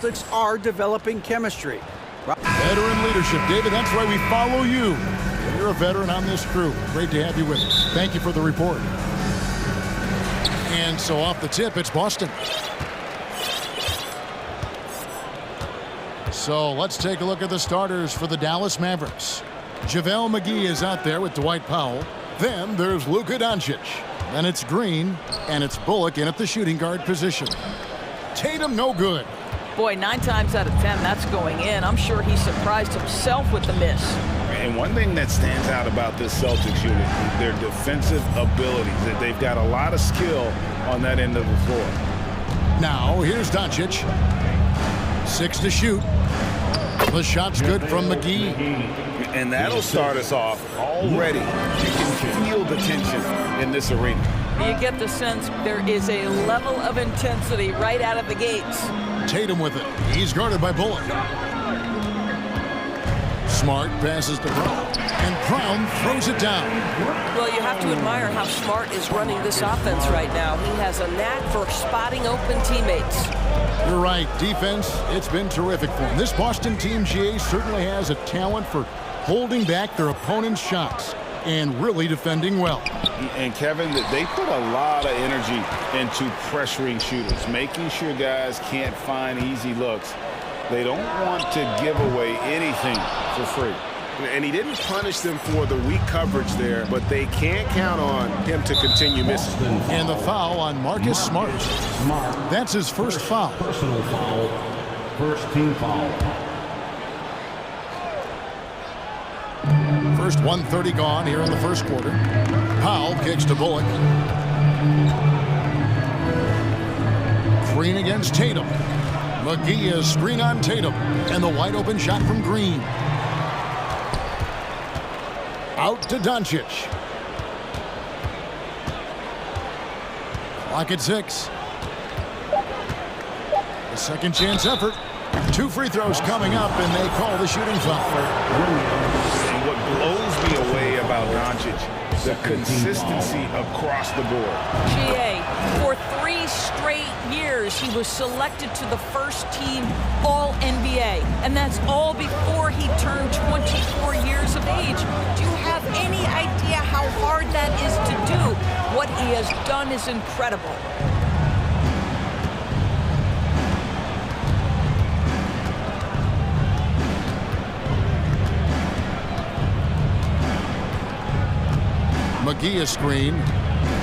Celtics are developing chemistry. Veteran leadership. David, that's why we follow you. You're a veteran on this crew. Great to have you with us. Thank you for the report. And so off the tip, it's Boston. So let's take a look at the starters for the Dallas Mavericks. JaVale McGee is out there with Dwight Powell. Then there's Luka Doncic. Then it's Green, and it's Bullock in at the shooting guard position. Tatum, no good. Boy, 9 times out of 10, that's going in. I'm sure he surprised himself with the miss. And one thing that stands out about this Celtics unit is their defensive abilities. That they've got a lot of skill on that end of the floor. Now, here's Doncic. 6 to shoot. The shot's good from McGee. And that'll start us off already. You can feel the tension in this arena. You get the sense there is a level of intensity right out of the gates. Tatum with it. He's guarded by Bullock. Smart passes to Brown. And Brown throws it down. Well, you have to admire how Smart is running this offense right now. He has a knack for spotting open teammates. You're right. Defense, it's been terrific for him. This Boston team, GA, certainly has a talent for holding back their opponent's shots and really defending well. And Kevin, they put a lot of energy into pressuring shooters, making sure guys can't find easy looks. They don't want to give away anything for free. And he didn't punish them for the weak coverage there, but they can't count on him to continue missing. And the foul on Marcus Smart. That's his first foul. Personal foul. First team foul. First 1:30 gone here in the first quarter. Powell kicks to Bullock. Green against Tatum. McGee is screen on Tatum. And the wide open shot from Green. Out to Doncic. Clock at 6. A second chance effort. 2 free throws coming up, and they call the shooting foul. And what blows me away about Doncic, the consistency across the board. GA, for 3 straight years, he was selected to the first team All-NBA. And that's all before he turned 24 years of age. Do you have any idea how hard that is to do? What he has done is incredible. McGee a screen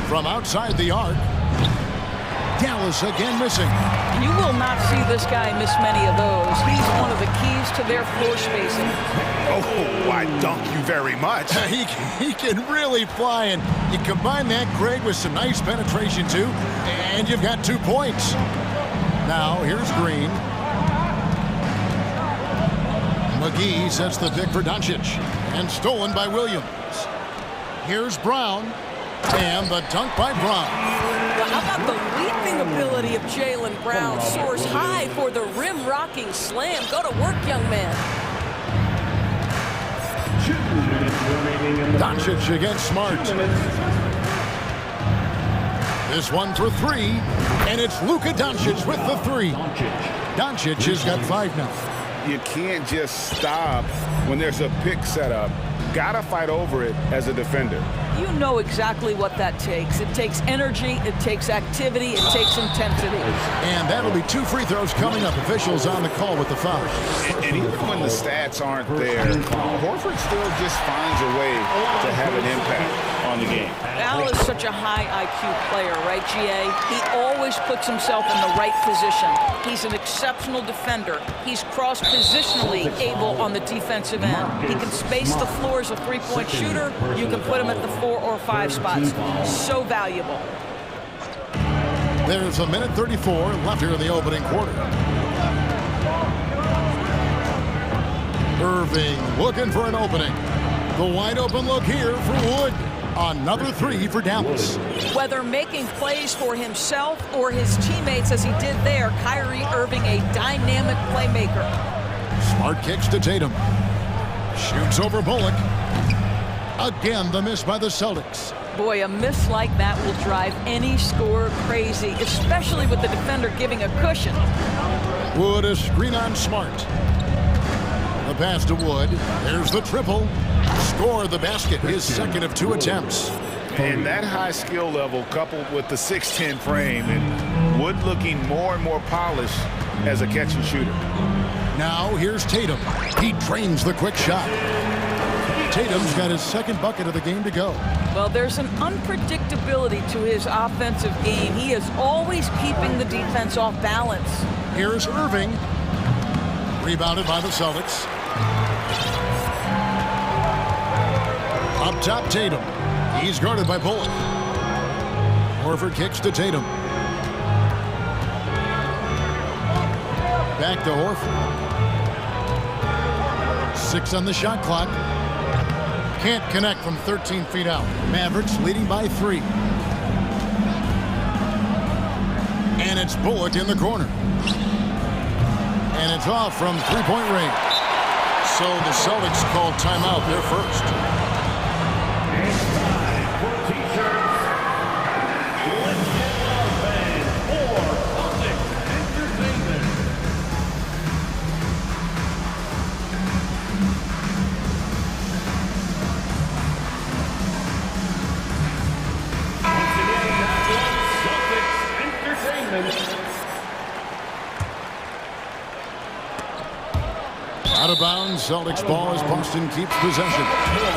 from outside the arc. Dallas again missing. You will not see this guy miss many of those. He's one of the keys to their floor spacing. Oh, I dunk you very much. He can really fly, and you combine that, Greg, with some nice penetration, too, and you've got 2 points. Now, here's Green. McGee sets the pick for Doncic, and stolen by Williams. Here's Brown, and the dunk by Brown. Well, how about the leaping ability of Jaylen Brown? Soars high for the rim-rocking slam. Go to work, young man. Doncic against Smart. This one for 3, and it's Luka Doncic with the 3. Doncic has got 5 now. You can't just stop when there's a pick set up. Gotta fight over it as a defender. You know exactly what that takes. It takes energy, it takes activity, it takes intensity. And that'll be 2 free throws coming up. Officials on the call with the foul. And even when the stats aren't there, Horford still just finds a way to have an impact on the game. Al is such a high IQ player, right, GA? He always puts himself in the right position. He's an exceptional defender. He's cross-positionally able on the defensive end. He can space the floor as a 3-point shooter. You can put him at the 4 or 5 spots. So valuable. There's 1:34 left here in the opening quarter. Irving looking for an opening. The wide open look here for Wood. Another 3 for Dallas. Whether making plays for himself or his teammates as he did there, Kyrie Irving, a dynamic playmaker. Smart kicks to Tatum. Shoots over Bullock. Again, the miss by the Celtics. Boy, a miss like that will drive any scorer crazy, especially with the defender giving a cushion. Wood a screen on Smart. The pass to Wood. There's the triple. Score the basket, his second of 2 attempts. And that high skill level coupled with the 6'10 frame and Wood looking more and more polished as a catch and shooter. Now here's Tatum. He drains the quick shot. Tatum's got his second bucket of the game to go. Well, there's an unpredictability to his offensive game. He is always keeping the defense off balance. Here's Irving. Rebounded by the Celtics. Up top, Tatum. He's guarded by Bullock. Horford kicks to Tatum. Back to Horford. 6 on the shot clock. Can't connect from 13 feet out. Mavericks leading by 3. And it's Bullock in the corner. And it's off from 3-point range. So the Celtics called timeout there first. It's time for t-shirts. Let's get our band for Celtics Entertainment. Once again, that was Celtics Entertainment. Out of bounds, Celtics ball as Boston keeps possession.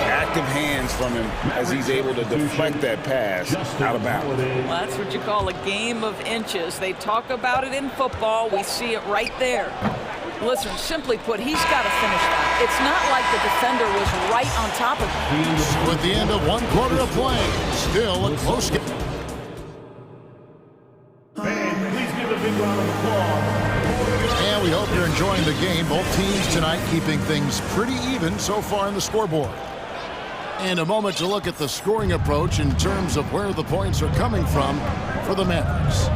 Active hands from him as he's able to deflect that pass out of bounds. Well, that's what you call a game of inches. They talk about it in football. We see it right there. Listen, simply put, he's got to finish that. It's not like the defender was right on top of him. So at the end of 1 quarter of play, still a close game. Fans, please give a big round of applause. And we hope you're enjoying the game. Both teams tonight keeping things pretty even so far on the scoreboard. And a moment to look at the scoring approach in terms of where the points are coming from for the Mavericks.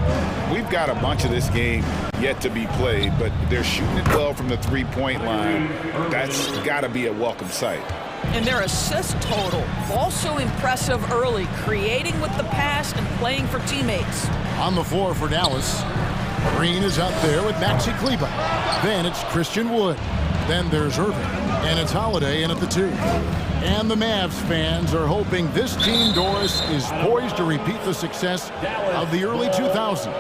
We've got a bunch of this game yet to be played, but they're shooting it well from the 3-point line. That's got to be a welcome sight. And their assist total, also impressive early, creating with the pass and playing for teammates. On the floor for Dallas, Green is out there with Maxi Kleber. Then it's Christian Wood. Then there's Irving. And it's Holiday in at the 2. And the Mavs fans are hoping this team, Doris, is poised to repeat the success of the early 2000s.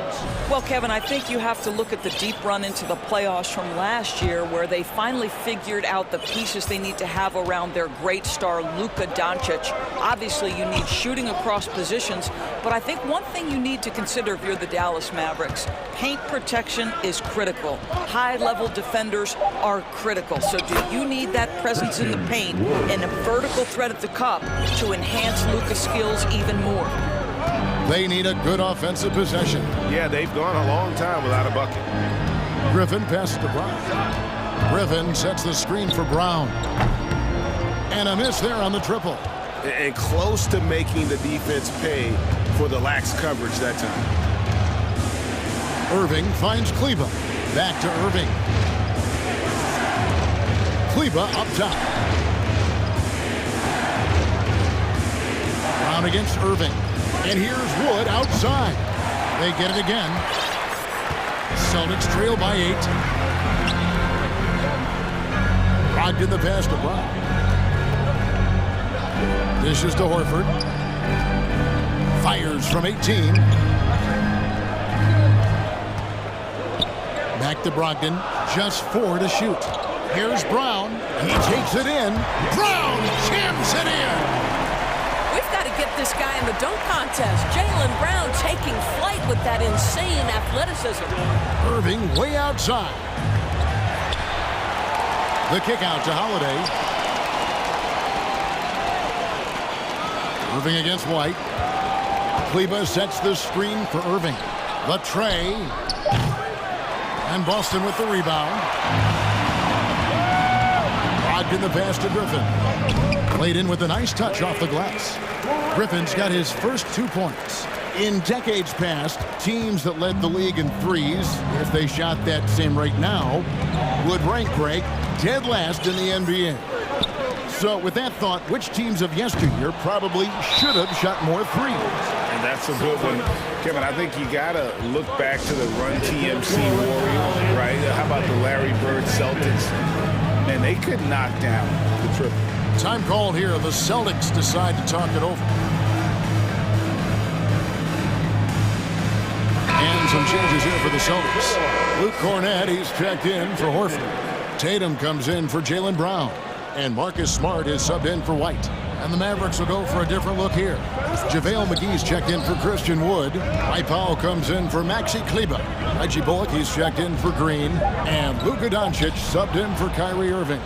Well, Kevin, I think you have to look at the deep run into the playoffs from last year where they finally figured out the pieces they need to have around their great star, Luka Doncic. Obviously, you need shooting across positions, but I think one thing you need to consider if you're the Dallas Mavericks, paint protection is critical. High-level defenders are critical. So do you need that presence in the paint and a vertical threat at the cup to enhance Luka's skills even more? They need a good offensive possession. Yeah, they've gone a long time without a bucket. Griffin passes to Brown. Griffin sets the screen for Brown. And a miss there on the triple. And close to making the defense pay for the lax coverage that time. Irving finds Kleber. Back to Irving. Kleber up top. Brown against Irving. And here's Wood outside. They get it again. Celtics trail by 8. Brogdon the pass to Brown. Dishes to Horford. Fires from 18. Back to Brogdon. Just 4 to shoot. Here's Brown. He takes it in. Brown jams it in. We've got to get this guy in the dunk contest. Jaylen Brown taking flight with that insane athleticism. Irving way outside. The kick out to Holiday. Irving against White. Kleber sets the screen for Irving. The tray. And Boston with the rebound. Brogdon the pass to Griffin. Played in with a nice touch off the glass. Griffin's got his first 2 points. In decades past, teams that led the league in threes, if they shot that same rate now, would rank Greg dead last in the NBA. So with that thought, which teams of yesteryear probably should have shot more threes? And that's a good one. Kevin, I think you got to look back to the Run TMC Warriors, right? How about the Larry Bird Celtics? Man, they could knock down the triple. Time called here. The Celtics decide to talk it over. And some changes here for the Celtics. Luke Cornett, he's checked in for Horford. Tatum comes in for Jaylen Brown. And Marcus Smart is subbed in for White. And the Mavericks will go for a different look here. JaVale McGee's checked in for Christian Wood. Mike Powell comes in for Maxi Kleber. Reggie Bullock, he's checked in for Green. And Luka Doncic subbed in for Kyrie Irving.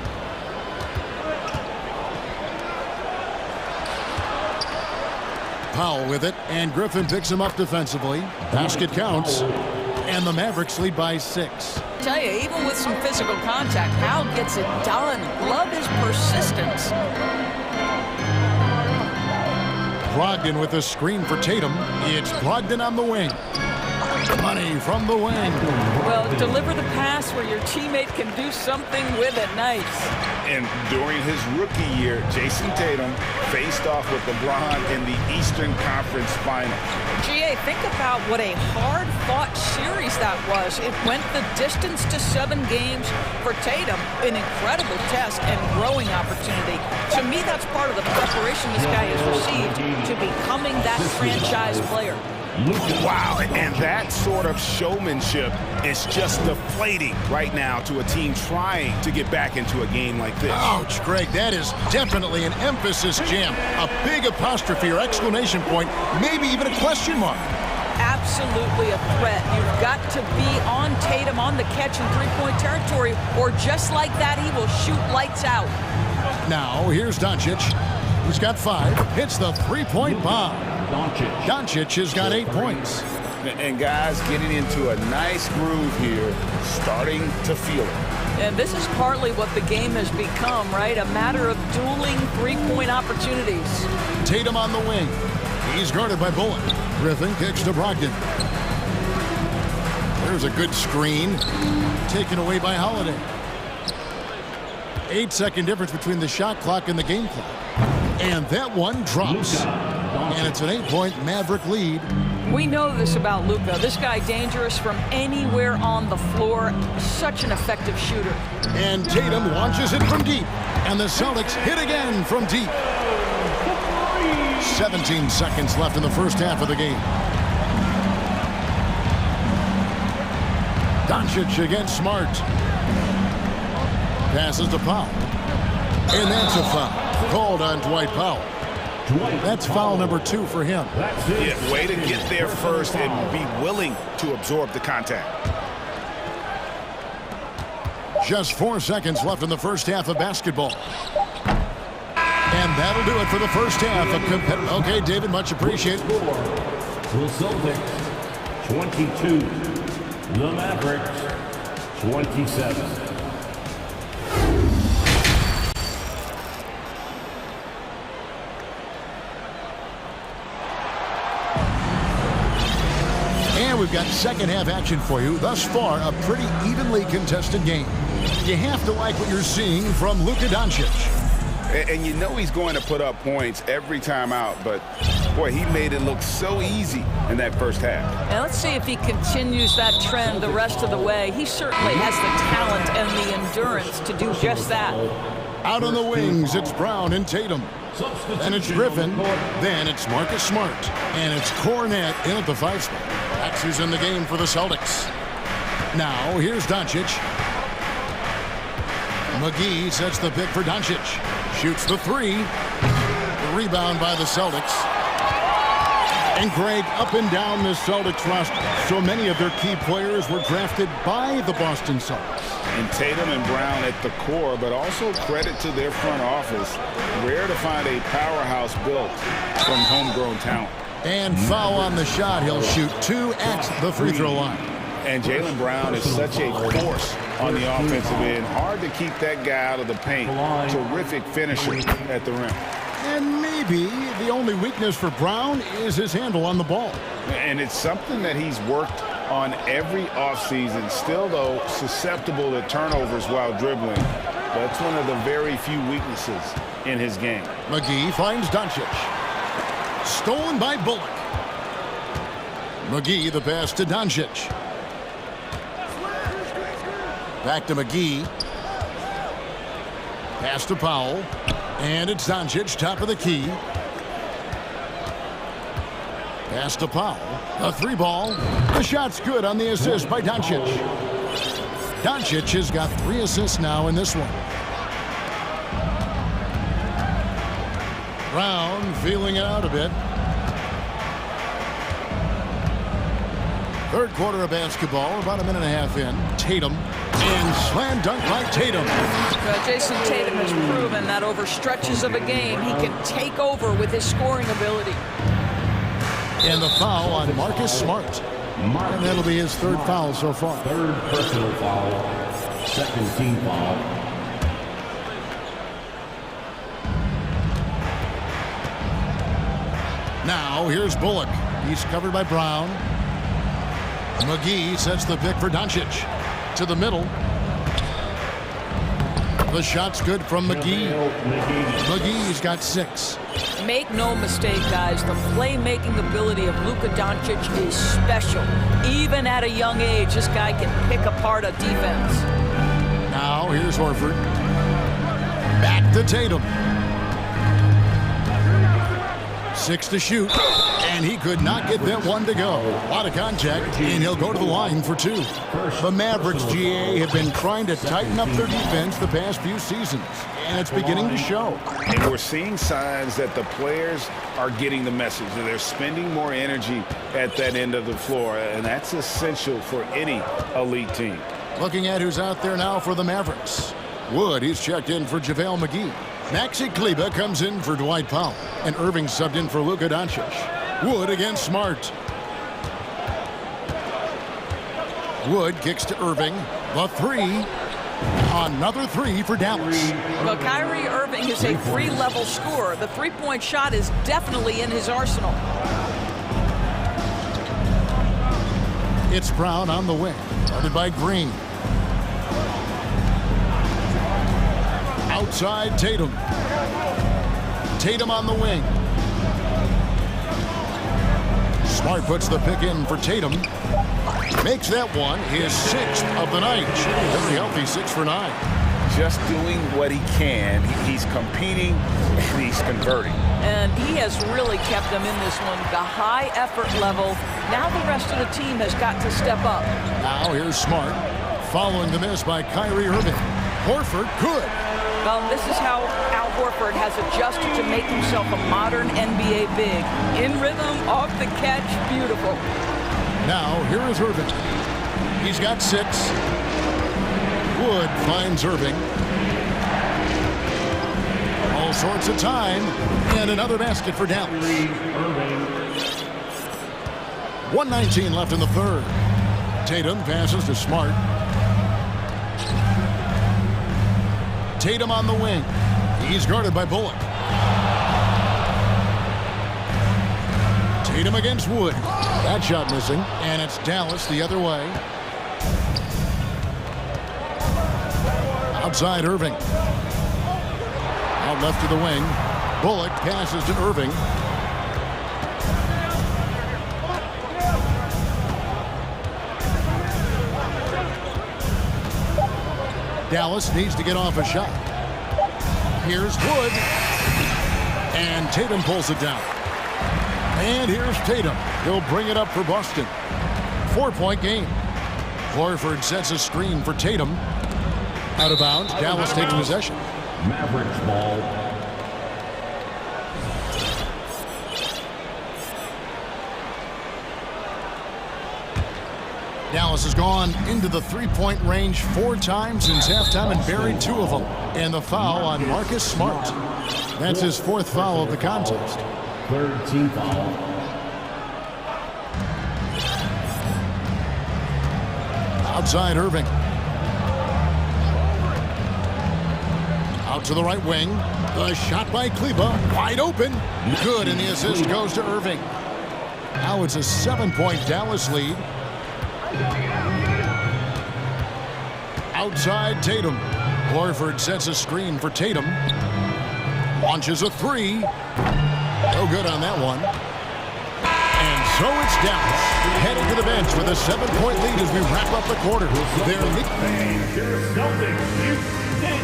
Powell with it, and Griffin picks him up defensively. Basket counts, and the Mavericks lead by 6. Tell you, even with some physical contact, Powell gets it done. Love his persistence. Brogdon with a screen for Tatum. It's Brogdon on the wing. Money from the wing. Well, deliver the pass where your teammate can do something with it. Nice. And during his rookie year, Jason Tatum faced off with LeBron in the Eastern Conference Finals. GA, think about what a hard-fought series that was. It went the distance to 7 games for Tatum. An incredible test and growing opportunity. To me, that's part of the preparation this guy has received to becoming that franchise player. Wow, and that sort of showmanship is just deflating right now to a team trying to get back into a game like this. Ouch, Greg, that is definitely an emphasis jam. A big apostrophe or exclamation point, maybe even a question mark. Absolutely a threat. You've got to be on Tatum on the catch in three-point territory, or just like that, he will shoot lights out. Now, here's Doncic. He's got 5, hits the three-point bomb. Doncic has got 8 points. And guys getting into a nice groove here, starting to feel it. And this is partly what the game has become, right? A matter of dueling three-point opportunities. Tatum on the wing. He's guarded by Bullock. Griffin kicks to Brogdon. There's a good screen. Taken away by Holiday. 8-second difference between the shot clock and the game clock. And that one drops. And it's an 8-point Maverick lead. We know this about Luka. This guy dangerous from anywhere on the floor. Such an effective shooter. And Tatum launches it from deep. And the Celtics hit again from deep. 17 seconds left in the first half of the game. Doncic against Smart. Passes to Powell. And that's a foul. Called on Dwight Powell. That's foul number 2 for him. Yeah, way to get there first and be willing to absorb the contact. Just 4 seconds left in the first half of basketball. And that'll do it for the first half. Okay, David, much appreciated. The Celtics 22, the Mavericks 27. And we've got second half action for you. Thus far, a pretty evenly contested game. You have to like what you're seeing from Luka Doncic. And you know he's going to put up points every time out, but boy, he made it look so easy in that first half. Now let's see if he continues that trend the rest of the way. He certainly has the talent and the endurance to do just that. Out on the wings, it's Brown and Tatum. Then it's Griffin. Then it's Marcus Smart. And it's Cornett in at the 5 spot. That's who's in the game for the Celtics. Now, here's Doncic. McGee sets the pick for Doncic. Shoots the 3. The rebound by the Celtics. And Greg, up and down the Celtics roster, so many of their key players were drafted by the Boston Celtics. And Tatum and Brown at the core, but also credit to their front office. Rare to find a powerhouse built from homegrown talent. And foul on the shot. He'll shoot 2 at the free throw line. And Jaylen Brown is such a force on the offensive end. Hard to keep that guy out of the paint. Terrific finisher at the rim. And maybe the only weakness for Brown is his handle on the ball. And it's something that he's worked on every offseason. Still, though, susceptible to turnovers while dribbling. That's one of the very few weaknesses in his game. McGee finds Doncic. Stolen by Bullock. McGee, the pass to Doncic. Back to McGee. Pass to Powell. And it's Doncic, top of the key. Pass to Powell. A three ball. The shot's good on the assist by Doncic. Doncic has got 3 assists now in this one. Brown feeling it out a bit. Third quarter of basketball, about a minute and a half in. Tatum, and slam dunk by Tatum. Jason Tatum has proven that over stretches of a game, he can take over with his scoring ability. And the foul on Marcus Smart. And that'll be his 3rd foul so far. 3rd personal foul. 2nd team foul. Now, here's Bullock. He's covered by Brown. McGee sets the pick for Doncic. To the middle. The shot's good from McGee. McGee's got 6. Make no mistake, guys, the playmaking ability of Luka Doncic is special. Even at a young age, this guy can pick apart a defense. Now, here's Horford. Back to Tatum. 6 to shoot, and he could not get that one to go. A lot of contact, and he'll go to the line for 2. The Mavericks, GA, have been trying to tighten up their defense the past few seasons, and it's beginning to show. And we're seeing signs that the players are getting the message, that they're spending more energy at that end of the floor, and that's essential for any elite team. Looking at who's out there now for the Mavericks. Wood, he's checked in for JaVale McGee. Maxi Kleber comes in for Dwight Powell, and Irving subbed in for Luka Doncic. Wood against Smart. Wood kicks to Irving. The 3. Another 3 for Dallas. Well, Kyrie Irving is a 3-level scorer. The 3-point shot is definitely in his arsenal. It's Brown on the wing, guarded by Green. Outside Tatum. Tatum on the wing. Smart puts the pick in for Tatum. Makes that one his 6th of the night. Very healthy 6 for 9. Just doing what he can. He's competing and he's converting. And he has really kept them in this one. The high effort level. Now the rest of the team has got to step up. Now here's Smart. Following the miss by Kyrie Irving. Horford good. Well, this is how Al Horford has adjusted to make himself a modern NBA big. In rhythm, off the catch, beautiful. Now, here is Irving. He's got 6. Wood finds Irving. All sorts of time. And another basket for Dallas. 1:19 left in the 3rd. Tatum passes to Smart. Tatum on the wing. He's guarded by Bullock. Tatum against Wood. That shot missing. And it's Dallas the other way. Outside Irving. Out left to the wing. Bullock passes to Irving. Dallas needs to get off a shot. Here's Wood. And Tatum pulls it down. And here's Tatum. He'll bring it up for Boston. 4-point game. Horford sets a screen for Tatum. Out of bounds. Dallas takes possession. Mavericks ball. Dallas has gone into the 3-point range 4 times since halftime and buried 2 of them. And the foul on Marcus Smart. That's his 4th foul of the contest. 3rd team foul. Outside Irving. Out to the right wing. The shot by Kleber. Wide open. Good, and the assist goes to Irving. Now it's a 7-point Dallas lead. Outside Tatum. Horford sets a screen for Tatum. Launches a three. No good on that one. And so it's Dallas heading to the bench with a 7-point lead as we wrap up the quarter.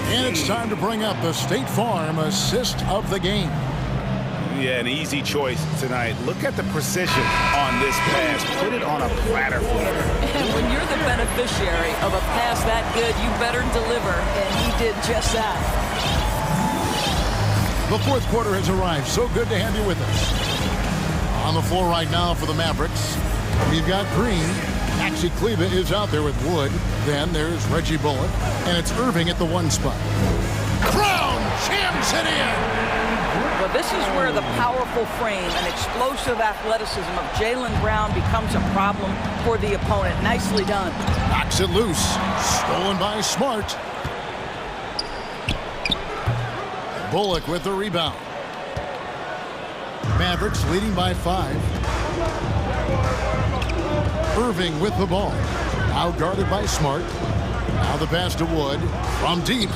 And it's time to bring up the State Farm assist of the game. Yeah, an easy choice tonight. Look at the precision on this pass. Put it on a platter for him. And when you're the beneficiary of a pass that good, you better deliver, and he did just that. The fourth quarter has arrived. So good to have you with us. On the floor right now for the Mavericks, we've got Green. Maxi Kleber is out there with Wood. Then there's Reggie Bullock, and it's Irving at the 1 spot. Brown jams it in. Well, this is where the powerful frame and explosive athleticism of Jaylen Brown becomes a problem for the opponent. Nicely done. Knocks it loose. Stolen by Smart. Bullock with the rebound. Mavericks leading by 5. Irving with the ball. Now guarded by Smart. Now the pass to Wood. From deep.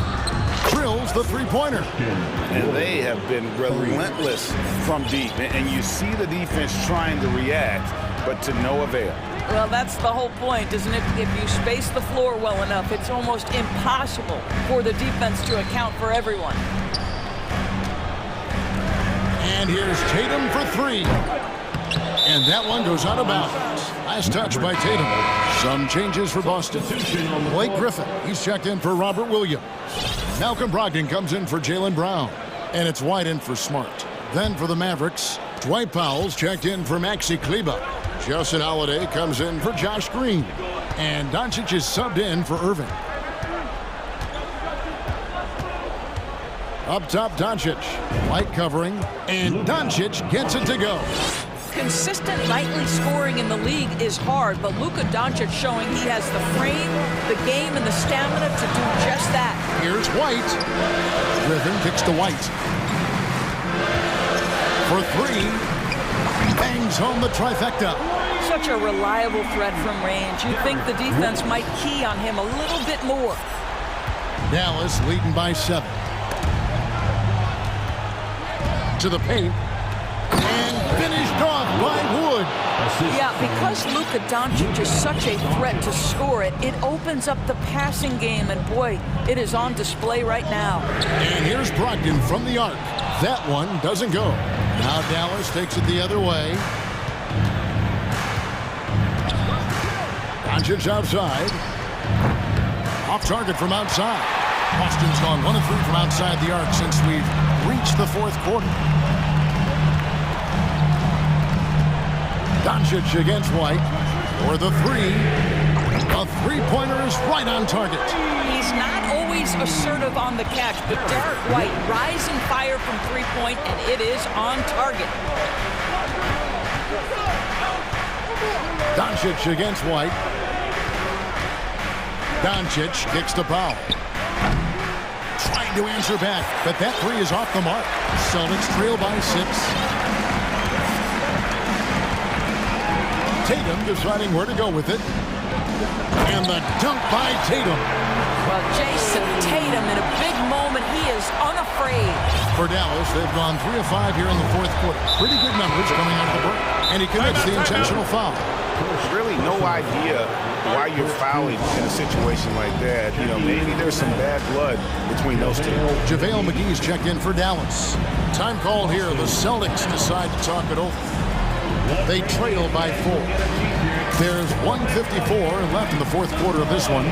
Drills the three-pointer. And they have been relentless from deep. And you see the defense trying to react, but to no avail. Well, that's the whole point, isn't it? If you space the floor well enough, it's almost impossible for the defense to account for everyone. And here's Tatum for 3. And that one goes out of bounds. Nice touch by Tatum. Some changes for Boston. Blake Griffin, he's checked in for Robert Williams. Malcolm Brogdon comes in for Jaylen Brown. And it's White in for Smart. Then for the Mavericks, Dwight Powell's checked in for Maxi Kleber. Justin Holiday comes in for Josh Green. And Doncic is subbed in for Irving. Up top, Doncic. White covering. And Doncic gets it to go. Consistent nightly scoring in the league is hard, but Luka Doncic showing he has the frame, the game, and the stamina to do just that. Here's White. Griffin kicks to White. For 3. Bangs home the trifecta. Such a reliable threat from range. You'd think the defense might key on him a little bit more. Dallas leading by 7. To the paint. And finished off by Wood. Yeah, because Luka Doncic is such a threat to score it, it opens up the passing game, and boy, it is on display right now. And here's Brogdon from the arc. That one doesn't go. Now Dallas takes it the other way. Doncic outside. Off target from outside. Boston's gone 1 of 3 from outside the arc since we've reached the fourth quarter. Doncic against White for the 3. A three-pointer is right on target. He's not always assertive on the catch, but Derek White rising fire from three-point, and it is on target. Doncic against White. Doncic kicks to Powell. Trying to answer back, but that 3 is off the mark. Celtics trail by 6. Tatum deciding where to go with it. And the dunk by Tatum. Well, Jason Tatum in a big moment. He is unafraid. For Dallas, they've gone 3 of 5 here in the fourth quarter. Pretty good numbers coming out of the break. And he commits the intentional foul. There's really no idea why you're fouling in a situation like that. You know, maybe there's some bad blood between those two. JaVale McGee's checked in for Dallas. Time called here. The Celtics decide to talk it over. They trail by 4. There's 1:54 left in the fourth quarter of this one.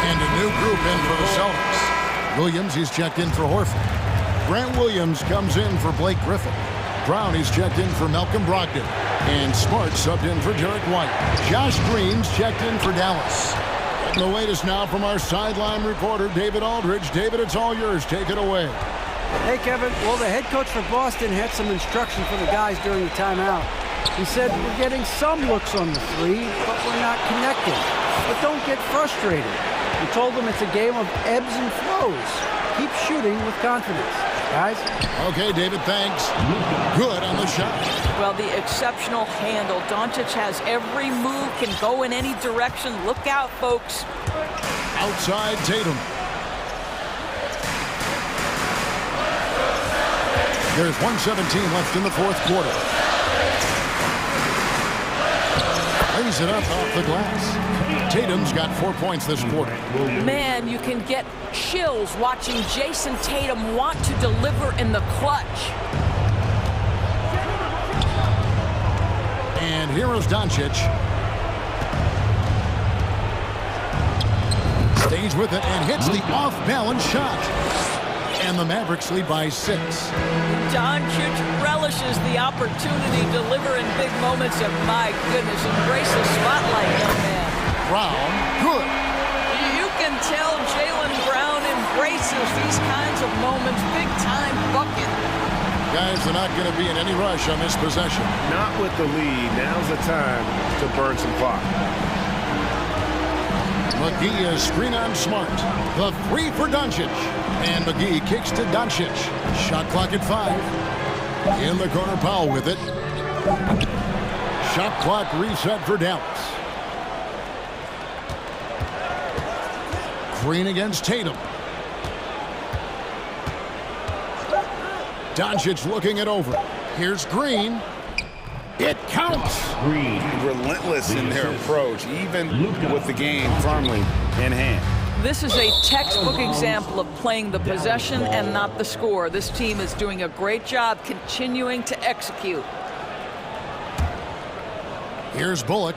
And a new group in for the Celtics. Williams, he's checked in for Horford. Grant Williams comes in for Blake Griffin. Brown, he's checked in for Malcolm Brogdon. And Smart subbed in for Derek White. Josh Green's checked in for Dallas. The latest now from our sideline reporter, David Aldridge. David, it's all yours. Take it away. Hey, Kevin. Well, the head coach for Boston had some instruction for the guys during the timeout. He said, we're getting some looks on the 3, but we're not connecting. But don't get frustrated. He told them it's a game of ebbs and flows. Keep shooting with confidence. Guys? Okay, David, thanks. Good on the shot. Well, the exceptional handle. Doncic has every move, can go in any direction. Look out, folks. Outside Tatum. There's 1:17 left in the fourth quarter. Brings it up off the glass. Tatum's got 4 points this quarter. Man, you can get chills watching Jason Tatum want to deliver in the clutch. And here is Doncic. Stays with it and hits the off-balance shot. And the Mavericks lead by 6. Doncic relishes the opportunity to deliver in big moments, and my goodness, embrace the spotlight, young man. Brown, good. You can tell Jaylen Brown embraces these kinds of moments, big-time bucket. Guys, they're not going to be in any rush on this possession. Not with the lead. Now's the time to burn some clock. McGee is screen on Smart. The three for Doncic. And McGee kicks to Doncic. Shot clock at 5. In the corner, Powell with it. Shot clock reset for Dallas. Green against Tatum. Doncic looking it over. Here's Green. It counts. Green. Relentless in their approach, even with the game firmly in hand. This is a textbook example of playing the possession and not the score. This team is doing a great job continuing to execute. Here's Bullock.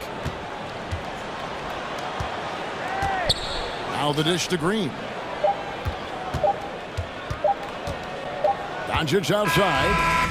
Now the dish to Green. Doncic outside.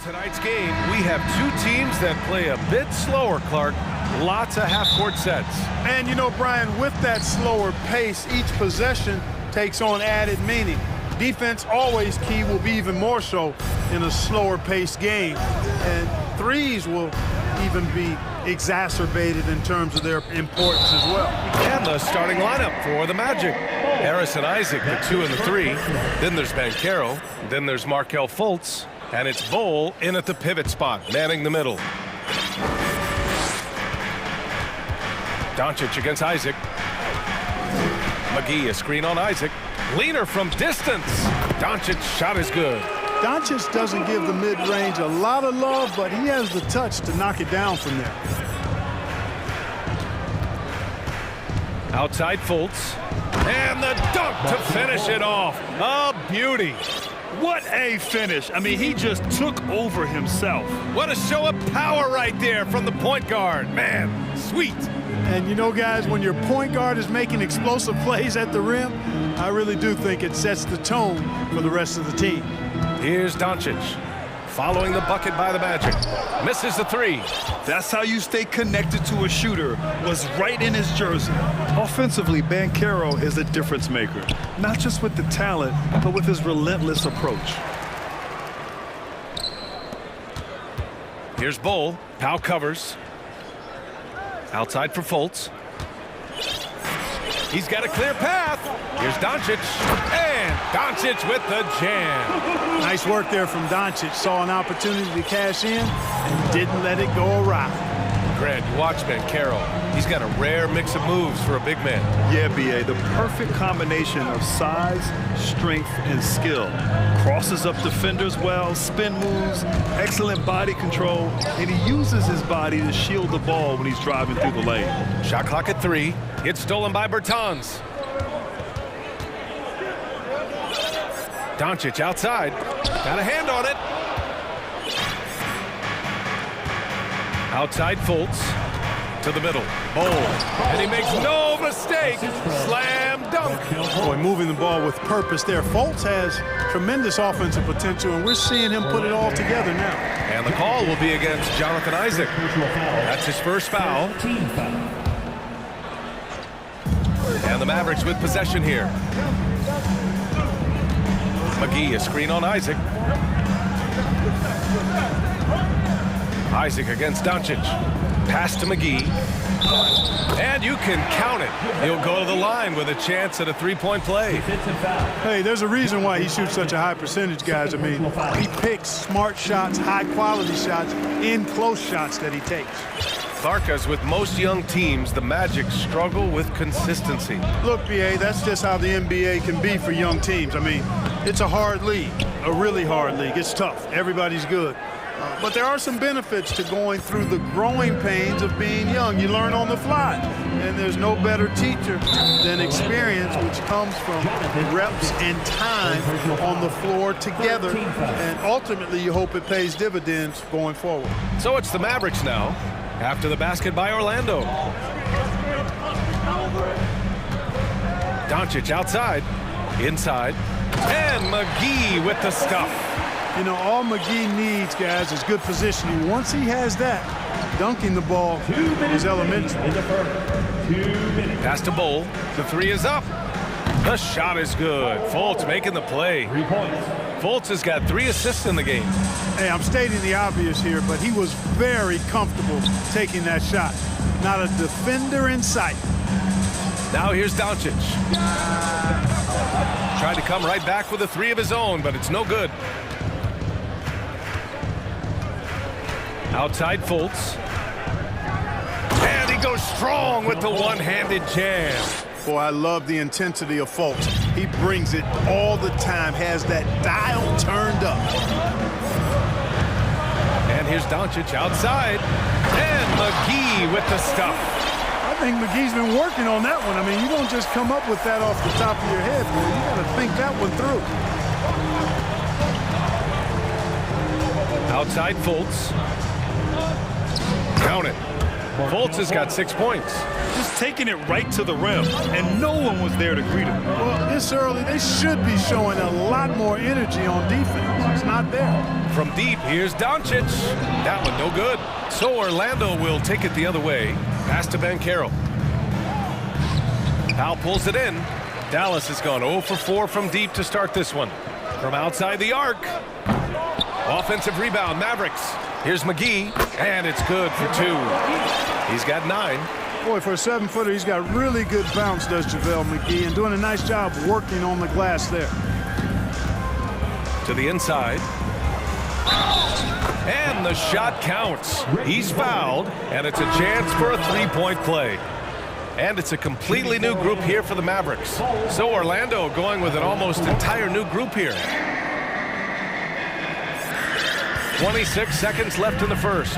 tonight's game, we have two teams that play a bit slower, Clark. Lots of half-court sets. And you know, Brian, with that slower pace, each possession takes on added meaning. Defense always key, will be even more so in a slower paced game. And threes will even be exacerbated in terms of their importance as well. And the starting lineup for the Magic. Harris and Isaac, the 2 and the 3. Then there's Banchero. Then there's Markelle Fultz. And it's Bol in at the pivot spot, manning the middle. Doncic against Isaac. McGee, a screen on Isaac. Leaner from distance. Doncic's shot is good. Doncic doesn't give the mid-range a lot of love, but he has the touch to knock it down from there. Outside Fultz. And the dunk to finish it off. A beauty. What a finish. I mean, he just took over himself. What a show of power right there from the point guard. Man, sweet. And you know, guys, when your point guard is making explosive plays at the rim, I really do think it sets the tone for the rest of the team. Here's Doncic, following the bucket by the Magic. Misses the 3. That's how you stay connected to a shooter, was right in his jersey. Offensively, Banchero is a difference maker, not just with the talent, but with his relentless approach. Here's Bol, Powell covers. Outside for Fultz. He's got a clear path. Here's Doncic. And Doncic with the jam. Nice work there from Doncic. Saw an opportunity to cash in and didn't let it go awry. Grant, you watch Banchero. He's got a rare mix of moves for a big man. Yeah, B.A., the perfect combination of size, strength, and skill. Crosses up defenders well, spin moves, excellent body control, and he uses his body to shield the ball when he's driving through the lane. Shot clock at 3. It's stolen by Bertans. Doncic outside. Got a hand on it. Outside Fultz. To the middle. Bol. And he makes no mistake. Slam dunk. Boy, moving the ball with purpose there. Fultz has tremendous offensive potential, and we're seeing him put it all together now. And the call will be against Jonathan Isaac. That's his first foul. And the Mavericks with possession here. McGee, a screen on Isaac. Isaac against Doncic. Pass to McGee. And you can count it. He'll go to the line with a chance at a 3-point play. Hey, there's a reason why he shoots such a high percentage, guys. I mean, he picks smart shots, high-quality shots, in close shots that he takes. Clark, as with most young teams, the Magic struggle with consistency. Look, B.A., that's just how the NBA can be for young teams. I mean, it's a hard league, a really hard league. It's tough. Everybody's good. But there are some benefits to going through the growing pains of being young. You learn on the fly. And there's no better teacher than experience, which comes from reps and time on the floor together. And ultimately, you hope it pays dividends going forward. So it's the Mavericks now, after the basket by Orlando. Doncic outside, inside, and McGee with the stuff. You know, all McGee needs, guys, is good positioning. Once he has that, dunking the ball is elementary. Pass to Bol. The 3 is up. The shot is good. Fultz making the play. 3 points. Fultz has got 3 assists in the game. Hey, I'm stating the obvious here, but he was very comfortable taking that shot. Not a defender in sight. Now here's Doncic. Tried to come right back with a 3 of his own, but it's no good. Outside Fultz. And he goes strong with the one-handed jam. Boy, I love the intensity of Fultz. He brings it all the time, has that dial turned up. And here's Doncic outside. And McGee with the stuff. I think McGee's been working on that one. I mean, you don't just come up with that off the top of your head, boy. You got to think that one through. Outside Fultz. Count it. Fultz has got 6 points. Just taking it right to the rim, and no one was there to greet him. Well, this early, they should be showing a lot more energy on defense. It's not there. From deep, here's Doncic. That one no good. So Orlando will take it the other way. Pass to Banchero. Powell pulls it in. Dallas has gone 0 for 4 from deep to start this one. From outside the arc. Offensive rebound, Mavericks. Here's McGee, and it's good for 2. He's got 9. Boy, for a 7-footer, he's got really good bounce, does JaVale McGee, and doing a nice job working on the glass there. To the inside. And the shot counts. He's fouled, and it's a chance for a 3-point play. And it's a completely new group here for the Mavericks. So Orlando going with an almost entire new group here. 26 seconds left in the first.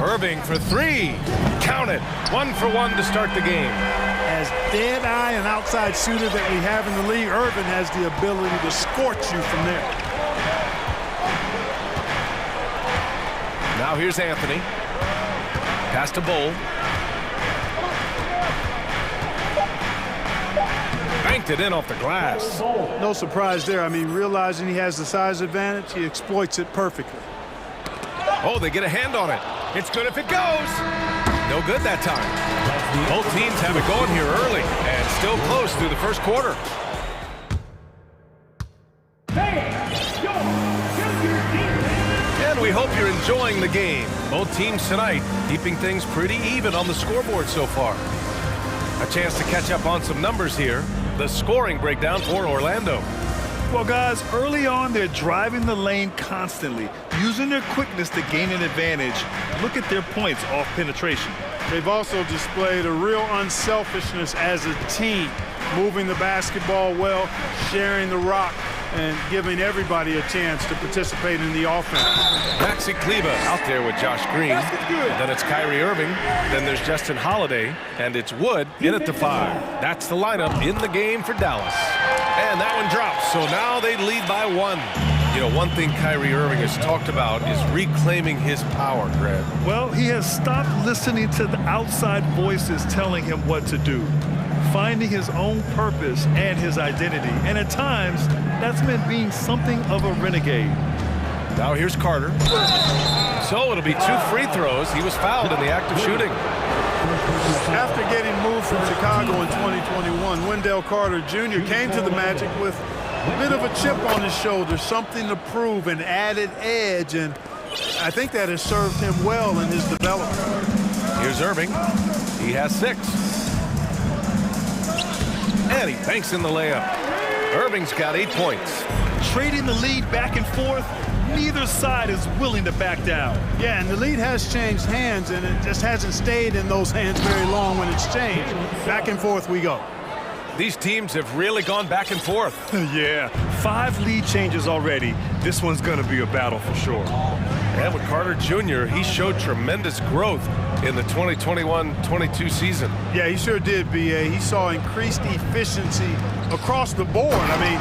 Irving for 3. Count it. 1 for 1 to start the game. As dead-eye and outside shooter that we have in the league, Irving has the ability to scorch you from there. Now here's Anthony. Pass to Bull. Banked it in off the glass. No surprise there. I mean, realizing he has the size advantage, he exploits it perfectly. Oh, they get a hand on it. It's good if it goes. No good that time. Both teams have it going here early and still close through the first quarter. And we hope you're enjoying the game. Both teams tonight keeping things pretty even on the scoreboard so far. A chance to catch up on some numbers here. The scoring breakdown for Orlando. Well, guys, early on, they're driving the lane constantly, using their quickness to gain an advantage. Look at their points off penetration. They've also displayed a real unselfishness as a team, moving the basketball well, sharing the rock, and giving everybody a chance to participate in the offense. Maxi Kleba out there with Josh Green. Then it's Kyrie Irving. Then there's Justin Holiday. And it's Wood in at the 5. That's the lineup in the game for Dallas. And that one drops. So now they lead by 1. You know, one thing Kyrie Irving has talked about is reclaiming his power, Greg. Well, he has stopped listening to the outside voices telling him what to do, finding his own purpose and his identity. And at times, that's meant being something of a renegade. Now here's Carter. So it'll be 2 free throws. He was fouled in the act of shooting. After getting moved from Chicago in 2021, Wendell Carter Jr. came to the Magic with a bit of a chip on his shoulder, something to prove, an added edge, and I think that has served him well in his development. Here's Irving. He has 6. And he banks in the layup. Irving's got 8 points. Trading the lead back and forth, neither side is willing to back down. Yeah, and the lead has changed hands, and it just hasn't stayed in those hands very long when it's changed. Back and forth we go. These teams have really gone back and forth. Yeah, 5 lead changes already. This one's going to be a battle for sure. And with Carter Jr., he showed tremendous growth in the 2021-22 season. Yeah, he sure did, B.A. He saw increased efficiency across the board. I mean,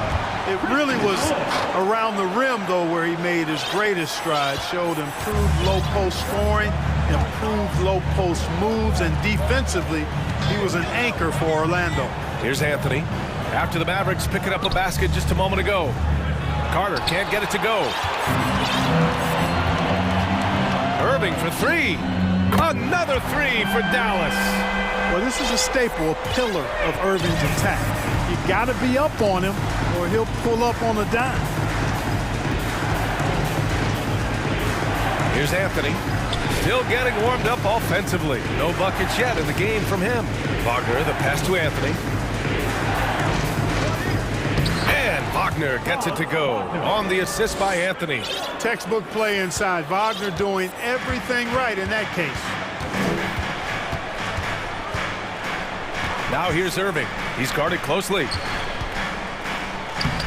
it really was around the rim, though, where he made his greatest stride. Showed improved low-post scoring, improved low-post moves, and defensively, he was an anchor for Orlando. Here's Anthony. After the Mavericks picking up a basket just a moment ago. Carter can't get it to go. Irving for 3. Another 3 for Dallas. Well, this is a staple, a pillar of Irving's attack. You got to be up on him, or he'll pull up on a dime. Here's Anthony. Still getting warmed up offensively. No buckets yet in the game from him. Wagner, the pass to Anthony. And Wagner gets it to go on the assist by Anthony. Textbook play inside. Wagner doing everything right in that case. Now here's Irving. He's guarded closely.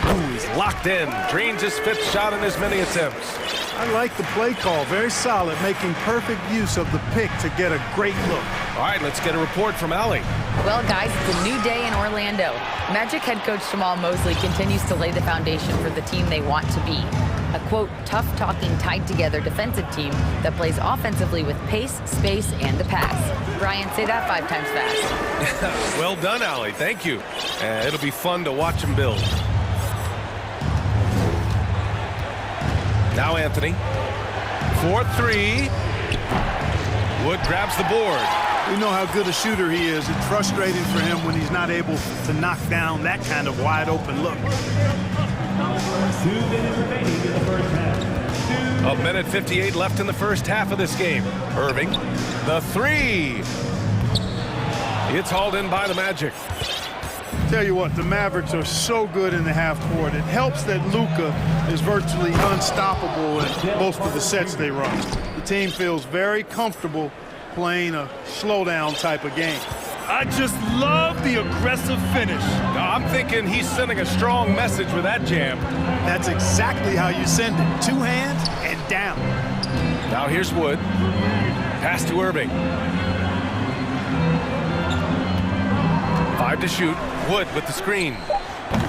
Ooh, he's locked in. Drains his 5th shot in as many attempts. I like the play call. Very solid, making perfect use of the pick to get a great look. All right, let's get a report from Allie. Well, guys, it's a new day in Orlando. Magic head coach Jamal Mosley continues to lay the foundation for the team they want to be. A, quote, tough-talking, tied-together defensive team that plays offensively with pace, space, and the pass. Brian, say that 5 times fast. Well done, Allie. Thank you. It'll be fun to watch him build. Now Anthony. 4-3. Wood grabs the board. We know how good a shooter he is. It's frustrating for him when he's not able to knock down that kind of wide-open look. 1:58 left in the first half of this game. Irving, the 3. It's hauled in by the Magic. Tell you what, the Mavericks are so good in the half court. It helps that Luka is virtually unstoppable in most of the sets they run. The team feels very comfortable playing a slowdown type of game. I just love the aggressive finish. I'm thinking he's sending a strong message with that jam. That's exactly how you send it. 2 hands and down. Now here's Wood. Pass to Irving. 5 to shoot. Wood with the screen.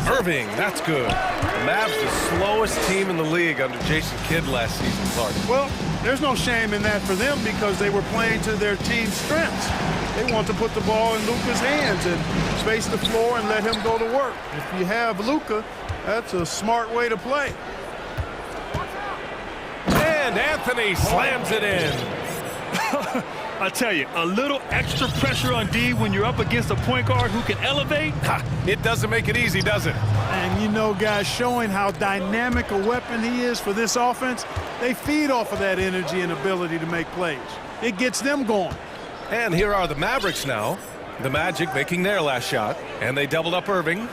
Irving, that's good. The Mavs, the slowest team in the league under Jason Kidd last season, Clark. Well, there's no shame in that for them because they were playing to their team's strengths. They want to put the ball in Luka's hands and space the floor and let him go to work. If you have Luka, that's a smart way to play. And Anthony slams it in. I tell you, a little extra pressure on D when you're up against a point guard who can elevate. It doesn't make it easy, does it? And you know, guys, showing how dynamic a weapon he is for this offense, they feed off of that energy and ability to make plays. It gets them going. And here are the Mavericks now. The Magic making their last shot. And they doubled up Irving.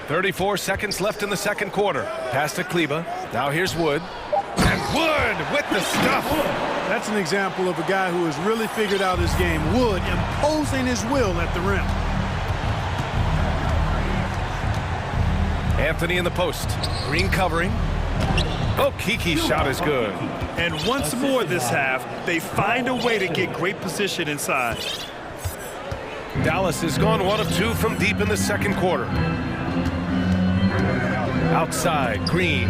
34 seconds left in the second quarter. Pass to Kleba. Now here's Wood. And Wood with the stuff. That's an example of a guy who has really figured out his game. Wood imposing his will at the rim. Anthony in the post. Green covering. Oh, Kiki's shot is good. And once more this half, they find a way to get great position inside. Dallas has gone 1 of 2 from deep in the second quarter. Outside, Green.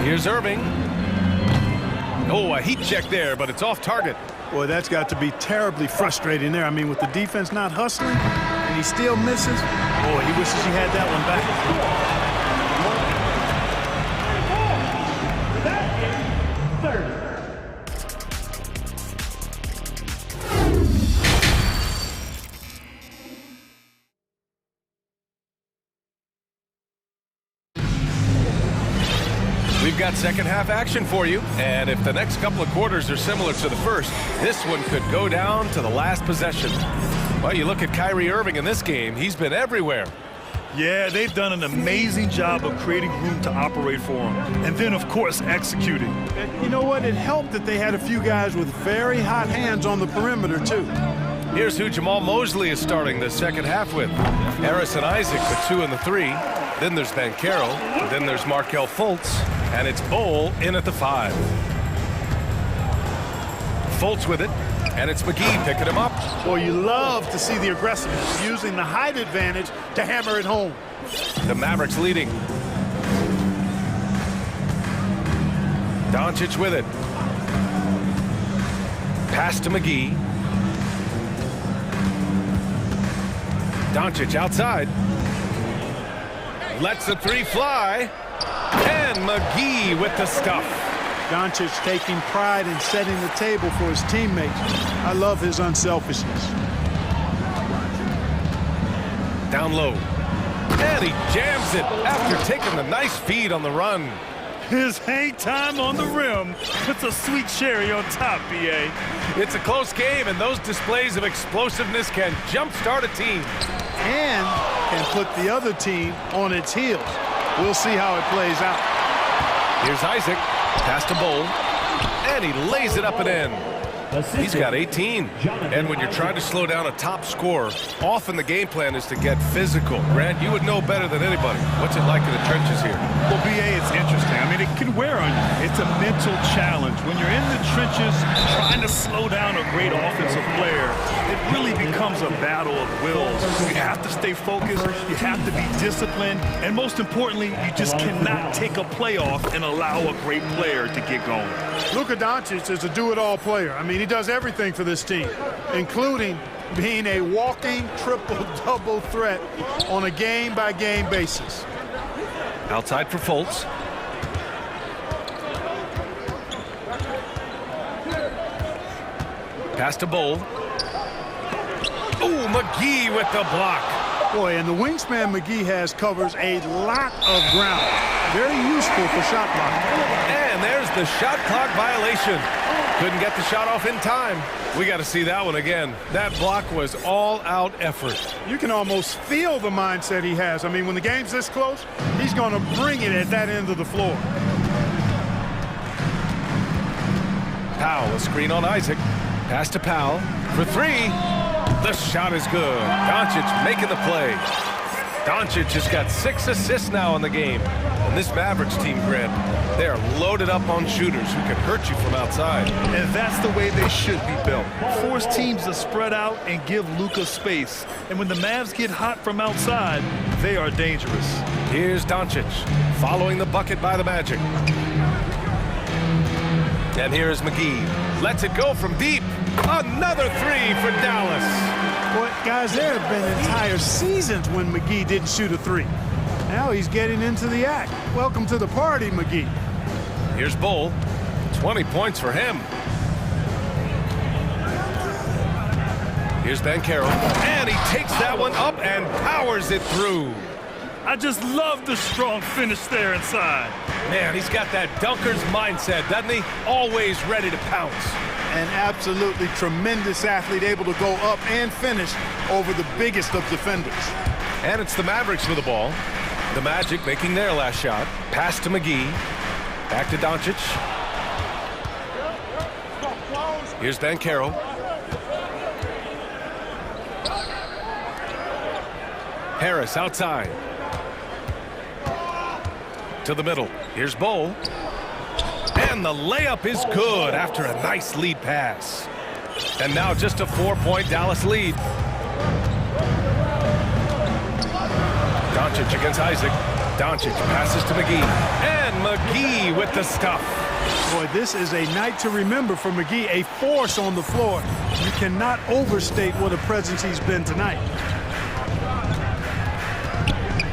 Here's Irving. Oh, a heat check there, but it's off target. Boy, that's got to be terribly frustrating there. I mean, with the defense not hustling, and he still misses. Boy, he wishes he had that one back. We've got second half action for you, and if the next couple of quarters are similar to the first, this one could go down to the last possession. Well, you look at Kyrie Irving in this game, he's been everywhere. Yeah, they've done an amazing job of creating room to operate for him. And then, of course, executing. You know what? It helped that they had a few guys with very hot hands on the perimeter, too. Here's who Jamal Mosley is starting the second half with. Harrison Isaac, the 2 and the 3. Then there's Ben Carroll. Then there's Markelle Fultz. And it's Bowl in at the 5. Fultz with it. And it's McGee picking him up. Boy, you love to see the aggressiveness, using the height advantage to hammer it home. The Mavericks leading. Doncic with it. Pass to McGee. Doncic outside. Lets the 3 fly. And McGee with the stuff. Doncic taking pride in setting the table for his teammates. I love his unselfishness. Down low. And he jams it after taking the nice feed on the run. His hang time on the rim puts a sweet cherry on top, B.A. It's a close game, and those displays of explosiveness can jumpstart a team. And can put the other team on its heels. We'll see how it plays out. Here's Isaac. Pass to Bowl. And he lays it up and in. He's got 18. And when you're trying to slow down a top scorer, often the game plan is to get physical. Grant, you would know better than anybody. What's it like in the trenches here? Well, B.A., it's interesting. I mean, it can wear on you. It's a mental challenge. When you're you're in the trenches trying to slow down a great offensive player, it really becomes a battle of wills. You have to stay focused, you have to be disciplined, and most importantly, you just cannot take a play off and allow a great player to get going. Luka Doncic is a do-it-all player. I mean, he does everything for this team, including being a walking triple-double threat on a game-by-game basis. Outside for Fultz. Pass to Bull. Ooh, McGee with the block. Boy, and the wingspan McGee has covers a lot of ground. Very useful for shot blocking. And there's the shot clock violation. Couldn't get the shot off in time. We got to see that one again. That block was all-out effort. You can almost feel the mindset he has. I mean, when the game's this close, he's going to bring it at that end of the floor. Powell, a screen on Isaac. Pass to Powell for three. The shot is good. Doncic making the play. Doncic has got 6 assists now in the game. And this Mavericks team, Grant, they are loaded up on shooters who can hurt you from outside. And that's the way they should be built. Force teams to spread out and give Luka space. And when the Mavs get hot from outside, they are dangerous. Here's Doncic following the bucket by the Magic. And here's McGee. Lets it go from deep. Another three for Dallas. Boy, guys, there have been entire seasons when McGee didn't shoot a three. Now he's getting into the act. Welcome to the party, McGee. Here's Bull. 20 points for him. Here's Banchero. And he takes that one up and powers it through. I just love the strong finish there inside. Man, he's got that dunker's mindset, doesn't he? Always ready to pounce. An absolutely tremendous athlete, able to go up and finish over the biggest of defenders. And it's the Mavericks with the ball. The Magic making their last shot. Pass to McGee. Back to Doncic. Here's Banchero. Harris outside. To the middle. Here's Bull. And the layup is good after a nice lead pass. And now just a 4-point Dallas lead. Doncic against Isaac. Doncic passes to McGee. And McGee with the stuff. Boy, this is a night to remember for McGee, a force on the floor. You cannot overstate what a presence he's been tonight.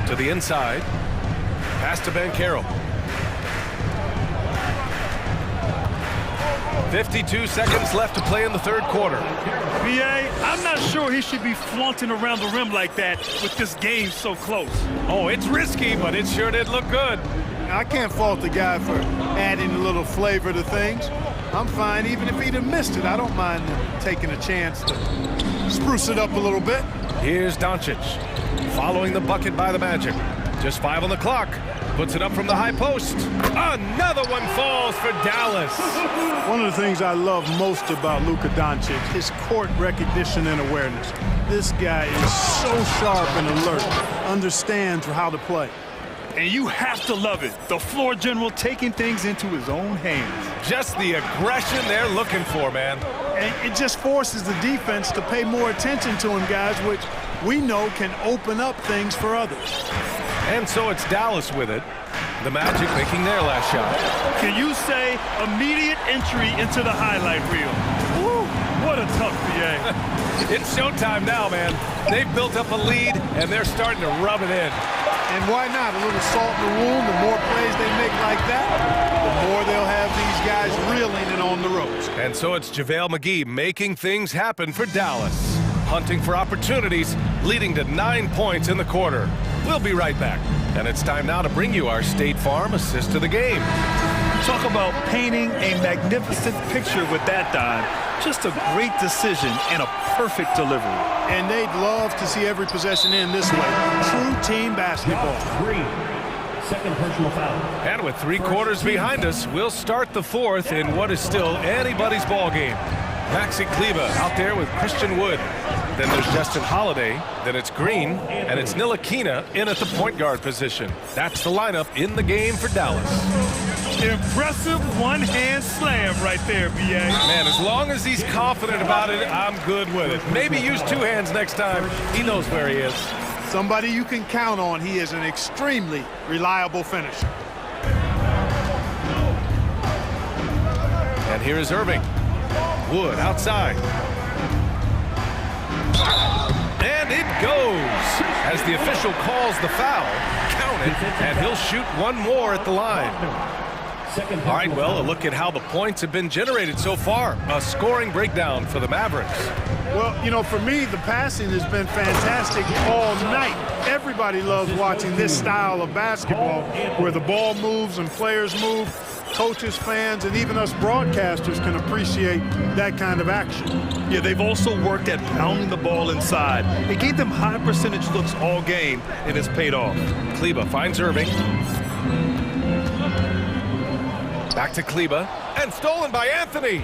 To the inside. Pass to Banchero. 52 seconds left to play in the third quarter. B.A., I'm not sure he should be flaunting around the rim like that with this game so close. Oh, it's risky, but it sure did look good. I can't fault the guy for adding a little flavor to things. I'm fine, even if he'd have missed it. I don't mind taking a chance to spruce it up a little bit. Here's Doncic, following the bucket by the Magic. Just 5 on the clock. Puts it up from the high post. Another one falls for Dallas. One of the things I love most about Luka Doncic, his court recognition and awareness. This guy is so sharp and alert, understands how to play. And you have to love it. The floor general taking things into his own hands. Just the aggression they're looking for, man. And it just forces the defense to pay more attention to him, guys, which we know can open up things for others. And so it's Dallas with it. The Magic making their last shot. Can you say immediate entry into the highlight reel? Woo, what a tough PA. It's showtime now, man. They've built up a lead, and they're starting to rub it in. And why not? A little salt in the wound. The more plays they make like that, the more they'll have these guys reeling and on the ropes. And so it's JaVale McGee making things happen for Dallas. Hunting for opportunities, leading to 9 points in the quarter. We'll be right back. And it's time now to bring you our State Farm assist to the game. Talk about painting a magnificent picture with that dime. Just a great decision and a perfect delivery. And they'd love to see every possession end this way. True team basketball. Second personal foul. And with 3 quarters behind us, we'll start the fourth in what is still anybody's ball game. Maxi Kleber out there with Christian Wood. Then there's Justin Holiday. Then it's Green. And it's Ntilikina in at the point guard position. That's the lineup in the game for Dallas. Impressive one-hand slam right there, B.A. Man, as long as he's confident about it, I'm good with it. Maybe use two hands next time. He knows where he is. Somebody you can count on. He is an extremely reliable finisher. And here is Irving. Wood outside. And it goes. As the official calls the foul, count it, and he'll shoot one more at the line. All right, well, a look at how the points have been generated so far. A scoring breakdown for the Mavericks. Well, you know, for me, the passing has been fantastic all night. Everybody loves watching this style of basketball where the ball moves and players move. Coaches, fans, and even us broadcasters can appreciate that kind of action. Yeah, they've also worked at pounding the ball inside. It gave them high percentage looks all game, and it's paid off. Kleba finds Irving. Back to Kleba, and stolen by Anthony.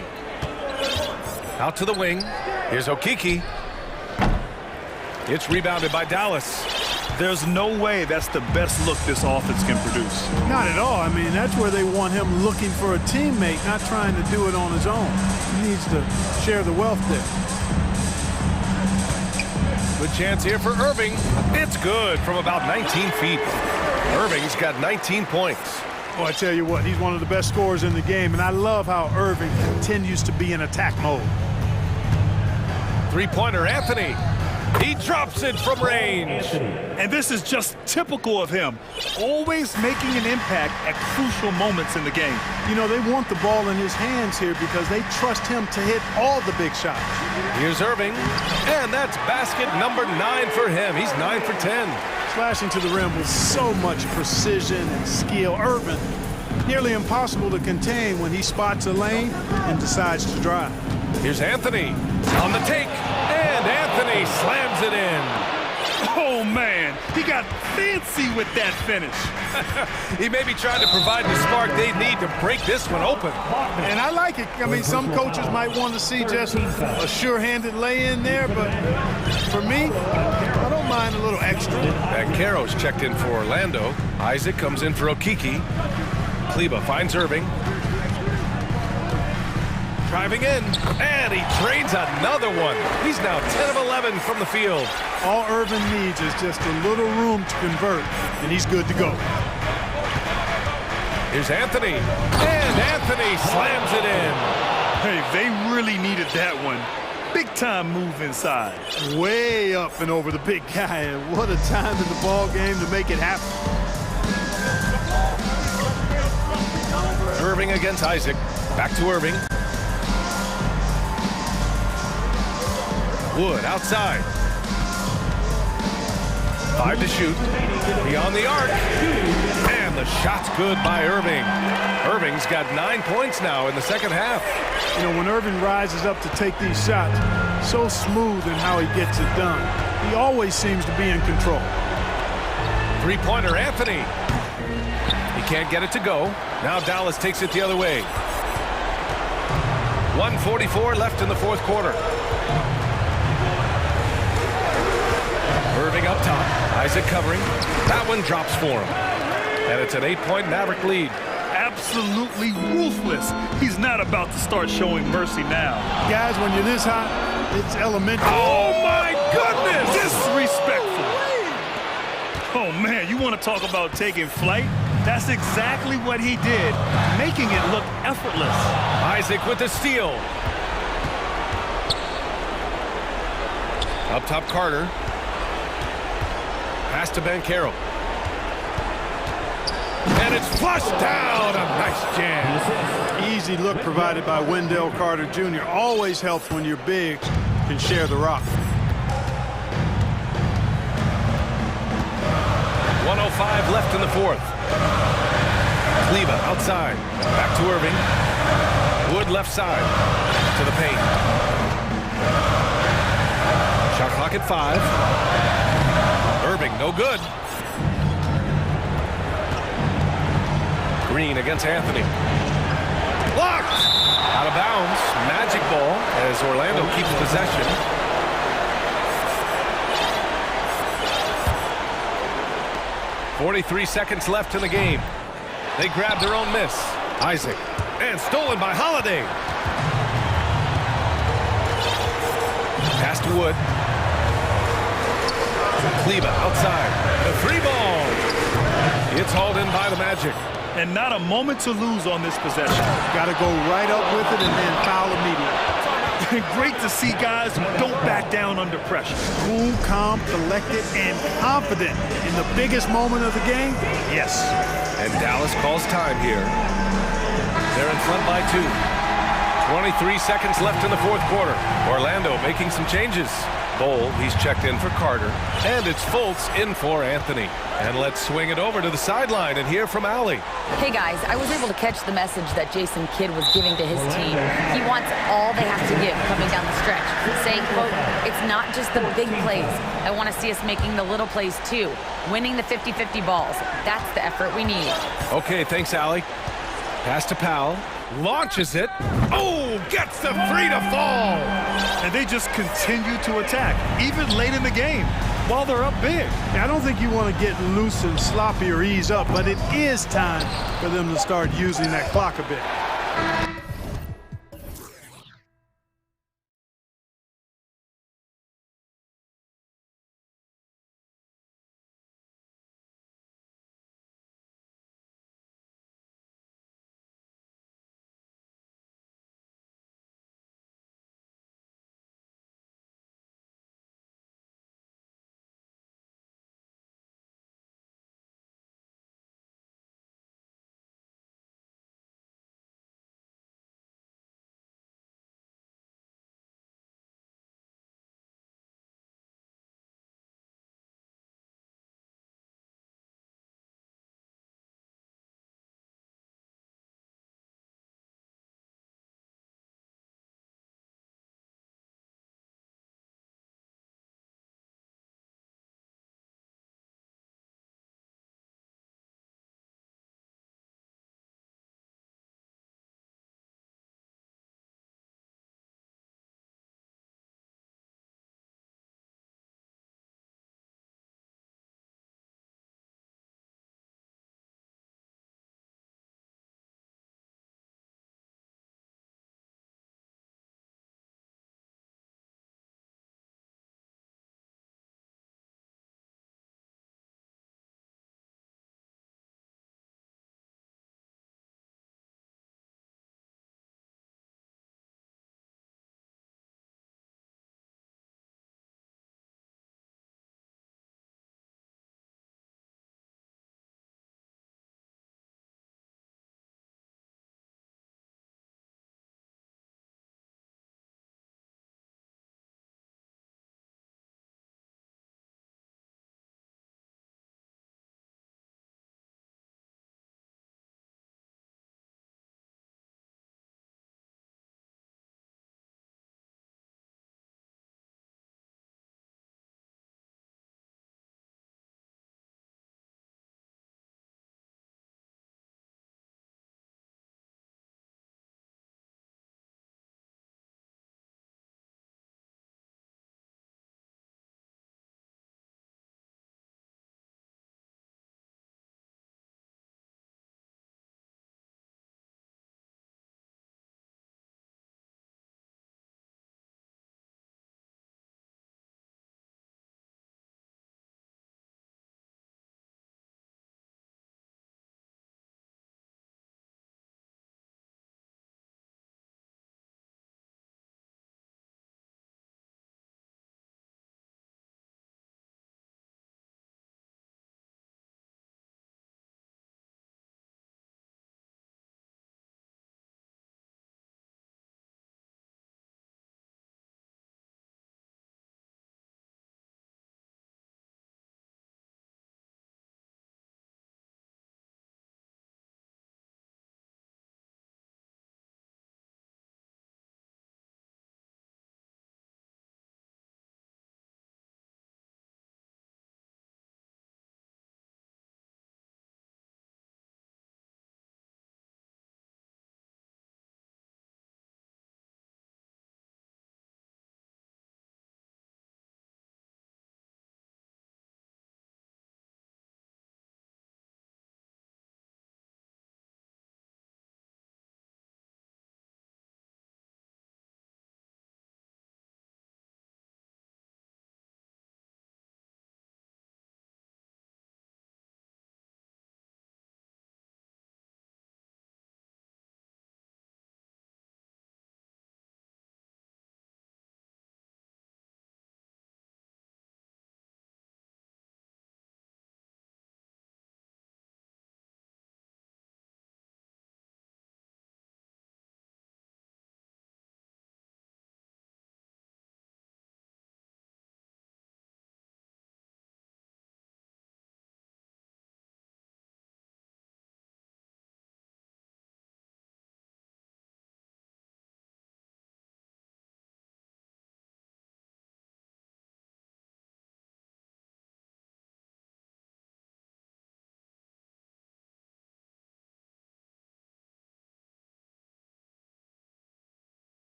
Out to the wing. Here's Okiki. It's rebounded by Dallas. There's no way that's the best look this offense can produce. Not at all. I mean, that's where they want him looking for a teammate, not trying to do it on his own. He needs to share the wealth there. Good chance here for Irving. It's good from about 19 feet. Irving's got 19 points. Oh, I tell you what, he's one of the best scorers in the game, and I love how Irving continues to be in attack mode. Three-pointer, Anthony. He drops it from range. And this is just typical of him, always making an impact at crucial moments in the game. You know, they want the ball in his hands here because they trust him to hit all the big shots. Here's Irving, and that's basket number 9 for him. He's 9 for 10. Slashing to the rim with so much precision and skill. Irving, nearly impossible to contain when he spots a lane and decides to drive. Here's Anthony on the take, and Anthony slams it in. Oh, man, he got fancy with that finish. He may be trying to provide the spark they need to break this one open. And I like it. I mean, some coaches might want to see just a sure-handed lay-in there, but for me, I don't mind a little extra. And Caro's checked in for Orlando. Isaac comes in for Okiki. Kleba finds Irving. Driving in, and he trades another one. He's now 10 of 11 from the field. All Irving needs is just a little room to convert, and he's good to go. Here's Anthony, and Anthony slams it in. Hey, they really needed that one. Big time move inside. Way up and over the big guy, and what a time in the ball game to make it happen. Irving against Isaac. Back to Irving. Wood outside. 5 to shoot. Beyond the arc. And the shot's good by Irving. Irving's got 9 points now in the second half. You know, when Irving rises up to take these shots, so smooth in how he gets it done. He always seems to be in control. Three-pointer, Anthony. He can't get it to go. Now Dallas takes it the other way. 1:44 left in the fourth quarter. Irving up top. Isaac covering. That one drops for him. And it's an 8-point Maverick lead. Absolutely ruthless. He's not about to start showing mercy now. Guys, when you're this hot, it's elementary. Oh, my goodness! Disrespectful. Oh, man, you want to talk about taking flight? That's exactly what he did, making it look effortless. Isaac with the steal. Up top, Carter. Pass to Banchero. And it's flushed down. A nice jam. Easy look provided by Wendell Carter Jr. Always helps when your bigs can share the rock. 1:05 left in the fourth. Kleba outside. Back to Irving. Wood left side. To the paint. Shot clock at 5. Irving, no good. Green against Anthony. Blocked! Out of bounds. Magic ball as Orlando keeps possession. .43 seconds left in the game. They grab their own miss. Isaac. And stolen by Holiday. Pass to Wood. Kleba outside. The free ball. It's hauled in by the Magic. And not a moment to lose on this possession. Got to go right up with it and then foul immediately. Great to see guys who don't back down under pressure. Cool, calm, collected, and confident in the biggest moment of the game. Yes. And Dallas calls time here. They're in front by 2. 23 seconds left in the fourth quarter. Orlando making some changes. Bowl, he's checked in for Carter. And it's Fultz in for Anthony. And let's swing it over to the sideline and hear from Allie. Hey guys, I was able to catch the message that Jason Kidd was giving to his team. He wants all they have to give coming down the stretch, saying, quote, it's not just the big plays. I want to see us making the little plays too, winning the 50-50 balls. That's the effort we need. Okay, thanks, Allie. Pass to Powell. Launches it. Oh, gets the 3 to fall. And they just continue to attack, even late in the game, while they're up big. I don't think you want to get loose and sloppy or ease up, but it is time for them to start using that clock a bit.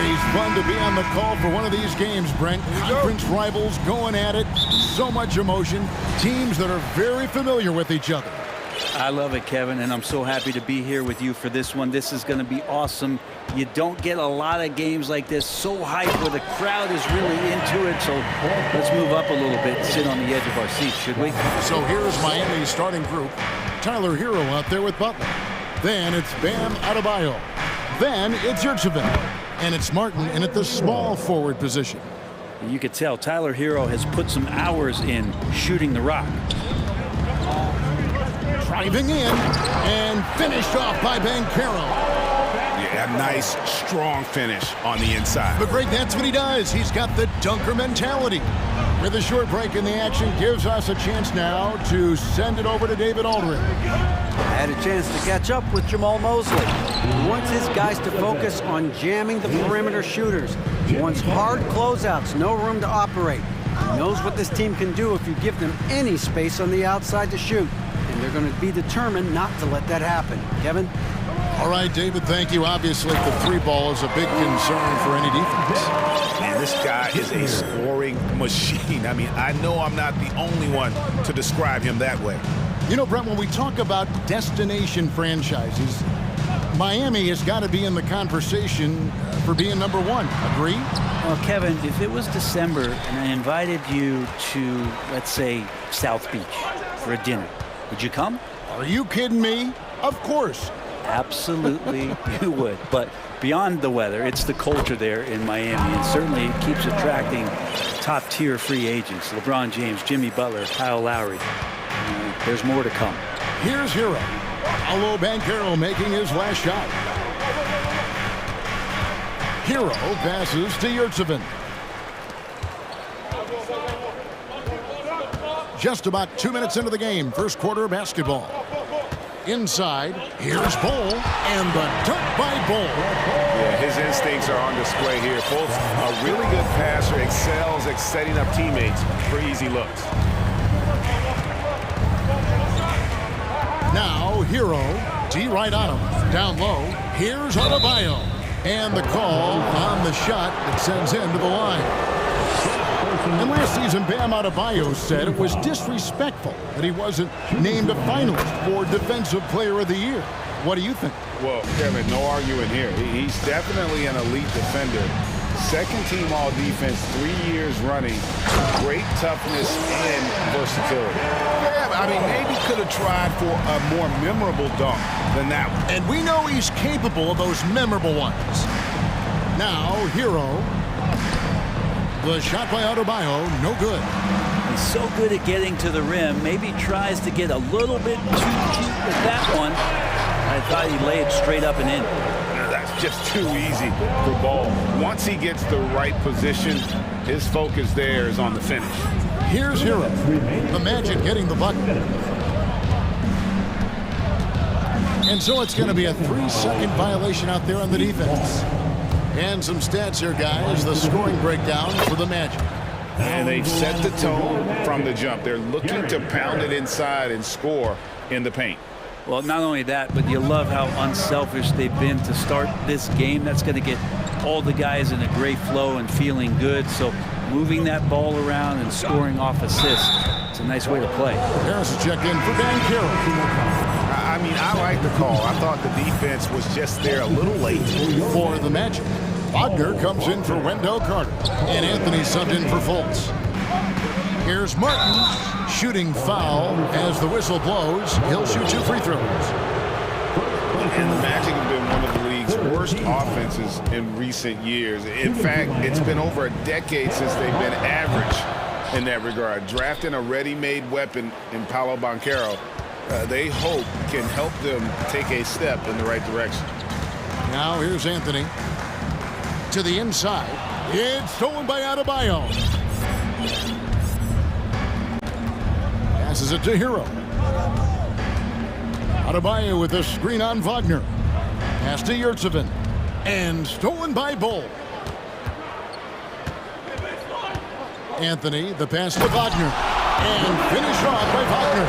Always fun to be on the call for one of these games, Brent. Conference rivals going at it. So much emotion. Teams that are very familiar with each other. I love it, Kevin, and I'm so happy to be here with you for this one. This is going to be awesome. You don't get a lot of games like this, so hyped, where the crowd is really into it. So let's move up a little bit and sit on the edge of our seats, should we? So here's Miami's starting group. Tyler Hero out there with Butler. Then it's Bam Adebayo. Then it's Yurtseven. And it's Martin in at the small forward position. You could tell Tyler Hero has put some hours in shooting the rock. Driving in and finished off by Banchero. Yeah, a nice, strong finish on the inside. But Greg, that's what he does. He's got the dunker mentality. With a short break in the action, gives us a chance now to send it over to David Aldridge. Had a chance to catch up with Jamal Mosley. He wants his guys to focus on jamming the perimeter shooters. He wants hard closeouts, no room to operate. He knows what this team can do if you give them any space on the outside to shoot. And they're going to be determined not to let that happen. Kevin? All right, David, thank you. Obviously, the three ball is a big concern for any defense. Man, this guy is a scoring machine. I mean, I know I'm not the only one to describe him that way. You know, Brent, when we talk about destination franchises, Miami has got to be in the conversation for being number one. Agree? Well, Kevin, if it was December and I invited you to, let's say, South Beach for a dinner, would you come? Are you kidding me? Of course. Absolutely, you would. But beyond the weather, it's the culture there in Miami, and certainly it keeps attracting top-tier free agents. LeBron James, Jimmy Butler, Kyle Lowry. There's more to come. Here's Hero. Paolo Banchero making his last shot. Hero passes to Yurtseven. Just about 2 minutes into the game, first quarter of basketball. Inside, here's Bull, and the dunk by Bull. Yeah, his instincts are on display here. Bull's a really good passer, excels at setting up teammates for easy looks. Now, Hero, D right on him. Down low, here's Adebayo. And the call on the shot that sends him to the line. And last season, Bam Adebayo said it was disrespectful that he wasn't named a finalist for Defensive Player of the Year. What do you think? Well, Kevin, no arguing here. He's definitely an elite defender. Second team all defense 3 years running. Great toughness and versatility. Yeah, I mean, maybe could have tried for a more memorable dunk than that one. And we know he's capable of those memorable ones. Now, Hero. The shot by Adebayo, no good. He's so good at getting to the rim. Maybe tries to get a little bit too cute with that one. I thought he laid straight up and in. That's just too easy for Ball. Once he gets the right position, his focus there is on the finish. Here's Hero. The Magic getting the bucket. And so it's going to be a 3-second violation out there on the defense. And some stats here, guys. The scoring breakdown for the Magic. And they've set the tone from the jump. They're looking to pound it inside and score in the paint. Well, not only that, but you love how unselfish they've been to start this game. That's going to get all the guys in a great flow and feeling good. So moving that ball around and scoring off assists, it's a nice way to play. Harris will check in for Banchero. I mean, I like the call. I thought the defense was just there a little late. For the Magic, Wagner comes in for Wendell Carter. And Anthony subbed in for Fultz. Here's Martin, shooting foul as the whistle blows. He'll shoot 2 free throws. And the Magic have been one of the league's worst offenses in recent years. In fact, it's been over a decade since they've been average in that regard. Drafting a ready-made weapon in Paolo Banchero, they hope can help them take a step in the right direction. Now here's Anthony to the inside. It's stolen by Adebayo. Passes it to Hero. Adebayo with a screen on Wagner. Pass to Yurtseven. And stolen by Bull. Anthony, the pass to Wagner. And finish off by Wagner.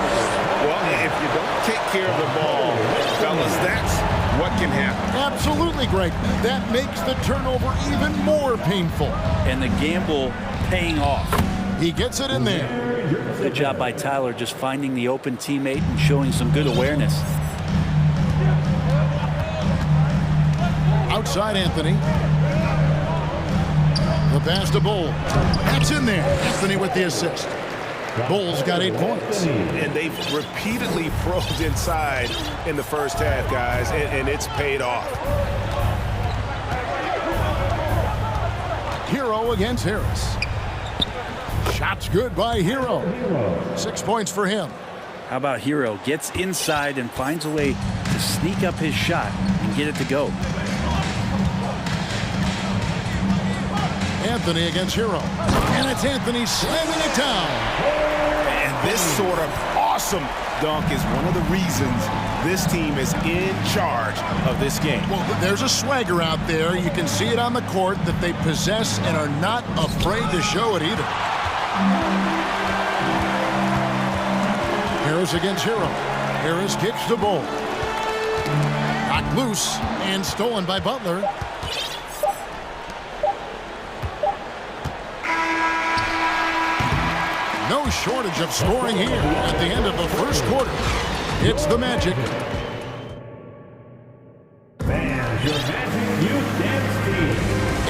Well, if you don't take care of the ball, fellas, that's what can happen. Absolutely, Greg. That makes the turnover even more painful. And the gamble paying off. He gets it in there. Good job by Tyler just finding the open teammate and showing some good awareness. Outside Anthony. The pass to Bull. That's in there. Anthony with the assist. Bull's got 8 points. And they've repeatedly probed inside in the first half, guys, and it's paid off. Hero against Harris. Shot's good by Hero. 6 points for him. How about Hero gets inside and finds a way to sneak up his shot and get it to go. Anthony against Hero. And it's Anthony slamming it down. And this sort of awesome dunk is one of the reasons this team is in charge of this game. Well, there's a swagger out there. You can see it on the court that they possess and are not afraid to show it either. Harris against Hero. Harris kicks the ball. Knocked loose and stolen by Butler. No shortage of scoring here at the end of the first quarter. It's the Magic.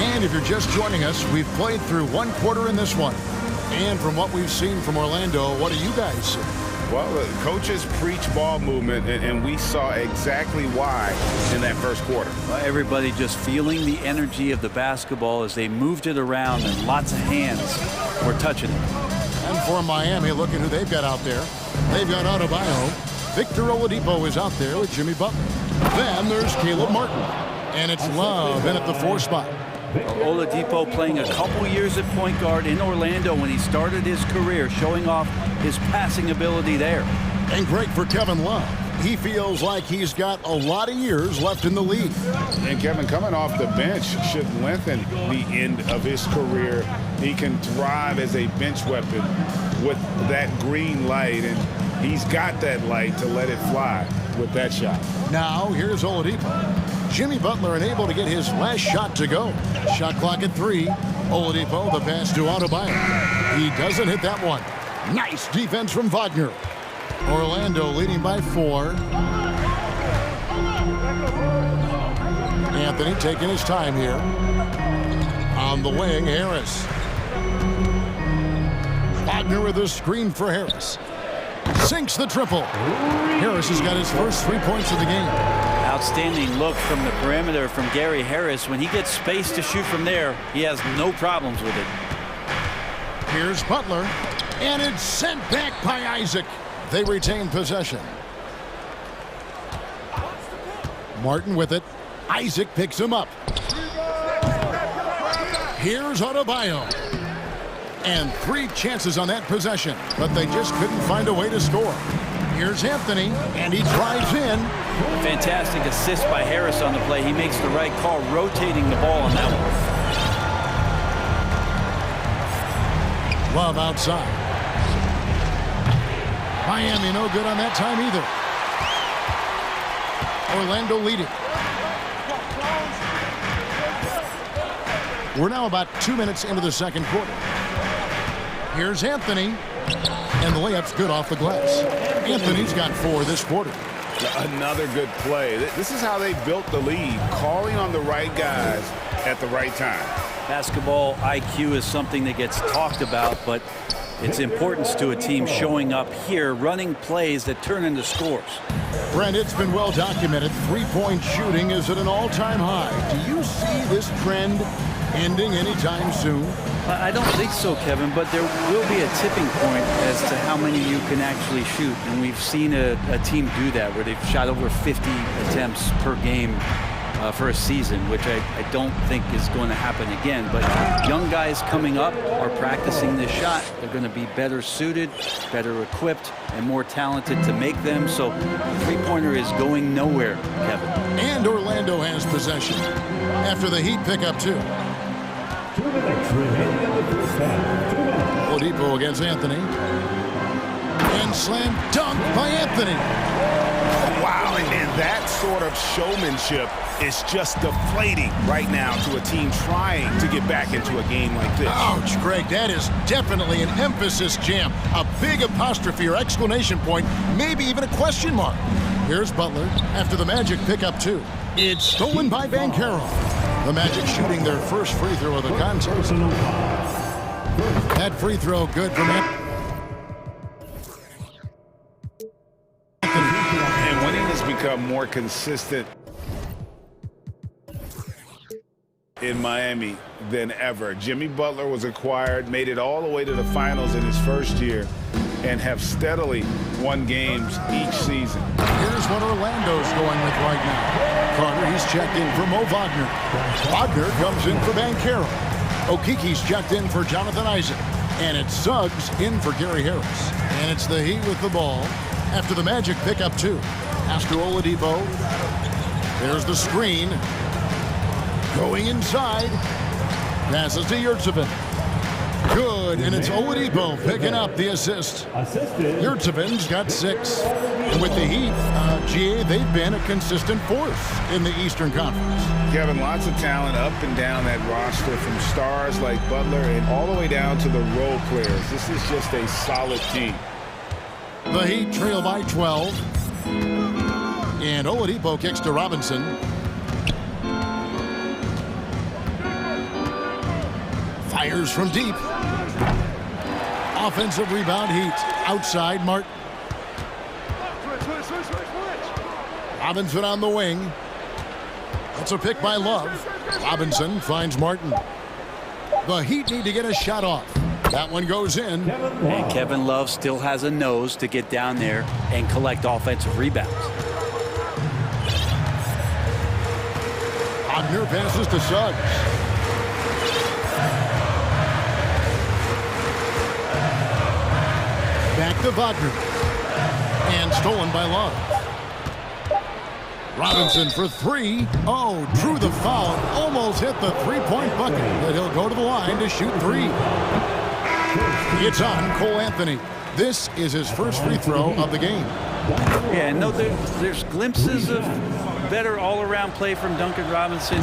And if you're just joining us, we've played through one quarter in this one. And from what we've seen from Orlando, what do you guys see? Well, the coaches preach ball movement, and we saw exactly why in that first quarter. Well, everybody just feeling the energy of the basketball as they moved it around, and lots of hands were touching it. And for Miami, look at who they've got out there. They've got Adebayo. Victor Oladipo is out there with Jimmy Butler. Then there's Caleb Martin. And it's Love in at the 4 spot. Oladipo playing a couple years at point guard in Orlando when he started his career, showing off his passing ability there. And great for Kevin Love. He feels like he's got a lot of years left in the league. And Kevin, coming off the bench should lengthen the end of his career. He can thrive as a bench weapon with that green light, and he's got that light to let it fly with that shot. Now here's Oladipo. Jimmy Butler unable to get his last shot to go. Shot clock at 3. Oladipo, the pass to Adebayo. He doesn't hit that one. Nice defense from Wagner. Orlando leading by 4. Anthony taking his time here. On the wing, Harris. Wagner with a screen for Harris. Sinks the triple. Harris has got his first 3 points of the game. Outstanding look from the perimeter from Gary Harris. When he gets space to shoot from there, he has no problems with it. Here's Butler. And it's sent back by Isaac. They retain possession. Martin with it. Isaac picks him up. Here's Adebayo. And 3 chances on that possession, but they just couldn't find a way to score. Here's Anthony, and he drives in. Fantastic assist by Harris on the play. He makes the right call, rotating the ball on that one. Love outside. Miami no good on that time either. Orlando leading. We're now about 2 minutes into the second quarter. Here's Anthony. And the layup's good off the glass. Anthony's got 4 this quarter. Another good play. This is how they built the lead, calling on the right guys at the right time. Basketball IQ is something that gets talked about, but its importance to a team showing up here, running plays that turn into scores. Brent, it's been well documented. 3-point shooting is at an all-time high. Do you see this trend ending anytime soon? I don't think so, Kevin, but there will be a tipping point as to how many you can actually shoot. And we've seen a team do that where they've shot over 50 attempts per game for a season, which I don't think is going to happen again. But young guys coming up are practicing this shot. They're going to be better suited, better equipped, and more talented to make them. So the three-pointer is going nowhere, Kevin. And Orlando has possession after the Heat pick up 2. Oladipo against Anthony. And slam dunk by Anthony. Wow, and that sort of showmanship is just deflating right now to a team trying to get back into a game like this. Ouch, Greg, that is definitely an emphasis jam. A big apostrophe or exclamation point, maybe even a question mark. Here's Butler after the Magic pick up 2. It's stolen by Bankero. The Magic shooting their first free throw of the contest. That free throw good for Matt. And winning has become more consistent in Miami than ever. Jimmy Butler was acquired, made it all the way to the finals in his first year, and have steadily won games each season. Here's what Orlando's going with right now. Carter, he's checked in for Mo Wagner. Wagner comes in for Bankero. Okiki's checked in for Jonathan Isaac. And it's Suggs in for Gary Harris. And it's the Heat with the ball after the Magic pick up 2. After Oladipo. There's the screen. Going inside. Passes to Yurtsevin. Good, and it's Oladipo picking up the assist. Yurtsevin's got 6. And with the Heat, GA, they've been a consistent force in the Eastern Conference. Kevin, lots of talent up and down that roster, from stars like Butler and all the way down to the role players. This is just a solid team. The Heat trail by 12. And Oladipo kicks to Robinson. Fires from deep. Offensive rebound, Heat. Outside, Martin. Robinson on the wing. That's a pick by Love. Robinson finds Martin. The Heat need to get a shot off. That one goes in. And Kevin Love still has a nose to get down there and collect offensive rebounds. Wagner passes to Suggs. Back to Wagner. And stolen by Love. Robinson for 3. Oh, drew the foul. Almost hit the three-point bucket. But he'll go to the line to shoot 3. It's on Cole Anthony. This is his first free throw of the game. Yeah, no, there's glimpses of better all-around play from Duncan Robinson.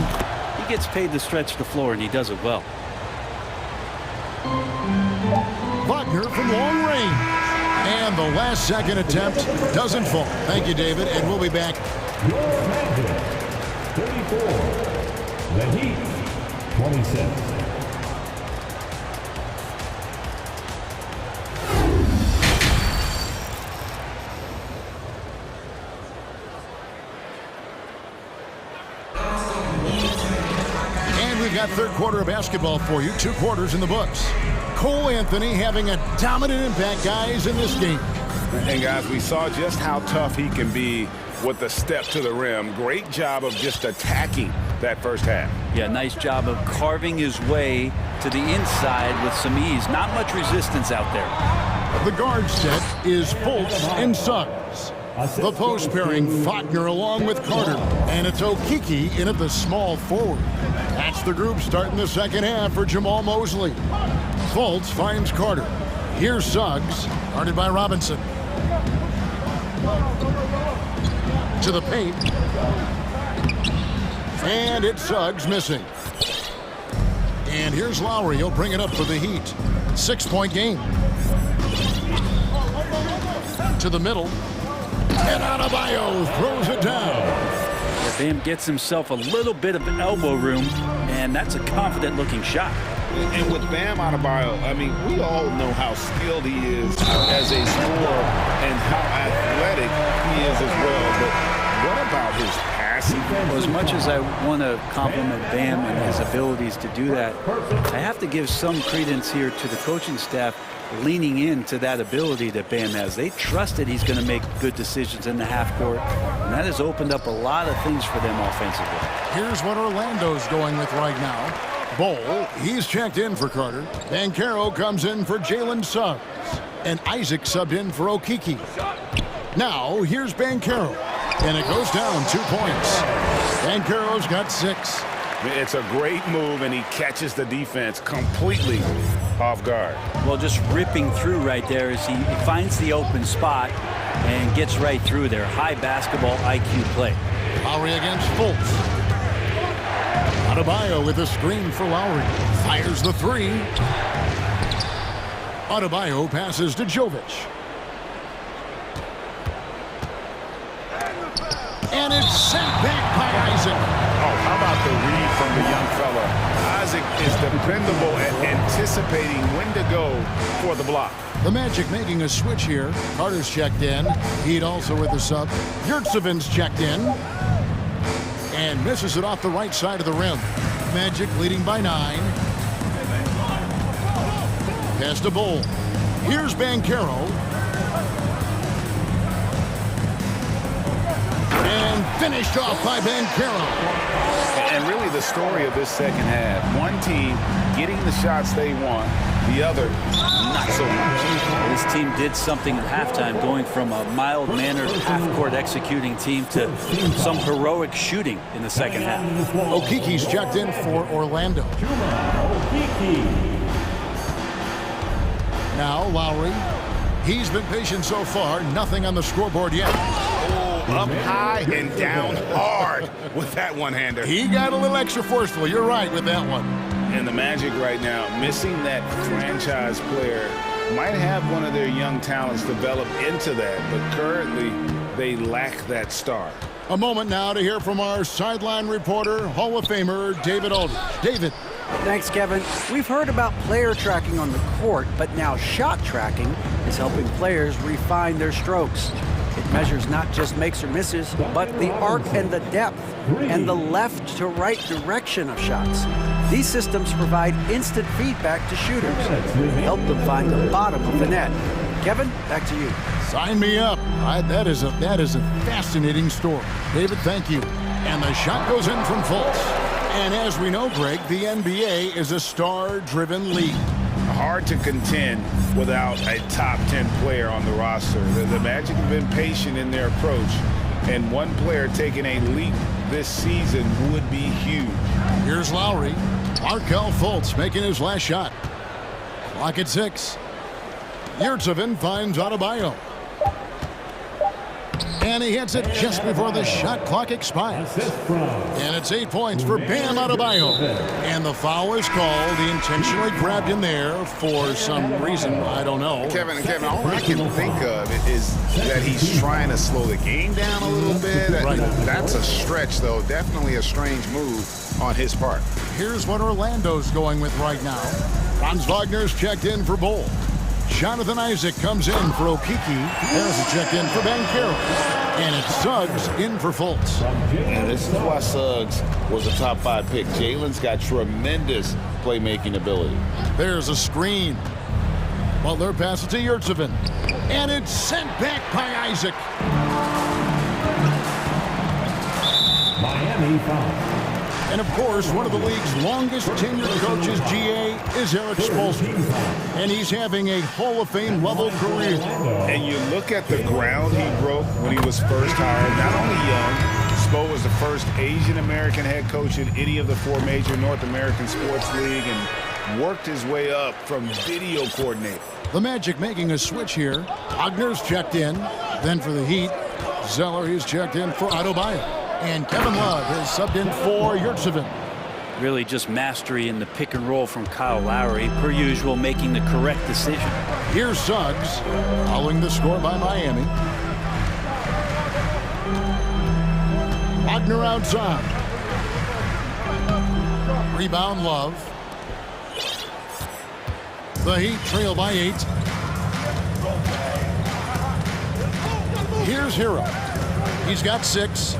He gets paid to stretch the floor, and he does it well. Wagner from long range. And the last second attempt doesn't fall. Thank you, David, and we'll be back. 34. The Heat, 26. And we've got third quarter of basketball for you. 2 quarters in the books. Cole Anthony having a dominant impact, guys, in this game. And, guys, we saw just how tough he can be with the step to the rim. Great job of just attacking that first half. Yeah, nice job of carving his way to the inside with some ease. Not much resistance out there. The guard set is Fultz and Suggs. The post pairing, Wagner along with Carter. And it's Okiki in at the small forward. That's the group starting the second half for Jamal Mosley. Fultz finds Carter. Here's Suggs, guarded by Robinson. To the paint. And it's Suggs missing. And here's Lowry. He'll bring it up for the Heat. 6-point game. To the middle. And Adebayo throws it down. Yeah, Bam gets himself a little bit of elbow room, and that's a confident-looking shot. And with Bam Adebayo, I mean, we all know how skilled he is as a scorer and how athletic he is as well. But what about his passing? Well, as much as I want to compliment Bam and his abilities to do that, I have to give some credence here to the coaching staff leaning into that ability that Bam has. They trusted he's going to make good decisions in the half court, and that has opened up a lot of things for them offensively. Here's what Orlando's going with right now. Bowl, he's checked in for Carter. Bankero comes in for Jalen Suggs. And Isaac subbed in for Okiki. Now, here's Bankero. And it goes down 2 points. Bankero's got 6. It's a great move, and he catches the defense completely off guard. Well, just ripping through right there as he finds the open spot, and gets right through there. High basketball IQ play. Lowry against Fultz. Adebayo with a screen for Lowry. Fires the three. Adebayo passes to Jovic. And it's sent back by Isaac. Oh, how about the read from the young fella? Isaac is dependable at anticipating when to go for the block. The Magic making a switch here. Carter's checked in. Heat also with the sub. Yurtseven's checked in. And misses it off the right side of the rim. Magic leading by 9. Pass to Bull. Here's Banchero. And finished off by Banchero. And really the story of this second half. One team getting the shots they want, the other not so much. This team did something at halftime, going from a mild-mannered half-court executing team to some heroic shooting in the second half. Okiki's checked in for Orlando. Now Lowry. He's been patient so far. Nothing on the scoreboard yet. Up high and down hard with that one-hander. He got a little extra forceful. You're right with that one. And the Magic right now, missing that franchise player, might have one of their young talents develop into that, but currently they lack that star. A moment now to hear from our sideline reporter, Hall of Famer David Aldridge. David. Thanks, Kevin. We've heard about player tracking on the court, but now shot tracking is helping players refine their strokes. It measures not just makes or misses, but the arc and the depth and the left to right direction of shots. These systems provide instant feedback to shooters. They help them find the bottom of the net. Kevin, back to you. Sign me up. That is a fascinating story. David, thank you. And the shot goes in from Fultz. And as we know, Greg, the NBA is a star-driven league. Hard to contend without a top 10 player on the roster. The Magic have been patient in their approach, and one player taking a leap this season would be huge. Here's Lowry. Markelle Fultz making his last shot. Clock at 6. Yurtseven finds Adebayo. And he hits it just before the shot clock expires. And it's 8 points for Bam Adebayo. And the foul is called. He intentionally grabbed him there for some reason. I don't know. Kevin, all I can think of is that he's trying to slow the game down a little bit. Right. That's a stretch, though. Definitely a strange move on his part. Here's what Orlando's going with right now. Franz Wagner's checked in for Bull. Jonathan Isaac comes in for Okiki. There's a check in for Banchero. And it's Suggs in for Fultz. And this is why Suggs was a top 5 pick. Jalen's got tremendous playmaking ability. There's a screen. Butler passes to Yurtseven. And it's sent back by Isaac. Miami foul. And of course, one of the league's longest tenured coaches, GA, is Eric Spoelstra. And he's having a Hall of Fame level career. And you look at the ground he broke when he was first hired. Not only young, Spo was the first Asian American head coach in any of the 4 major North American sports league and worked his way up from video coordinator. The Magic making a switch here. Wagner's checked in. Then for the Heat, Zeller is checked in for Adebayo. And Kevin Love is subbed in for Yurtseven. Really just mastery in the pick and roll from Kyle Lowry, per usual, making the correct decision. Here's Suggs, following the score by Miami. Wagner outside. Rebound Love. The Heat trail by 8. Here's Hero. He's got 6.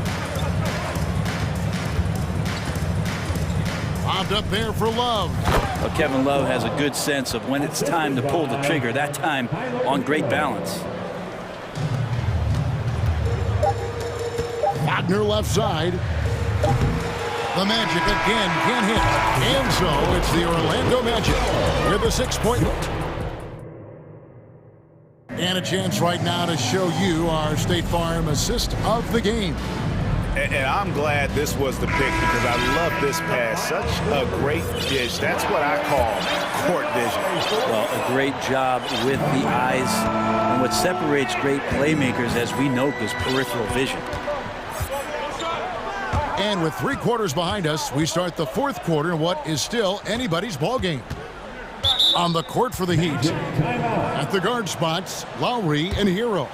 Bobbed up there for Love. Well, Kevin Love has a good sense of when it's time to pull the trigger, that time on great balance. Wagner left side. The Magic again can't hit. And so it's the Orlando Magic with a 6-point lead. And a chance right now to show you our State Farm assist of the game. And I'm glad this was the pick because I love this pass. Such a great dish. That's what I call court vision. Well, a great job with the eyes. And what separates great playmakers, as we know, is peripheral vision. And with 3 quarters behind us, we start the 4th quarter in what is still anybody's ball game. On the court for the Heat, at the guard spots, Lowry and Hero.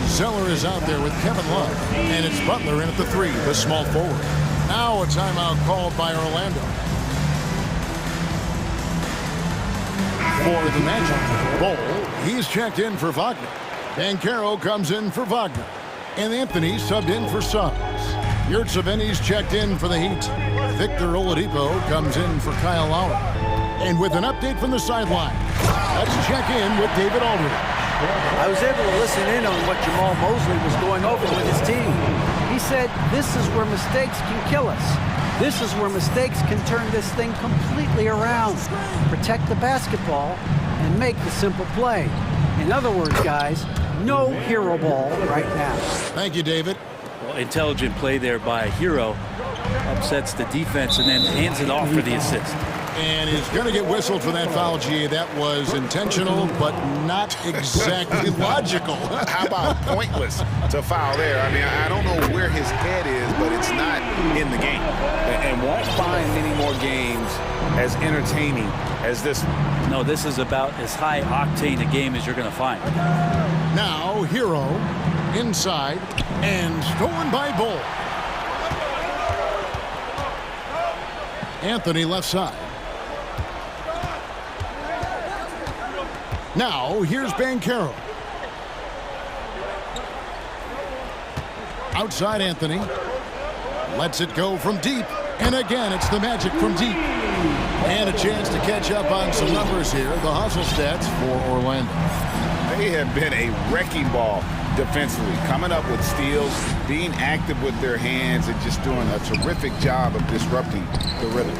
Zeller is out there with Kevin Love, and it's Butler in at the 3, the small forward. Now a timeout called by Orlando. For the Magic, Bowl, he's checked in for Wagner. Bancaro comes in for Wagner, and Anthony subbed in for Suggs. Yurtseveni's checked in for the Heat. Victor Oladipo comes in for Kyle Lowry. And with an update from the sideline, let's check in with David Aldridge. I was able to listen in on what Jamal Mosley was going over with his team. He said, this is where mistakes can kill us. This is where mistakes can turn this thing completely around. Protect the basketball and make the simple play. In other words, guys, no hero ball right now. Thank you, David. Well, intelligent play there by Hero. Upsets the defense and then hands it off for the assist. And he's going to get whistled for that foul, G. That was intentional, but not exactly logical. How about pointless to foul there? I mean, I don't know where his head is, but it's not in the game. And won't find many more games as entertaining as this one. No, this is about as high octane a game as you're going to find. Now, Hero inside and stolen by Bull. Anthony left side. Now, here's Bancaro. Outside Anthony. Lets it go from deep. And again, it's the Magic from deep. And a chance to catch up on some numbers here. The hustle stats for Orlando. They have been a wrecking ball defensively, coming up with steals, being active with their hands, and just doing a terrific job of disrupting the rhythm.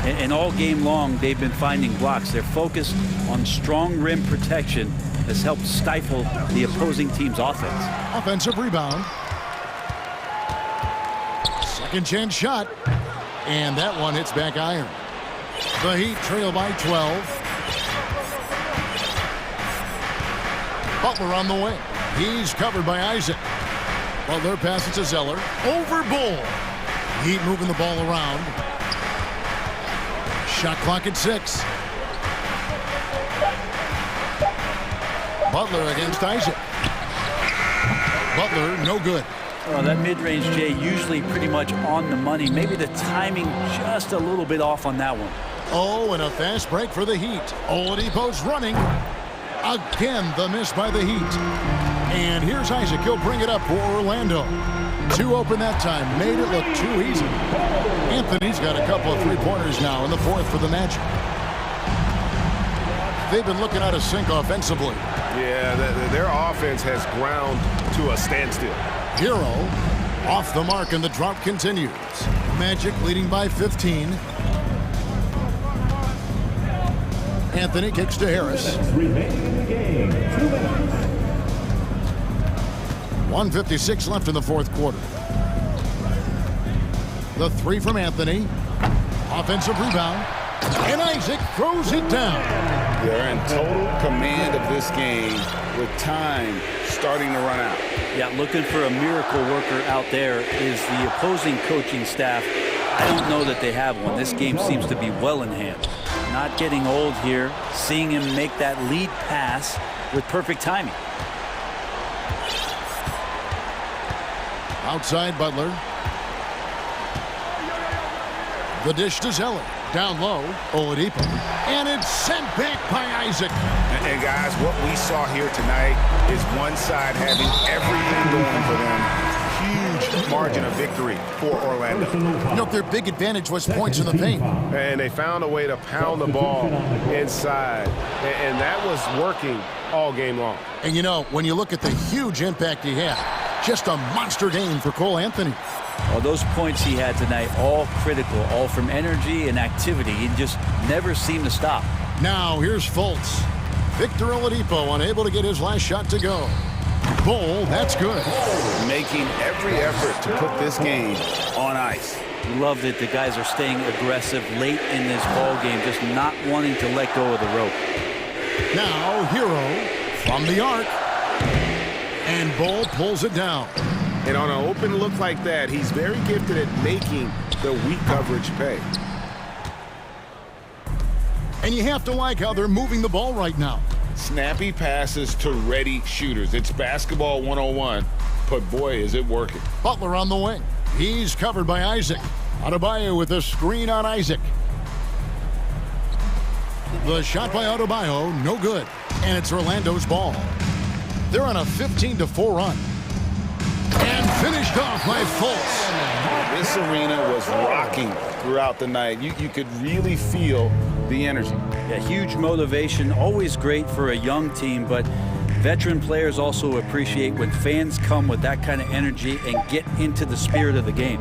And all game long, they've been finding blocks. Their focus on strong rim protection has helped stifle the opposing team's offense. Offensive rebound. Second chance shot. And that one hits back iron. The Heat trail by 12. Butler on the way. He's covered by Isaac. Butler passes to Zeller. Over Bull. Heat moving the ball around. Shot clock at 6. Butler against Isaac. Butler, no good. Well, that mid-range, Jay, usually pretty much on the money. Maybe the timing just a little bit off on that one. Oh, and a fast break for the Heat. Oladipo's running. Again, the miss by the Heat. And here's Isaac. He'll bring it up for Orlando. 2 open that time. Made it look too easy. Anthony's got a couple of three-pointers now in the 4th for the Magic. They've been looking out of sync offensively. Yeah, their offense has ground to a standstill. Hero off the mark, and the drop continues. Magic leading by 15. Anthony kicks to Harris. 1:56 left in the 4th quarter. The 3 from Anthony. Offensive rebound. And Isaac throws it down. They're in total command of this game with time starting to run out. Yeah, looking for a miracle worker out there is the opposing coaching staff. I don't know that they have one. This game seems to be well in hand. Not getting old here. Seeing him make that lead pass with perfect timing. Outside Butler. The dish to Zeller. Down low, Oladipo. And it's sent back by Isaac. And guys, what we saw here tonight is one side having everything going for them. Huge margin of victory for Orlando. You know, their big advantage was points in the paint. And they found a way to pound the ball inside. And that was working all game long. And you know, when you look at the huge impact he had, just a monster game for Cole Anthony. Well, those points he had tonight, all critical, all from energy and activity. He just never seemed to stop. Now, here's Fultz. Victor Oladipo unable to get his last shot to go. Bull, that's good. Making every effort to put this game on ice. Love that the guys are staying aggressive late in this ball game, just not wanting to let go of the rope. Now, Hero from the arc. And Bull pulls it down. And on an open look like that, he's very gifted at making the weak coverage pay. And you have to like how they're moving the ball right now. Snappy passes to ready shooters. It's basketball 101, but boy, is it working. Butler on the wing. He's covered by Isaac. Adebayo with a screen on Isaac. The shot by Adebayo, no good. And it's Orlando's ball. They're on a 15-4 run. And finished off by Fultz. This arena was rocking throughout the night. You could really feel the energy. Yeah, huge motivation, always great for a young team, but veteran players also appreciate when fans come with that kind of energy and get into the spirit of the game.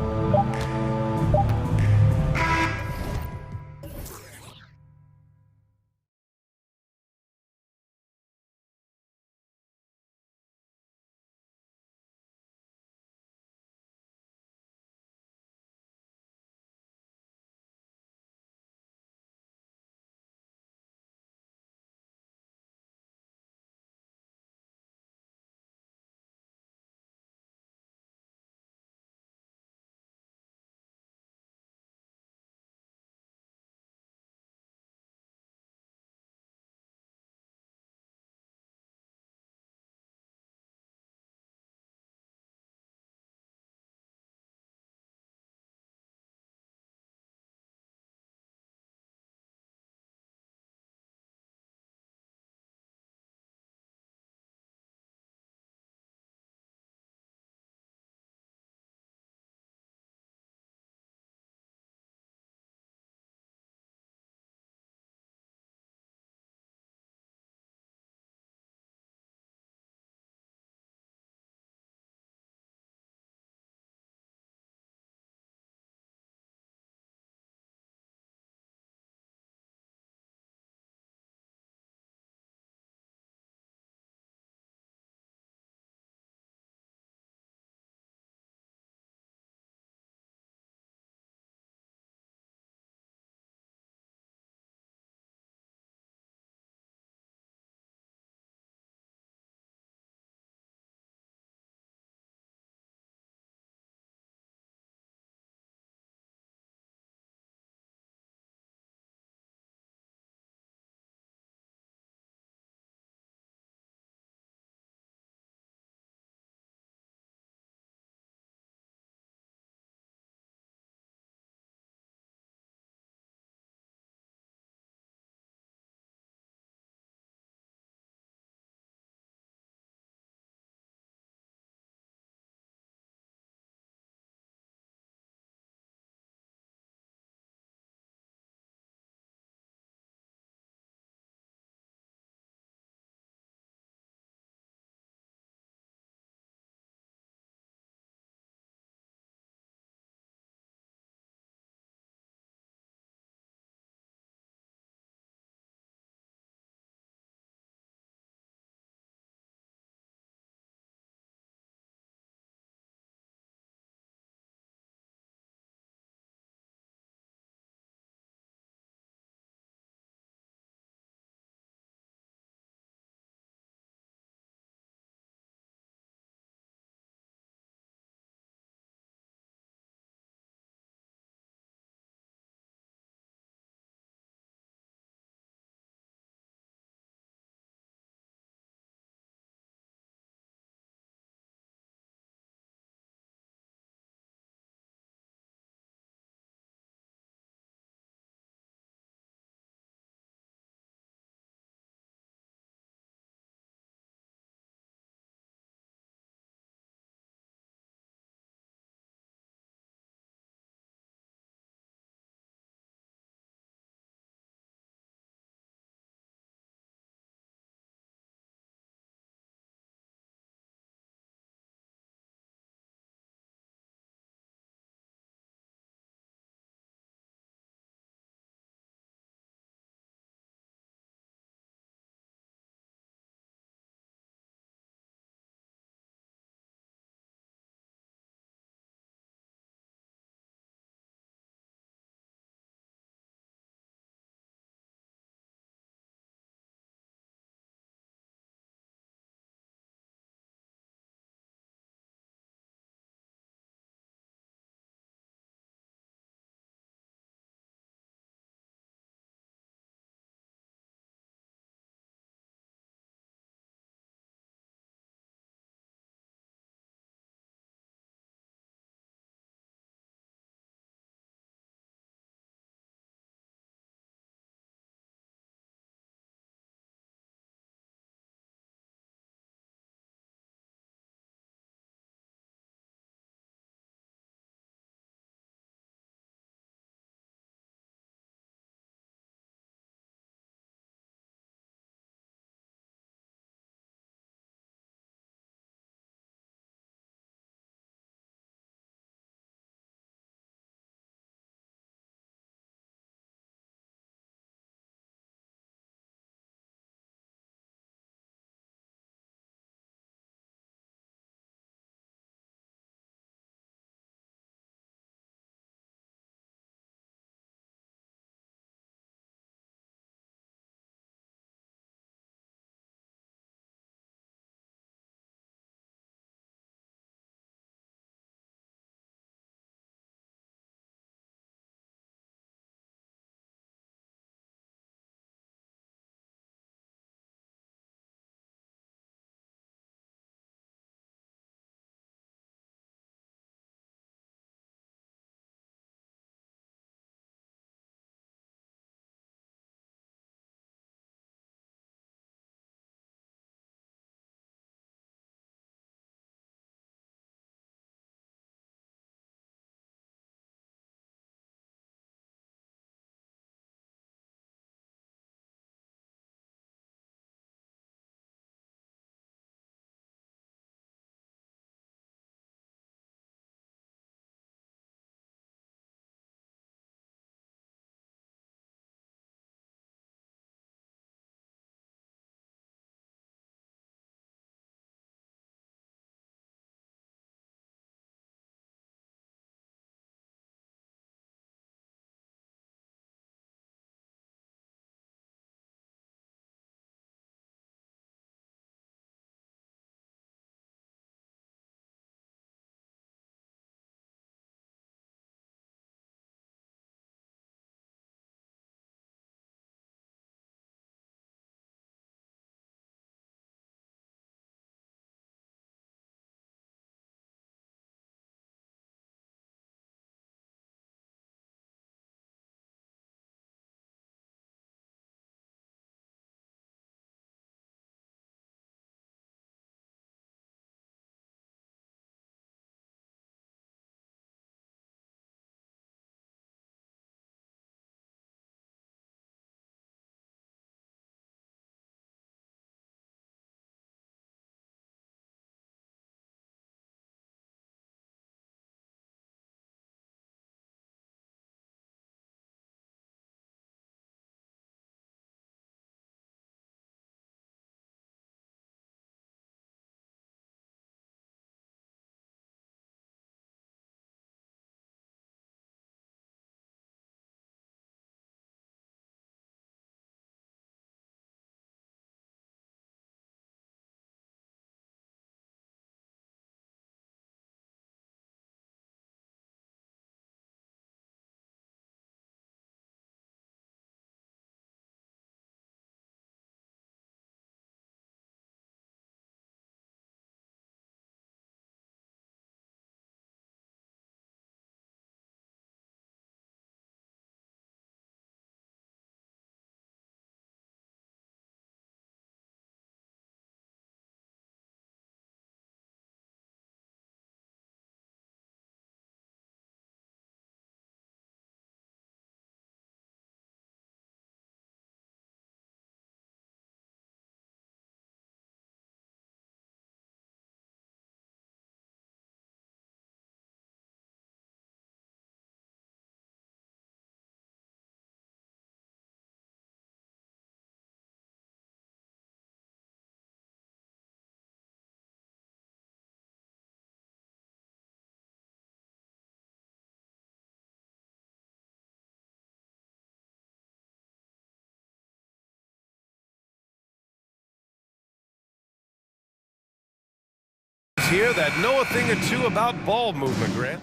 here that know a thing or two about ball movement, Grant.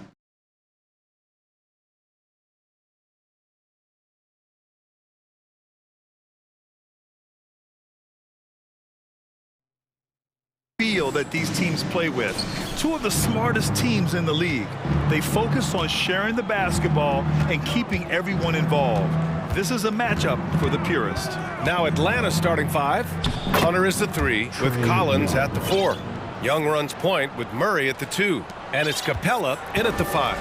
Feel that these teams play with. Two of the smartest teams in the league. They focus on sharing the basketball and keeping everyone involved. This is a matchup for the purist. Now Atlanta starting 5. Hunter is the 3 with Collins at the 4. Young runs point with Murray at the 2. And it's Capella in at the 5.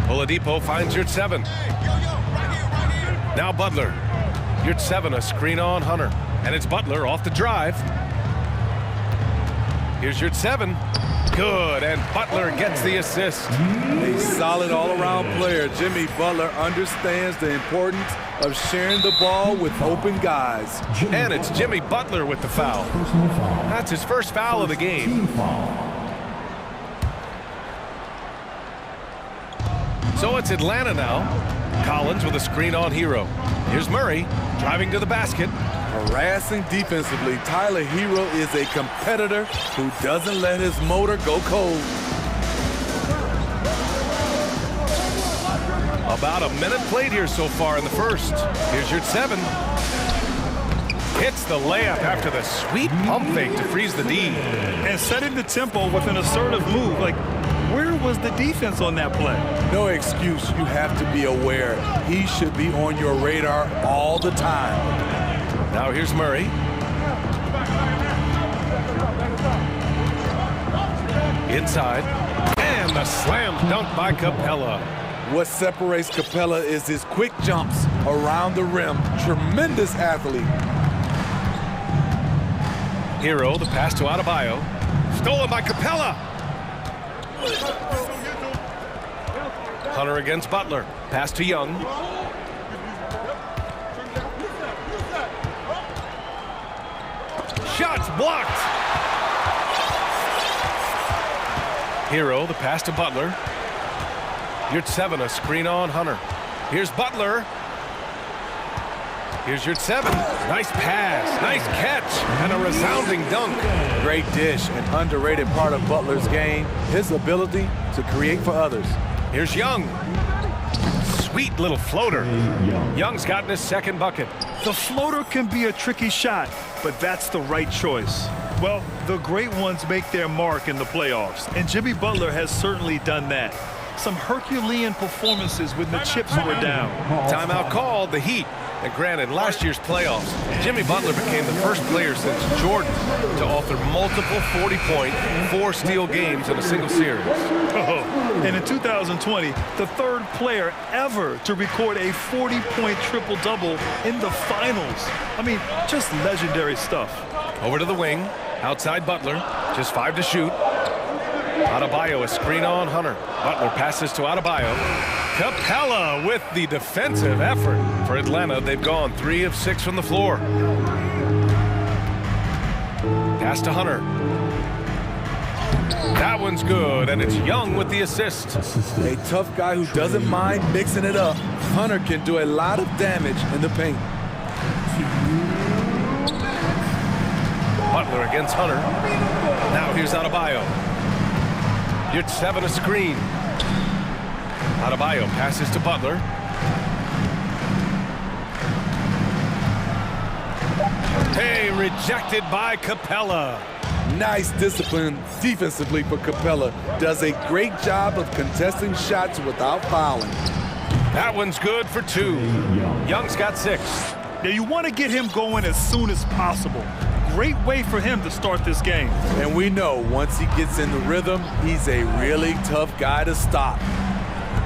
Oladipo finds Yurt 7. Now Butler. Yurt 7, a screen on Hunter. And it's Butler off the drive. Here's Yurt 7. Good, and Butler gets the assist. A solid all-around player. Jimmy Butler understands the importance of sharing the ball with open guys. And it's Jimmy Butler with the foul. That's his first foul of the game. So it's Atlanta now. Collins with a screen on Hero. Here's Murray driving to the basket. Harassing defensively, Tyler Hero is a competitor who doesn't let his motor go cold. About a minute played here so far in the first. Here's Yurt 7. Hits the layup after the sweet pump fake to freeze the D. And setting the tempo with an assertive move. Like, where was the defense on that play? No excuse. You have to be aware. He should be on your radar all the time. Now here's Murray. Inside. And the slam dunk by Capella. What separates Capella is his quick jumps around the rim. Tremendous athlete. Hero, the pass to Adebayo. Stolen by Capella. Hunter against Butler. Pass to Young. Shots blocked. Hero, the pass to Butler. Yurt 7, a screen on Hunter. Here's Butler. Here's Yurt 7. Nice pass, nice catch, and a resounding dunk. Great dish, an underrated part of Butler's game, his ability to create for others. Here's Young. Sweet little floater. Young's gotten his second bucket. The floater can be a tricky shot, but that's the right choice. Well, the great ones make their mark in the playoffs, and Jimmy Butler has certainly done that. Some Herculean performances when the chips were down. Timeout called, the Heat. And granted, last year's playoffs, Jimmy Butler became the first player since Jordan to author multiple 40-point, 4-steal games in a single series. And in 2020, the third player ever to record a 40-point triple-double in the finals. I mean, just legendary stuff. Over to the wing, outside Butler, just 5 to shoot. Adebayo, a screen on Hunter. Butler passes to Adebayo. Capella with the defensive effort. For Atlanta, they've gone 3 of 6 from the floor. Pass to Hunter. That one's good, and it's Young with the assist. A tough guy who doesn't mind mixing it up. Hunter can do a lot of damage in the paint. Butler against Hunter. Now here's Adebayo. Yurt 7, a screen. Adebayo passes to Butler. Hey, rejected by Capella. Nice discipline defensively for Capella. Does a great job of contesting shots without fouling. That one's good for 2. Young's got 6. Now you want to get him going as soon as possible. Great way for him to start this game. And we know once he gets in the rhythm, he's a really tough guy to stop.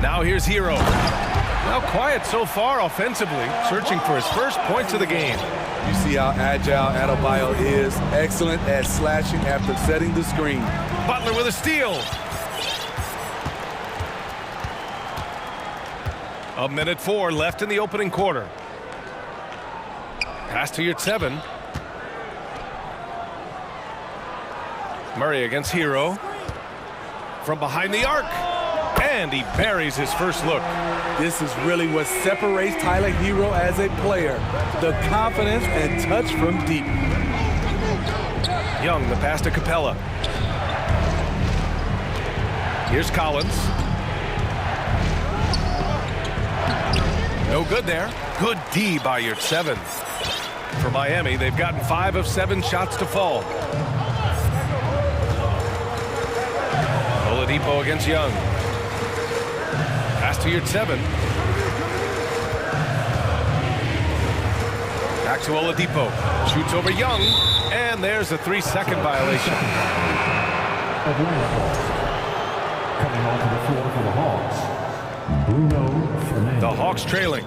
Now here's Hero. Now quiet so far offensively, searching for his first points of the game. You see how agile Adebayo is. Excellent at slashing after setting the screen. Butler with a steal. A minute 4 left in the opening quarter. Pass to Yurt 7. Murray against Hero. From behind the arc. And he buries his first look. This is really what separates Tyler Hero as a player. The confidence and touch from deep. Young, the pass to Capella. Here's Collins. No good there. Good D by Yurtseven. For Miami, they've gotten 5 of 7 shots to fall. Oladipo against Young. Pass to Yurtseven. Back to Oladipo. Shoots over Young. And there's a 3-second violation. Coming onto the floor for the Hawks, Bruno Fernandez. The Hawks trailing.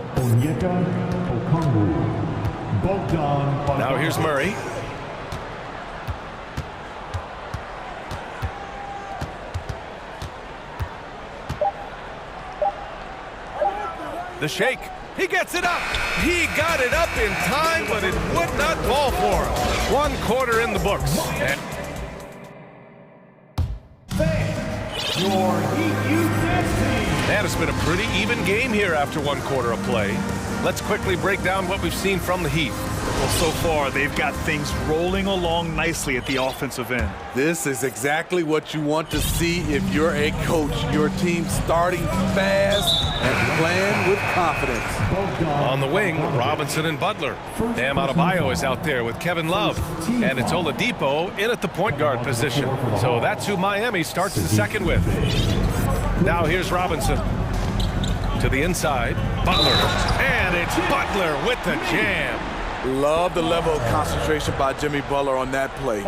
Now here's Murray. The shake. He gets it up. He got it up in time, but it would not fall for him. 1 quarter in the books. And man, it's been a pretty even game here after 1 quarter of play. Let's quickly break down what we've seen from the Heat. Well, so far, they've got things rolling along nicely at the offensive end. This is exactly what you want to see if you're a coach. Your team starting fast and playing with confidence. On the wing, Robinson and Butler. Bam Adebayo is out there with Kevin Love. And it's Oladipo in at the point guard position. So that's who Miami starts the second with. Now here's Robinson. To the inside, Butler. And it's Butler with the jam. Love the level of concentration by Jimmy Butler on that play.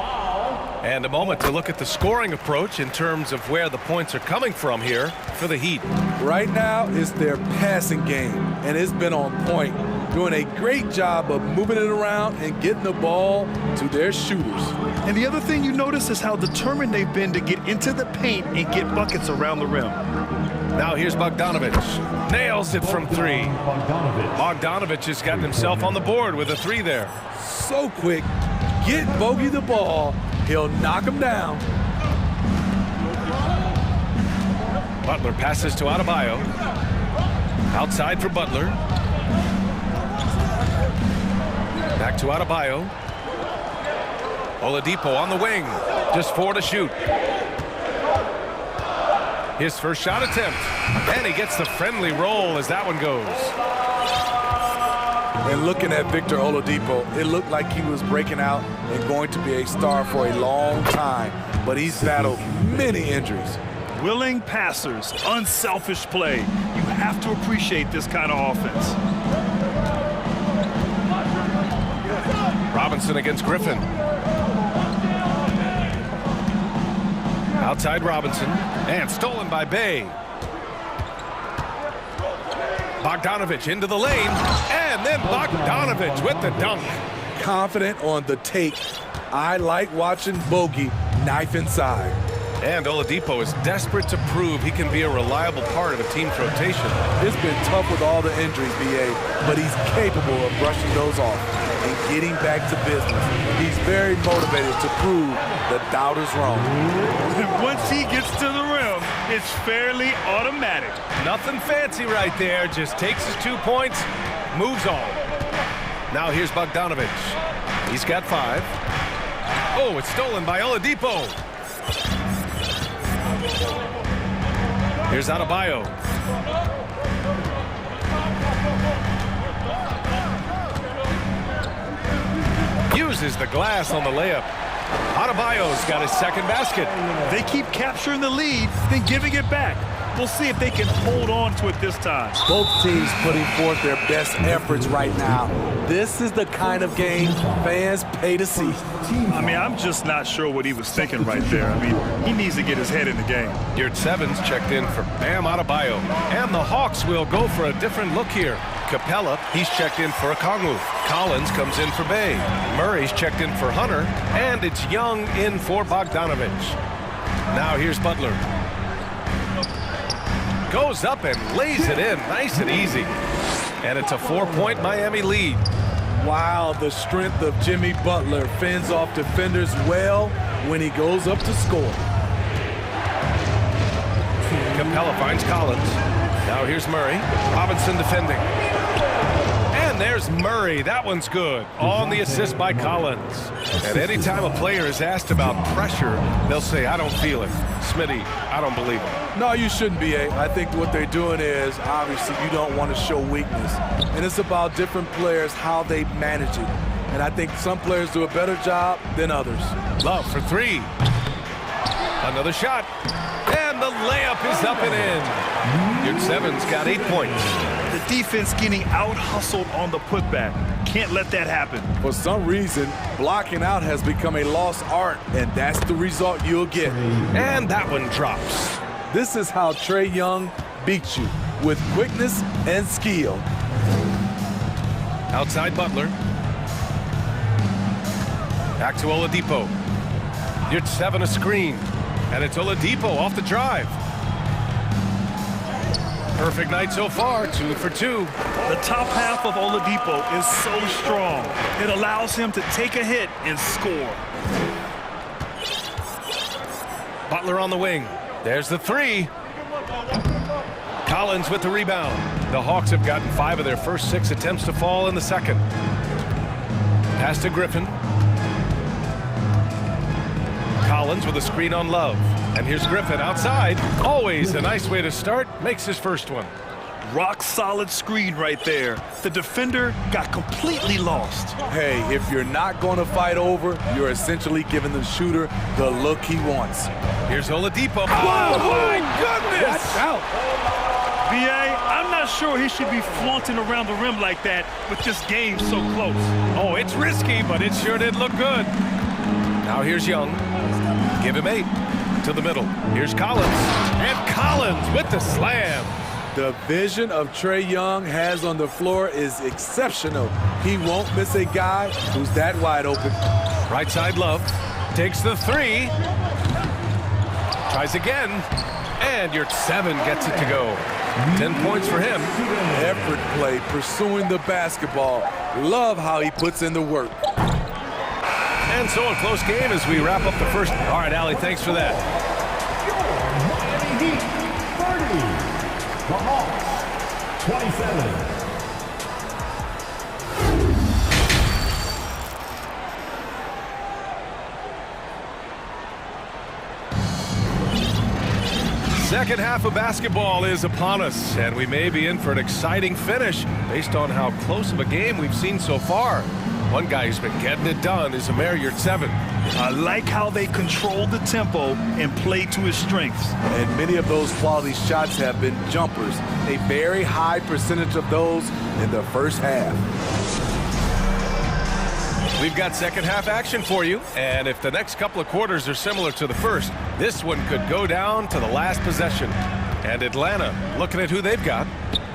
And a moment to look at the scoring approach in terms of where the points are coming from here for the Heat. Right now, it's their passing game, and it's been on point, doing a great job of moving it around and getting the ball to their shooters. And the other thing you notice is how determined they've been to get into the paint and get buckets around the rim. Now here's Bogdanovic. Nails it from 3. Bogdanovic has gotten himself on the board with a 3 there. So quick. Get Bogey the ball. He'll knock him down. Butler passes to Adebayo. Outside for Butler. Back to Adebayo. Oladipo on the wing. Just 4 to shoot. His first shot attempt. And he gets the friendly roll as that one goes. And looking at Victor Oladipo, it looked like he was breaking out and going to be a star for a long time. But he's battled many injuries. Willing passers, unselfish play. You have to appreciate this kind of offense. Robinson against Griffin. Outside Robinson, and stolen by Bay. Bogdanovic into the lane, and then Bogdanovic with the dunk. Confident on the take. I like watching Bogey knife inside. And Oladipo is desperate to prove he can be a reliable part of a team's rotation. It's been tough with all the injuries, BA, but he's capable of brushing those off and getting back to business. He's very motivated to prove the doubters wrong. Once he gets to the rim, it's fairly automatic. Nothing fancy right there. Just takes his 2 points, moves on. Now here's Bogdanovic. He's got 5. Oh, it's stolen by Oladipo. Here's Adebayo. Uses the glass on the layup. Adebayo's got his second basket. They keep capturing the lead, then giving it back. We'll see if they can hold on to it this time. Both teams putting forth their best efforts right now. This is the kind of game fans pay to see. I mean, I'm just not sure what he was thinking right there. I mean, he needs to get his head in the game. Yurtseven's checked in for Bam Adebayo. And the Hawks will go for a different look here. Capella, he's checked in for Okongwu. Collins comes in for Bay. Murray's checked in for Hunter. And it's Young in for Bogdanovic. Now here's Butler. Goes up and lays it in nice and easy. And it's a 4-point Miami lead. Wow, the strength of Jimmy Butler fends off defenders well when he goes up to score. Capella finds Collins. Now here's Murray. Robinson defending. And there's Murray. That one's good. On the assist by Collins. And anytime a player is asked about pressure, they'll say, I don't feel it. Smitty, I don't believe it. No, you shouldn't be, I think what they're doing is, obviously, you don't want to show weakness. And it's about different players, how they manage it. And I think some players do a better job than others. Love for three. Another shot. And the layup is up and in. Your seven's got 8 points. The defense getting out-hustled on the putback. Can't let that happen. For some reason, blocking out has become a lost art, and that's the result you'll get. And that one drops. This is how Trae Young beats you, with quickness and skill. Outside Butler. Back to Oladipo. You're 7 a screen. And it's Oladipo off the drive. Perfect night so far, 2 for 2. The top half of Oladipo is so strong. It allows him to take a hit and score. Butler on the wing. There's the three. Collins with the rebound. The Hawks have gotten 5 of their first 6 attempts to fall in the second. Pass to Griffin. Collins with a screen on Love. And here's Griffin outside. Always a nice way to start. Makes his first one. Rock solid screen right there. The defender got completely lost. Hey, if you're not going to fight over, you're essentially giving the shooter the look he wants. Here's Oladipo. Oh, my goodness! Watch out. B.A., I'm not sure he should be flaunting around the rim like that with this game so close. Oh, it's risky, but it sure did look good. Now here's Young. Give him 8. To the middle. Here's Collins. And Collins with the slam. The vision of Trae Young has on the floor is exceptional. He won't miss a guy who's that wide open. Right side Love. Takes the 3. Tries again. And your 7 gets it to go. 10 points for him. Effort play, pursuing the basketball. Love how he puts in the work. And so a close game as we wrap up the first. All right, Allie, thanks for that. The Hawks, 27. Second half of basketball is upon us, and we may be in for an exciting finish based on how close of a game we've seen so far. One guy who's been getting it done is Amir Yurtseven. I like how they control the tempo and play to his strengths. And many of those quality shots have been jumpers. A very high percentage of those in the first half. We've got second half action for you, and if the next couple of quarters are similar to the first, this one could go down to the last possession. And Atlanta, looking at who they've got.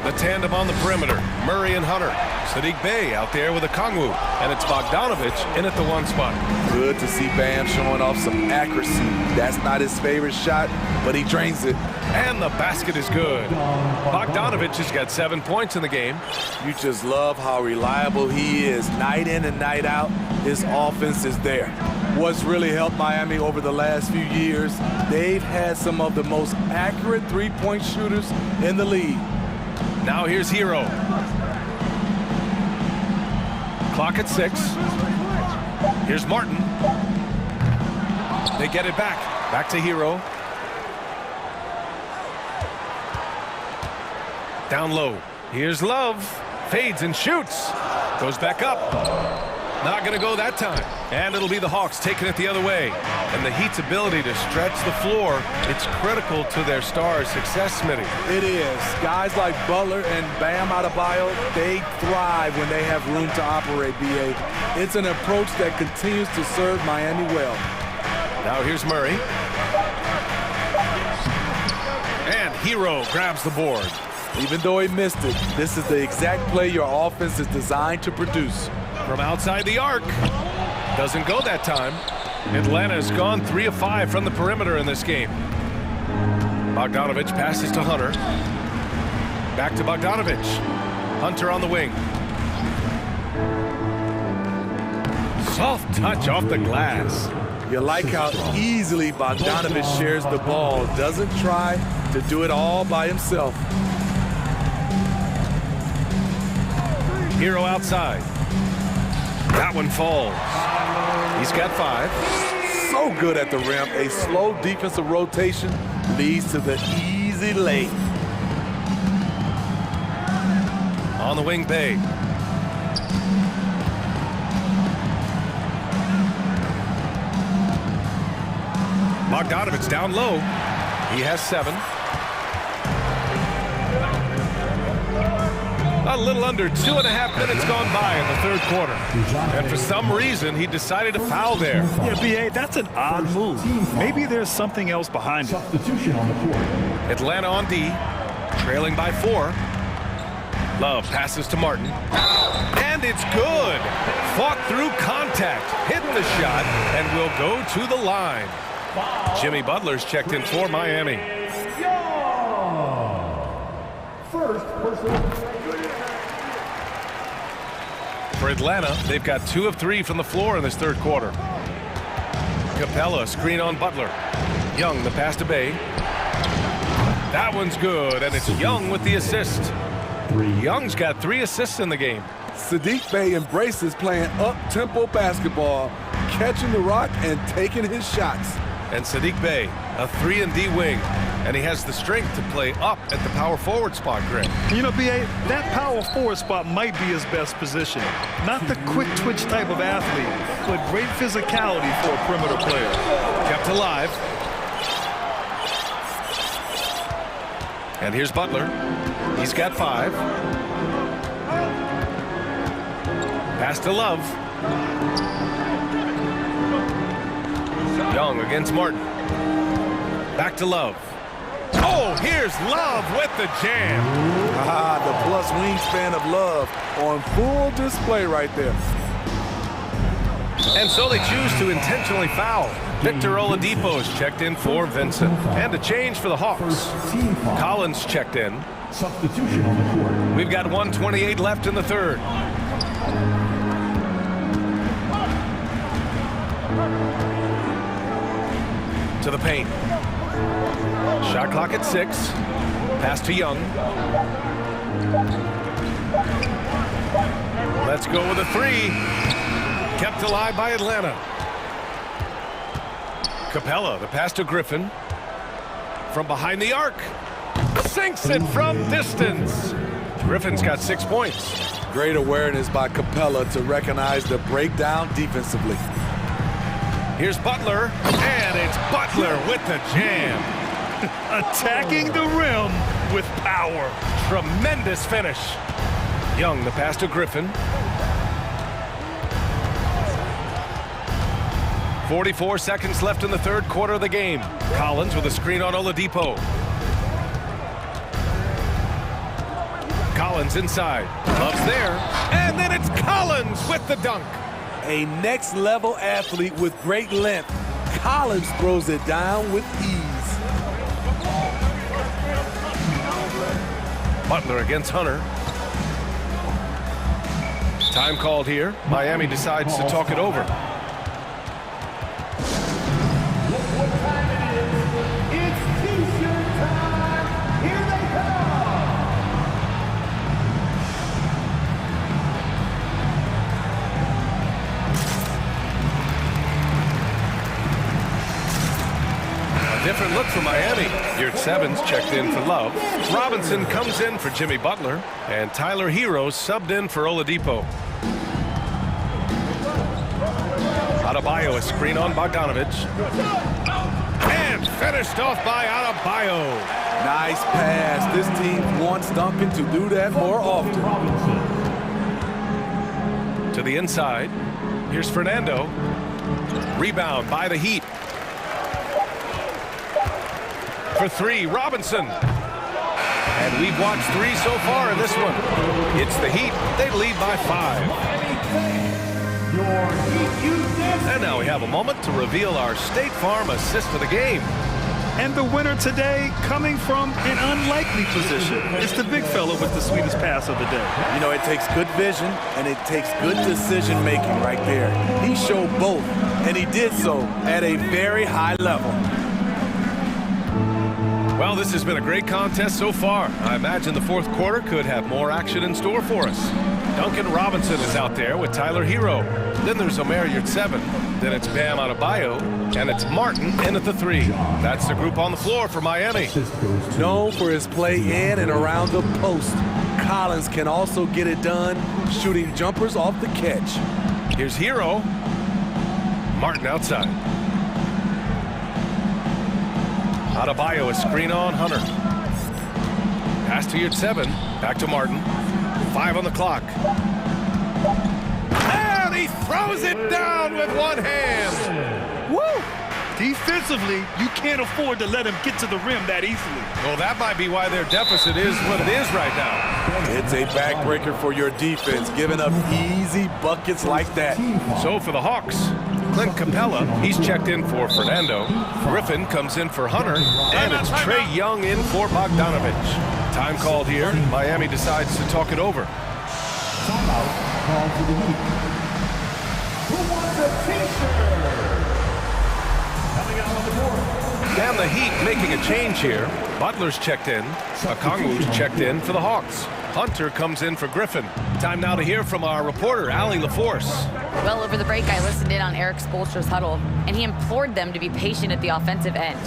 The tandem on the perimeter, Murray and Hunter. Sadiq Bey out there with a Kongwu, and it's Bogdanovich in at the 1 spot. Good to see Bam showing off some accuracy. That's not his favorite shot, but he drains it. And the basket is good. Bogdanovich has got 7 points in the game. You just love how reliable he is. Night in and night out, his offense is there. What's really helped Miami over the last few years, they've had some of the most accurate three-point shooters in the league. Now here's Hero. Clock at 6. Here's Martin. They get it back. Back to Hero. Down low. Here's Love. Fades and shoots. Goes back up. Not going to go that time. And it'll be the Hawks taking it the other way. And the Heat's ability to stretch the floor, it's critical to their stars' success, Smitty. It is. Guys like Butler and Bam Adebayo, they thrive when they have room to operate, B.A. It's an approach that continues to serve Miami well. Now here's Murray. And Hero grabs the board. Even though he missed it, this is the exact play your offense is designed to produce. From outside the arc. Doesn't go that time. Atlanta has gone 3 of 5 from the perimeter in this game. Bogdanovich passes to Hunter. Back to Bogdanovich. Hunter on the wing. Soft touch off the glass. You like how easily Bogdanovich shares the ball. Doesn't try to do it all by himself. Hero outside. That one falls. He's got 5. So good at the rim. A slow defensive rotation leads to the easy lay. On the wing, Bay. Bogdanovich down low. He has 7. A little under 2.5 minutes gone by in the third quarter. And for some reason, he decided to foul there. Yeah, B.A., that's an odd move. Maybe there's something else behind it. Substitution on the court. Atlanta on D, trailing by 4. Love passes to Martin. And it's good. Fought through contact, hit the shot, and will go to the line. Jimmy Butler's checked in for Miami. First person. For Atlanta, they've got 2 of 3 from the floor in this third quarter. Capella, screen on Butler. Young, the pass to Bay. That one's good, and it's Young with the assist. Young's got 3 assists in the game. Saddiq Bey embraces playing up-tempo basketball, catching the rock and taking his shots. And Saddiq Bey, a 3-and-D wing, and he has the strength to play up at the power forward spot, Greg. You know, B.A., that power forward spot might be his best position. Not the quick twitch type of athlete, but great physicality for a perimeter player. Kept alive. And here's Butler. He's got 5. Pass to Love. Young against Martin. Back to Love. Oh, here's Love with the jam. The plus wingspan of Love on full display right there. And so they choose to intentionally foul. Victor Oladipo's checked in for Vincent. And a change for the Hawks. Collins checked in. Substitution on the court. We've got 1:28 left in the third. To the paint. Shot clock at 6. Pass to Young. Let's go with a 3. Kept alive by Atlanta. Capella, the pass to Griffin. From behind the arc. Sinks it from distance. Griffin's got 6 points. Great awareness by Capella to recognize the breakdown defensively. Here's Butler, and it's Butler with the jam. Attacking the rim with power. Tremendous finish. Young, the pass to Griffin. 44 seconds left in the third quarter of the game. Collins with a screen on Oladipo. Collins inside. Love's there. And then it's Collins with the dunk. A next-level athlete with great length. Collins throws it down with ease. Butler against Hunter. Time called here. Miami decides to talk it over. Different look for Miami. Yurt Sevens checked in for Love. Robinson comes in for Jimmy Butler. And Tyler Hero subbed in for Oladipo. Adebayo, a screen on Bogdanovich. And finished off by Adebayo. Nice pass. This team wants Duncan to do that more often. To the inside. Here's Fernando. Rebound by the Heat. For 3, Robinson. And we've watched 3 so far in this one. It's the Heat. They lead by 5. And now we have a moment to reveal our State Farm assist of the game. And the winner today coming from an unlikely position. It's the big fella with the sweetest pass of the day. You know, it takes good vision and it takes good decision making right there. He showed both, and he did so at a very high level. Well, this has been a great contest so far. I imagine the fourth quarter could have more action in store for us. Duncan Robinson is out there with Tyler Hero. Then there's Omer Yurtseven. Then it's Bam Adebayo. And it's Martin in at the 3. That's the group on the floor for Miami. Known for his play in and around the post, Collins can also get it done shooting jumpers off the catch. Here's Hero. Martin outside. Adebayo, a screen on Hunter. Pass to Yurtseven. Back to Martin. 5 on the clock. And he throws it down with one hand. Woo! Defensively, you can't afford to let him get to the rim that easily. Well, that might be why their deficit is what it is right now. It's a backbreaker for your defense, giving up easy buckets like that. So for the Hawks, Clint Capella, he's checked in for Fernando. Griffin comes in for Hunter. And it's Trae Young in for Bogdanovich. Time called here. Miami decides to talk it over. Timeout called for the Heat. Who wants a t-shirt? Coming out on the board. And the Heat making a change here. Butler's checked in. Okongwu's checked in for the Hawks. Hunter comes in for Griffin. Time now to hear from our reporter, Allie LaForce. Well, over the break, I listened in on Eric Spoelstra's huddle, and he implored them to be patient at the offensive end.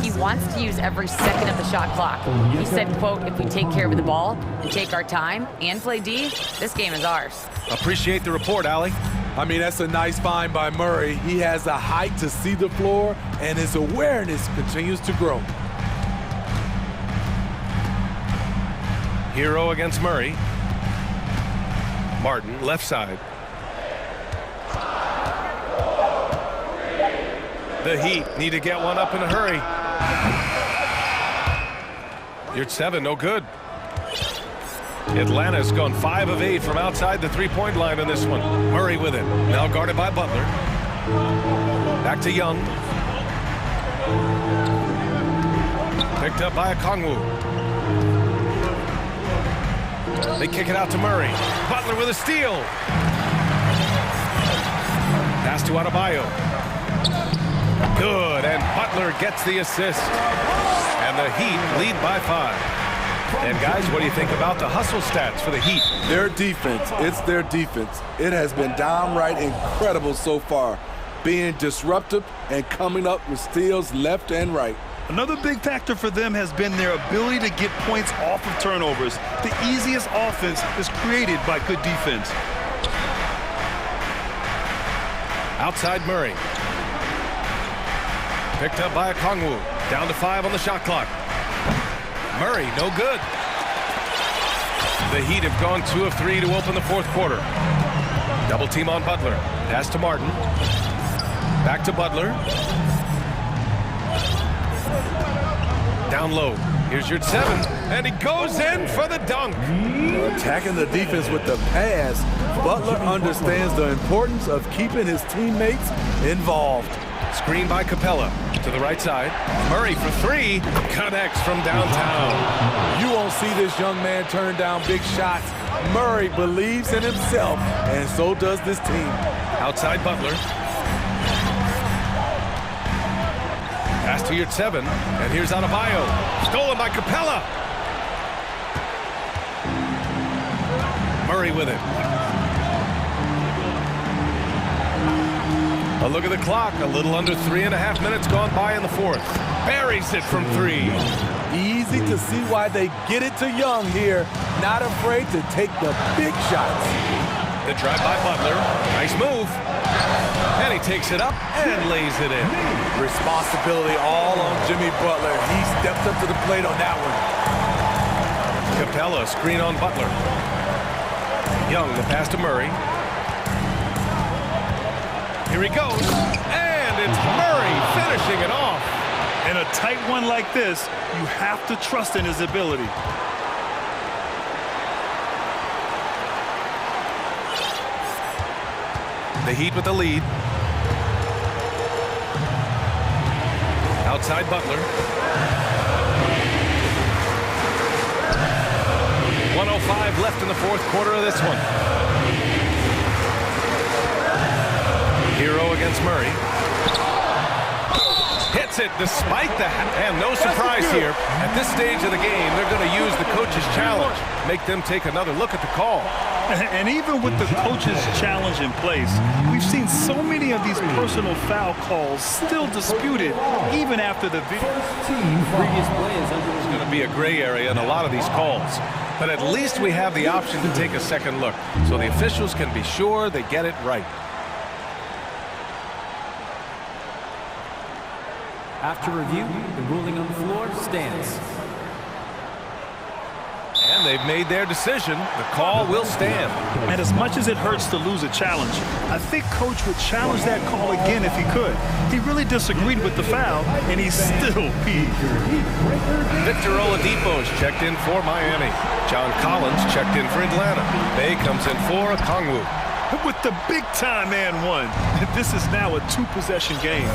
He wants to use every second of the shot clock. He said, quote, if we take care of the ball and take our time and play D, this game is ours. Appreciate the report, Allie. I mean, that's a nice find by Murray. He has the height to see the floor, and his awareness continues to grow. Hero against Murray. Martin, left side. The Heat need to get one up in a hurry. Yurtseven, no good. Atlanta's gone 5 of 8 from outside the three-point line in this one. Murray with it. Now guarded by Butler. Back to Young. Picked up by Okongwu. They kick it out to Murray. Butler with a steal. Pass to Adebayo. Good, and Butler gets the assist. And the Heat lead by 5. And guys, what do you think about the hustle stats for the Heat? Their defense, it's their defense. It has been downright incredible so far, being disruptive and coming up with steals left and right. Another big factor for them has been their ability to get points off of turnovers. The easiest offense is created by good defense. Outside Murray. Picked up by Okongwu. Down to 5 on the shot clock. Murray, no good. The Heat have gone 2 of 3 to open the fourth quarter. Double team on Butler. Pass to Martin. Back to Butler. Down low. Here's Yurtseven, and he goes in for the dunk. Attacking the defense with the pass, Butler understands the importance of keeping his teammates involved. Screen by Capella to the right side. Murray for 3, connects from downtown. You won't see this young man turn down big shots. Murray believes in himself, and so does this team. Outside Butler. Pass to Yurtseven, and here's Adebayo. Stolen by Capella. Murray with it. A look at the clock. A little under 3.5 minutes gone by in the fourth. Buries it from 3. Easy to see why they get it to Young here. Not afraid to take the big shots. The drive by Butler. Nice move. And he takes it up and lays it in. Responsibility all on Jimmy Butler. He stepped up to the plate on that one. Capella, screen on Butler. Young, the pass to Murray. Here he goes. And it's Murray finishing it off. In a tight one like this, you have to trust in his ability. The Heat with the lead. Outside Butler. 1:05 left in the fourth quarter of this one. Hero against Murray. Hits hits it despite the... And no surprise here. At this stage of the game, they're going to use the coach's challenge. Make them take another look at the call. And even with the coach's challenge in place, we've seen so many of these personal foul calls still disputed even after the video. There's going to be a gray area in a lot of these calls. But at least we have the option to take a second look, so the officials can be sure they get it right. After review, the ruling on the floor stands. And they've made their decision. The call will stand. And as much as it hurts to lose a challenge, I think Coach would challenge that call again if he could. He really disagreed with the foul, and he's still peeved. Victor Oladipo's checked in for Miami. John Collins checked in for Atlanta. Bay comes in for Okongwu. With the big-time and one, this is now a two-possession game.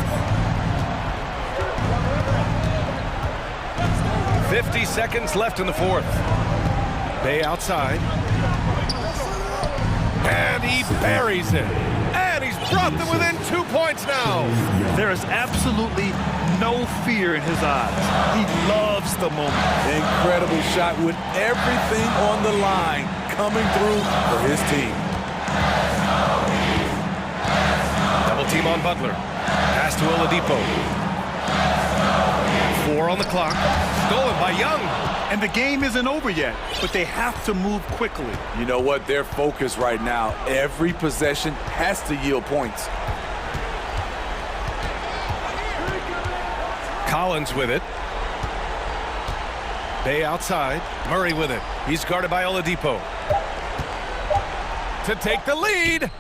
50 seconds left in the fourth. Bay outside. And he buries it. And he's brought them within 2 points now. There is absolutely no fear in his eyes. He loves the moment. Incredible shot with everything on the line coming through for his team. Double team on Butler. Pass to Oladipo. 4 on the clock. Stolen by Young. And the game isn't over yet, but they have to move quickly. You know what? They're focused right now. Every possession has to yield points. Collins with it. Bay outside. Murray with it. He's guarded by Oladipo. To take the lead.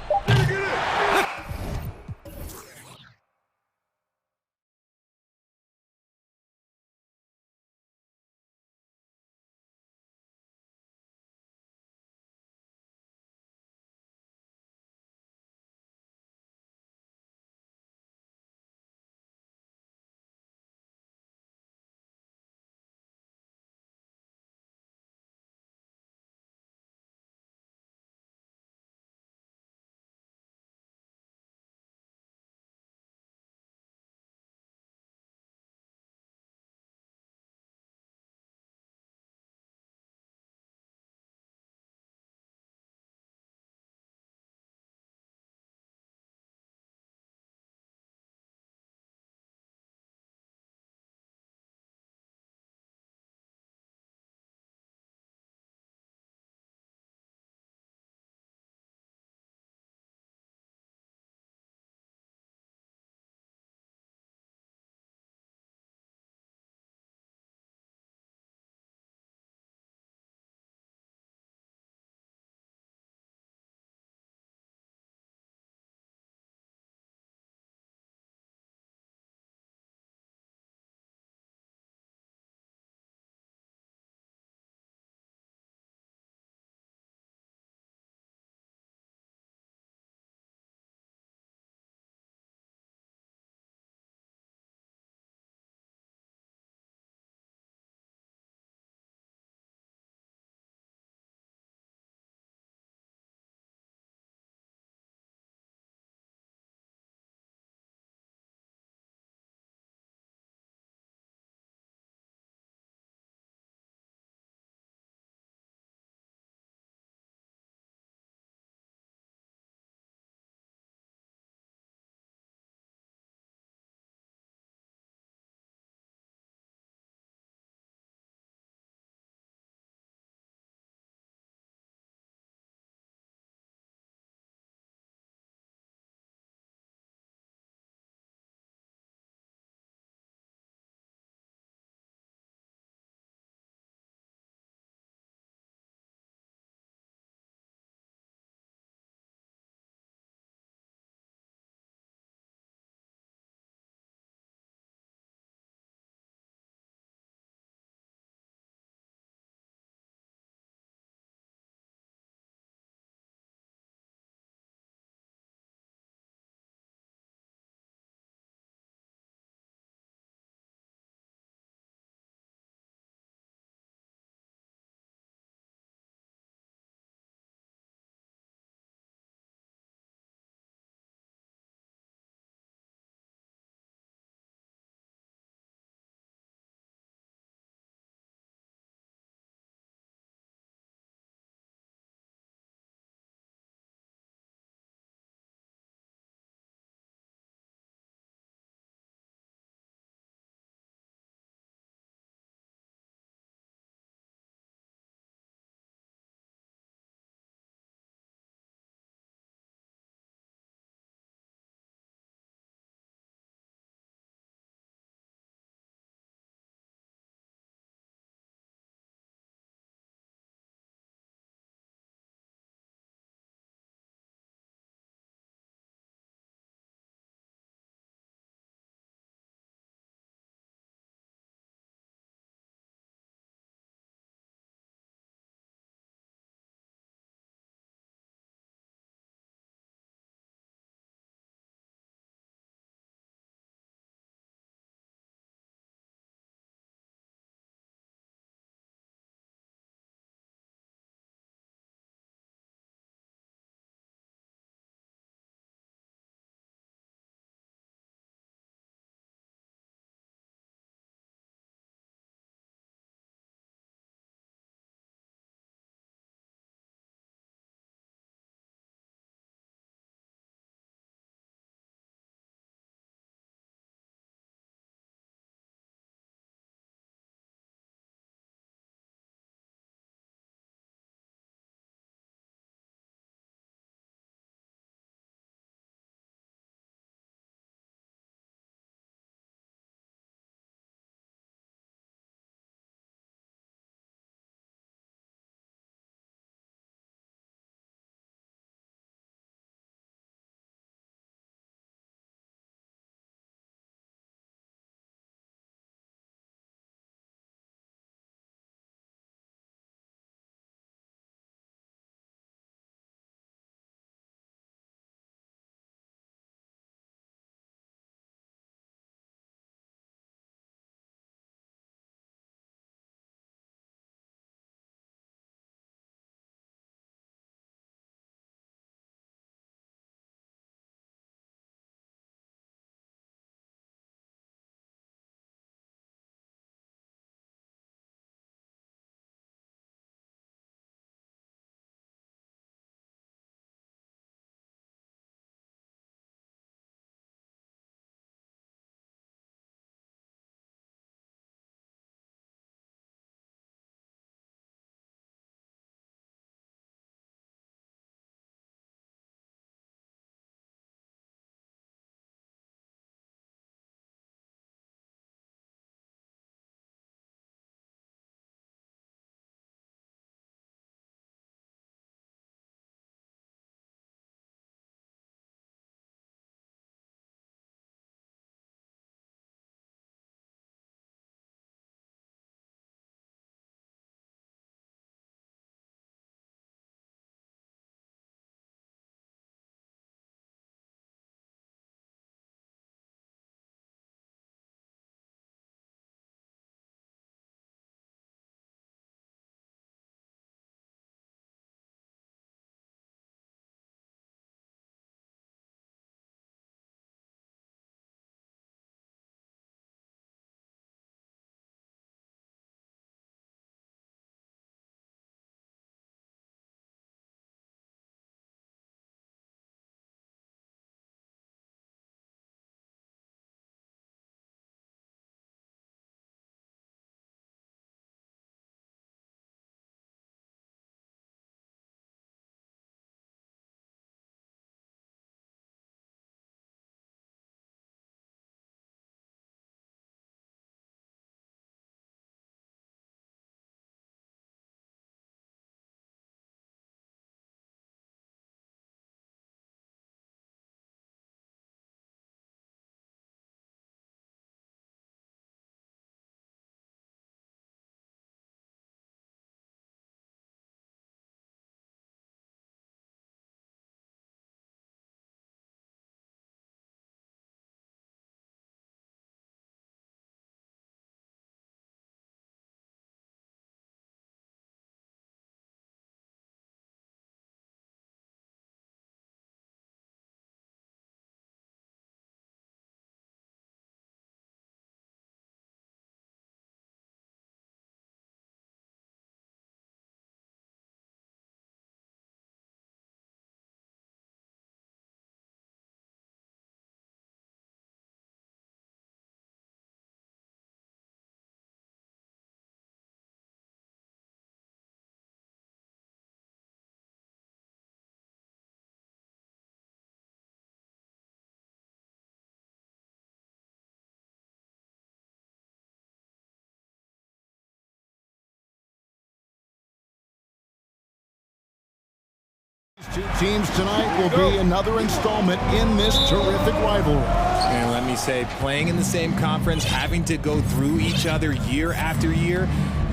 Two teams tonight will be another installment in this terrific rivalry. And let me say, playing in the same conference, having to go through each other year after year,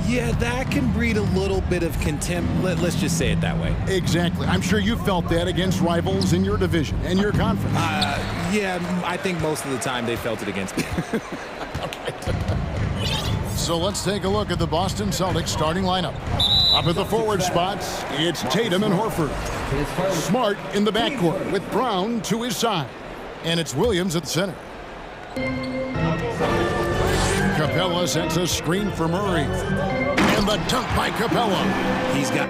yeah, that can breed a little bit of contempt. Let's just say it that way. Exactly. I'm sure you felt that against rivals in your division and your conference. Yeah, I think most of the time they felt it against me. So let's take a look at the Boston Celtics starting lineup. Up at the forward spots, it's Tatum and Horford. Smart in the backcourt with Brown to his side. And it's Williams at the center. Capella sets a screen for Murray. And the dunk by Capella. He's got...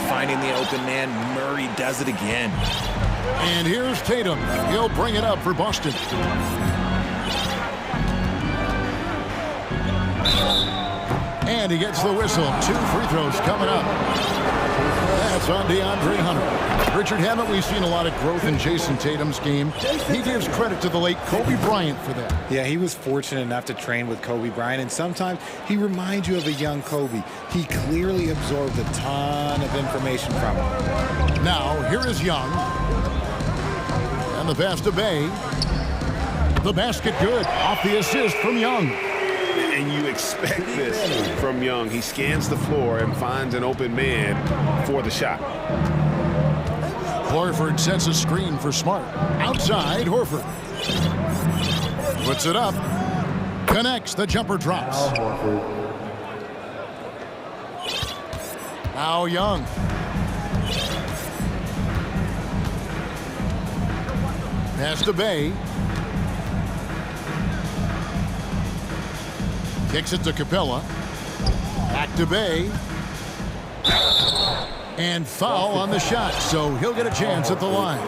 finding the open man. Murray does it again. And here's Tatum. He'll bring it up for Boston. And he gets the whistle. 2 free throws coming up. That's on DeAndre Hunter. Richard, haven't we seen a lot of growth in Jason Tatum's game? He gives credit to the late Kobe Bryant for that. Yeah, he was fortunate enough to train with Kobe Bryant, and sometimes he reminds you of a young Kobe. He clearly absorbed a ton of information from him. Now, here is Young. And the pass to Bay. The basket good. Off the assist from Young. And you expect this from Young. He scans the floor and finds an open man for the shot. Horford sets a screen for Smart. Outside, Horford. Puts it up. Connects. The jumper drops. Now Young. Pass to Bay. Kicks it to Capella. Back to Bay. And foul on the shot, so he'll get a chance at the line.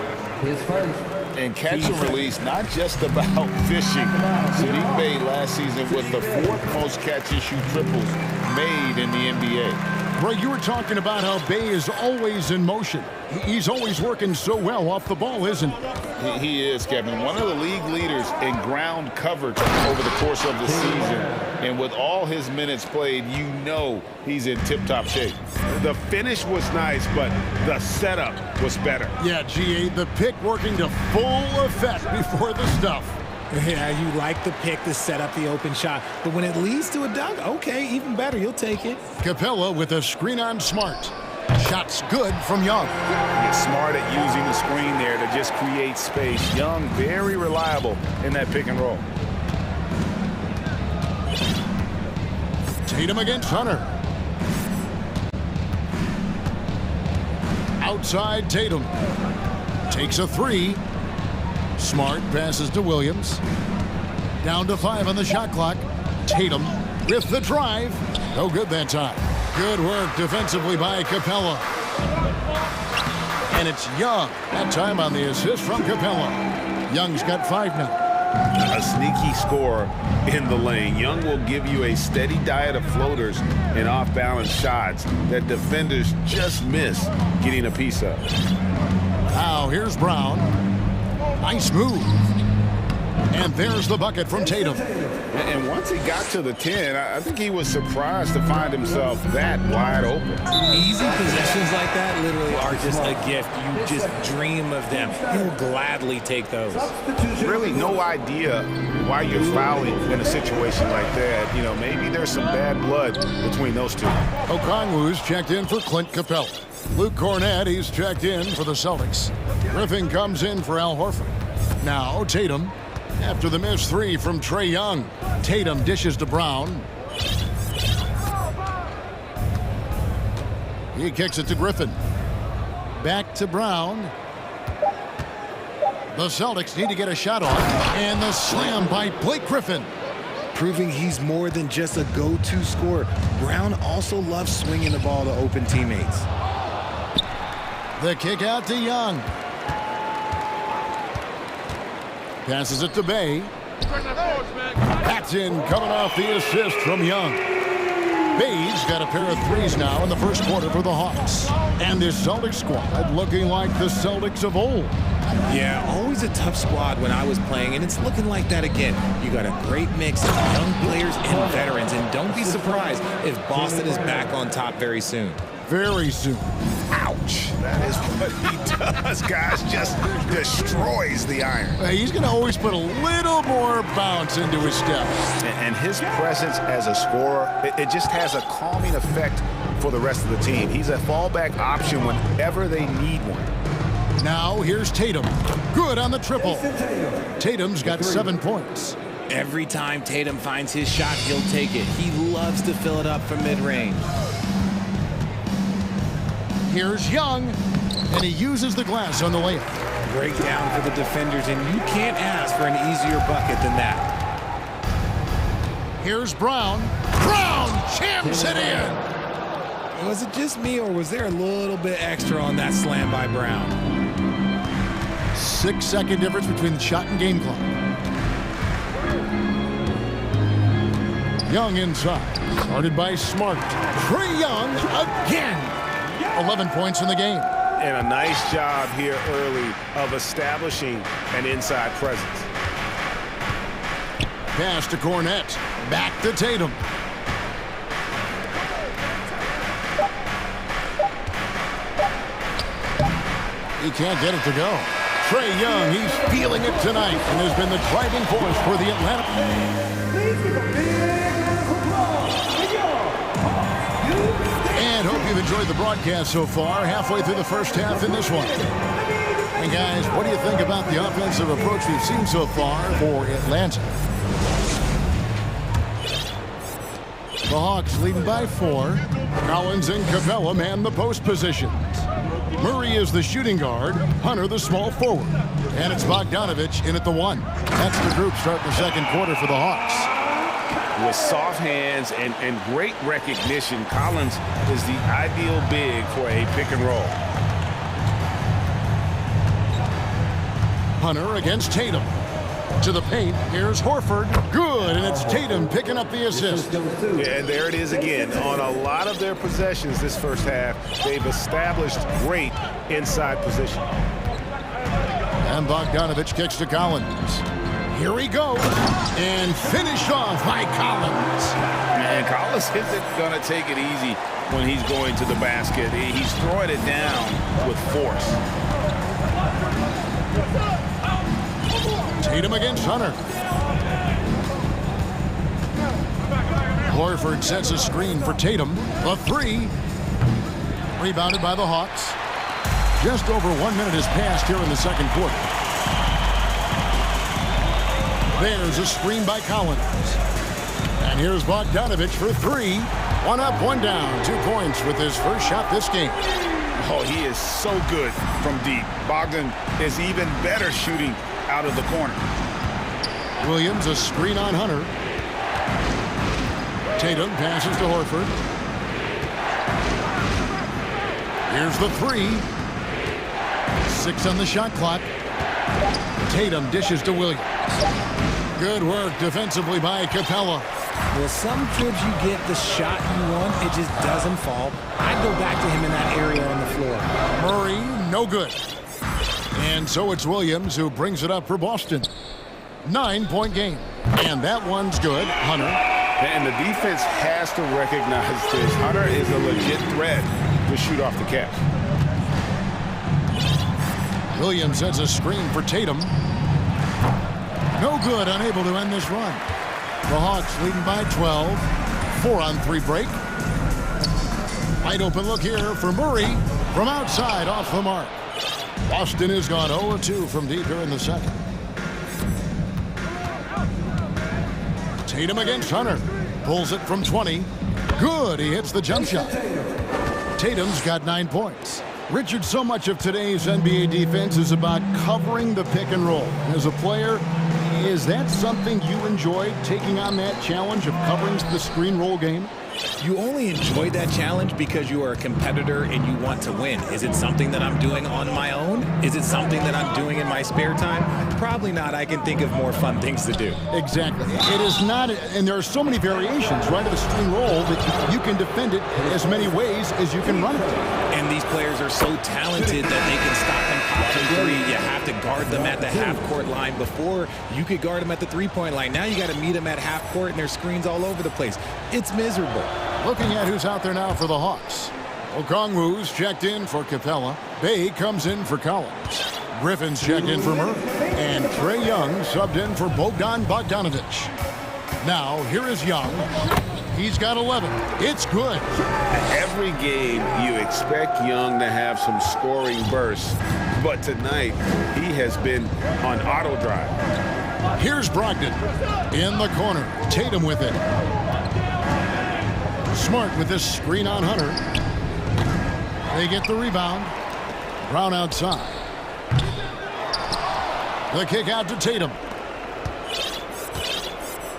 And catch and release, not just about fishing. Sadiq Bey last season with the 4th most catch and shoot triples made in the NBA. Right, you were talking about how Bey is always in motion. He's always working so well off the ball, isn't he? He is, Kevin. One of the league leaders in ground coverage over the course of the season. And with all his minutes played, you know he's in tip-top shape. The finish was nice, but the setup was better. Yeah, GA, the pick working to full effect before the stuff. Yeah, you like the pick to set up the open shot. But when it leads to a dunk, okay, even better. You'll take it. Capella with a screen on Smart. Shot's good from Young. He's smart at using the screen there to just create space. Young, very reliable in that pick and roll. Tatum against Hunter. Outside Tatum. Takes a 3. Smart passes to Williams. Down to 5 on the shot clock. Tatum with the drive. No good that time. Good work defensively by Capella. And it's Young. That time on the assist from Capella. Young's got 5 now. A sneaky score in the lane. Young will give you a steady diet of floaters and off-balance shots that defenders just miss getting a piece of. Now here's Brown. Nice move. And there's the bucket from Tatum. And once he got to the 10, I think he was surprised to find himself that wide open. Easy possessions like that literally are just a gift. You just dream of them. You'll gladly take those. Really no idea why you're fouling in a situation like that. You know, maybe there's some bad blood between those two. Okongwu's checked in for Clint Capella. Luke Cornett, he's checked in for the Celtics. Griffin comes in for Al Horford. Now Tatum. After the missed 3 from Trae Young. Tatum dishes to Brown. He kicks it to Griffin. Back to Brown. The Celtics need to get a shot on. And the slam by Blake Griffin. Proving he's more than just a go-to scorer. Brown also loves swinging the ball to open teammates. The kick out to Young. Passes it to Bay. That's in, coming off the assist from Young. Bay's got a pair of threes now in the first quarter for the Hawks. And this Celtics squad looking like the Celtics of old. Yeah, always a tough squad when I was playing, and it's looking like that again. You got a great mix of young players and veterans, and don't be surprised if Boston is back on top very soon. Very soon. Ouch. That is what he does, guys. Just destroys the iron. He's going to always put a little more bounce into his step. And his presence as a scorer, it just has a calming effect for the rest of the team. He's a fallback option whenever they need one. Now here's Tatum. Good on the triple. Tatum's got 7 points. Every time Tatum finds his shot, he'll take it. He loves to fill it up from mid-range. Here's Young, and he uses the glass on the layup. Breakdown for the defenders, and you can't ask for an easier bucket than that. Here's Brown. Brown jams it in. Was it just me, or was there a little bit extra on that slam by Brown? 6-second difference between the shot and game clock. Young inside. Started by Smart. Trae Young again. 11 points in the game. And a nice job here early of establishing an inside presence. Pass to Cornette. Back to Tatum. He can't get it to go. Trae Young, he's feeling it tonight and has been the driving force for the Atlanta. And hope you've enjoyed the broadcast so far. Halfway through the first half in this one. And guys, what do you think about the offensive approach we've seen so far for Atlanta? The Hawks leading by 4. Collins and Capella man the post positions. Murray is the shooting guard, Hunter the small forward. And it's Bogdanovich in at the 1. That's the group starting the second quarter for the Hawks. With soft hands and great recognition, Collins is the ideal big for a pick and roll. Hunter against Tatum. To the paint, here's Horford. Good, and it's Tatum picking up the assist. Yeah, and there it is again. On a lot of their possessions this first half, they've established great inside position. And Bogdanovich kicks to Collins. Here he goes, and finished off by Collins. And Collins isn't going to take it easy when he's going to the basket. He's throwing it down with force. Tatum against Hunter. Horford sets a screen for Tatum. The 3. Rebounded by the Hawks. Just over 1 minute has passed here in the second quarter. There's a screen by Collins. And here's Bogdanovich for 3. 1 up, 1 down. 2 points with his first shot this game. Oh, he is so good from deep. Bogdan is even better shooting out of the corner. Williams, a screen on Hunter. Tatum passes to Horford. Here's the 3. 6 on the shot clock. Tatum dishes to Williams. Good work defensively by Capella. Well, some trips you get the shot you want, it just doesn't fall. I'd go back to him in that area on the floor. Murray, no good. And so it's Williams who brings it up for Boston. 9-point game. And that one's good. Hunter. And the defense has to recognize this. Hunter is a legit threat to shoot off the catch. Williams sets a screen for Tatum. No good, unable to end this run. The Hawks leading by 12. 4-on-3 break. Wide open look here for Murray from outside off the mark. Boston has gone 0-2 from deep here in the second. Tatum against Hunter. Pulls it from 20. Good, he hits the jump shot. Tatum's got 9 points. Richard, so much of today's NBA defense is about covering the pick and roll. As a player, is that something you enjoyed, taking on that challenge of covering the screen roll game? You only enjoy that challenge because you are a competitor and you want to win. Is it something that I'm doing on my own? Is it something that I'm doing in my spare time? Probably not. I can think of more fun things to do. Exactly. It is not, and there are so many variations, right, of the string roll that you can defend it as many ways as you can run it. And these players are so talented that they can stop and pop from three. You have to guard them at the half-court line. Before, you could guard them at the three-point line. Now you got to meet them at half-court, and there's screens all over the place. It's miserable. Looking at who's out there now for the Hawks. Okongwu's checked in for Capella. Bay comes in for Collins. Griffin's checked in for Murray. And Trae Young subbed in for Bogdan Bogdanovic. Now, here is Young. He's got 11. It's good. Every game, you expect Young to have some scoring bursts, but tonight, he has been on auto drive. Here's Brogdon in the corner. Tatum with it. Smart with this screen on Hunter. They get the rebound. Brown outside. The kick out to Tatum.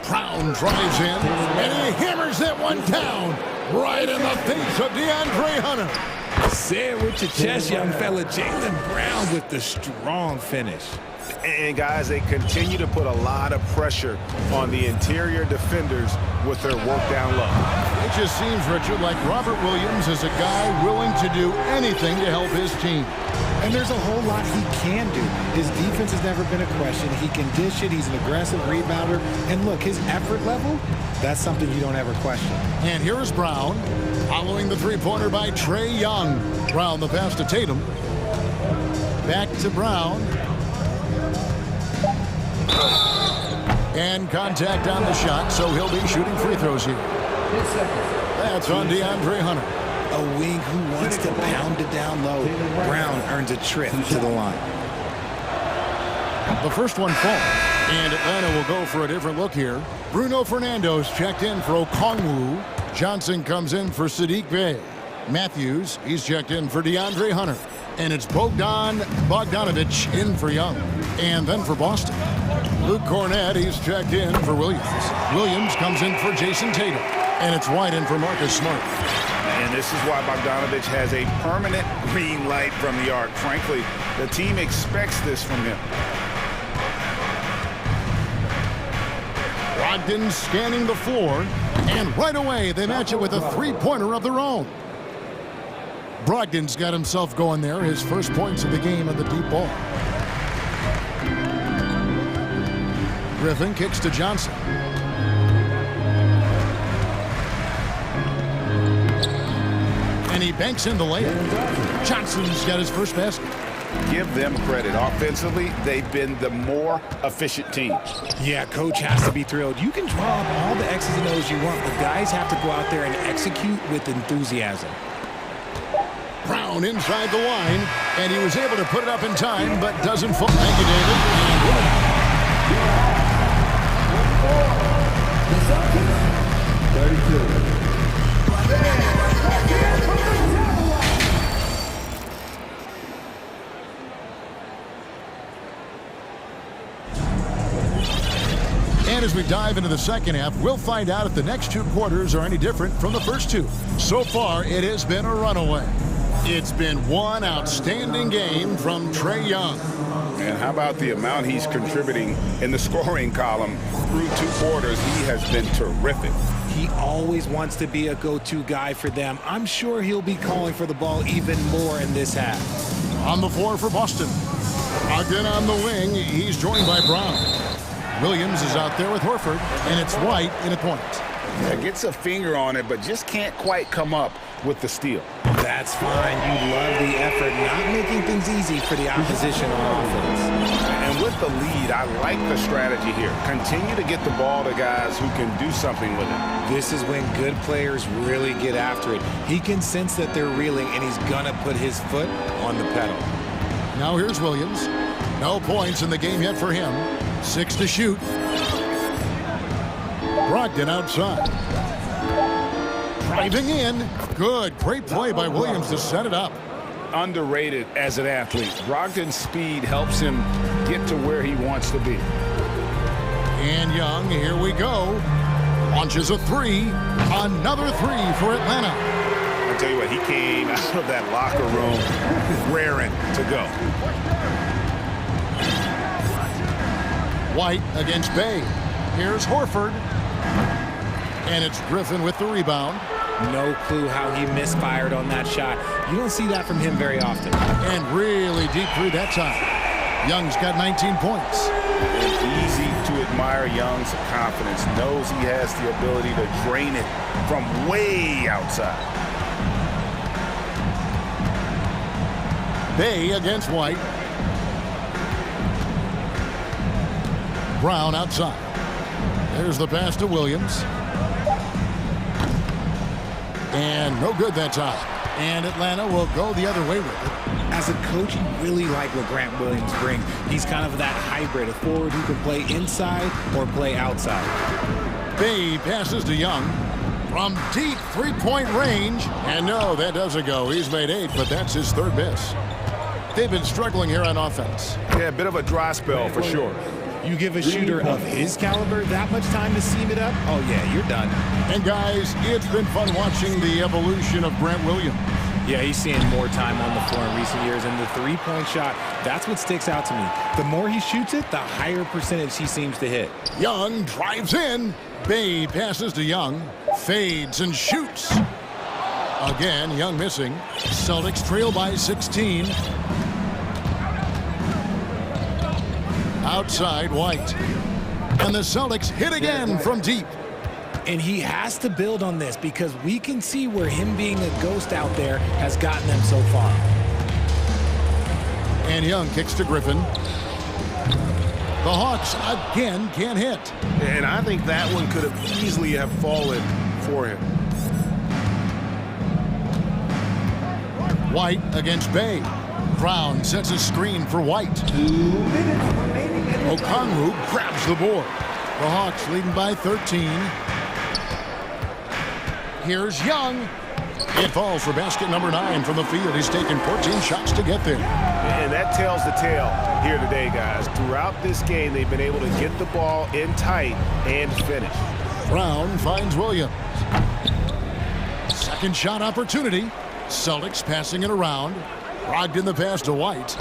Brown drives in, and he hammers that one down right in the face of DeAndre Hunter. Say it with your chest, young fella. Jaylen Brown with the strong finish. And guys, they continue to put a lot of pressure on the interior defenders with their work down low. It just seems, Richard, like Robert Williams is a guy willing to do anything to help his team. And there's a whole lot he can do. His defense has never been a question. He can dish it. He's an aggressive rebounder. And look, his effort level, that's something you don't ever question. And here is Brown, following the three-pointer by Trae Young. Brown the pass to Tatum. Back to Brown. And contact on the shot, so he'll be shooting free throws here. That's on DeAndre Hunter. A wing who wants to pound it down low. Brown earns a trip to the line. The first one falls, and Atlanta will go for a different look here. Bruno Fernando's checked in for Okongwu. Johnson comes in for Sadiq Bey. Matthews, he's checked in for DeAndre Hunter. And it's Bogdan Bogdanovic in for Young. And then for Boston, Luke Cornett, he's checked in for Williams. Williams comes in for Jason Tatum. And it's White in for Marcus Smart. And this is why Bogdanovic has a permanent green light from the arc. Frankly, the team expects this from him. Brogdon scanning the floor. And right away, they match it with a three-pointer of their own. Brogdon's got himself going there. His first points of the game on the deep ball. Griffin kicks to Johnson. And he banks in the layup. Johnson's got his first basket. Give them credit. Offensively, they've been the more efficient team. Yeah, coach has to be thrilled. You can draw up all the X's and O's you want, but guys have to go out there and execute with enthusiasm. Brown inside the line, and he was able to put it up in time, but doesn't fall. Thank you, David. And as we dive into the second half, we'll find out if the next two quarters are any different from the first two. So far, it has been a runaway. It's been one outstanding game from Trae Young. And how about the amount he's contributing in the scoring column through two quarters? He has been terrific. He always wants to be a go-to guy for them. I'm sure he'll be calling for the ball even more in this half. On the floor for Boston. Ogden on the wing. He's joined by Brown. Williams is out there with Horford, and it's White in a point. Yeah, gets a finger on it, but just can't quite come up with the steal. That's fine. You love the effort, not making things easy for the opposition on offense. And with the lead, I like the strategy here. Continue to get the ball to guys who can do something with it. This is when good players really get after it. He can sense that they're reeling, and he's going to put his foot on the pedal. Now here's Williams. No points in the game yet for him. 6 to shoot. Brogdon outside. Driving in. Good. Great play by Williams to set it up. Underrated as an athlete. Brogdon's speed helps him get to where he wants to be. And Young, here we go. Launches a three. Another three for Atlanta. I'll tell you what, he came out of that locker room raring to go. White against Bay. Here's Horford. And it's Griffin with the rebound. No clue how he misfired on that shot. You don't see that from him very often. And really deep through that time. Young's got 19 points. It's easy to admire Young's confidence. Knows he has the ability to drain it from way outside. Bay against White. Brown outside. There's the pass to Williams. And no good that time. And Atlanta will go the other way with it. As a coach, you really like what Grant Williams brings. He's kind of that hybrid, a forward who can play inside or play outside. Bay passes to Young from deep three-point range. And no, that doesn't go. He's made 8, but that's his third miss. They've been struggling here on offense. Yeah, a bit of a dry spell for sure. You give a shooter of his caliber that much time to seam it up, oh yeah, you're done. And guys, it's been fun watching the evolution of Grant Williams. Yeah, he's seeing more time on the floor in recent years, and the three-point shot, that's what sticks out to me. The more he shoots it, the higher percentage he seems to hit. Young drives in. Bay passes to Young. Fades and shoots. Again, Young missing. Celtics trail by 16. Outside, White. And the Celtics hit again from deep. And he has to build on this because we can see where him being a ghost out there has gotten them so far. And Young kicks to Griffin. The Hawks again can't hit. And I think that one could have easily have fallen for him. White against Bay. Brown sets a screen for White. Okongwu grabs the board. The Hawks leading by 13. Here's Young. It falls for basket number 9 from the field. He's taken 14 shots to get there. And that tells the tale here today, guys. Throughout this game, they've been able to get the ball in tight and finish. Brown finds Williams. Second shot opportunity. Celtics passing it around. Brogdon the pass to White.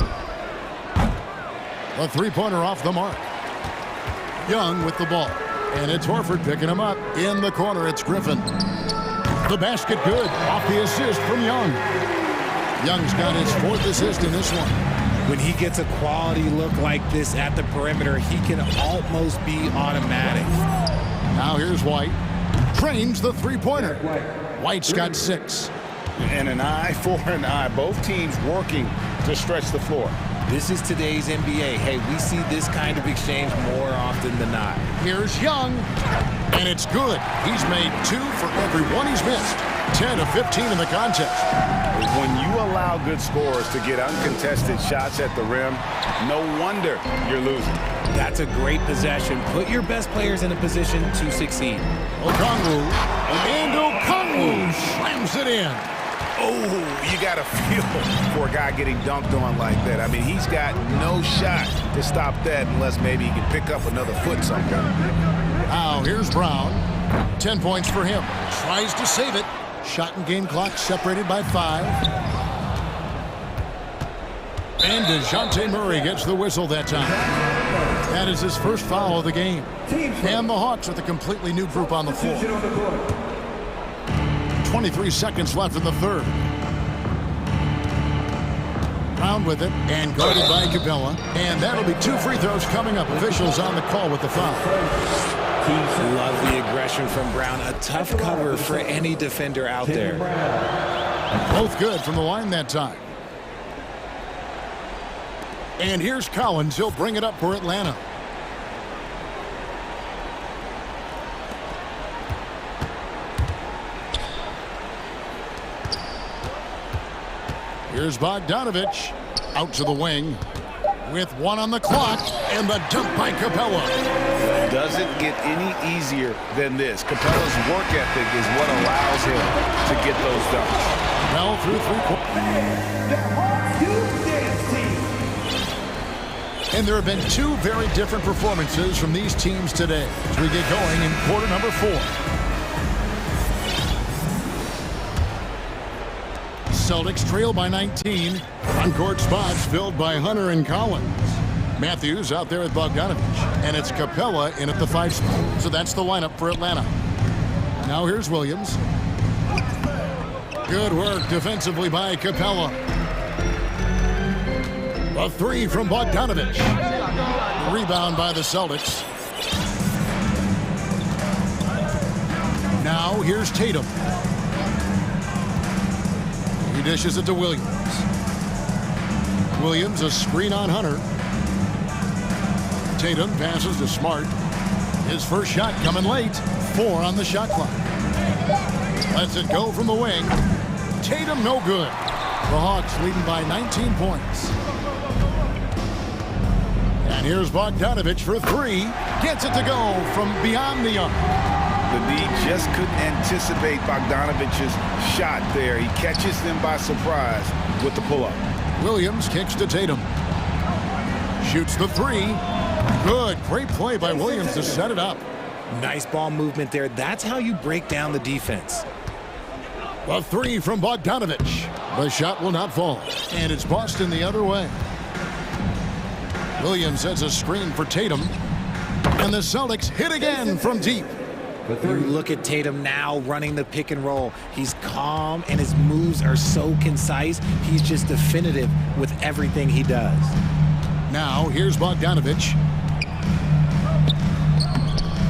A three-pointer off the mark. Young with the ball. And it's Horford picking him up. In the corner, it's Griffin. The basket good. Off the assist from Young. Young's got his 4th assist in this one. When he gets a quality look like this at the perimeter, he can almost be automatic. Now here's White. Trains the three-pointer. White's got 6. And an eye for an eye. Both teams working to stretch the floor. This is today's NBA. Hey, we see this kind of exchange more often than not. Here's Young. And it's good. He's made 2 for every one he's missed. 10 of 15 in the contest. When you allow good scorers to get uncontested shots at the rim, no wonder you're losing. That's a great possession. Put your best players in a position to succeed. Okongwu. And Okongwu slams it in. Oh, you got to feel for a guy getting dunked on like that. I mean, he's got no shot to stop that unless maybe he can pick up another foot somewhere. Now, here's Brown. 10 points for him. Tries to save it. Shot and game clock separated by 5. And DeJounte Murray gets the whistle that time. That is his first foul of the game. And the Hawks with a completely new group on the floor. 23 seconds left in the third. Brown with it and guarded by Capella. And that'll be 2 free throws coming up. Officials on the call with the foul. Love the aggression from Brown. A tough cover for any defender out there. Both good from the line that time. And here's Collins. He'll bring it up for Atlanta. Here's Bogdanovich. Out to the wing. With 1 on the clock. And the dunk by Capella. Doesn't get any easier than this. Capella's work ethic is what allows him to get those dunks. Well through 3 quarters. And there have been two very different performances from these teams today as we get going in quarter number 4. Celtics trail by 19. On-court spots filled by Hunter and Collins. Matthews out there with Bogdanovich. And it's Capella in at the 5 spot. So that's the lineup for Atlanta. Now here's Williams. Good work defensively by Capella. A 3 from Bogdanovich. Rebound by the Celtics. Now here's Tatum. He dishes it to Williams. Williams a screen on Hunter. Tatum passes to Smart. His first shot coming late. 4 on the shot clock. Lets it go from the wing. Tatum no good. The Hawks leading by 19 points. And here's Bogdanovich for 3. Gets it to go from beyond the arc. The D just couldn't anticipate Bogdanovich's shot there. He catches them by surprise with the pull-up. Williams kicks to Tatum. Shoots the 3. Good. Great play by Williams to set it up. Nice ball movement there. That's how you break down the defense. A 3 from Bogdanovich. The shot will not fall. And it's Boston the other way. Williams sets a screen for Tatum. And the Celtics hit again from deep. You look at Tatum now running the pick and roll. He's calm and his moves are so concise. He's just definitive with everything he does. Now here's Bogdanovich.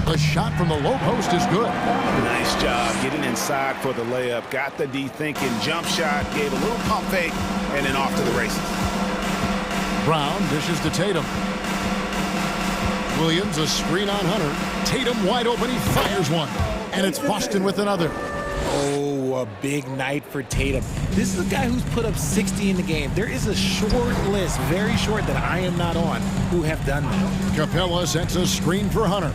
The shot from the low post is good. Nice job getting inside for the layup. Got the D thinking. Jump shot. Gave a little pump fake. And then off to the races. Brown dishes to Tatum. Williams a screen on Hunter. Tatum wide open. He fires one. And it's Boston with another. Oh, a big night for Tatum. This is a guy who's put up 60 in the game. There is a short list, very short, that I am not on, who have done that. Capella sets a screen for Hunter.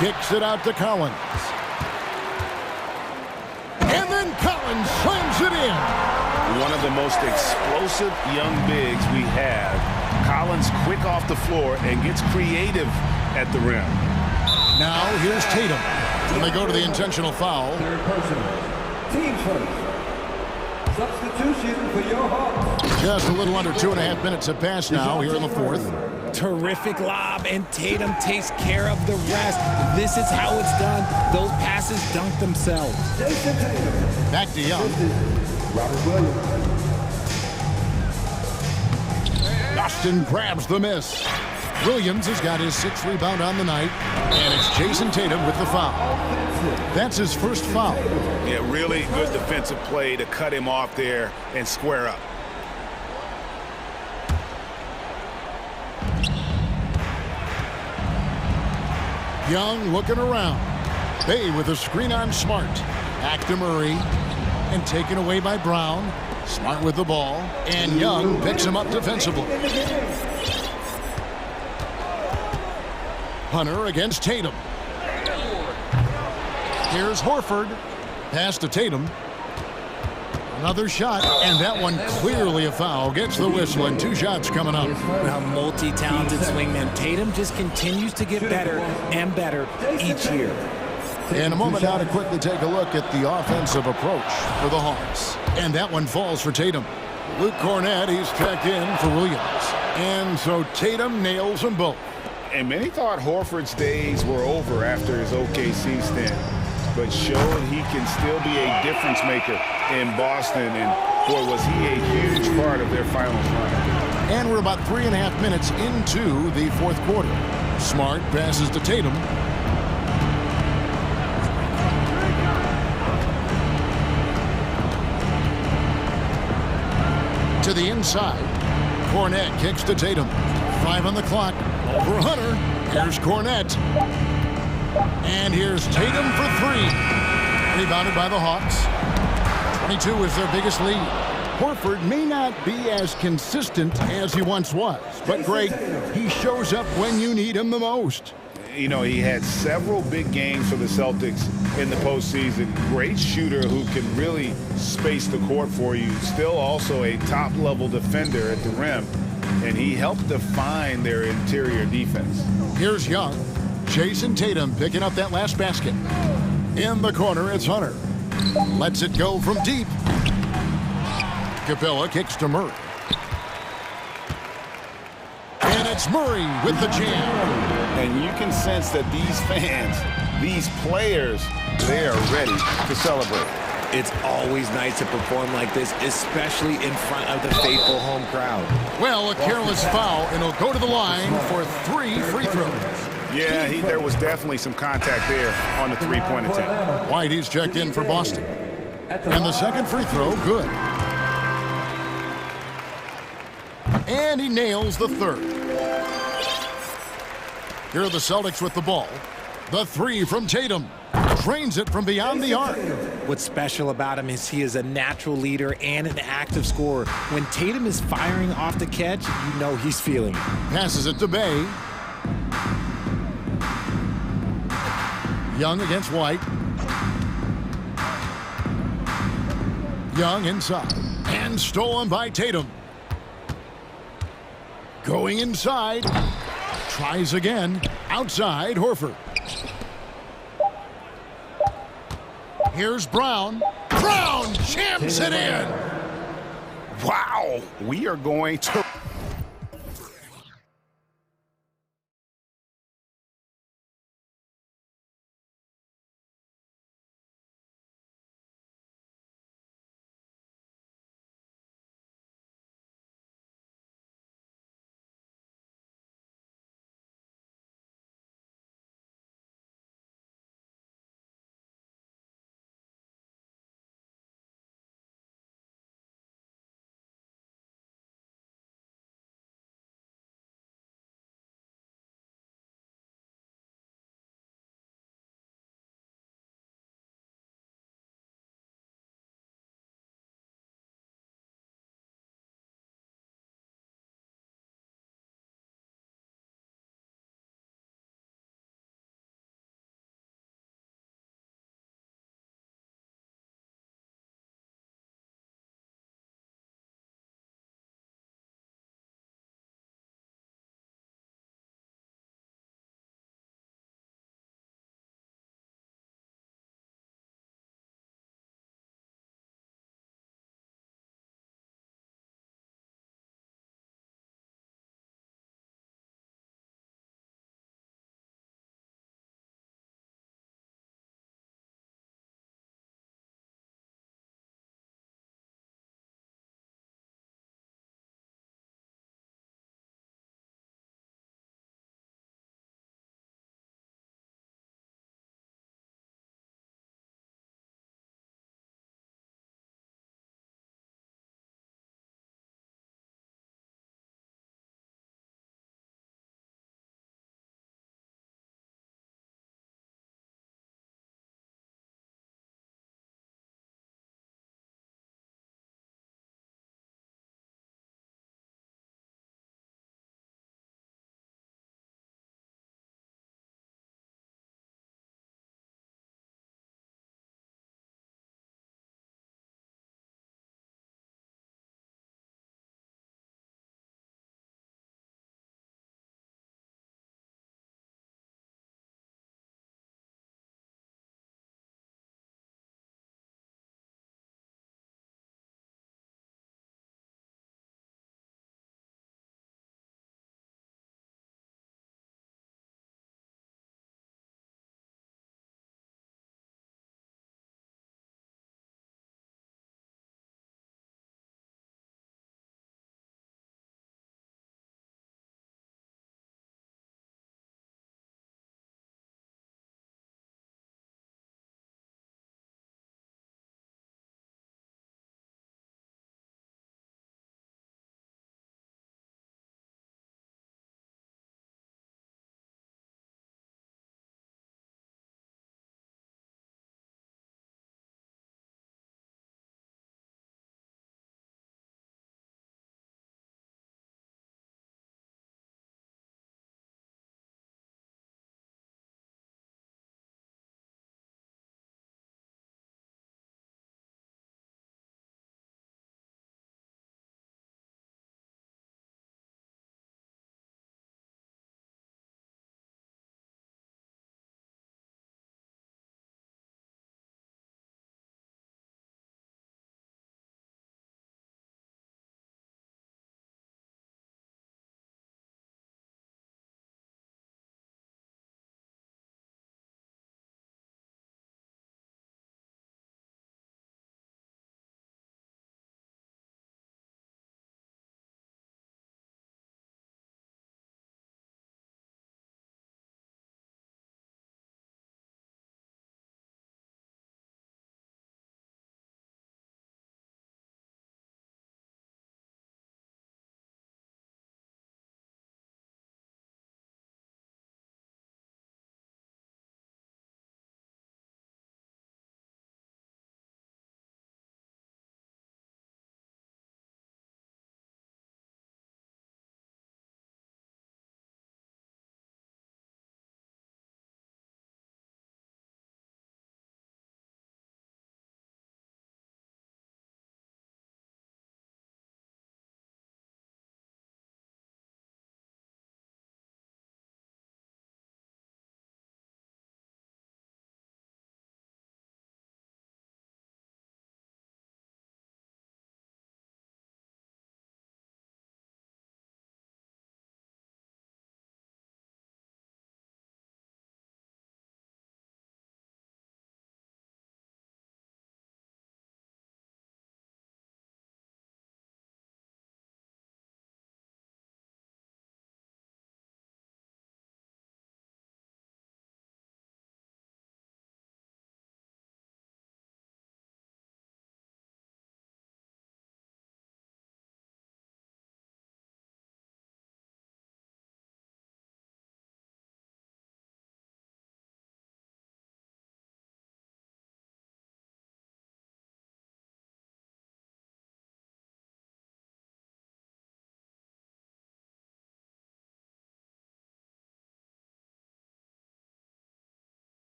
Kicks it out to Collins. And then Collins slams it in. One of the most explosive young bigs we have. Collins quick off the floor and gets creative at the rim. Now here's Tatum. And they go to the intentional foul. Third person. Team first. Substitution for your Hawks. Just a little under 2.5 minutes have passed now here in the 4th. Terrific lob, and Tatum takes care of the rest. This is how it's done. Those passes dunk themselves. Back to Young. Robert Williams. Austin grabs the miss. Williams has got his 6th rebound on the night, and it's Jason Tatum with the foul. That's his first foul. Yeah, really good defensive play to cut him off there and square up. Young looking around. Bay with a screen on Smart. Back to Murray. And taken away by Brown. Smart with the ball. And Young picks him up defensively. Hunter against Tatum. Here's Horford. Pass to Tatum. Another shot, and that one clearly a foul. Gets the whistle, and 2 shots coming up. A multi-talented swingman. Tatum just continues to get better and better each year. In a moment now to quickly take a look at the offensive approach for the Hawks. And that one falls for Tatum. Luke Cornett, he's checked in for Williams. And so Tatum nails them both. And many thought Horford's days were over after his OKC stint, but showed he can still be a difference maker in Boston, and boy, was he a huge part of their finals run. And we're about 3.5 minutes into the 4th quarter. Smart passes to Tatum. To the inside. Cornett kicks to Tatum. 5 on the clock. Over Hunter. Here's Cornett. And here's Tatum for 3. Rebounded by the Hawks. 22 is their biggest lead. Horford may not be as consistent as he once was, but Greg, he shows up when you need him the most. You know, he had several big games for the Celtics in the postseason. Great shooter who can really space the court for you. Still also a top-level defender at the rim, and he helped define their interior defense. Here's Young. Jason Tatum picking up that last basket. In the corner, it's Hunter. Lets it go from deep. Capella kicks to Murray. And it's Murray with the jam. And you can sense that these fans, these players, they are ready to celebrate. It's always nice to perform like this, especially in front of the faithful home crowd. Well, a careless foul, and he'll go to the line for 3 free throws. Yeah, there was definitely some contact there on the three-point attempt. Whitey's checked in for Boston. And the second free throw, good. And he nails the third. Here are the Celtics with the ball. The three from Tatum. Drains it from beyond the arc. What's special about him is he is a natural leader and an active scorer. When Tatum is firing off the catch, you know he's feeling it. Passes it to Bay. Young against White. Young inside. And stolen by Tatum. Going inside. Tries again. Outside, Horford. Here's Brown. Brown jams it in. Wow, we are going to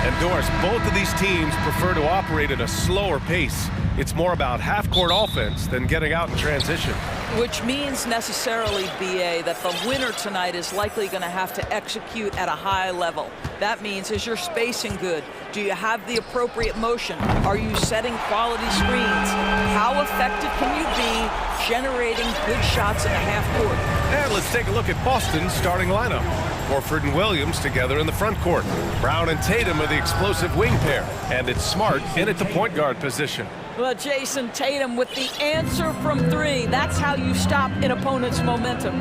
And Doris, both of these teams prefer to operate at a slower pace. It's more about half-court offense than getting out in transition. Which means necessarily, BA, that the winner tonight is likely going to have to execute at a high level. That means, is your spacing good? Do you have the appropriate motion? Are you setting quality screens? How effective can you be generating good shots in the half court? And let's take a look at Boston's starting lineup. Horford and Williams together in the front court. Brown and Tatum are the explosive wing pair. And it's Smart in at the point guard position. Well, Jason Tatum with the answer from three. That's how you stop an opponent's momentum.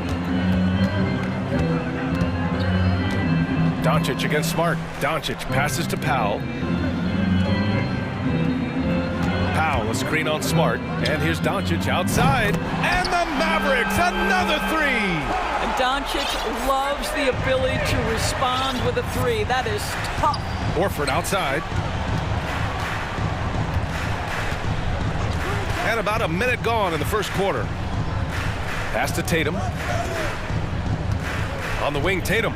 Doncic against Smart. Doncic passes to Powell. Powell, a screen on Smart. And here's Doncic outside. And the Mavericks, another three. And Doncic loves the ability to respond with a three. That is tough. Horford outside. And about a minute gone in the first quarter. Pass to Tatum. On the wing, Tatum.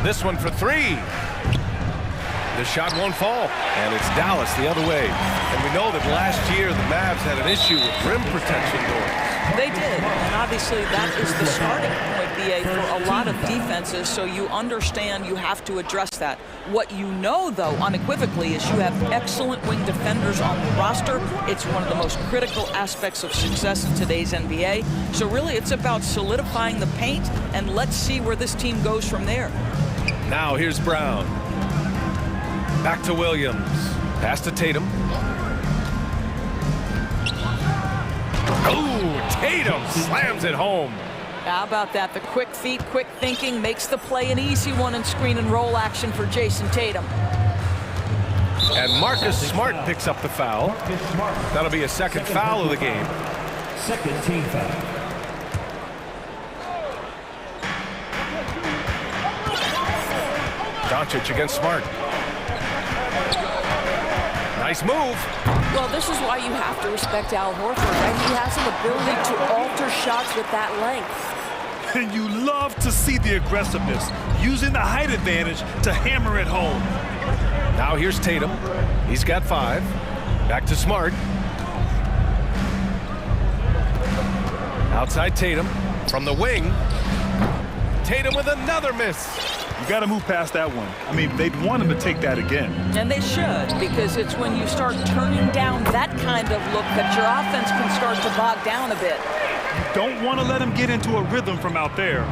This one for three. The shot won't fall. And it's Dallas the other way. And we know that last year the Mavs had an issue with rim protection doors. They did. And obviously that is the starting point, BA, for a lot of defenses. So you understand you have to address that. What you know, though, unequivocally, is you have excellent wing defenders on the roster. It's one of the most critical aspects of success in today's NBA. So really it's about solidifying the paint, and let's see where this team goes from there. Now here's Brown. Back to Williams. Pass to Tatum. Oh, Tatum slams it home. How about that? The quick feet, quick thinking makes the play an easy one in screen and roll action for Jason Tatum. And Marcus Smart picks up the foul. That'll be a second foul of the game. Second team foul. Doncic against Smart. Nice move. Well, this is why you have to respect Al Horford, right? He has an ability to alter shots with that length. And you love to see the aggressiveness, using the height advantage to hammer it home. Now here's Tatum. He's got 5. Back to Smart. Outside Tatum. From the wing. Tatum with another miss. You got to move past that one. I mean, they'd want him to take that again. And they should, because it's when you start turning down that kind of look that your offense can start to bog down a bit. You don't want to let him get into a rhythm from out there.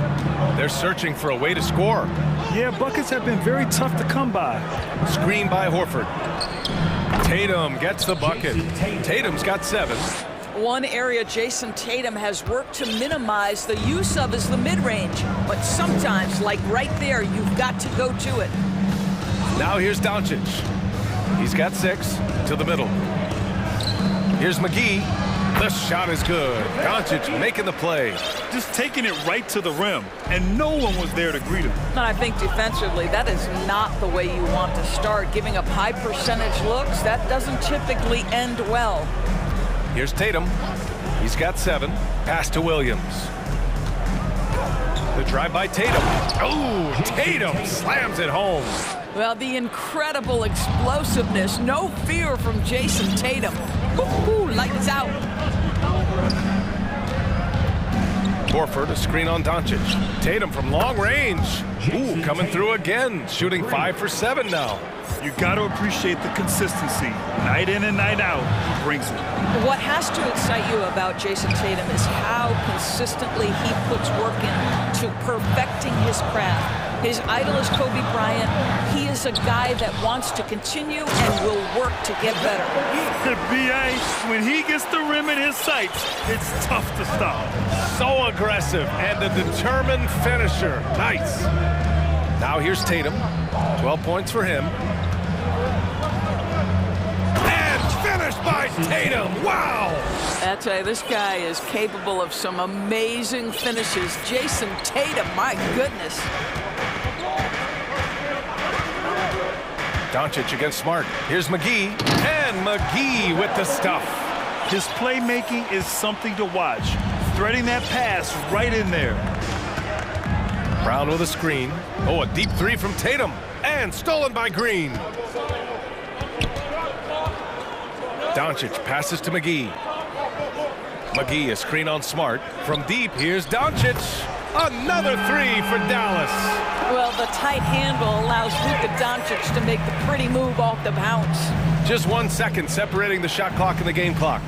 They're searching for a way to score. Yeah, buckets have been very tough to come by. Screen by Horford. Tatum gets the bucket. Tatum's got 7. One area Jason Tatum has worked to minimize the use of is the mid-range. But sometimes, like right there, you've got to go to it. Now here's Doncic. He's got 6 to the middle. Here's McGee. The shot is good. Doncic making the play. Just taking it right to the rim, and no one was there to greet him. And I think defensively, that is not the way you want to start. Giving up high percentage looks, that doesn't typically end well. Here's Tatum. He's got 7. Pass to Williams. The drive by Tatum. Oh, Tatum slams it home. Well, the incredible explosiveness, no fear from Jason Tatum. Ooh, lights out. Horford, a screen on Doncic. Tatum from long range. Ooh, coming through again. Shooting 5 for 7 now. You got to appreciate the consistency. Night in and night out, he brings it. What has to excite you about Jason Tatum is how consistently he puts work into perfecting his craft. His idol is Kobe Bryant. He is a guy that wants to continue and will work to get better. B.A., when he gets the rim in his sights, it's tough to stop. So aggressive and a determined finisher. Nice. Now here's Tatum. 12 points for him. And finished by Tatum. Wow. I tell you, this guy is capable of some amazing finishes. Jason Tatum, my goodness. Doncic against Smart. Here's McGee. And McGee with the stuff. His playmaking is something to watch. Threading that pass right in there. Brown with a screen. Oh, a deep 3 from Tatum. And stolen by Green. Doncic passes to McGee. McGee, a screen on Smart. From deep, here's Doncic. Another three for Dallas. Well, the tight handle allows Luka Doncic to make the pretty move off the bounce. Just 1 second separating the shot clock and the game clock.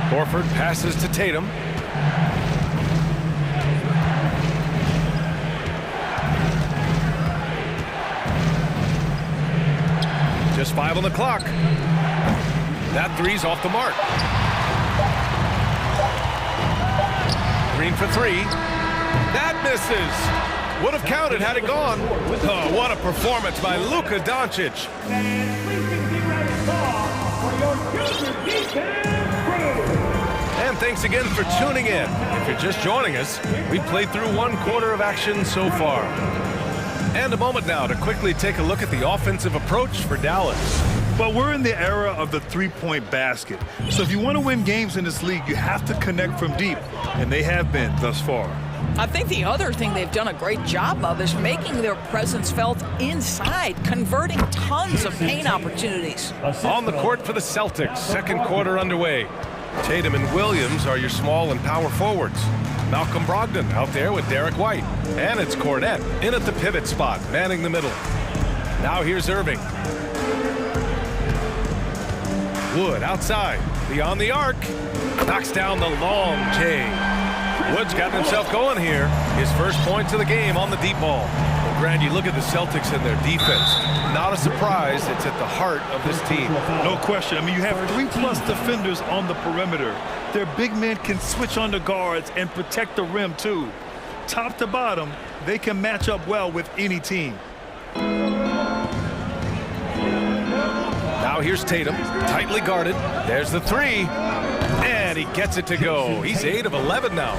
Horford passes to Tatum. Just 5 on the clock. That three's off the mark. Green for 3. That misses. Would have counted had it gone. Oh, what a performance by Luka Doncic. And thanks again for tuning in. If you're just joining us, we've played through 1 quarter of action so far. And a moment now to quickly take a look at the offensive approach for Dallas. But we're in the era of the three-point basket. So if you want to win games in this league, you have to connect from deep, and they have been thus far. I think the other thing they've done a great job of is making their presence felt inside, converting tons of paint opportunities. On the court for the Celtics, second quarter underway. Tatum and Williams are your small and power forwards. Malcolm Brogdon out there with Derek White. And it's Cornette in at the pivot spot, manning the middle. Now here's Irving. Wood outside, beyond the arc. Knocks down the long J. Wood's got himself going here. His first points of the game on the deep ball. Well, Grant, you look at the Celtics and their defense. Not a surprise, it's at the heart of this team. No question. I mean, you have 3+ defenders on the perimeter. Their big men can switch on the guards and protect the rim, too. Top to bottom, they can match up well with any team. Now here's Tatum, tightly guarded. There's the 3. And he gets it to go. He's 8 of 11 now.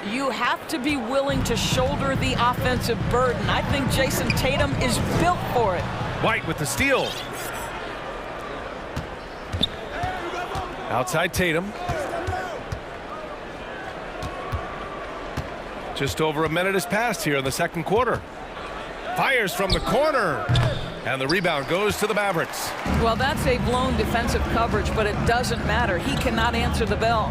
You have to be willing to shoulder the offensive burden. I think Jason Tatum is built for it. White with the steal. Outside Tatum. Just over a minute has passed here in the second quarter. Fires from the corner. And the rebound goes to the Mavericks. Well, that's a blown defensive coverage, but it doesn't matter. He cannot answer the bell.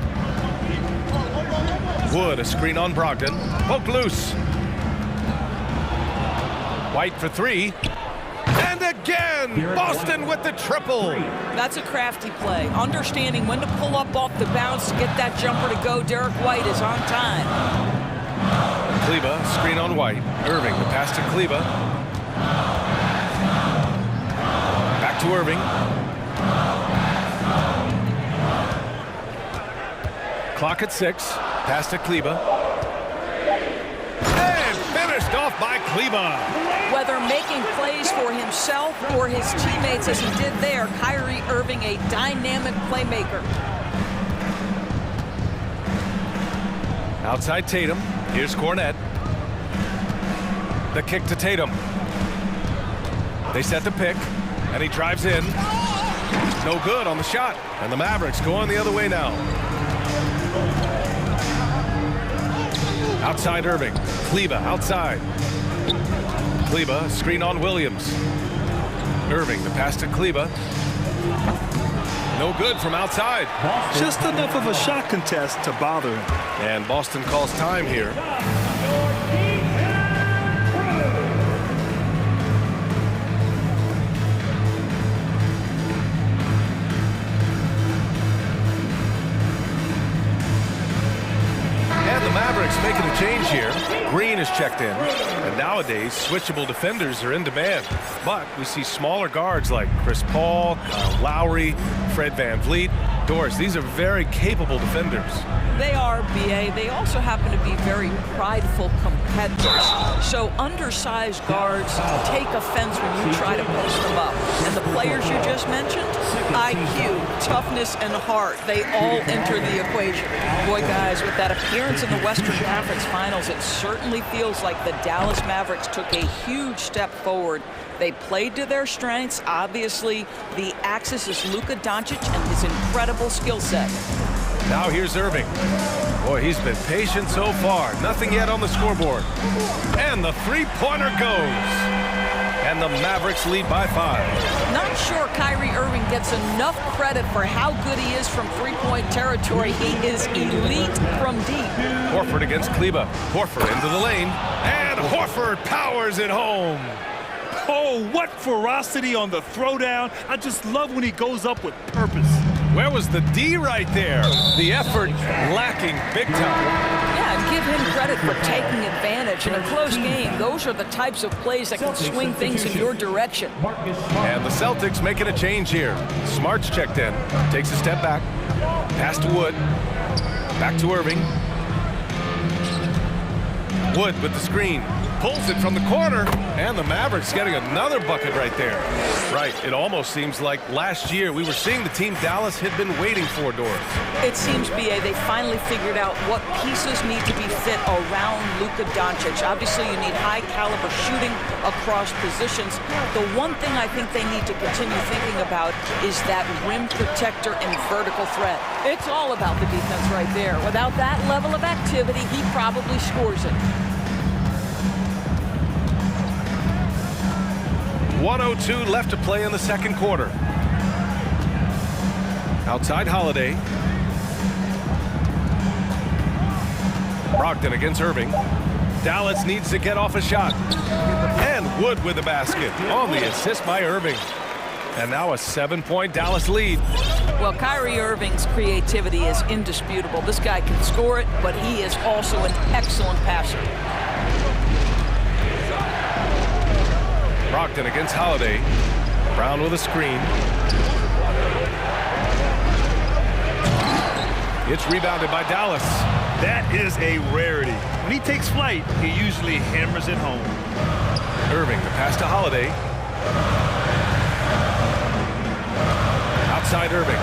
Wood, a screen on Brogdon. Poked loose. White for 3. And again, Boston with the triple. That's a crafty play. Understanding when to pull up off the bounce to get that jumper to go. Derek White is on time. Kleba, screen on White. Irving, the pass to Kleba. Back to Irving. Clock at 6. Pass to Kleba. And finished off by Kleba. Whether making plays for himself or his teammates as he did there, Kyrie Irving, a dynamic playmaker. Outside Tatum. Here's Cornette. The kick to Tatum. They set the pick, and he drives in. No good on the shot. And the Mavericks going the other way now. Outside Irving. Kleba outside. Kleba, screen on Williams. Irving, the pass to Kleba. No good from outside. Just enough of a shot contest to bother him. And Boston calls time here. Mavericks making a change here. Green is checked in, and nowadays switchable defenders are in demand. But we see smaller guards like Chris Paul, Kyle Lowry, Fred VanVleet. Doris, these are very capable defenders. They are, BA. They also happen to be very prideful competitors. So undersized guards take offense when you try to post them up. And the players you just mentioned, IQ, toughness, and heart, they all enter the equation. Boy, guys, with that appearance in the Western Conference Finals, it certainly feels like the Dallas Mavericks took a huge step forward. They played to their strengths. Obviously, the axis is Luka Doncic and his incredible skill set. Now here's Irving. Boy, he's been patient so far. Nothing yet on the scoreboard. And the three-pointer goes. and the Mavericks lead by 5. Not sure Kyrie Irving gets enough credit for how good he is from three-point territory. He is elite from deep. Horford against Kleba. Horford into the lane, and Horford powers it home. Oh, what ferocity on the throwdown. I just love when he goes up with purpose. Where was the D right there? The effort lacking big time. Yeah, and give him credit for taking advantage in a close game. Those are the types of plays that can swing things in your direction. And the Celtics making a change here. Smart's checked in. Takes a step back. Pass to Wood. Back to Irving. Wood with the screen. Pulls it from the corner, and the Mavericks getting another bucket right there. Right, it almost seems like last year we were seeing the team Dallas had been waiting for, Doris. It seems, B.A., they finally figured out what pieces need to be fit around Luka Doncic. Obviously, you need high-caliber shooting across positions. The one thing I think they need to continue thinking about is that rim protector and vertical threat. It's all about the defense right there. Without that level of activity, he probably scores it. 1:02 left to play in the second quarter. Outside Holiday. Brogdon against Irving. Dallas needs to get off a shot. And Wood with the basket on the assist by Irving. And now a 7-point Dallas lead. Well, Kyrie Irving's creativity is indisputable. This guy can score it, but he is also an excellent passer. Brogdon against Holiday. Brown with a screen. It's rebounded by Dallas. That is a rarity. When he takes flight, he usually hammers it home. Irving, the pass to Holiday. Outside Irving.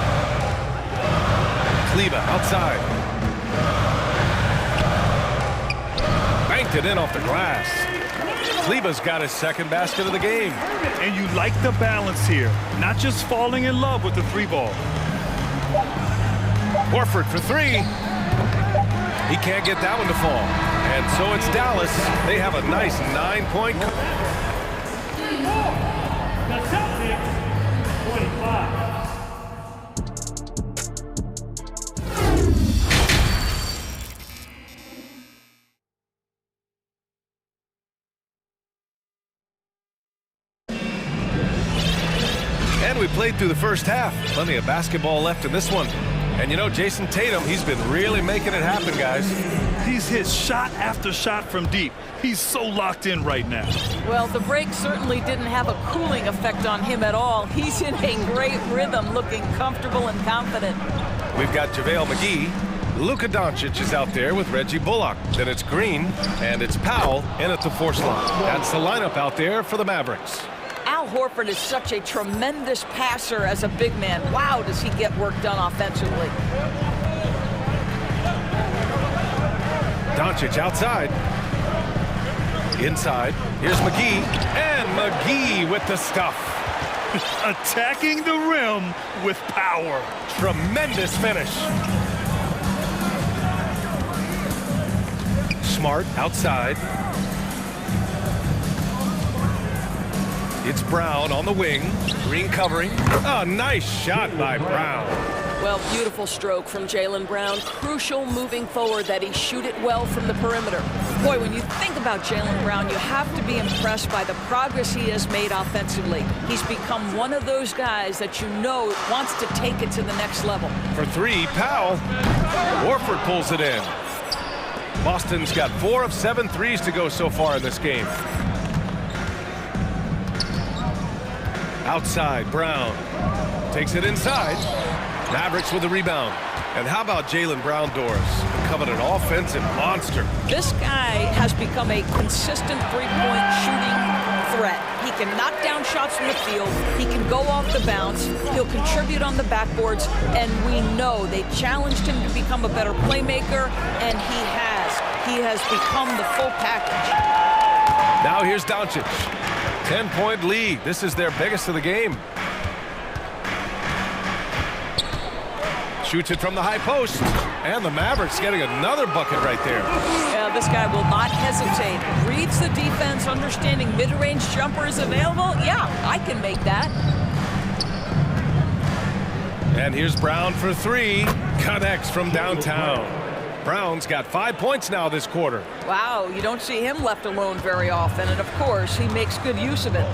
Kleba outside. Banked it in off the glass. Kleba's got his second basket of the game. And you like the balance here. Not just falling in love with the three ball. Horford for three. He can't get that one to fall. And so it's Dallas. They have a nice 9-point. The Celtics, 25. And we played through the first half. Plenty of basketball left in this one. And you know, Jason Tatum, he's been really making it happen, guys. He's hit shot after shot from deep. He's so locked in right now. Well, the break certainly didn't have a cooling effect on him at all. He's in a great rhythm, looking comfortable and confident. We've got JaVale McGee. Luka Doncic is out there with Reggie Bullock. Then it's Green, and it's Powell in at the force line. That's the lineup out there for the Mavericks. Al Horford is such a tremendous passer as a big man. Wow, does he get work done offensively. Doncic outside. Inside. Here's McGee. And McGee with the stuff. Attacking the rim with power. Tremendous finish. Smart outside. It's Brown on the wing. Green covering. Oh, nice shot by Brown. Well, beautiful stroke from Jaylen Brown. Crucial moving forward that he shoot it well from the perimeter. Boy, when you think about Jaylen Brown, you have to be impressed by the progress he has made offensively. He's become one of those guys that you know wants to take it to the next level. For three, Powell. Horford pulls it in. Boston's got 4 of 7 threes to go so far in this game. Outside, Brown takes it inside. Mavericks with the rebound. And how about Jaylen Brown, Doris? Becoming an offensive monster. This guy has become a consistent three-point shooting threat. He can knock down shots from the field. He can go off the bounce. He'll contribute on the backboards. And we know they challenged him to become a better playmaker, and he has. He has become the full package. Now here's Doncic. 10-point lead. This is their biggest of the game. Shoots it from the high post. And the Mavericks getting another bucket right there. Yeah, this guy will not hesitate. Reads the defense, understanding mid-range jumper is available. Yeah, I can make that. And here's Brown for three. Connects from downtown. Brown's got 5 points now this quarter. Wow, you don't see him left alone very often, and of course, he makes good use of it.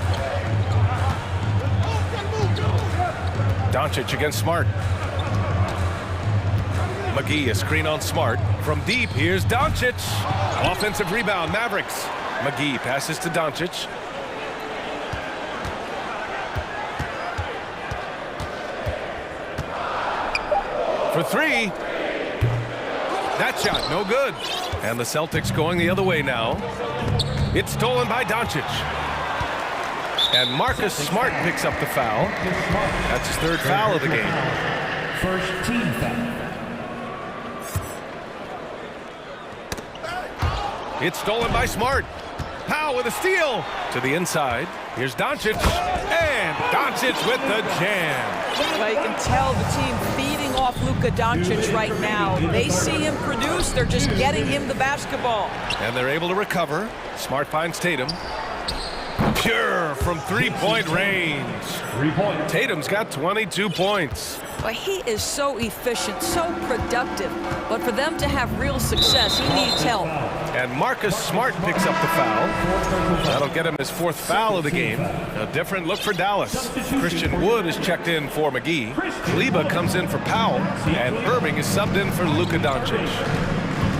Doncic against Smart. McGee, a screen on Smart. From deep, here's Doncic. Offensive rebound, Mavericks. McGee passes to Doncic. For three. That shot, no good. And the Celtics going the other way now. It's stolen by Doncic. And Marcus Smart picks up the foul. That's his third foul of the game. First team foul. It's stolen by Smart. Powell with a steal. To the inside. Here's Doncic. And Doncic with the jam. Well, you can tell the team feeding off Luka Doncic right now. They see him produce. They're just getting him the basketball. And they're able to recover. Smart finds Tatum. Pure from three-point range. 3 points. Tatum's got 22 points. Well, he is so efficient, so productive. But for them to have real success, he needs help. And Marcus Smart picks up the foul. That'll get him his fourth foul of the game. A different look for Dallas. Christian Wood is checked in for McGee. Kleber comes in for Powell. And Irving is subbed in for Luka Doncic.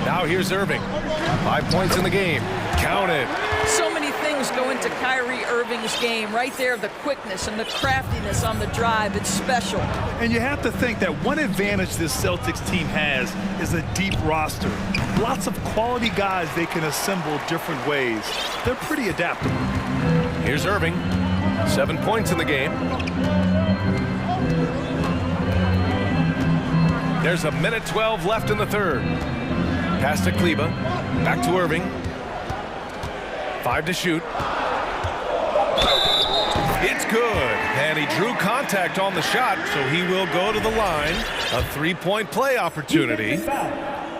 Now here's Irving. 5 points in the game. Count it. So many things go into Kyrie Irving's game. Right there, the quickness and the craftiness on the drive. It's special. And you have to think that one advantage this Celtics team has is a deep roster. Lots of quality guys they can assemble different ways. They're pretty adaptable. Here's Irving. 7 points in the game. There's a minute 12 left in the third. Pass to Kleber. Back to Irving. 5 to shoot. It's good. And he drew contact on the shot, so he will go to the line. A three-point play opportunity.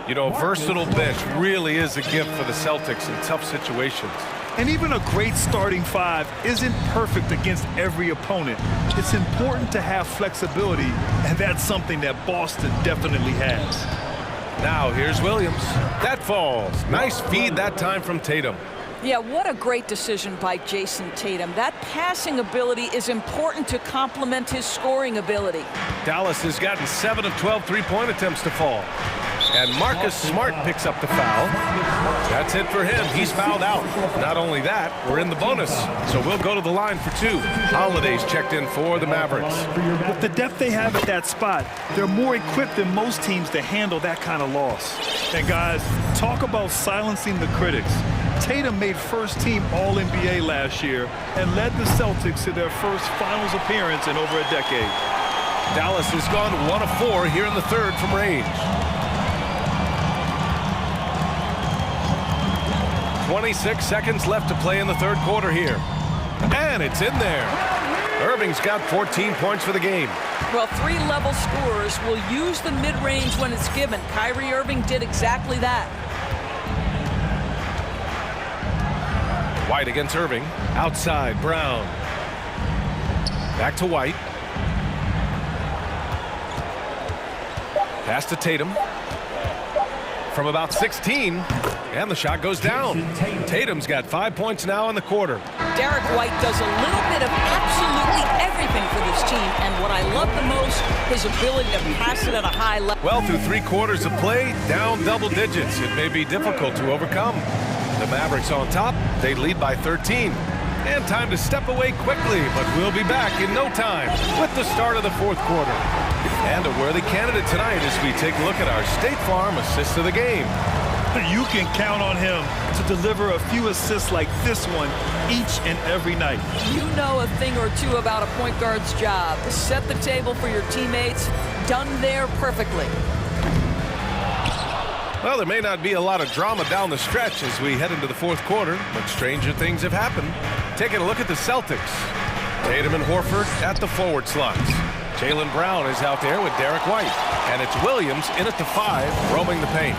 You know, a versatile bench really is a gift for the Celtics in tough situations. And even a great starting five isn't perfect against every opponent. It's important to have flexibility, and that's something that Boston definitely has. Now here's Williams. That falls. Nice feed that time from Tatum. Yeah, what a great decision by Jason Tatum. That passing ability is important to complement his scoring ability. Dallas has gotten 7 of 12 three-point attempts to fall. And Marcus Smart picks up the foul. That's it for him. He's fouled out. Not only that, we're in the bonus. So we'll go to the line for 2. Holiday's checked in for the Mavericks. With the depth they have at that spot, they're more equipped than most teams to handle that kind of loss. And guys, talk about silencing the critics. Tatum made first-team All-NBA last year and led the Celtics to their first finals appearance in over a decade. Dallas has gone 1 of 4 here in the third from range. 26 seconds left to play in the third quarter here. And it's in there. Irving's got 14 points for the game. Well, 3-level scorers will use the mid-range when it's given. Kyrie Irving did exactly that. White against Irving. Outside, Brown. Back to White. Pass to Tatum. From about 16. And the shot goes down. Tatum's got 5 points now in the quarter. Derek White does a little bit of absolutely everything for this team. And what I love the most, his ability to pass it at a high level. Well, through 3 quarters of play, down double digits. It may be difficult to overcome. The Mavericks on top. They lead by 13. And time to step away quickly, but we'll be back in no time with the start of the fourth quarter. And a worthy candidate tonight as we take a look at our State Farm assist of the game. You can count on him to deliver a few assists like this one each and every night. You know a thing or two about a point guard's job. Set the table for your teammates. Done there perfectly. Well, there may not be a lot of drama down the stretch as we head into the fourth quarter, but stranger things have happened. Taking a look at the Celtics. Tatum and Horford at the forward slots. Jaylen Brown is out there with Derek White. And it's Williams in at the 5, roaming the paint.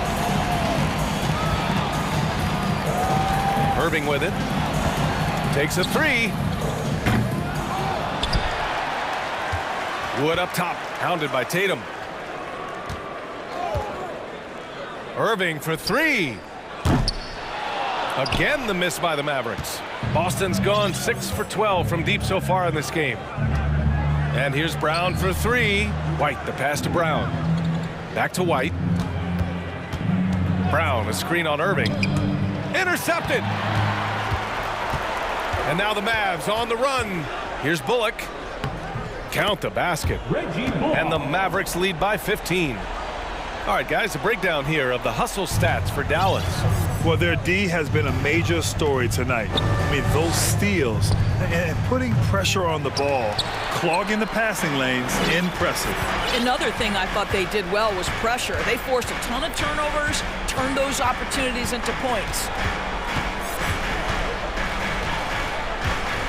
Irving with it. Takes a 3. Wood up top, hounded by Tatum. Irving for 3. Again, the miss by the Mavericks. Boston's gone 6 for 12 from deep so far in this game. And here's Brown for 3. White, the pass to Brown. Back to White. Brown, a screen on Irving. Intercepted. And now the Mavs on the run. Here's Bullock. Count the basket. And the Mavericks lead by 15. All right, guys, a breakdown here of the hustle stats for Dallas. Well, their D has been a major story tonight. I mean, those steals and putting pressure on the ball, clogging the passing lanes, impressive. Another thing I thought they did well was pressure. They forced a ton of turnovers, turned those opportunities into points.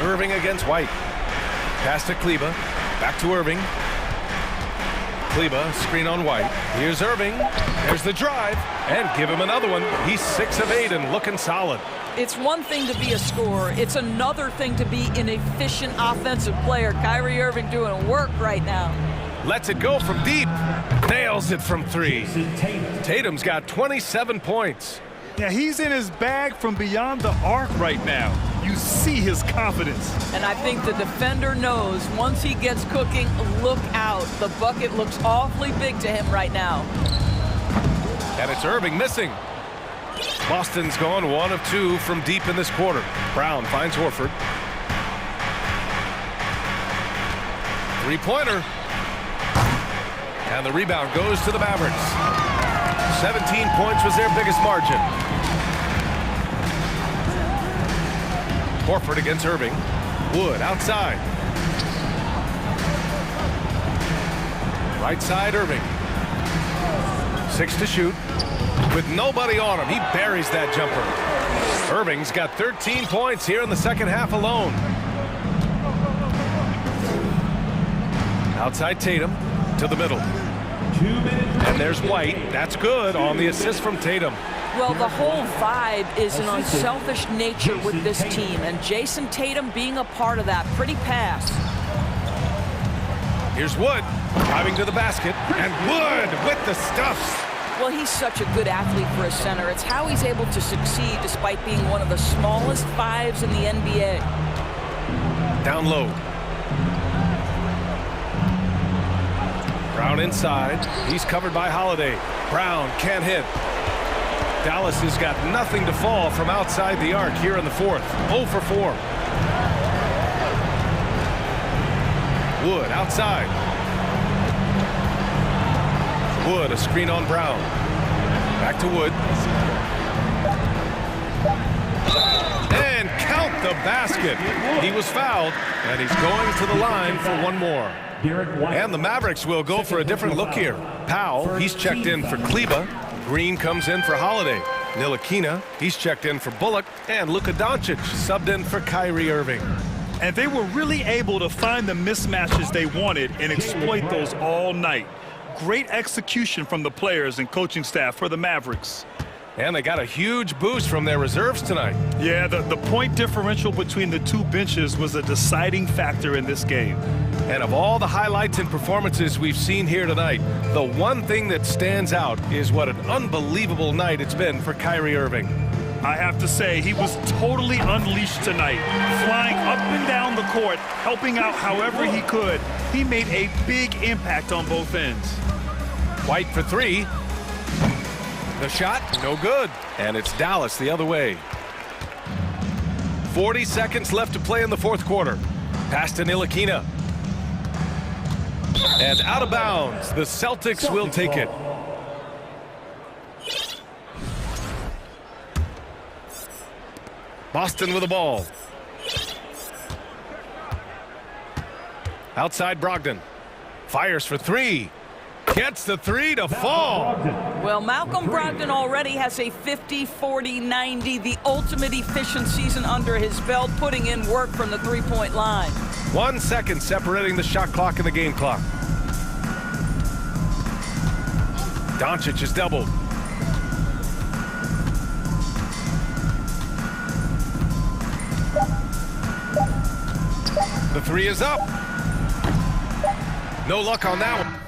Irving against White. Pass to Kleba. Back to Irving. Kleba, screen on White. Here's Irving. There's the drive. And give him another one. He's 6 of 8 and looking solid. It's one thing to be a scorer. It's another thing to be an efficient offensive player. Kyrie Irving doing work right now. Lets it go from deep. Nails it from 3. Tatum's got 27 points. Yeah, he's in his bag from beyond the arc right now. You see his confidence. And I think the defender knows once he gets cooking, look out. The bucket looks awfully big to him right now. And it's Irving missing. Boston's gone 1 of 2 from deep in this quarter. Brown finds Horford. 3-pointer. And the rebound goes to the Mavericks. 17 points was their biggest margin. Horford against Irving. Wood outside. Right side, Irving. 6 to shoot. With nobody on him, he buries that jumper. Irving's got 13 points here in the second half alone. Outside Tatum to the middle. And there's White. That's good on the assist from Tatum. Well, the whole vibe is an unselfish nature with this team, and Jason Tatum being a part of that. Pretty pass. Here's Wood driving to the basket, and Wood with the stuff. Well, he's such a good athlete for a center. It's how he's able to succeed despite being one of the smallest 5s in the NBA. Down low. Brown inside. He's covered by Holiday. Brown can't hit. Dallas has got nothing to fall from outside the arc here in the 4th. 0 for 4. Wood outside. Wood, a screen on Brown. Back to Wood. And count the basket. He was fouled, and he's going to the line for 1 more. And the Mavericks will go for a different look here. Powell, he's checked in for Kleba. Green comes in for Holiday. Ntilikina, he's checked in for Bullock. And Luka Doncic subbed in for Kyrie Irving. And they were really able to find the mismatches they wanted and exploit those all night. Great execution from the players and coaching staff for the Mavericks. And they got a huge boost from their reserves tonight. Yeah, the point differential between the 2 benches was a deciding factor in this game. And of all the highlights and performances we've seen here tonight, the one thing that stands out is what an unbelievable night it's been for Kyrie Irving. I have to say, he was totally unleashed tonight, flying up and down the court, helping out however he could. He made a big impact on both ends. White for 3. The shot, no good. And it's Dallas the other way. 40 seconds left to play in the 4th quarter. Pass to Ntilikina. And out of bounds. The Celtics will take it. Boston with the ball. Outside Brogdon. Fires for 3. Gets the 3 to fall. Well, Malcolm Brogdon already has a 50, 40, 90, the ultimate efficient season under his belt, putting in work from the 3-point line. 1 second separating the shot clock and the game clock. Doncic is doubled. The three is up. No luck on that one.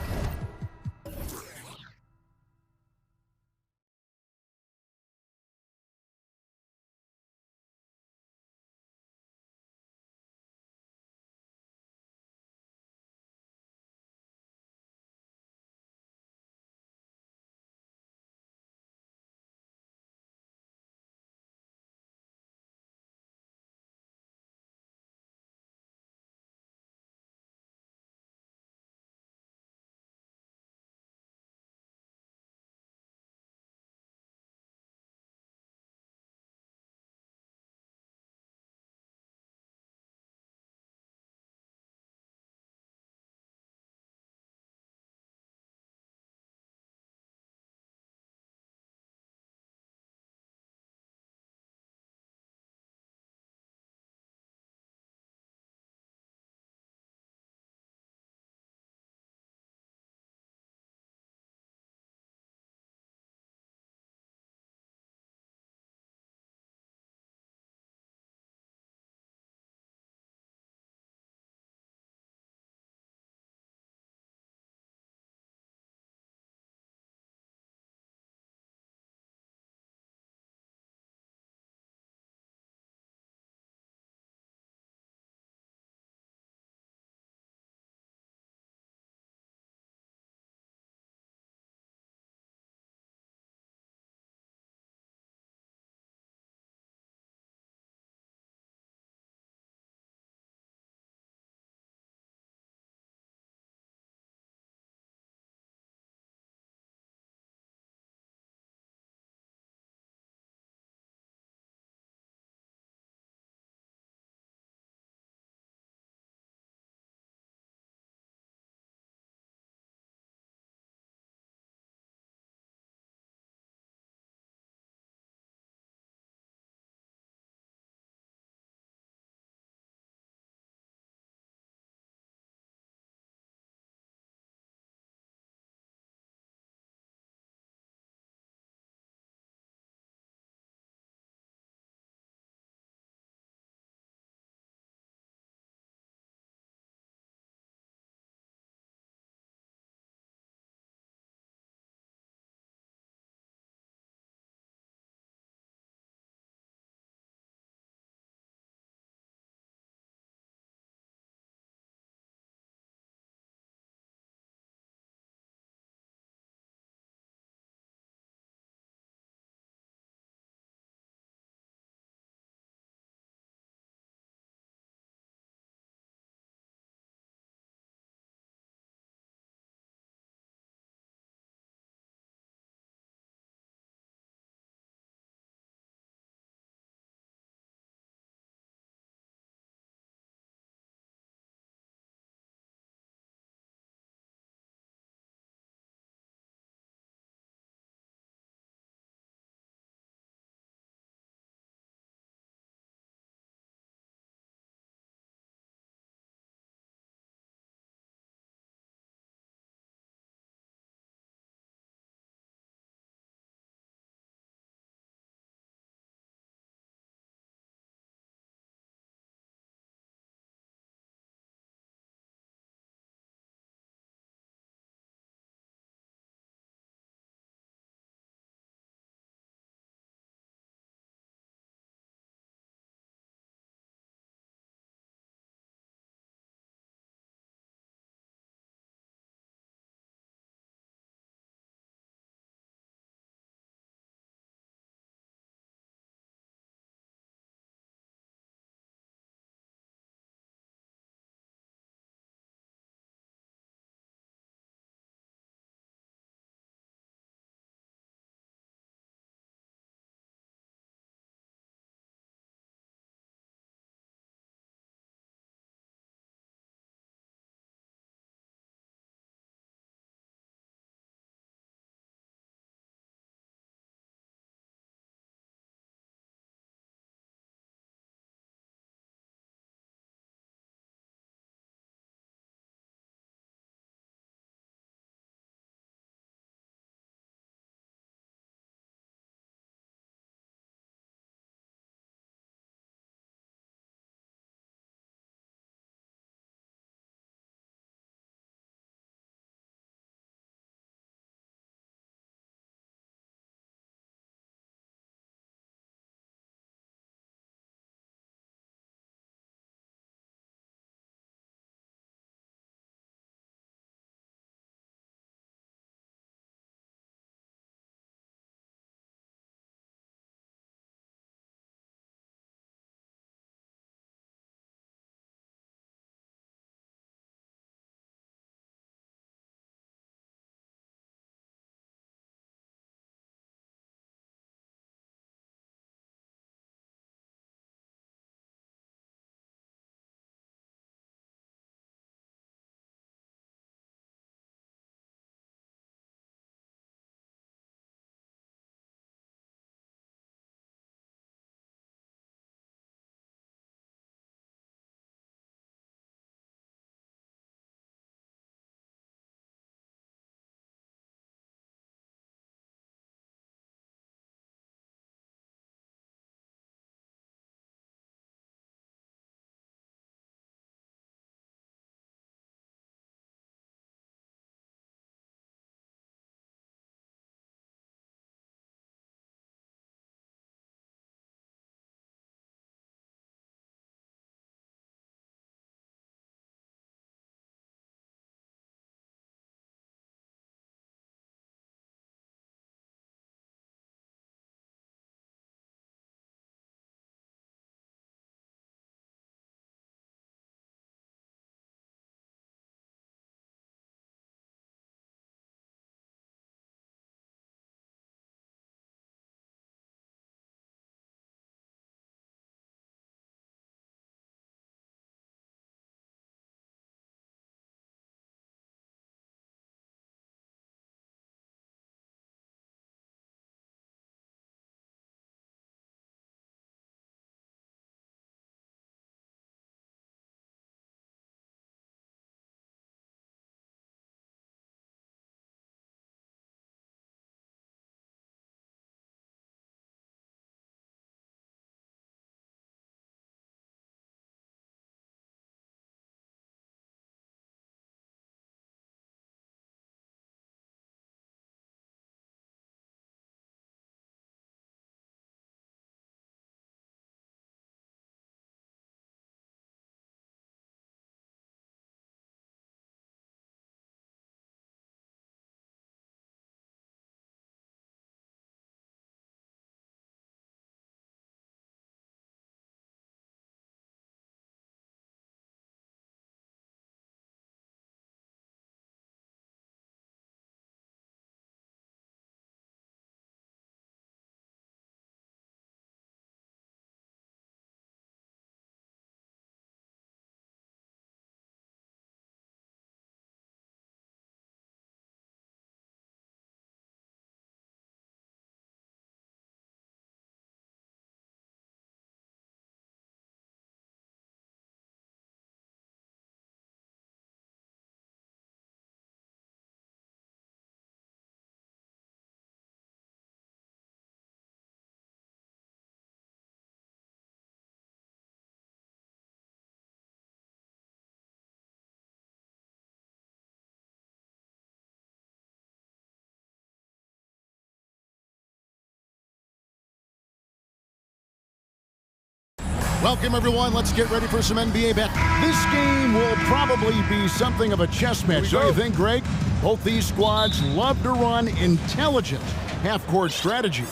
Welcome, everyone. Let's get ready for some NBA bet. This game will probably be something of a chess match, don't you think, Greg? Both these squads love to run intelligent half-court strategy.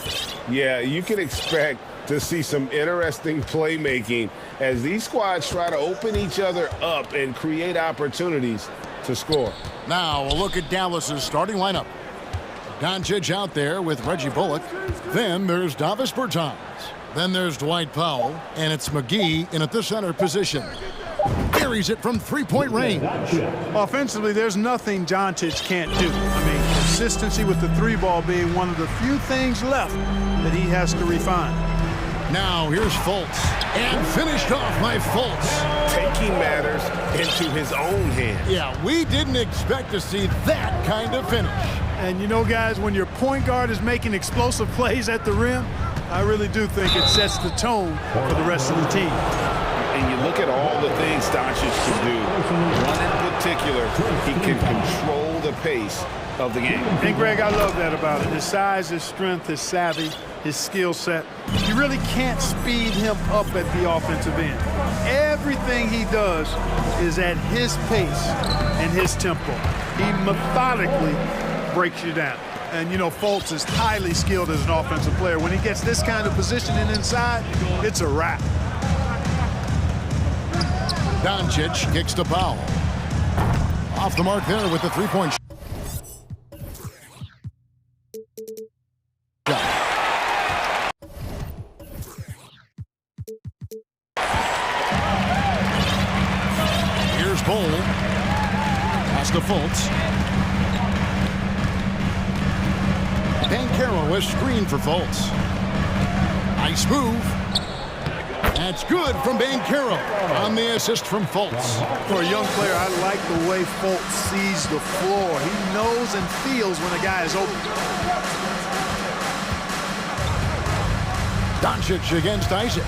Yeah, you can expect to see some interesting playmaking as these squads try to open each other up and create opportunities to score. Now, a look at Dallas's starting lineup. Doncic out there with Reggie Bullock. Then there's Davis Bertans. Then there's Dwight Powell, and it's McGee in at the center position. Carries it from three-point range. Offensively, there's nothing Doncic can't do. I mean, consistency with the three ball being one of the few things left that he has to refine. Now here's Fultz, and finished off by Fultz. Taking matters into his own hands. Yeah, we didn't expect to see that kind of finish. And you know, guys, when your point guard is making explosive plays at the rim, I really do think it sets the tone for the rest of the team. And you look at all the things Doncic can do. One in particular, he can control the pace of the game. And Greg, I love that about it. His size, his strength, his savvy, his skill set. You really can't speed him up at the offensive end. Everything he does is at his pace and his tempo. He methodically breaks you down. And, you know, Fultz is highly skilled as an offensive player. When he gets this kind of positioning inside, it's a wrap. Doncic kicks to Powell. Off the mark there with the three-point shot. Here's Bowl. Pass to Fultz. Banchero is screened for Fultz. Nice move. That's good from Banchero on the assist from Fultz. For a young player, I like the way Fultz sees the floor. He knows and feels when a guy is open. Doncic against Isaac.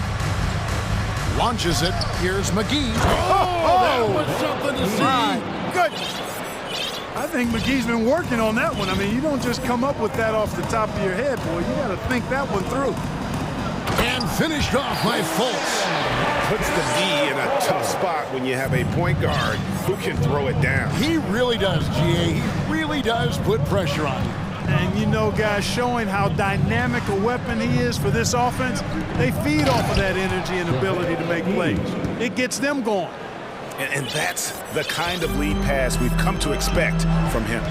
Launches it. Here's McGee. Oh, that was something to see. My goodness. I think McGee's been working on that one. I mean, you don't just come up with that off the top of your head, boy. You got to think that one through. And finished off by Fultz. Puts the D in a tough spot when you have a point guard who can throw it down. He really does, GA. He really does put pressure on you. And you know, guys, showing how dynamic a weapon he is for this offense, they feed off of that energy and ability to make plays. It gets them going. And that's the kind of lead pass we've come to expect from him.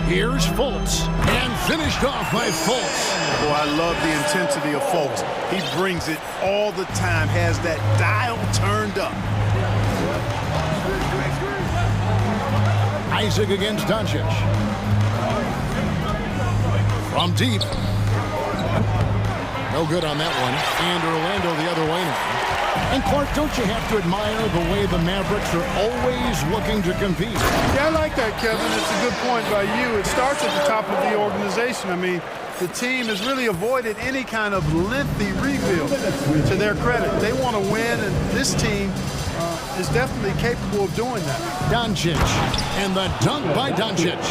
Here's Fultz, and finished off by Fultz. Boy, I love the intensity of Fultz. He brings it all the time, has that dial turned up. Isaac against Doncic. From deep. No good on that one. And Orlando the other way now. And Clark, don't you have to admire the way the Mavericks are always looking to compete? Yeah, I like that, Kevin. It's a good point by you. It starts at the top of the organization. I mean, the team has really avoided any kind of lengthy rebuild. To their credit, they want to win, and this team is definitely capable of doing that. Doncic, and the dunk by Doncic.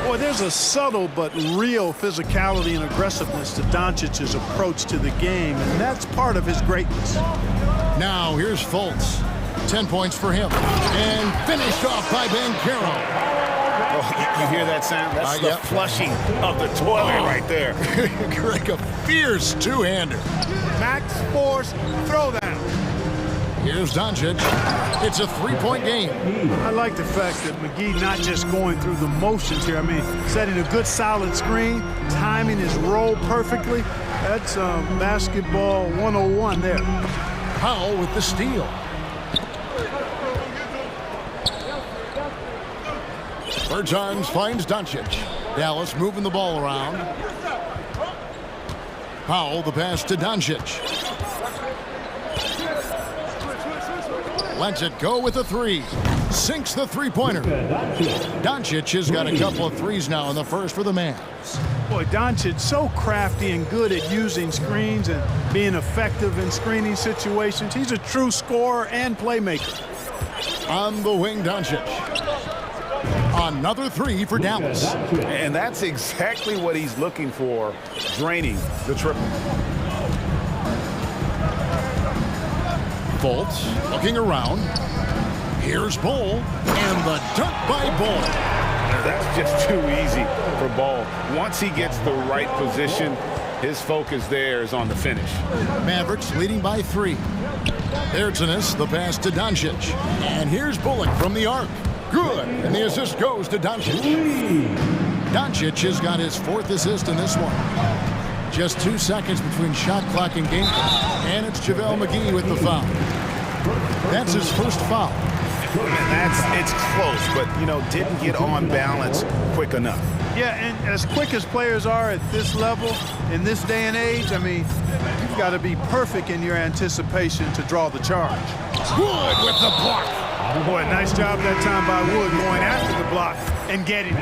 Boy, there's a subtle but real physicality and aggressiveness to Doncic's approach to the game, and that's part of his greatness. Now here's Fultz. 10 points for him. And finished off by Banchero. Oh, you hear that sound? That's the flushing of the toilet right there. Greg, a fierce two-hander. Max force throwdown. Here's Doncic. It's a three-point game. I like the fact that McGee not just going through the motions here. I mean, setting a good solid screen, timing his roll perfectly. That's basketball 101 there. Powell with the steal. Bertans finds Doncic. Dallas moving the ball around. Powell the pass to Doncic. Lets it go with a three. Sinks the three-pointer. Doncic has got a couple of threes now in the first for the Mavs. Boy, Doncic so crafty and good at using screens and being effective in screening situations. He's a true scorer and playmaker. On the wing, Doncic. Another three for Dallas. And that's exactly what he's looking for, draining the triple. Foltz looking around. Here's Bull, and the dunk by Bull. That's just too easy for Ball. Once he gets the right position, his focus there is on the finish. Mavericks leading by 3. Ertzenis, the pass to Doncic. And here's Bullock from the arc. Good, and the assist goes to Doncic. Doncic has got his 4th assist in this one. Just 2 seconds between shot clock and game clock. And it's JaVale McGee with the foul. That's his first foul. It's close, but, didn't get on balance quick enough. Yeah, and as quick as players are at this level, in this day and age, I mean, you've got to be perfect in your anticipation to draw the charge. Wood with the block. Boy, nice job that time by Wood going after the block and getting it.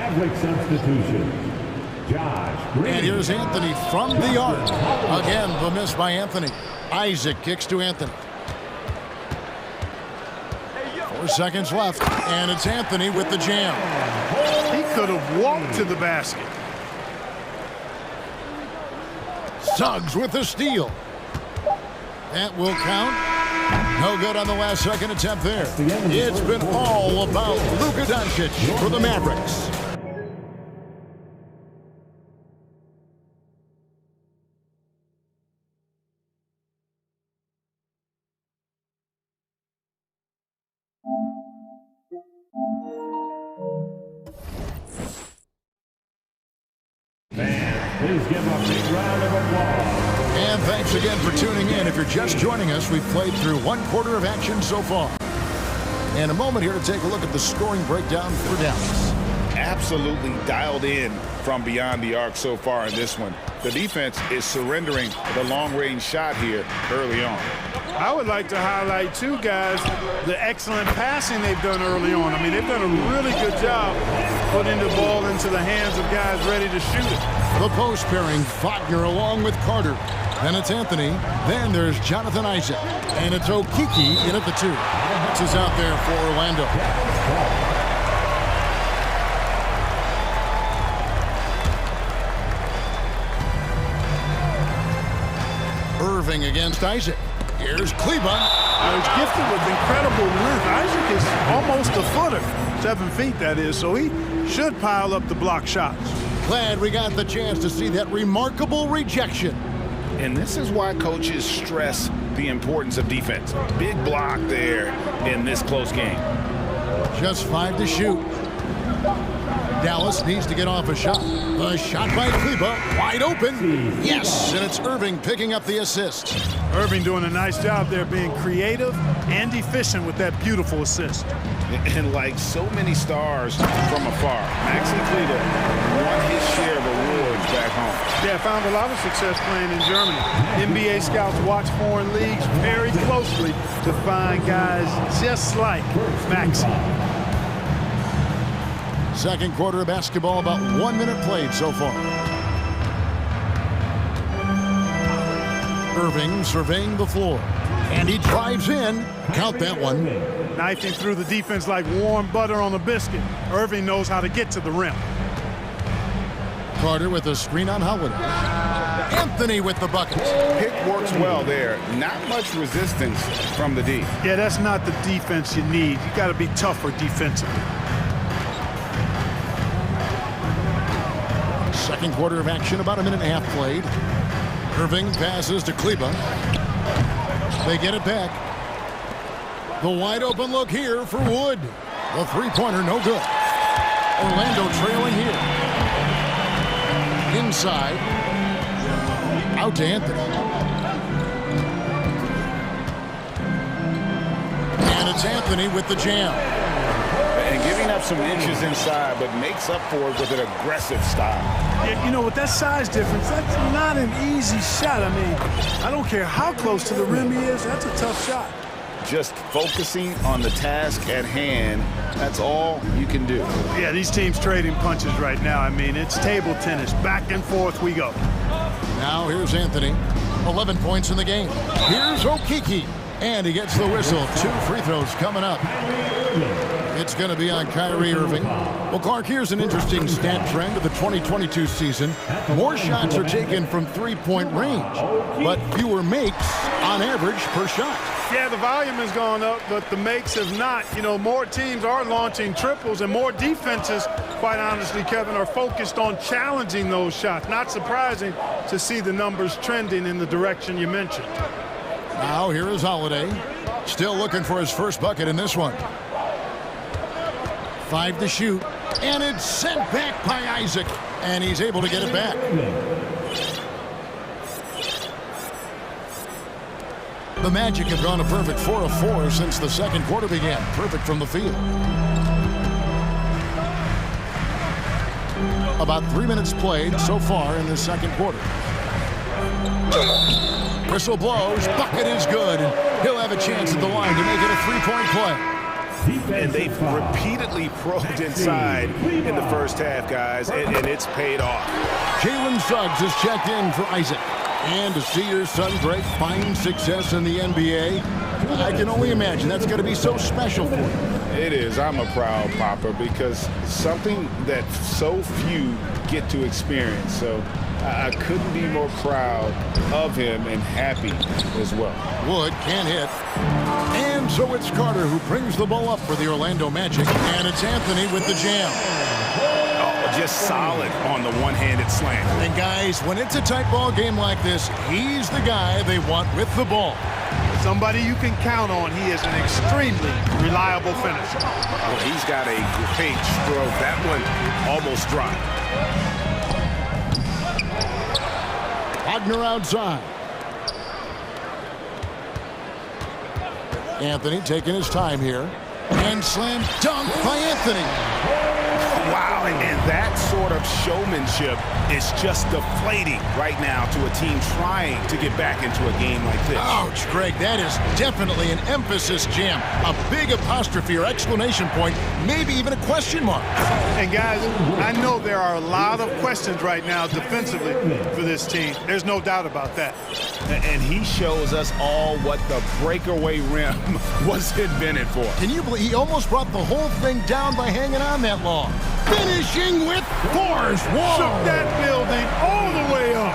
And here's Anthony from the arc. Again, the miss by Anthony. Isaac kicks to Anthony. 4 seconds left, and it's Anthony with the jam. He could have walked to the basket. Suggs with the steal. That will count. No good on the last second attempt there. It's been all about Luka Doncic for the Mavericks. Please give a big round of applause. And thanks again for tuning in. If you're just joining us, we've played through 1/4 of action so far. And a moment here to take a look at the scoring breakdown for Dallas. Absolutely dialed in from beyond the arc so far in this one. The defense is surrendering the long-range shot here early on. I would like to highlight, too, guys, the excellent passing they've done early on. I mean, they've done a really good job putting the ball into the hands of guys ready to shoot it. The post pairing, Wagner along with Carter. Then it's Anthony. Then there's Jonathan Isaac. And it's Okiki in at the 2. This is out there for Orlando. Irving against Isaac. Here's Kleba. He's gifted with incredible length. Isaac is almost a footer, 7 feet that is, so he should pile up the block shots. Glad we got the chance to see that remarkable rejection. And this is why coaches stress the importance of defense. Big block there in this close game. Just 5 to shoot. Dallas needs to get off a shot. The shot by Kleba, wide open. Yes, and it's Irving picking up the assist. Irving doing a nice job there being creative and efficient with that beautiful assist. And like so many stars from afar, Maxi Kleba won his share of awards back home. Yeah, found a lot of success playing in Germany. NBA scouts watch foreign leagues very closely to find guys just like Maxi. Second quarter of basketball, about 1 minute played so far. Irving surveying the floor. And he drives in. Count that one. Knifing through the defense like warm butter on a biscuit. Irving knows how to get to the rim. Carter with a screen on Howard. Anthony with the buckets. Pick works well there. Not much resistance from the D. Yeah, that's not the defense you need. You got to be tougher defensively. Second quarter of action, about 1.5 minutes played. Irving passes to Kleba. They get it back. The wide open look here for Wood. The three-pointer, no good. Orlando trailing here. Inside. Out to Anthony. And it's Anthony with the jam. And giving up some inches inside, but makes up for it with an aggressive style. Yeah, you know, with that size difference, that's not an easy shot. I mean, I don't care how close to the rim he is, that's a tough shot. Just focusing on the task at hand, that's all you can do. Yeah, these teams trading punches right now. I mean, it's table tennis. Back and forth we go. Now here's Anthony. 11 points in the game. Here's Okiki. And he gets the whistle. 2 free throws coming up. It's going to be on Kyrie Irving. Well, Clark, here's an interesting stat trend of the 2022 season. More shots are taken from three-point range, but fewer makes on average per shot. Yeah, the volume has gone up, but the makes have not. You know, more teams are launching triples, and more defenses, quite honestly, Kevin, are focused on challenging those shots. Not surprising to see the numbers trending in the direction you mentioned. Now here is Holiday. Still looking for his first bucket in this one. 5 to shoot, and it's sent back by Isaac, and he's able to get it back. The Magic have gone a perfect 4 of 4 since the second quarter began. Perfect from the field. About 3 minutes played so far in the second quarter. Whistle blows, bucket is good, and he'll have a chance at the line to make it a three-point play. And they've repeatedly probed inside in the first half, guys, and it's paid off. Jalen Suggs is checked in for Isaac. And to see your son Greg find success in the NBA, I can only imagine that's going to be so special for you. It is. I'm a proud papa because something that so few get to experience. So I couldn't be more proud of him and happy as well. Wood can't hit. And so it's Carter who brings the ball up for the Orlando Magic. And it's Anthony with the jam. Just solid on the one-handed slam. And guys, when it's a tight ball game like this, he's the guy they want with the ball. Somebody you can count on. He is an extremely reliable finisher. Well, he's got a great stroke. That one almost dropped. Wagner outside. Anthony taking his time here. And slam dunk by Anthony. Wow, and that sort of showmanship is just deflating right now to a team trying to get back into a game like this. Ouch, Greg, that is definitely an emphasis jam. A big apostrophe or exclamation point, maybe even a question mark. And guys, I know there are a lot of questions right now defensively for this team. There's no doubt about that. And he shows us all what the breakaway rim was invented for. Can you believe he almost brought the whole thing down by hanging on that long? Finishing with force. Whoa! Shook that building all the way up.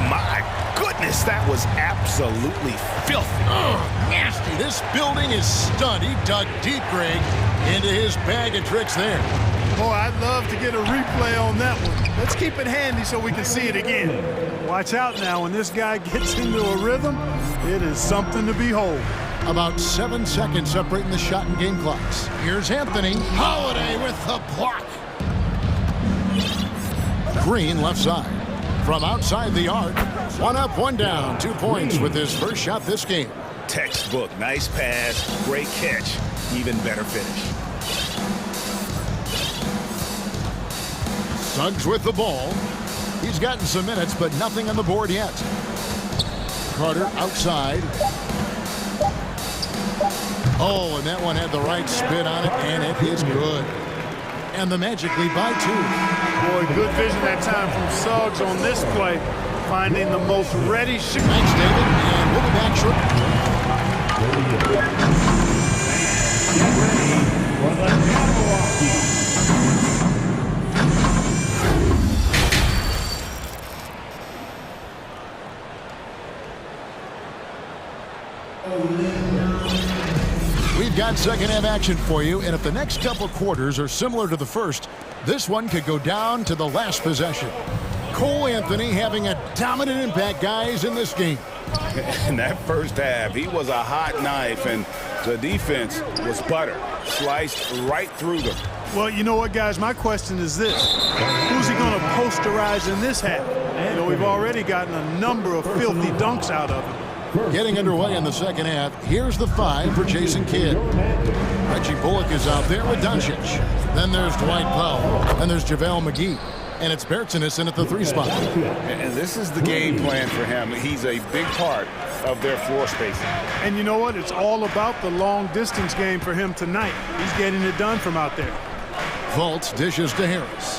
My goodness, that was absolutely filthy. Oh, nasty. This building is stunned. He dug deep, Greg, into his bag of tricks there. Boy, I'd love to get a replay on that one. Let's keep it handy so we can see it again. Watch out now. When this guy gets into a rhythm, it is something to behold. About 7 seconds separating the shot and game clocks. Here's Anthony. Holiday with the block. Green left side. From outside the arc. 1 up, 1 down. 2 points with his first shot this game. Textbook. Nice pass. Great catch. Even better finish. Suggs with the ball. He's gotten some minutes, but nothing on the board yet. Carter outside. Oh, and that one had the right spin on it, and it is good. And the Magic lead by 2. Boy, good vision that time from Suggs on this play, finding the most ready shot. Thanks, David, and we'll be back shortly. Get ready for the Jabberwocky. We've got second half action for you, and if the next couple quarters are similar to the first, this one could go down to the last possession. Cole Anthony having a dominant impact, guys, in this game. In that first half, he was a hot knife, and the defense was butter, sliced right through them. Well, you know what, guys? My question is this. Who's he going to posterize in this half? You know, we've already gotten a number of filthy dunks out of him. Getting underway in the second half. Here's the 5 for Jason Kidd. Reggie Bullock is out there with Doncic. Then there's Dwight Powell. Then there's JaVale McGee. And it's Bertsinus in at the 3 spot. And this is the game plan for him. He's a big part of their floor spacing. And you know what? It's all about the long distance game for him tonight. He's getting it done from out there. Fultz dishes to Harris.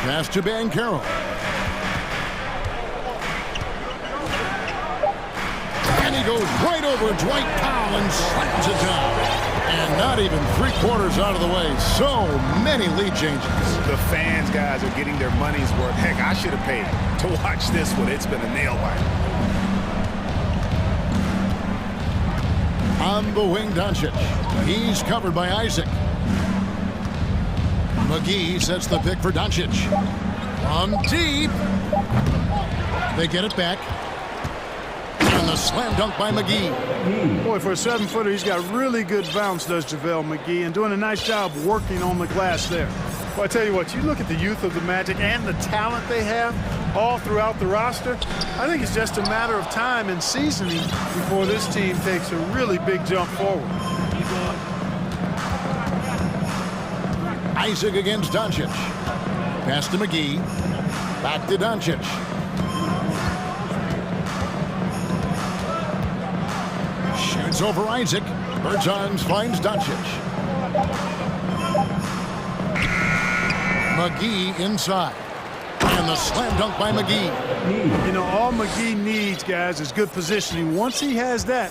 Pass to Banchero. And he goes right over Dwight Powell and slams it down. And not even 3/4 out of the way. So many lead changes. The fans, guys, are getting their money's worth. Heck, I should have paid to watch this one. It's been a nail biter. On the wing, Doncic. He's covered by Isaac. McGee sets the pick for Doncic. From deep. They get it back. And the slam dunk by McGee. Boy, for a 7-footer, he's got really good bounce, does JaVale McGee, and doing a nice job working on the glass there. Well, I tell you what, you look at the youth of the Magic and the talent they have all throughout the roster, I think it's just a matter of time and seasoning before this team takes a really big jump forward. Isaac against Doncic. Pass to McGee. Back to Doncic. Shoots over Isaac. Bertans finds Doncic. McGee inside. And the slam dunk by McGee. You know, all McGee needs, guys, is good positioning. Once he has that,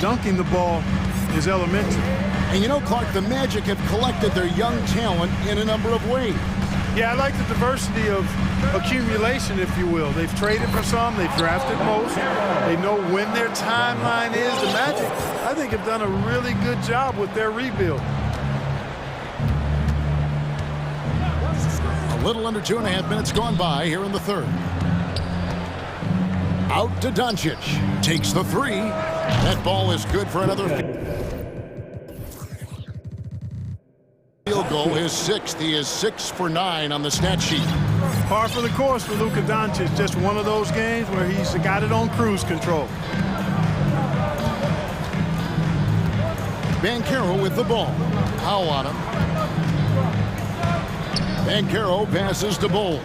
dunking the ball is elementary. And you know, Clark, the Magic have collected their young talent in a number of ways. Yeah, I like the diversity of accumulation, if you will. They've traded for some, they've drafted most. They know when their timeline is. The Magic, I think, have done a really good job with their rebuild. A little under 2.5 minutes gone by here in the third. Out to Doncic. Takes the three. That ball is good for another field goal. His sixth. He is 6 for 9 on the stat sheet. Par for the course for Luka Doncic. Just one of those games where he's got it on cruise control. Banchero with the ball. Powell on him. Banchero passes to Bull.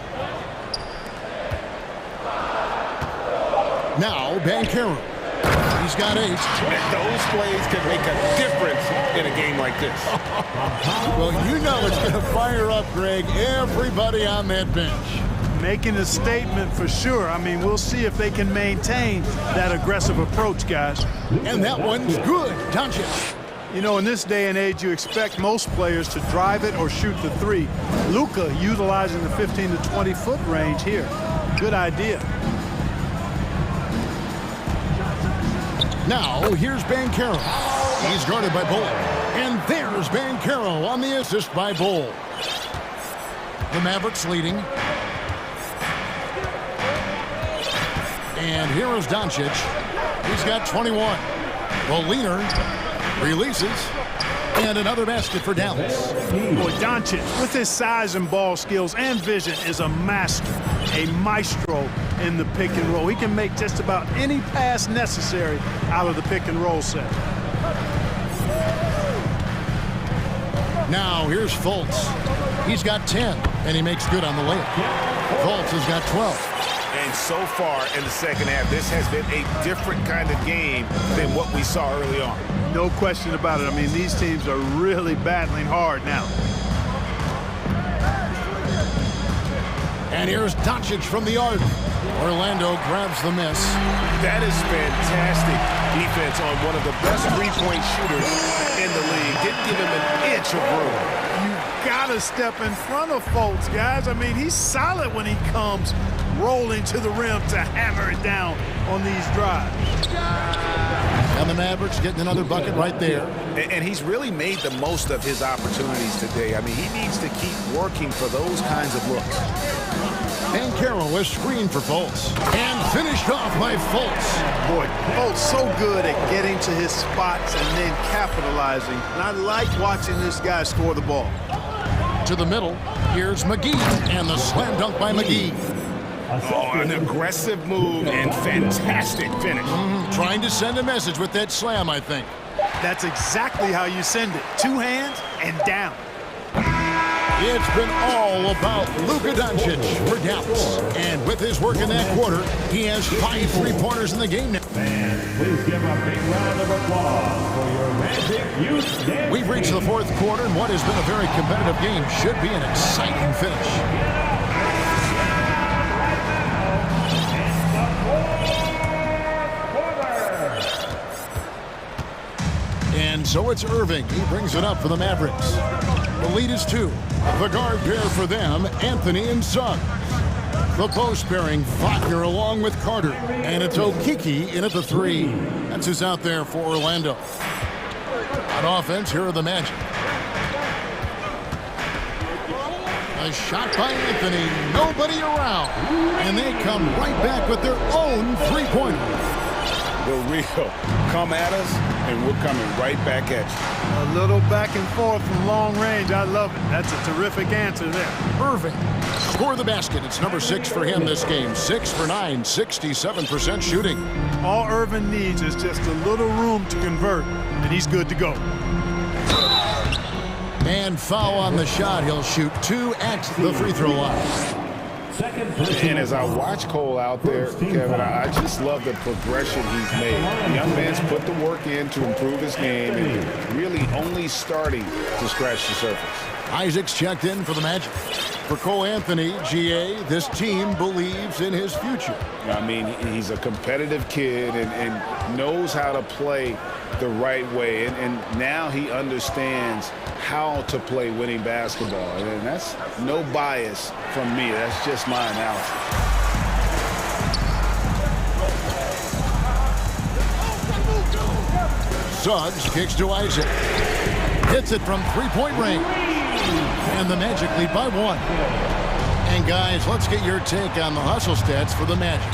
Now Banchero. He's got 8. Those plays can make a difference in a game like this. Well, you know it's going to fire up, Greg, everybody on that bench. Making a statement for sure. I mean, we'll see if they can maintain that aggressive approach, guys. And that one's good. Doncic. You know, in this day and age, you expect most players to drive it or shoot the three. Luka utilizing the 15 to 20-foot range here. Good idea. Now, here's Banchero. He's guarded by Bull. And there's Banchero on the assist by Bull. The Mavericks leading. And here is Doncic. He's got 21. The leaner releases. And another basket for Dallas. Boy, Doncic, with his size and ball skills and vision, is a master, a maestro in the pick and roll. He can make just about any pass necessary out of the pick and roll set. Now, here's Fultz. He's got 10, and he makes good on the layup. Fultz has got 12. And so far in the second half, this has been a different kind of game than what we saw early on. No question about it. I mean, these teams are really battling hard now. And here's Doncic from the arc. Orlando grabs the miss. That is fantastic defense on one of the best three-point shooters in the league. Didn't give him an inch of room. You gotta step in front of folks, guys. I mean, he's solid when he comes rolling to the rim to hammer it down on these drives. And the Mavericks getting another bucket right there. And he's really made the most of his opportunities today. I mean, he needs to keep working for those kinds of looks. Banchero was screened for Fultz. And finished off by Fultz. Boy, Fultz so good at getting to his spots and then capitalizing. And I like watching this guy score the ball. To the middle, here's McGee. And the slam dunk by McGee. Oh, an aggressive move and fantastic finish. Trying to send a message with that slam, I think. That's exactly how you send it. 2 hands and down. It's been all about Luka Doncic for Dallas. And with his work in that quarter, he has 5 3-pointers in the game now. And please give a big round of applause for your Magic Youth Game. We've reached the 4th quarter, and what has been a very competitive game should be an exciting finish. And so it's Irving. He brings it up for the Mavericks. The lead is 2. The guard pair for them, Anthony and Suggs. The post pairing, Wagner along with Carter. And it's Okiki in at the 3. That's who's out there for Orlando. On offense, here are the Magic. A shot by Anthony. Nobody around. And they come right back with their own three-pointer. The real come at us, and we're coming right back at you. A little back and forth from long range. I love it. That's a terrific answer there. Irving score the basket. It's number 6 for him this game. 6 for 9, 67% shooting. All Irving needs is just a little room to convert, and he's good to go. And foul on the shot. He'll shoot 2 at the free throw line. And as I watch Cole out there, Kevin, I just love the progression he's made. The young man's put the work in to improve his game, and he's really only starting to scratch the surface. Isaac's checked in for the Magic. For Cole Anthony, GA, this team believes in his future. I mean, he's a competitive kid and knows how to play the right way. And now he understands how to play winning basketball. And that's no bias from me. That's just my analysis. Suggs kicks to Isaac. Hits it from three-point range. And the Magic lead by 1. And guys, let's get your take on the hustle stats for the Magic.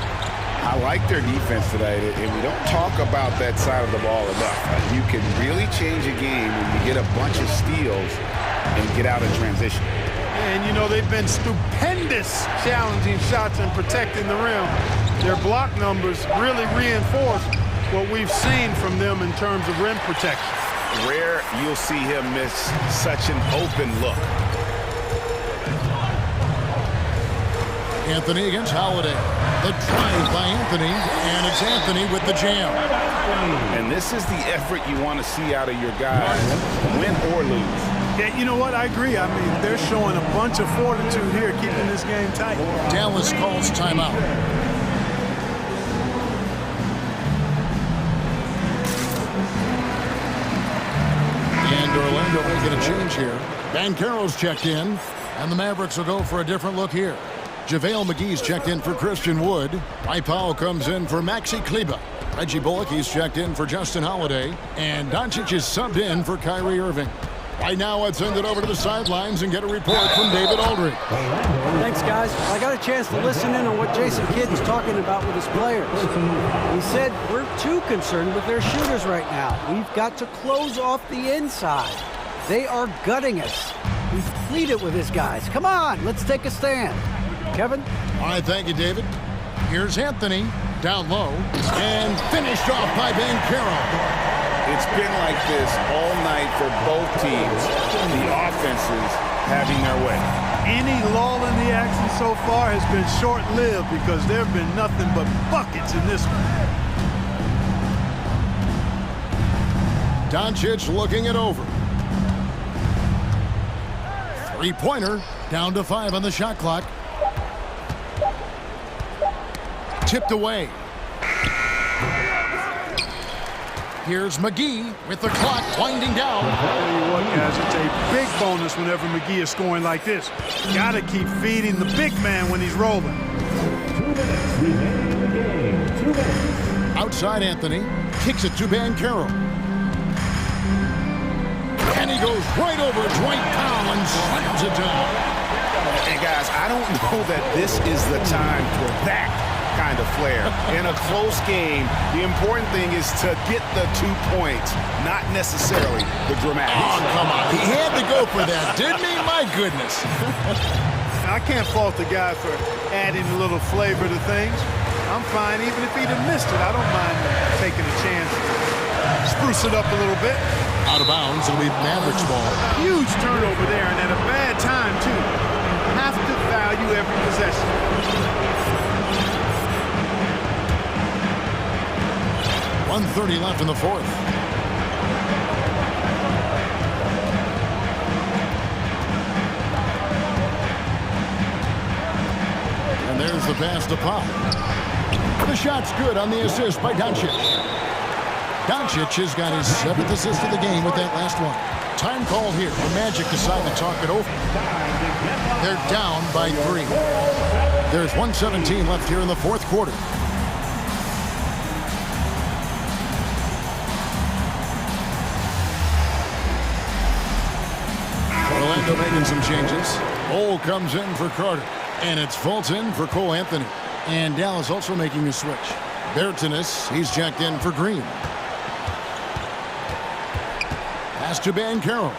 I like their defense today, and we don't talk about that side of the ball enough. You can really change a game when you get a bunch of steals and get out in transition. And, you know, they've been stupendous challenging shots and protecting the rim. Their block numbers really reinforce what we've seen from them in terms of rim protection. Rare you'll see him miss such an open look. Anthony against Holiday. The drive by Anthony, and it's Anthony with the jam. And this is the effort you want to see out of your guys, win or lose. Yeah, you know what? I agree. I mean, they're showing a bunch of fortitude here, keeping this game tight. Dallas calls timeout. And Orlando will get a change here. Banchero's checked in, and the Mavericks will go for a different look here. JaVale McGee's checked in for Christian Wood. Powell comes in for Maxi Kleber. Reggie Bullock, he's checked in for Justin Holiday. And Doncic is subbed in for Kyrie Irving. Right now, let's send it over to the sidelines and get a report from David Aldridge. Thanks, guys. I got a chance to listen in on what Jason Kidd was talking about with his players. He said, we're too concerned with their shooters right now. We've got to close off the inside. They are gutting us. We've pleaded with his guys. Come on, let's take a stand. Kevin? All right, thank you, David. Here's Anthony, down low, and finished off by Banchero. It's been like this all night for both teams. The offenses having their way. Any lull in the action so far has been short-lived because there have been nothing but buckets in this one. Doncic looking it over. Three-pointer, down to 5 on the shot clock. Tipped away. Here's McGee with the clock winding down. I'll tell you what, guys, it's a big bonus whenever McGee is scoring like this. Got to keep feeding the big man when he's rolling. 2 minutes remaining in the game. 2 minutes. Outside Anthony, kicks it to Banchero. And he goes right over Dwight Powell and slams it down. And guys, I don't know that this is the time for that kind of flair. In a close game, the important thing is to get the 2 points, not necessarily the dramatics. Oh, come on. He had to go for that, didn't he? My goodness. I can't fault the guy for adding a little flavor to things. I'm fine. Even if he'd have missed it, I don't mind taking a chance. Spruce it up a little bit. Out of bounds, it'll be Mavericks ball. Huge turnover there, and at a bad time, too. Have to value every possession. 1:30 left in the fourth. And there's the pass to Pop. The shot's good on the assist by Doncic. Doncic has got his 7th assist of the game with that last one. Time call here. The Magic decide to talk it over. They're down by 3. There's 1:17 left here in the fourth quarter. Orlando making some changes. Cole comes in for Carter. And it's Fultz in for Cole Anthony. And Dallas also making a switch. Bertanis, he's jacked in for Green. Pass to Banchero.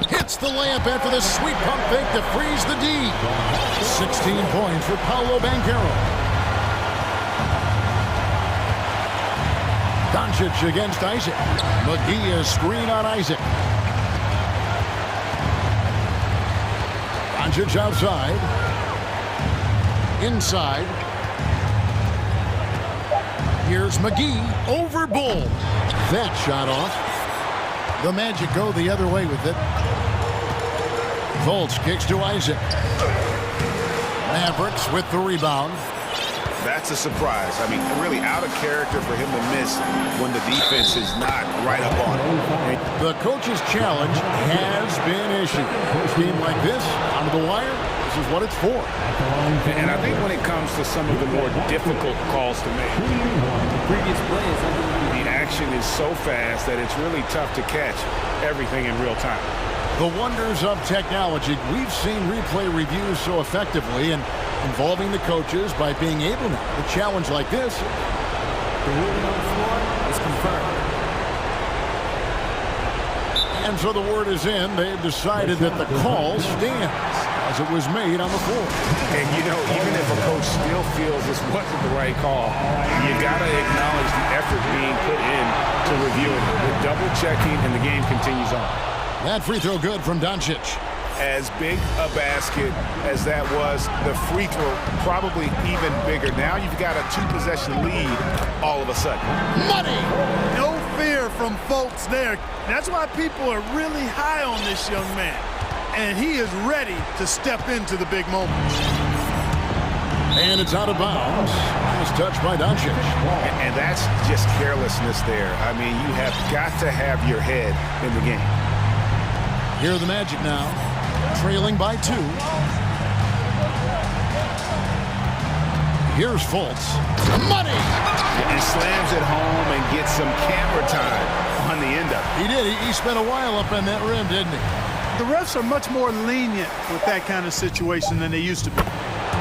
Hits the layup after the sweet pump fake to freeze the D. 16 points for Paolo Banchero. Doncic against Isaac. McGee a screen on Isaac. Doncic outside. Inside. Here's McGee over Bull. That shot off. The Magic go the other way with it. Fultz kicks to Isaac. Mavericks with the rebound. That's a surprise. I mean, really out of character for him to miss when the defense is not right up on him. The coach's challenge has been issued. A game like this, onto the wire, this is what it's for. And I think when it comes to some of the more difficult calls to make, the action is so fast that it's really tough to catch everything in real time. The wonders of technology. We've seen replay reviews so effectively and involving the coaches by being able now to challenge like this. The ruling on the floor is confirmed. And so the word is in. They've decided that the call stands as it was made on the floor. And, you know, even if a coach still feels this wasn't the right call, you got to acknowledge the effort being put in to review it. The double checking and the game continues on. That free throw good from Doncic. As big a basket as that was, the free throw probably even bigger. Now you've got a 2-possession lead all of a sudden. Money! No fear from Fultz there. That's why people are really high on this young man. And he is ready to step into the big moments. And it's out of bounds. Nice touch by Doncic. And that's just carelessness there. I mean, you have got to have your head in the game. Here are the Magic now. Trailing by 2. Here's Fultz. Money! And slams it home and gets some camera time on the end of it. He did. He spent a while up in that rim, didn't he? The refs are much more lenient with that kind of situation than they used to be.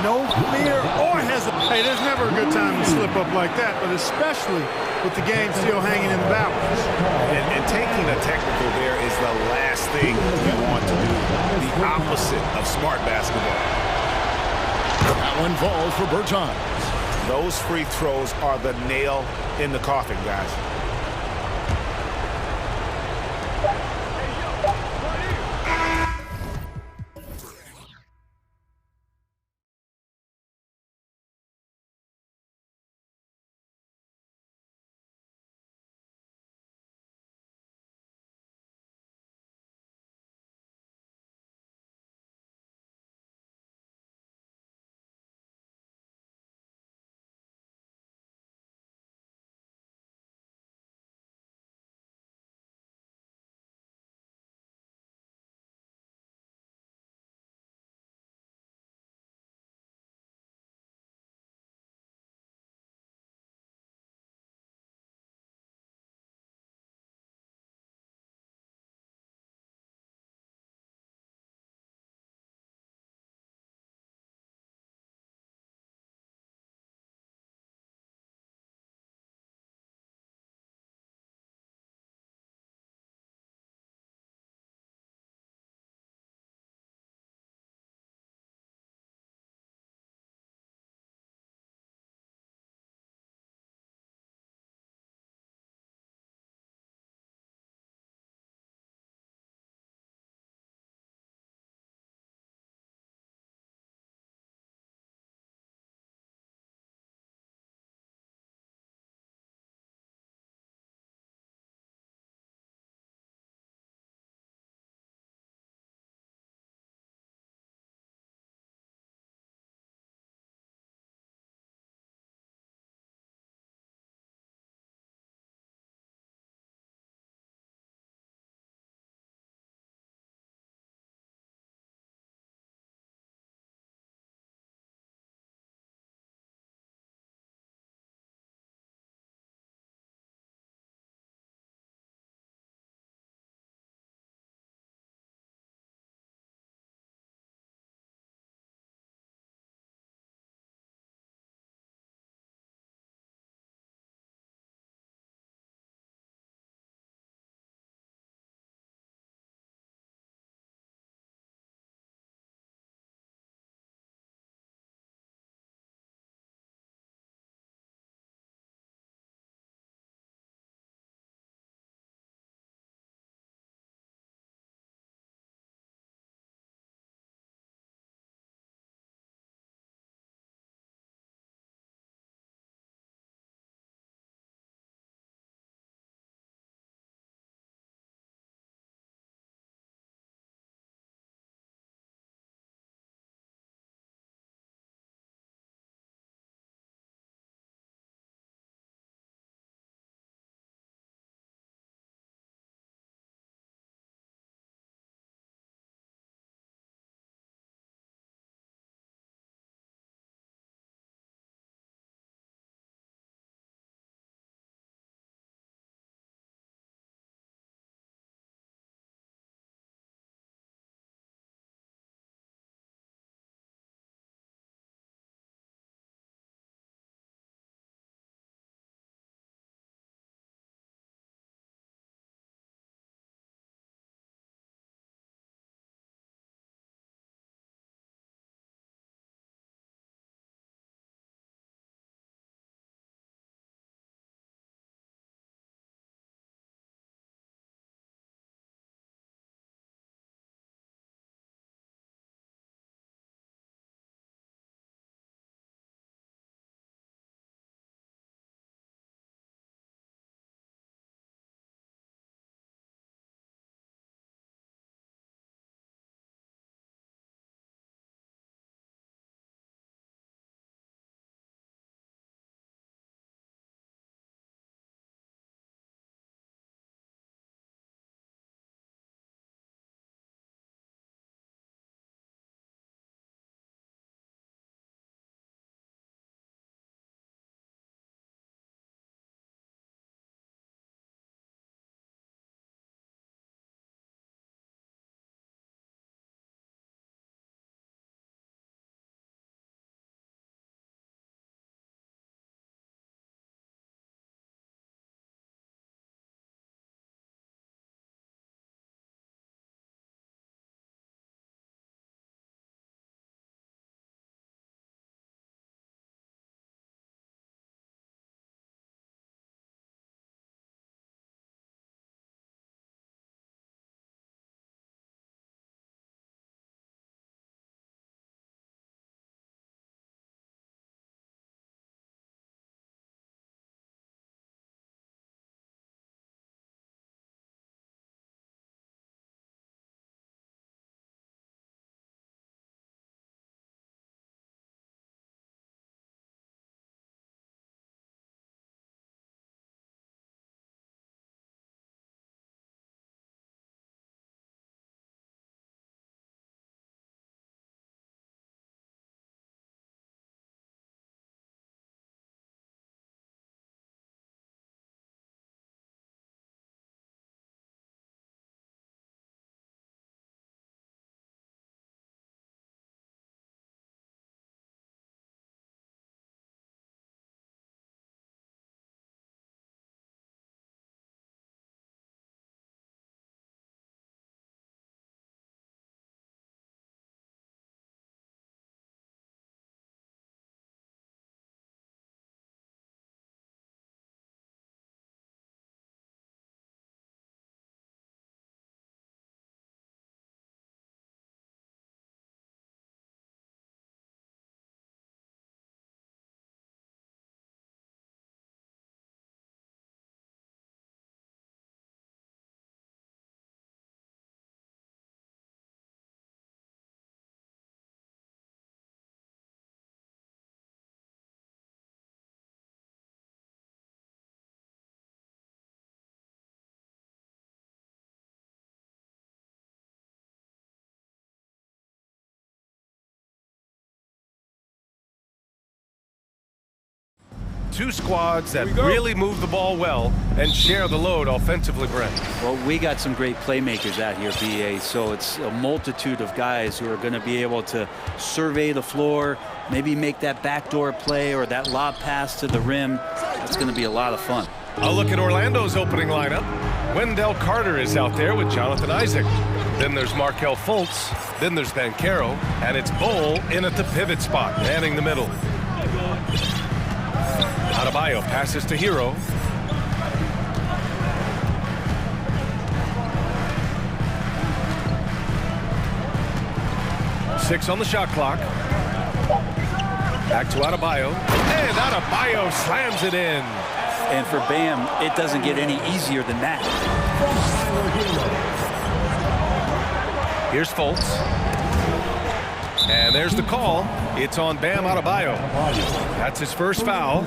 No fear or hesitation. Hey, there's never a good time to slip up like that, but especially with the game still hanging in the balance. And taking a technical there is the last thing you want to do. The opposite of smart basketball. That one falls for Bertans. Those free throws are the nail in the coffin, guys. two squads that really move the ball well and share the load offensively, Brent. Well, we got some great playmakers out here, BA, so it's a multitude of guys who are going to be able to survey the floor, maybe make that backdoor play or that lob pass to the rim. It's going to be a lot of fun. A look at Orlando's opening lineup. Wendell Carter is out there with Jonathan Isaac. Then there's Markelle Fultz. Then there's Banchero. And it's Bull in at the pivot spot, manning the middle. Adebayo passes to Hero. Six on the shot clock. Back to Adebayo. And Adebayo slams it in. And for Bam, it doesn't get any easier than that. Here's Fultz. And there's the call. It's on Bam Adebayo. That's his first foul.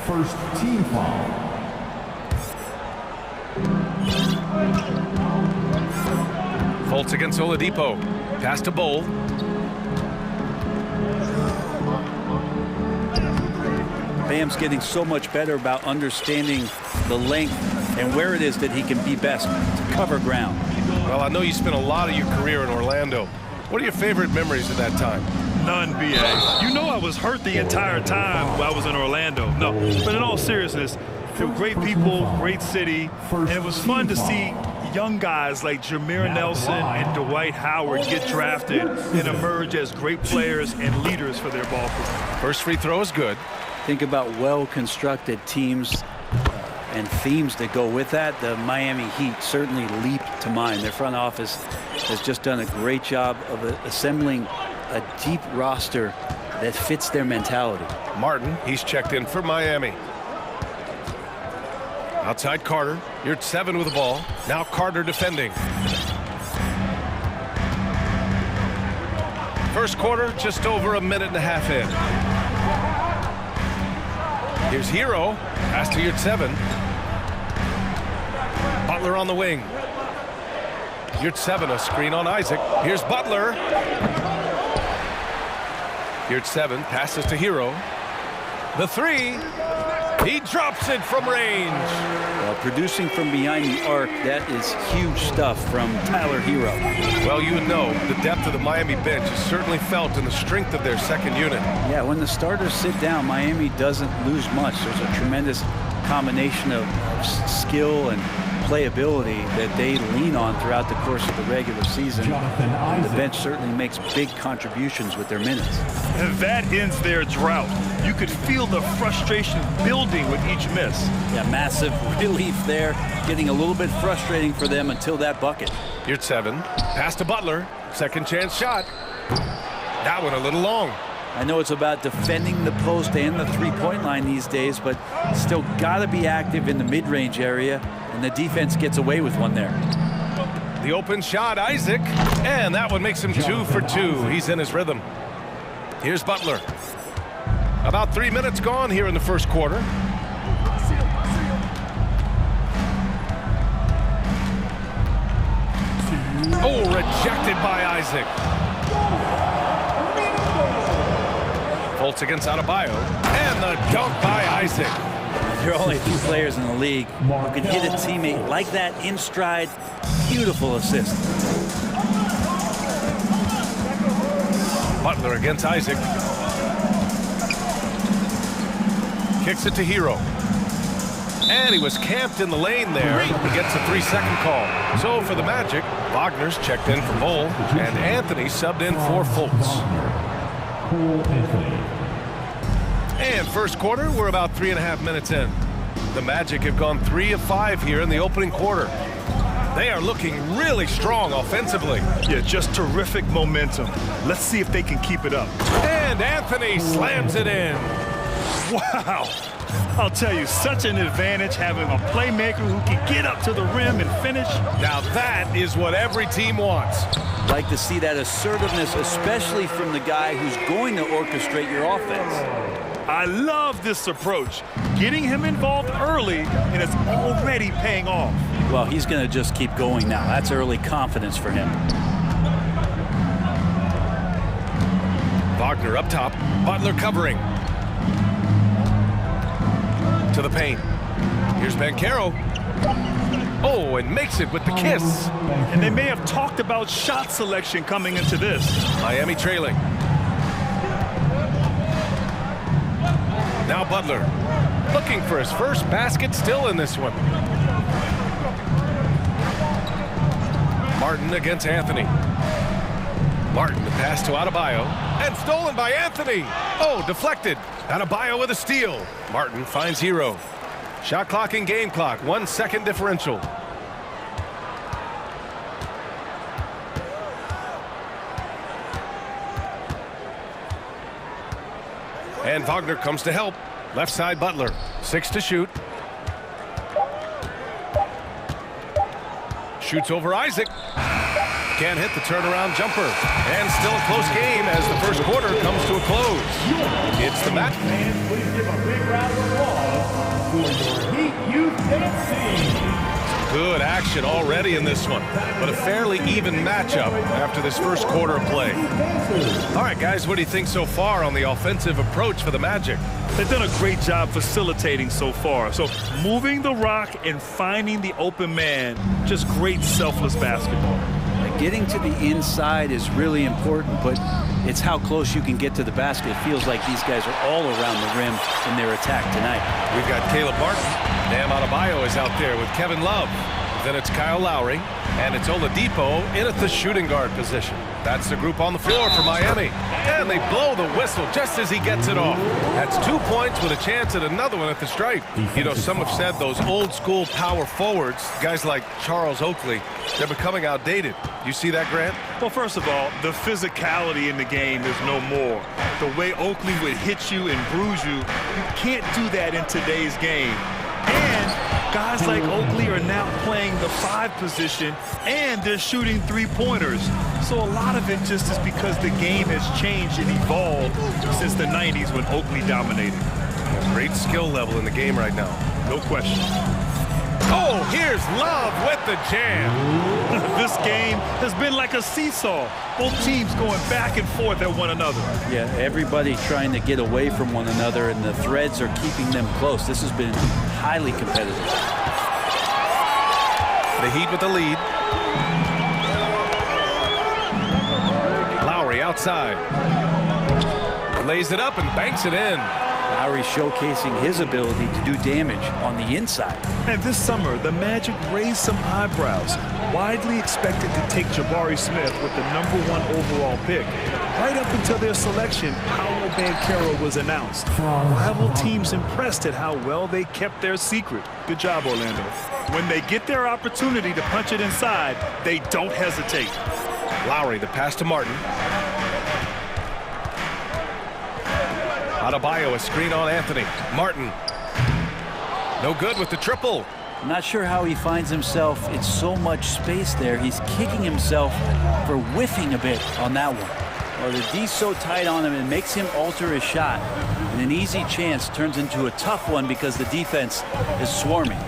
First team foul. Fultz against Oladipo. Pass to Bull. Bam's getting so much better about understanding the length and where it is that he can be best to cover ground. Well, I know you spent a lot of your career in Orlando. What are your favorite memories of that time? None, BA. You know I was hurt the entire time while I was in Orlando. No, but in all seriousness, there were great people, great city, and it was fun to see young guys like Jameer Nelson and Dwight Howard get drafted and emerge as great players and leaders for their ball club. First free throw is good. Think about well-constructed teams and themes that go with that. The Miami Heat certainly leap to mind. Their front office has just done a great job of assembling a deep roster that fits their mentality. Martin, he's checked in for Miami. Outside Carter. You're at 7 with the ball. Now Carter defending. First quarter, just over a minute and a half in. Here's Hero. Pass to Yurt 7. Butler on the wing. Yurt 7, a screen on Isaac. Here's Butler. Yurt 7 passes to Hero. The three. He drops it from range. Well, producing from behind the arc, that is huge stuff from Tyler Hero. Well, you know, the depth of the Miami bench is certainly felt in the strength of their second unit. Yeah, when the starters sit down, Miami doesn't lose much. There's a tremendous combination of skill and playability that they lean on throughout the course of the regular season. The bench certainly makes big contributions with their minutes. And that ends their drought. You could feel the frustration building with each miss. Yeah, massive relief there. Getting a little bit frustrating for them until that bucket. Yurt 7. Pass to Butler. Second chance shot. That one a little long. I know it's about defending the post and the three-point line these days, but still got to be active in the mid-range area, and the defense gets away with one there. The open shot, Isaac, and that one makes him 2 for 2. He's in his rhythm. Here's Butler. About 3 minutes gone here in the first quarter. Oh, rejected by Isaac. Fultz against Adebayo, and the dunk by Isaac. There are only 2 players in the league who can hit a teammate like that in stride. Beautiful assist. Butler against Isaac. Kicks it to Hero. And he was camped in the lane there. He gets a 3-second call. So for the Magic, Wagner's checked in for Bull, and Anthony subbed in for Fultz. And first quarter, we're about 3.5 minutes in. The Magic have gone 3 of 5 here in the opening quarter. They are looking really strong offensively. Yeah, just terrific momentum. Let's see if they can keep it up. And Anthony slams it in. Wow. I'll tell you, such an advantage having a playmaker who can get up to the rim and finish. Now that is what every team wants. Like to see that assertiveness, especially from the guy who's going to orchestrate your offense. I love this approach. Getting him involved early, and it's already paying off. Well, he's going to just keep going now. That's early confidence for him. Wagner up top. Butler covering. To the paint. Here's Bancaro. Oh, and makes it with the kiss. And they may have talked about shot selection coming into this. Miami trailing. Now Butler. Looking for his first basket still in this one. Martin against Anthony. Martin, the pass to Adebayo. And stolen by Anthony. Oh, deflected. Adebayo with a steal. Martin finds Hero. Shot clock and game clock. 1 second differential. And Wagner comes to help. Left side Butler. 6 to shoot. Shoots over Isaac. Can't hit the turnaround jumper. And still a close game as the first quarter comes to a close. It's the match. And please give a big round of applause for your Heat Youth Dancing. Good action already in this one, but a fairly even matchup after this first quarter of play. All right, guys, what do you think so far on the offensive approach for the Magic? They've done a great job facilitating so far. So moving the rock and finding the open man, just great selfless basketball. Getting to the inside is really important, but it's how close you can get to the basket. It feels like these guys are all around the rim in their attack tonight. We've got Caleb Martin. Bam Adebayo is out there with Kevin Love. Then it's Kyle Lowry, and it's Oladipo in at the shooting guard position. That's the group on the floor for Miami. And they blow the whistle just as he gets it off. That's 2 points with a chance at another one at the stripe. You know, some have said those old school power forwards, guys like Charles Oakley, they're becoming outdated. You see that, Grant? Well, first of all, the physicality in the game is no more. The way Oakley would hit you and bruise you, you can't do that in today's game. And guys like Oakley are now playing the 5 position, and they're shooting 3-pointers. So a lot of it just is because the game has changed and evolved since the 90s when Oakley dominated. Great skill level in the game right now. No question. Oh, here's Love with the jam. This game has been like a seesaw. Both teams going back and forth at one another. Yeah, everybody trying to get away from one another, and the threads are keeping them close. This has been highly competitive. The Heat with the lead. Lowry outside. Lays it up and banks it in. Lowry showcasing his ability to do damage on the inside. And this summer, the Magic raised some eyebrows. Widely expected to take Jabari Smith with the #1 overall pick. Right up until their selection, Paolo Banchero was announced. Rival teams impressed at how well they kept their secret. Good job, Orlando. When they get their opportunity to punch it inside, they don't hesitate. Lowry, the pass to Martin. Adebayo, a screen on Anthony. Martin. No good with the triple. I'm not sure how he finds himself in so much space there. He's kicking himself for whiffing a bit on that one. Well, the D's so tight on him, it makes him alter his shot. And an easy chance turns into a tough one because the defense is swarming.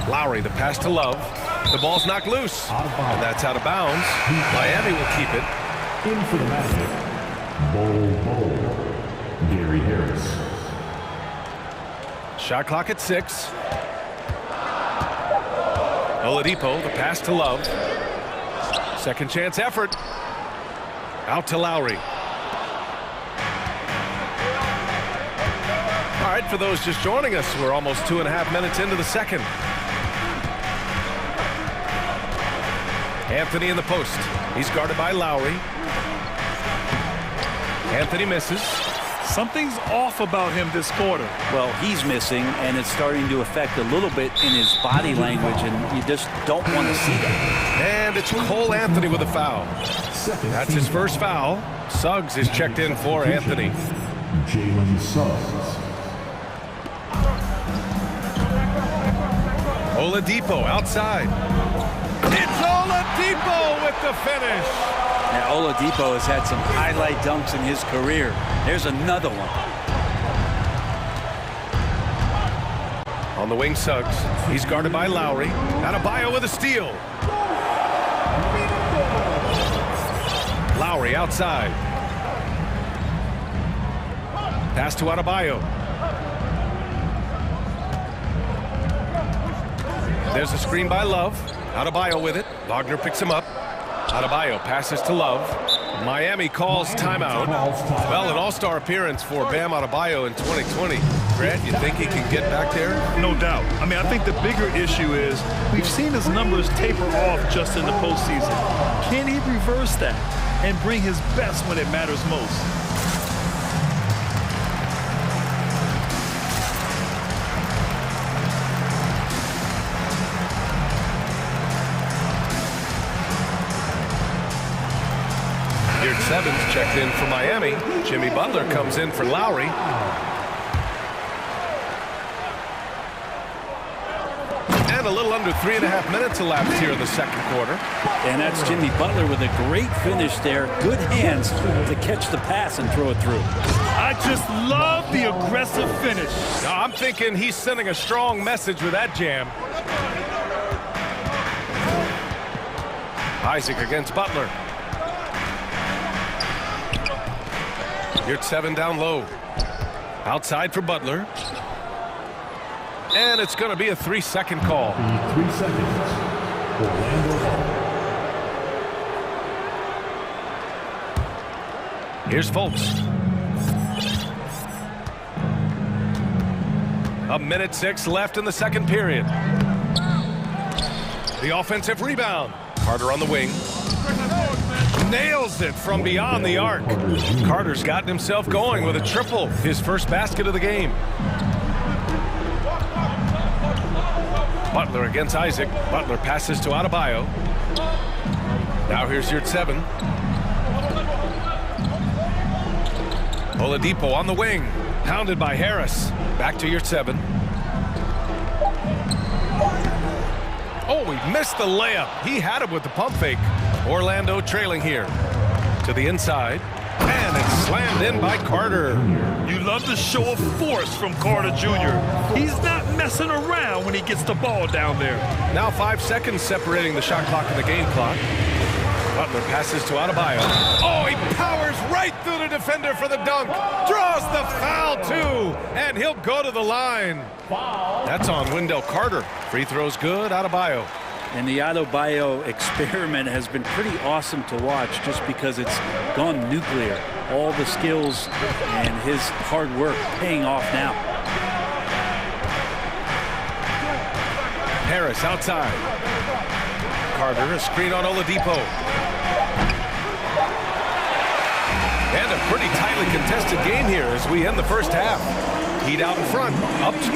Lowry, the pass to Love. The ball's knocked loose. And that's out of bounds. Miami will keep it. In for the Magic, Bol, Gary Harris. Shot clock at 6. Oladipo, the pass to Love. Second chance effort. Out to Lowry. All right, for those just joining us, we're almost 2.5 minutes into the second. Anthony in the post. He's guarded by Lowry. Anthony misses. Something's off about him this quarter. Well, he's missing, and it's starting to affect a little bit in his body language, and you just don't want to see that. And it's Cole Anthony with a foul. That's his first foul. Suggs is checked in for Anthony. Jalen Suggs. Oladipo outside. It's Oladipo with the finish. Now, Oladipo has had some highlight dunks in his career. There's another one. On the wing, Suggs. He's guarded by Lowry. Adebayo with a steal. Lowry outside. Pass to Adebayo. There's a screen by Love. Adebayo with it. Wagner picks him up. Adebayo passes to Love. Miami calls timeout. Well, an all-star appearance for Bam Adebayo in 2020. Grant, you think he can get back there? No doubt. I mean, I think the bigger issue is we've seen his numbers taper off just in the postseason. Can he reverse that and bring his best when it matters most? Seven's checked in for Miami. Jimmy Butler comes in for Lowry. And a little under 3.5 minutes elapsed here in the second quarter. And that's Jimmy Butler with a great finish there. Good hands to catch the pass and throw it through. I just love the aggressive finish. Now, I'm thinking he's sending a strong message with that jam. Isaac against Butler. Here's 7 down low. Outside for Butler. And it's going to be a 3-second call. 3 seconds. Orlando. Here's Fultz. 1:06 left in the second period. The offensive rebound. Carter on the wing. Nails it from beyond the arc. Carter's gotten himself going with a triple, his first basket of the game. Butler against Isaac. Butler passes to Adebayo. Now here's your 7. Oladipo on the wing, pounded by Harris. Back to your 7. Oh, he missed the layup. He had it with the pump fake. Orlando trailing here to the inside, and it's slammed in by Carter. You love the show of force from Carter Jr. He's not messing around when he gets the ball down there. Now 5 seconds separating the shot clock and the game clock. Butler passes to Adebayo. Oh, he powers right through the defender for the dunk. Draws the foul, too, and he'll go to the line. That's on Wendell Carter. Free throw's good, Adebayo. And the Adebayo experiment has been pretty awesome to watch just because it's gone nuclear. All the skills and his hard work paying off now. Harris outside. Carter, a screen on Oladipo. And a pretty tightly contested game here as we end the first half. Heat out in front, up 2. 23.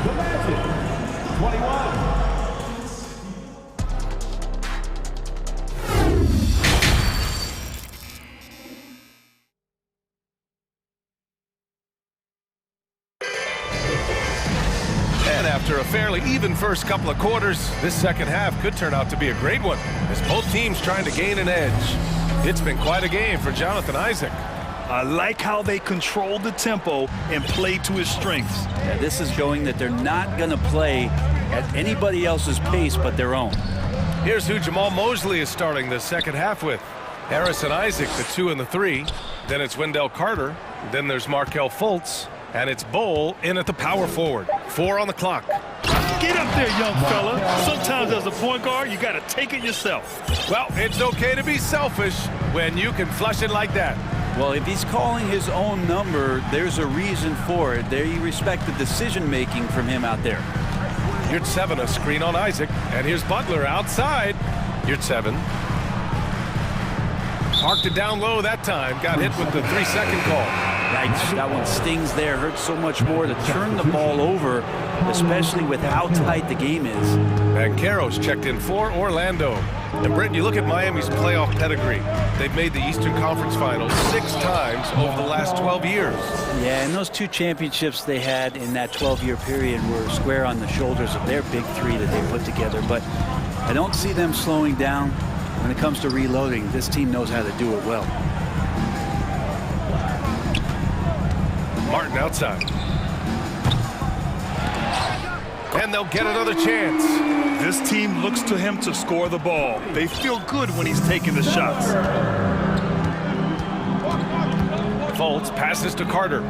The Magic. 21. And after a fairly even first couple of quarters, this second half could turn out to be a great one as both teams trying to gain an edge. It's been quite a game for Jonathan Isaac. I like how they controlled the tempo and played to his strengths. Yeah, this is showing that they're not going to play at anybody else's pace but their own. Here's who Jamal Mosley is starting the second half with. Harris and Isaac, the 2 and the 3. Then it's Wendell Carter. Then there's Markelle Fultz. And it's Bol in at the power forward. 4 on the clock. Get up there, young fella. Sometimes as a point guard, you got to take it yourself. Well, it's okay to be selfish when you can flush it like that. Well, if he's calling his own number, there's a reason for it. There you respect the decision-making from him out there. Here's 7, a screen on Isaac. And here's Butler outside. Here's 7. Parked it down low that time. Got hit with the 3-second call. Yikes, that one stings there. Hurts so much more to turn the ball over, especially with how tight the game is. And Caro's checked in for Orlando. And Brent, you look at Miami's playoff pedigree. They've made the Eastern Conference Finals 6 times over the last 12 years. Yeah, and those 2 championships they had in that 12-year period were square on the shoulders of their big 3 that they put together. But I don't see them slowing down. When it comes to reloading, this team knows how to do it well. Martin outside. And they'll get another chance. This team looks to him to score the ball. They feel good when he's taking the shots. Fultz passes to Carter.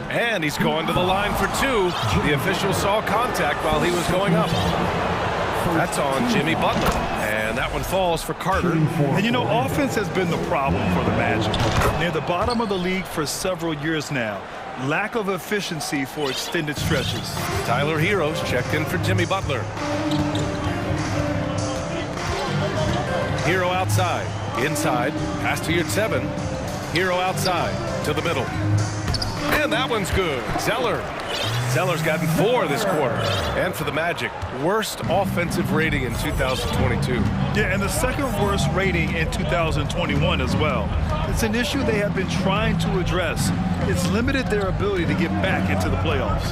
And he's going to the line for two. The official saw contact while he was going up. That's on Jimmy Butler. And that one falls for Carter. And you know, offense has been the problem for the Magic. Near the bottom of the league for several years now. Lack of efficiency for extended stretches. Tyler Hero's checked in for Jimmy Butler. Hero outside. Inside. Pass to Yurtseven. Hero outside. To the middle. And that one's good. Zeller's gotten 4 this quarter. And for the Magic, worst offensive rating in 2022. Yeah, and the second worst rating in 2021 as well. It's an issue they have been trying to address. It's limited their ability to get back into the playoffs.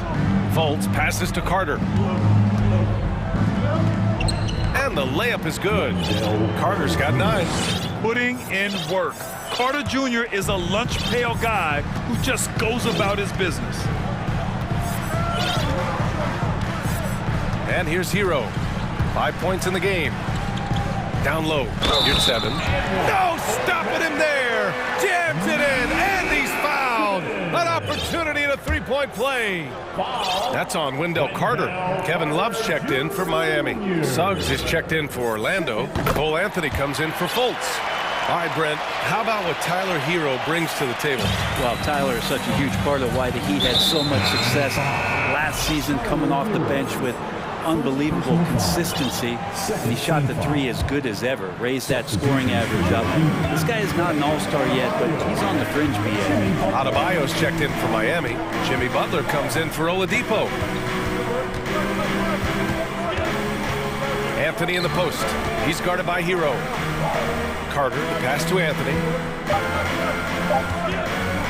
Fultz passes to Carter. And the layup is good. Carter's got 9. Putting in work. Carter Jr. is a lunch pail guy who just goes about his business. And here's Hero. 5 points in the game. Down low. Yurtseven. No stopping him there. Jams it in. And he's fouled. An opportunity in a three-point play. That's on Wendell Carter. Kevin Love's checked in for Miami. Suggs is checked in for Orlando. Cole Anthony comes in for Fultz. All right, Brent, how about what Tyler Hero brings to the table? Well, Tyler is such a huge part of why the Heat had so much success last season, coming off the bench with unbelievable consistency. And he shot the 3 as good as ever, raised that scoring average up. This guy is not an all-star yet, but he's on the fringe, BA. Adebayo's checked in for Miami. Jimmy Butler comes in for Oladipo. Anthony in the post. He's guarded by Hero. Carter, the pass to Anthony.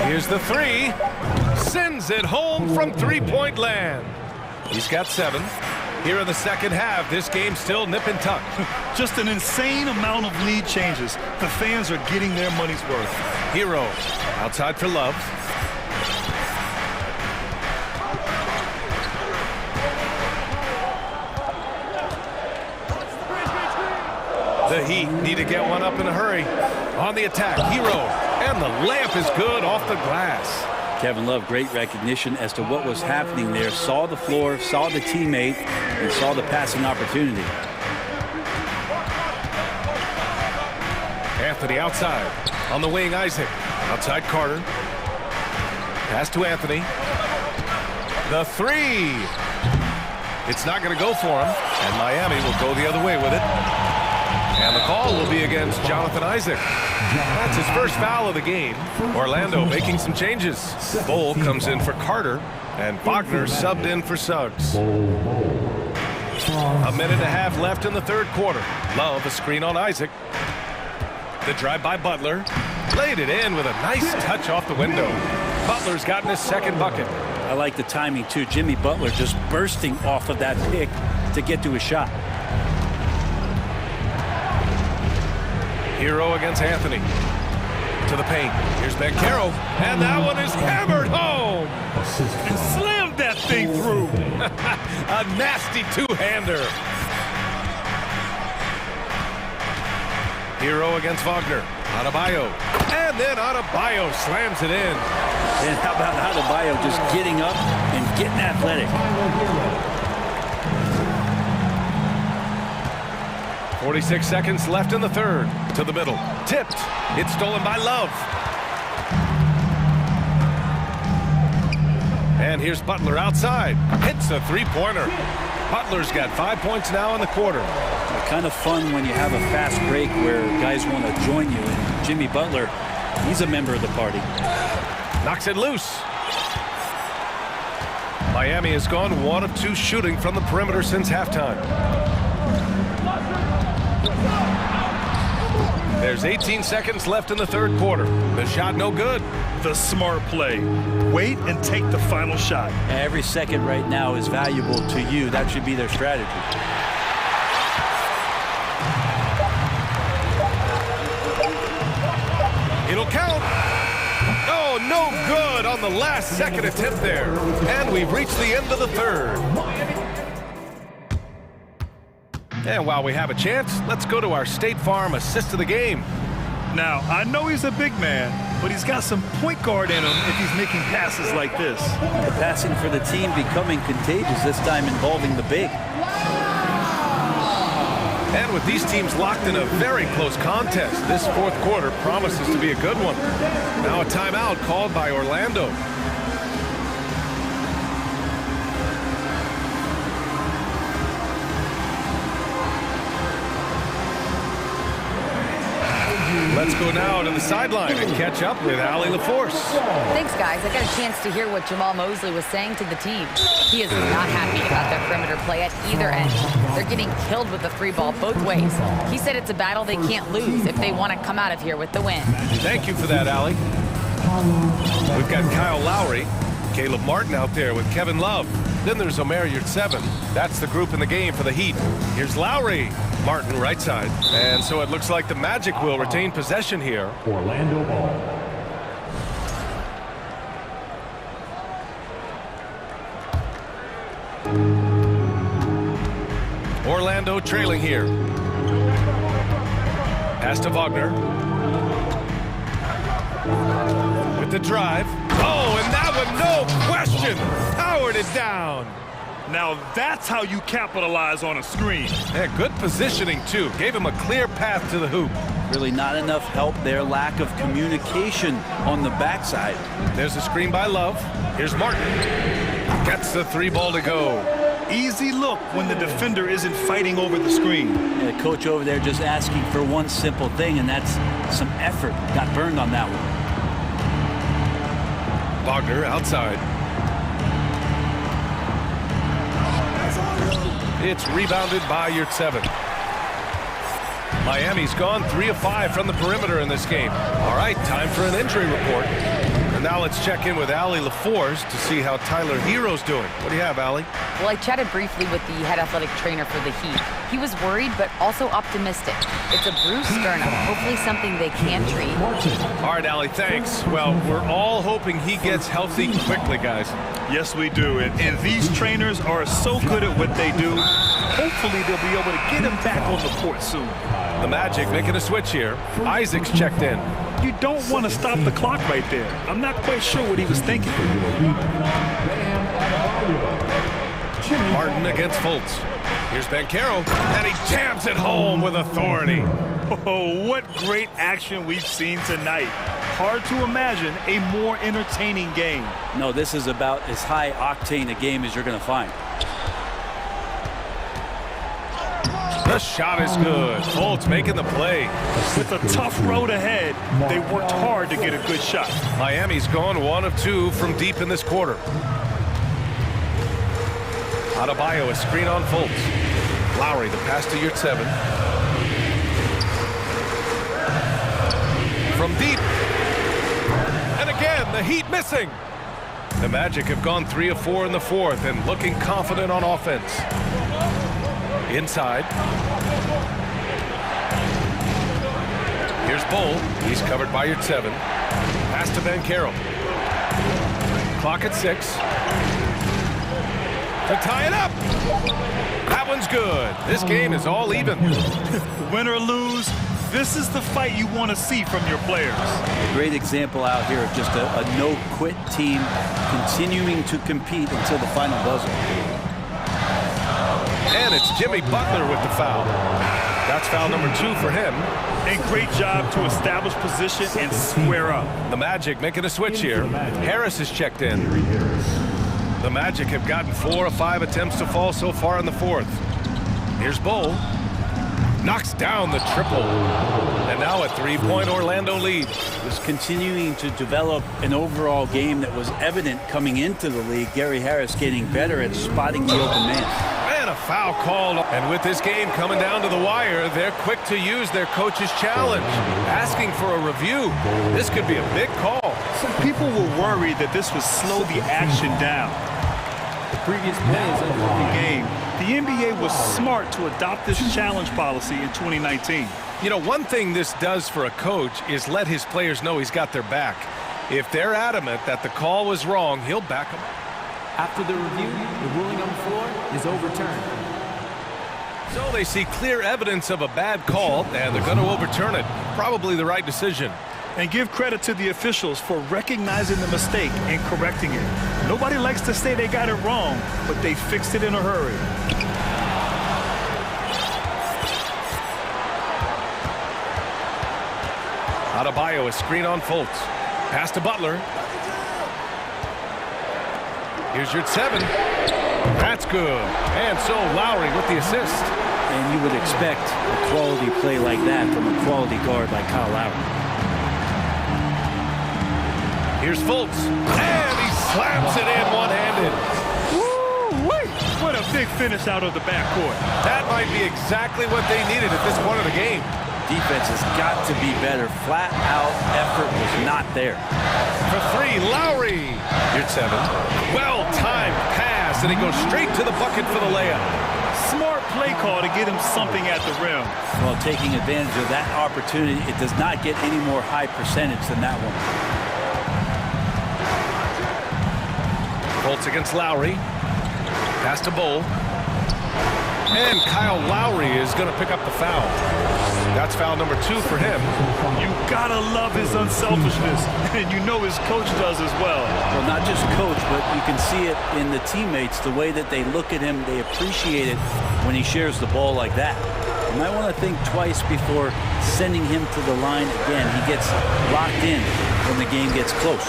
Here's the 3. Sends it home from three-point land. He's got 7. Here in the second half, this game still nip and tuck. Just an insane amount of lead changes. The fans are getting their money's worth. Hero outside for Love. The Heat need to get one up in a hurry. On the attack, Hero. And the layup is good off the glass. Kevin Love, great recognition as to what was happening there. Saw the floor, saw the teammate, and saw the passing opportunity. Anthony outside. On the wing, Isaac. Outside Carter. Pass to Anthony. The 3. It's not going to go for him. And Miami will go the other way with it. And the call will be against Jonathan Isaac. That's his first foul of the game. Orlando making some changes. Bull comes in for Carter, and Wagner subbed in for Suggs. A minute and a half left in the third quarter. Love a screen on Isaac. The drive by Butler. Laid it in with a nice touch off the window. Butler's gotten his second bucket. I like the timing, too. Jimmy Butler just bursting off of that pick to get to his shot. Hero against Anthony. To the paint. Here's Beccaro. And that one is hammered home. And slammed that thing through. A nasty two-hander. Hero against Wagner. Adebayo. And then Adebayo slams it in. And how about Adebayo just getting up and getting athletic? 46 seconds left in the third. To the middle. Tipped. It's stolen by Love. And here's Butler outside. Hits a three-pointer. Butler's got 5 points now in the quarter. Kind of fun when you have a fast break where guys want to join you. And Jimmy Butler, he's a member of the party. Knocks it loose. Miami has gone 1 of 2 shooting from the perimeter since halftime. There's 18 seconds left in the third quarter. The shot no good. The smart play. Wait and take the final shot. Every second right now is valuable to you. That should be their strategy. It'll count. Oh, no good on the last second attempt there. And we've reached the end of the third. And while we have a chance, let's go to our State Farm assist of the game. Now, I know he's a big man, but he's got some point guard in him if he's making passes like this. The passing for the team becoming contagious, this time involving the big. And with these teams locked in a very close contest, this fourth quarter promises to be a good one. Now a timeout called by Orlando. Let's go now to the sideline and catch up with Allie LaForce. Thanks, guys. I got a chance to hear what Jamal Mosley was saying to the team. He is not happy about their perimeter play at either end. They're getting killed with the three ball both ways. He said it's a battle they can't lose if they want to come out of here with the win. Thank you for that, Allie. We've got Kyle Lowry, Caleb Martin out there with Kevin Love. Then there's Omer Yurtseven. That's the group in the game for the Heat. Here's Lowry. Martin right side. And so it looks like the Magic will retain possession here. Orlando ball. Orlando trailing here. Pass to Wagner. With the drive. Oh, and that one, no question, powered it down. Now that's how you capitalize on a screen. Yeah, good positioning, too. Gave him a clear path to the hoop. Really not enough help there. Lack of communication on the backside. There's a screen by Love. Here's Martin. Gets the three ball to go. Easy look when the defender isn't fighting over the screen. Yeah, the coach over there just asking for one simple thing, and that's some effort. Got burned on that one. Wagner outside. It's rebounded by Yurtseven. Miami's gone 3 of 5 from the perimeter in this game. All right, time for an injury report. And now let's check in with Allie LaForce to see how Tyler Hero's doing. What do you have, Allie? Well, I chatted briefly with the head athletic trainer for the Heat. He was worried, but also optimistic. It's a bruised sternum, hopefully something they can treat. All right, Allie, thanks. Well, we're all hoping he gets healthy quickly, guys. Yes, we do. And these trainers are so good at what they do. Hopefully, they'll be able to get him back on the court soon. The Magic making a switch here. Isaac's checked in. You don't want to stop the clock right there. I'm not quite sure what he was thinking. Martin against Fultz. Here's Banchero, and he jams it home with authority. Oh, what great action we've seen tonight. Hard to imagine a more entertaining game. No, this is about as high octane a game as you're going to find. The shot is good. Fultz making the play. With a tough road ahead, they worked hard to get a good shot. Miami's gone 1 of 2 from deep in this quarter. Adebayo, a screen on Fultz. Lowry, the pass to Yurtseven. From deep. And again, the Heat missing. The Magic have gone 3 of 4 in the fourth and looking confident on offense. Inside. Here's Bull. He's covered by Yurtseven. Pass to Banchero. Clock at 6. To tie it up. That one's good. This game is all even. Win or lose, this is the fight you want to see from your players. A great example out here of just a no-quit team continuing to compete until the final buzzer. And it's Jimmy Butler with the foul. That's foul number 2 for him. A great job to establish position and square up. The Magic making a switch here. Harris is checked in. The Magic have gotten 4 of 5 attempts to fall so far in the fourth. Here's Bull. Knocks down the triple. And now a 3-point Orlando lead. Was continuing to develop an overall game that was evident coming into the league. Gary Harris getting better at spotting the open man. And a foul called. And with this game coming down to the wire, they're quick to use their coach's challenge, asking for a review. This could be a big call. Some people were worried that this would slow the action down. The previous plays of the game, the NBA was smart to adopt this challenge policy in 2019. You know, one thing this does for a coach is let his players know he's got their back. If they're adamant that the call was wrong, he'll back them. After the review, the ruling on the floor is overturned. So they see clear evidence of a bad call, and they're going to overturn it. Probably the right decision. And give credit to the officials for recognizing the mistake and correcting it. Nobody likes to say they got it wrong, but they fixed it in a hurry. Adebayo, a screen on Fultz. Pass to Butler. Here's your 7. That's good. And so Lowry with the assist. And you would expect a quality play like that from a quality guard like Kyle Lowry. Here's Fultz. And he slams it in one-handed. Woo-wee! What a big finish out of the backcourt. That might be exactly what they needed at this point of the game. Defense has got to be better. Flat out effort was not there. For 3, Lowry. Here's 7. Well-timed pass, and he goes straight to the bucket for the layup. Smart play call to get him something at the rim. Well, taking advantage of that opportunity, it does not get any more high percentage than that one. Fultz against Lowry. Pass to Bull. And Kyle Lowry is going to pick up the foul. That's foul number 2 for him. You gotta love his unselfishness, and you know his coach does as well. Well, not just coach, but you can see it in the teammates, the way that they look at him, they appreciate it when he shares the ball like that. You might want to think twice before sending him to the line again. He gets locked in when the game gets close.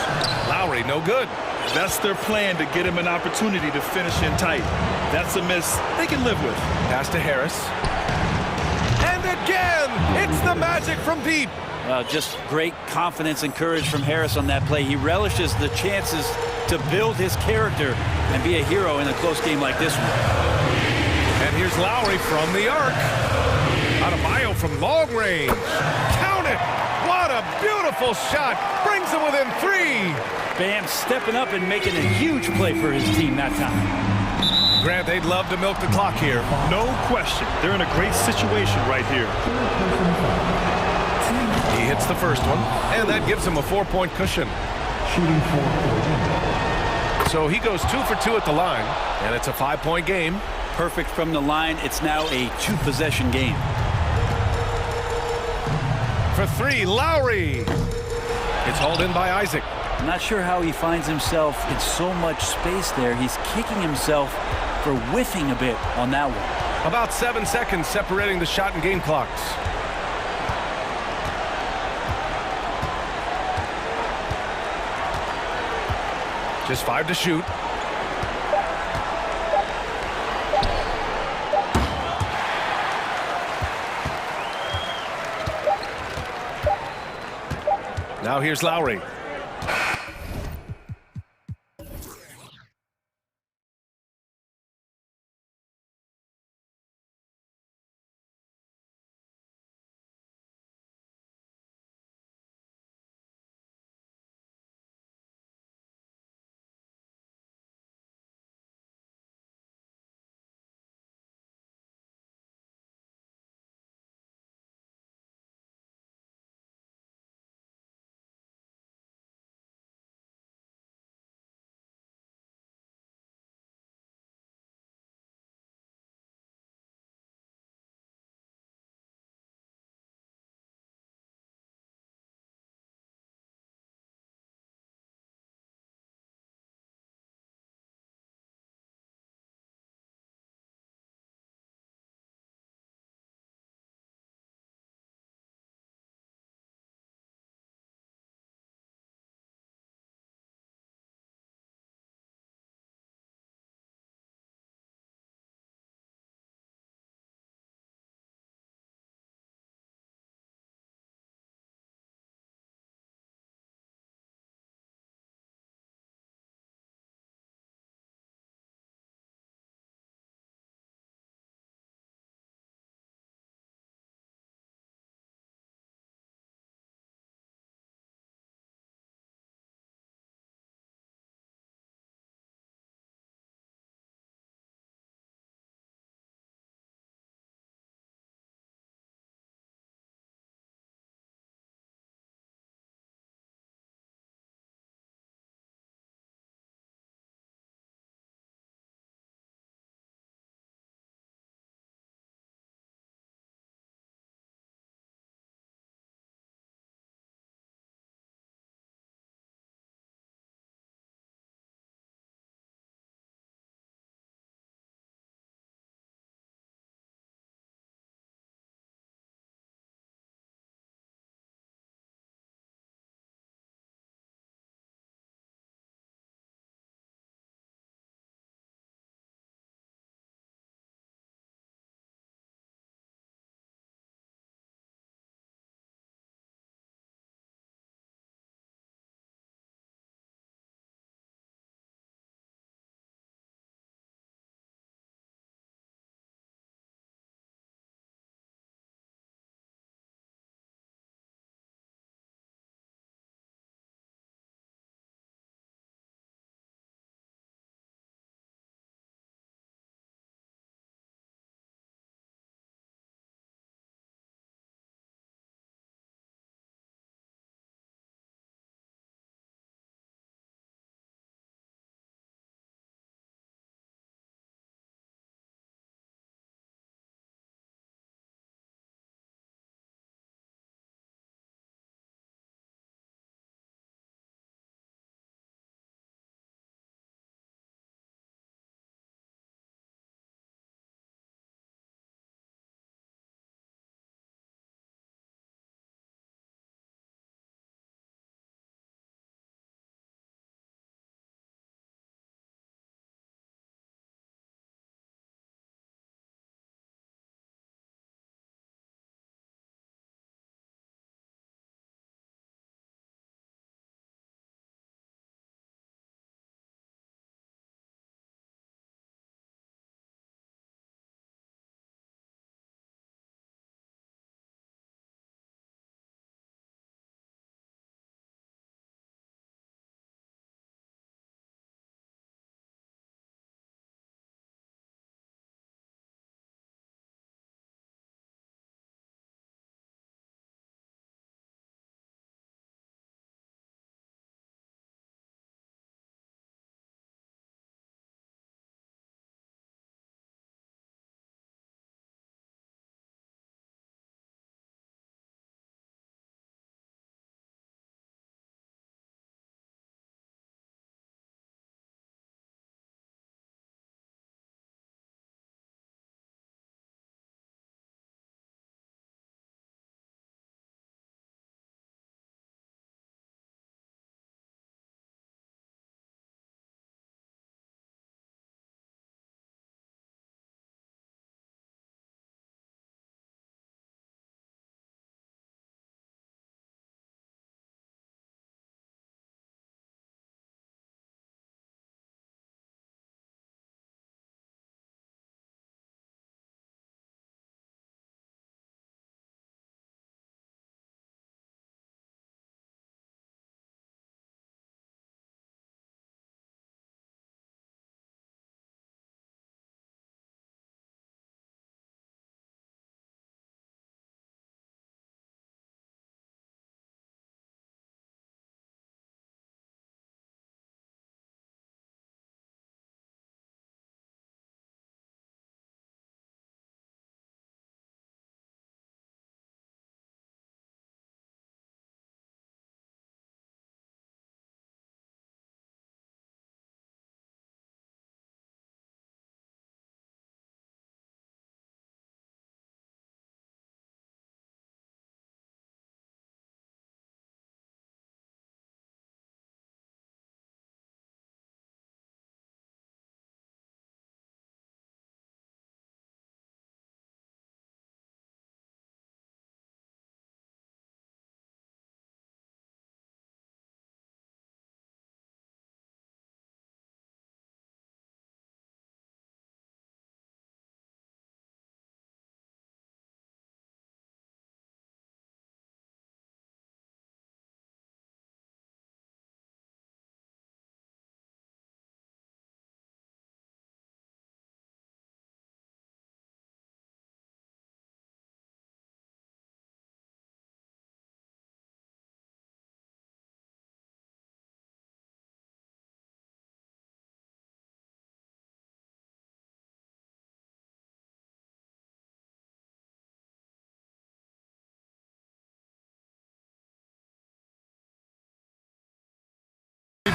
Lowry, no good. That's their plan, to get him an opportunity to finish in tight. That's a miss they can live with. Pass to Harris. And again, it's the magic from deep. Well, just great confidence and courage from Harris on that play. He relishes the chances to build his character and be a hero in a close game like this one. And here's Lowry from the arc. Adebayo from long range. Count it! What a beautiful shot! Brings him within 3. Bam stepping up and making a huge play for his team that time. Grant, they'd love to milk the clock here. No question. They're in a great situation right here. He hits the first one, and that gives him a 4-point cushion. Shooting 4. So he goes 2 for 2 at the line, and it's a 5-point game. Perfect from the line. It's now a 2-possession game. For 3, Lowry. It's hauled in by Isaac. I'm not sure how he finds himself in so much space there. He's kicking himself for whiffing a bit on that one. About 7 seconds separating the shot and game clocks. Just 5 to shoot. Now here's Lowry.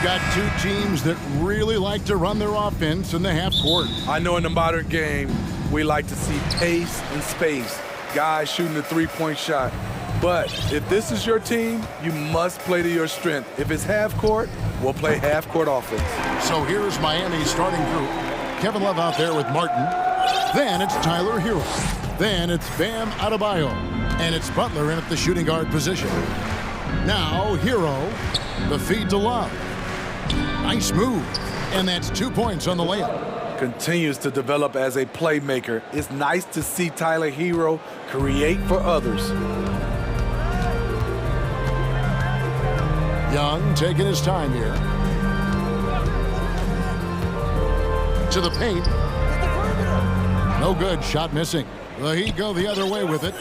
got two teams that really like to run their offense in the half court. I know in the modern game, we like to see pace and space, guys shooting the three-point shot. But if this is your team, you must play to your strength. If it's half court, we'll play half court offense. So here's Miami's starting group. Kevin Love out there with Martin. Then it's Tyler Hero. Then it's Bam Adebayo. And it's Butler in at the shooting guard position. Now Hero, the feed to Love. Nice move. And that's 2 points on the layup. Continues to develop as a playmaker. It's nice to see Tyler Hero create for others. Young taking his time here. To the paint. No good. Shot missing. The Heat go the other way with it.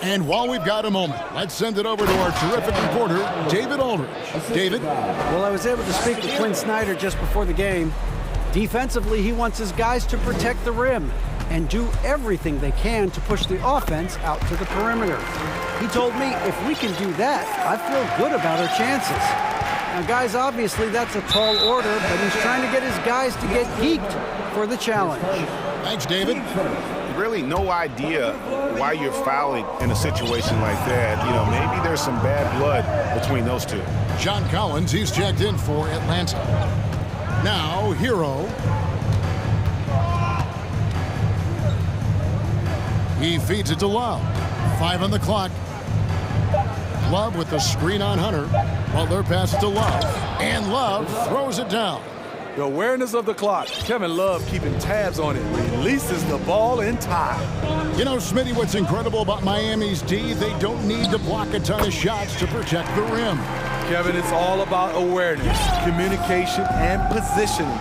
And while we've got a moment, let's send it over to our terrific reporter, David Aldridge. David? Well, I was able to speak with Quinn Snyder just before the game. Defensively, he wants his guys to protect the rim and do everything they can to push the offense out to the perimeter. He told me if we can do that, I feel good about our chances. Now, guys, obviously that's a tall order, but he's trying to get his guys to get geeked for the challenge. Thanks, David. Really no idea why you're fouling in a situation like that. You know, maybe there's some bad blood between those two. John Collins, he's checked in for Atlanta. Now, Hero. He feeds it to Love. 5 on the clock. Love with the screen on Hunter. Butler passes to Love. And Love throws it down. The awareness of the clock. Kevin Love keeping tabs on it. Releases the ball in time. You know, Smitty, what's incredible about Miami's D, they don't need to block a ton of shots to protect the rim. Kevin, it's all about awareness, communication, and positioning.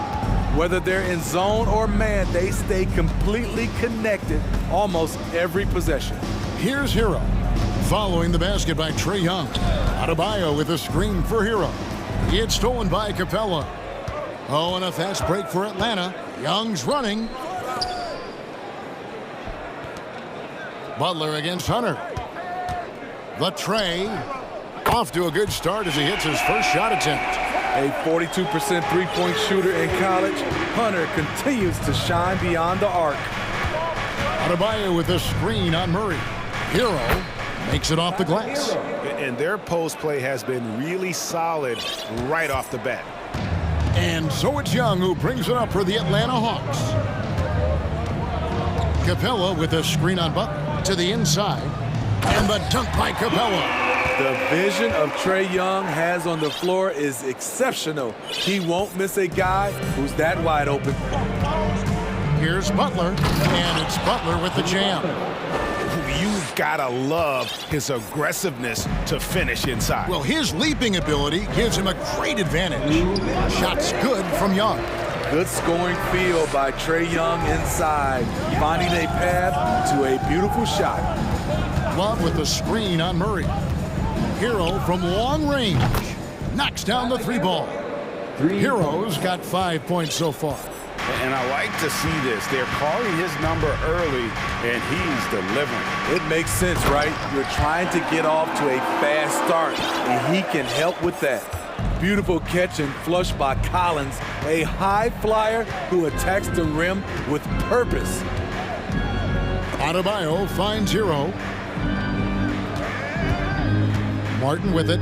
Whether they're in zone or man, they stay completely connected almost every possession. Here's Hero. Following the basket by Trae Young. Adebayo with a screen for Hero. It's stolen by Capella. Oh, and a fast break for Atlanta. Young's running. Butler against Hunter. The Trae. Off to a good start as he hits his first shot attempt. A 42% three-point shooter in college, Hunter continues to shine beyond the arc. Adebayo with a screen on Murray. Hero makes it off the glass. And their post play has been really solid right off the bat. And so it's Young who brings it up for the Atlanta Hawks. Capella with a screen on Butler to the inside. And the dunk by Capella. The vision of Trae Young has on the floor is exceptional. He won't miss a guy who's that wide open. Here's Butler, and it's Butler with the jam. You've got to love his aggressiveness to finish inside. Well, his leaping ability gives him a great advantage. Shot's good from Young. Good scoring feel by Trae Young inside, finding a path to a beautiful shot. Love with the screen on Murray. Hero from long range knocks down the three ball. Hero's got 5 points so far. And I like to see this. They're calling his number early, and he's delivering. It makes sense, right? You're trying to get off to a fast start, and he can help with that. Beautiful catch and flush by Collins, a high flyer who attacks the rim with purpose. Adebayo finds Hero. Martin with it.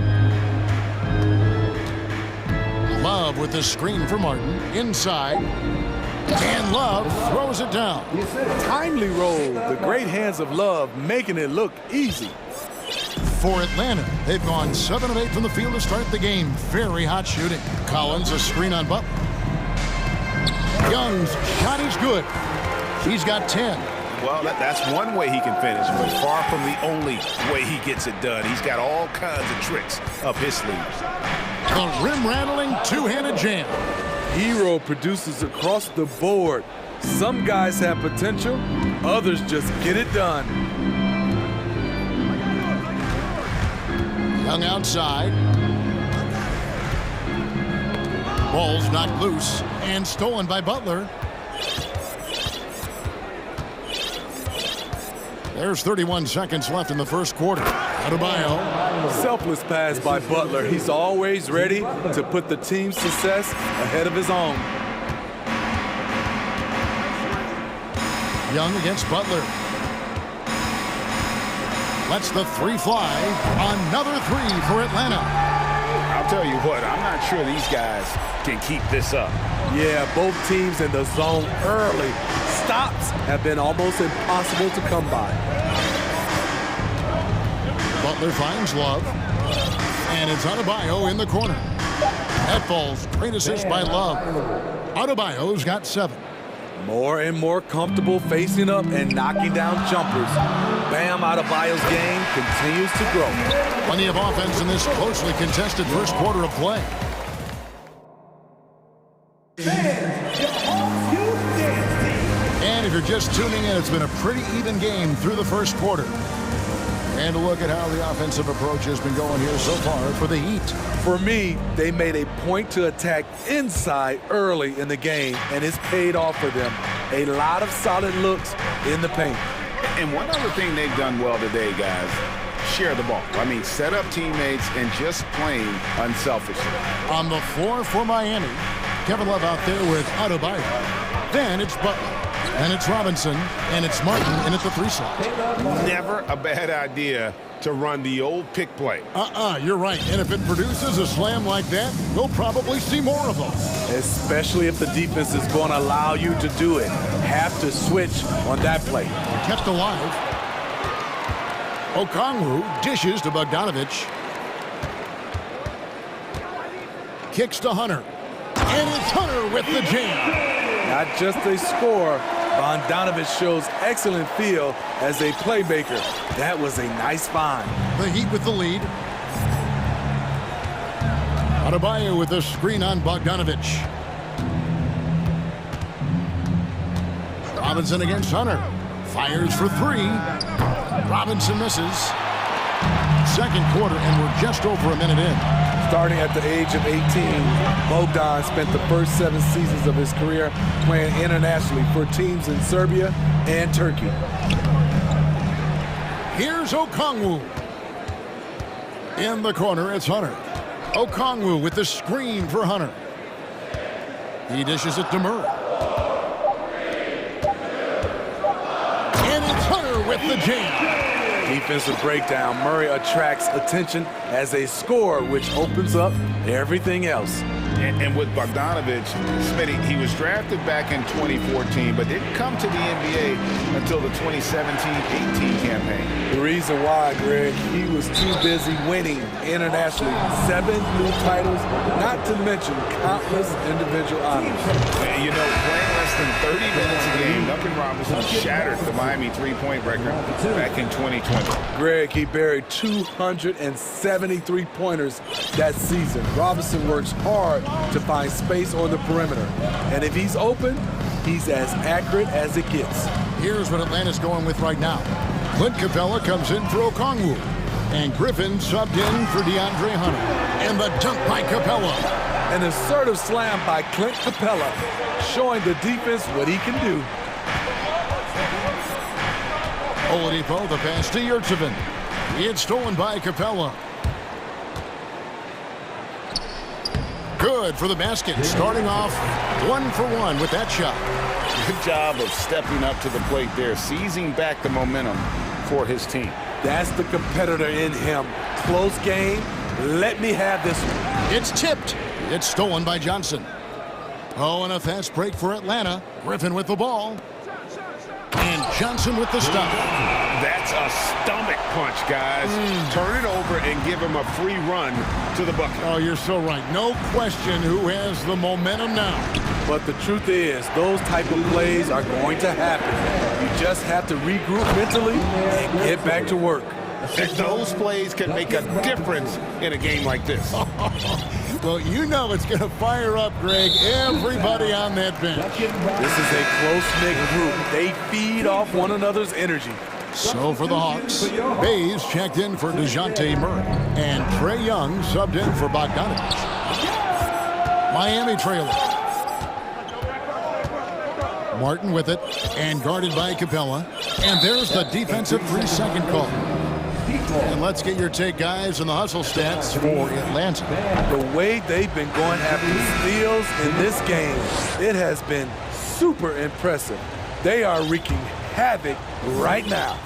Love with the screen for Martin. Inside. And Love throws it down. Timely roll. The great hands of Love making it look easy. For Atlanta, they've gone 7 of 8 from the field to start the game. Very hot shooting. Collins, a screen on Butler. Young's shot is good. He's got 10. Well, that's one way he can finish, but far from the only way he gets it done. He's got all kinds of tricks up his sleeves. The rim-rattling two-handed jam. Hero produces across the board. Some guys have potential, others just get it done. Young outside. Ball's knocked loose and stolen by Butler. There's 31 seconds left in the first quarter. Adebayo. Selfless pass by Butler. He's always ready to put the team's success ahead of his own. Young against Butler. Lets the three fly. Another three for Atlanta. I'll tell you what, I'm not sure these guys can keep this up. Yeah, both teams in the zone early. Stops have been almost impossible to come by. Butler finds Love. And it's Adebayo in the corner. That falls. Great assist by Love. Adebayo's got 7. More and more comfortable facing up and knocking down jumpers. Bam, Adebayo's game continues to grow. Plenty of offense in this closely contested first quarter of play. And if you're just tuning in, it's been a pretty even game through the first quarter. And a look at how the offensive approach has been going here so far for the Heat. For me, they made a point to attack inside early in the game, and it's paid off for them. A lot of solid looks in the paint. And one other thing they've done well today, guys, share the ball. I mean, set up teammates and just playing unselfishly. On the floor for Miami, Kevin Love out there with Adebayo. Then it's Butler. And it's Robinson, and it's Martin in at the 3 slot. Never a bad idea to run the old pick play. You're right. And if it produces a slam like that, we'll probably see more of them. Especially if the defense is going to allow you to do it. Have to switch on that play. Kept alive. Okongwu dishes to Bogdanovich. Kicks to Hunter. And it's Hunter with the jam. Not just a score. Bogdanovich shows excellent feel as a playmaker. That was a nice find. The Heat with the lead. Adebayo with the screen on Bogdanovich. Robinson against Hunter. Fires for 3. Robinson misses. Second quarter, and we're just over a minute in. Starting at the age of 18, Bogdan spent the first 7 seasons of his career playing internationally for teams in Serbia and Turkey. Here's Okongwu. In the corner, it's Hunter. Okongwu with the screen for Hunter. He dishes it to Murray. And it's Hunter with the jam. Defensive breakdown. Murray attracts attention as a scorer, which opens up everything else. And with Bogdanovich, Smitty, he was drafted back in 2014, but didn't come to the NBA until the 2017-18 campaign. The reason why, Greg, he was too busy winning internationally. 7 new titles, not to mention countless individual honors. And you know, playing less than 30 minutes a game, Duncan Robinson shattered the Miami three-point record back in 2020. Greg, he buried 273 pointers that season. Robinson works hard to find space on the perimeter. And if he's open, he's as accurate as it gets. Here's what Atlanta's going with right now. Clint Capella comes in for Okongwu. And Griffin subbed in for DeAndre Hunter. And the dunk by Capella. An assertive slam by Clint Capella, showing the defense what he can do. Oladipo, the pass to Yurtsevin. It's stolen by Capella. Good for the basket. Starting off 1 for 1 with that shot. Good job of stepping up to the plate there, seizing back the momentum for his team. That's the competitor in him. Close game. Let me have this one. It's tipped. It's stolen by Johnson. Oh, and a fast break for Atlanta. Griffin with the ball. And Johnson with the stop. That's a stomach punch, guys. Turn it over and give him a free run to the bucket. Oh, you're so right. No question who has the momentum now. But the truth is, those type of plays are going to happen. You just have to regroup mentally and get back to work. And those plays can make a difference in a game like this. Well, you know it's going to fire up, Greg, everybody on that bench. This is a close-knit group. They feed off one another's energy. So for the Hawks, Bays checked in for DeJounte Murray, and Trae Young subbed in for Bogdanovich. Miami trailer. Martin with it, and guarded by Capella. And there's the defensive 3-second call. And let's get your take, guys, on the hustle stats for Atlanta. The way they've been going after steals in this game, it has been super impressive. They are wreaking havoc right now.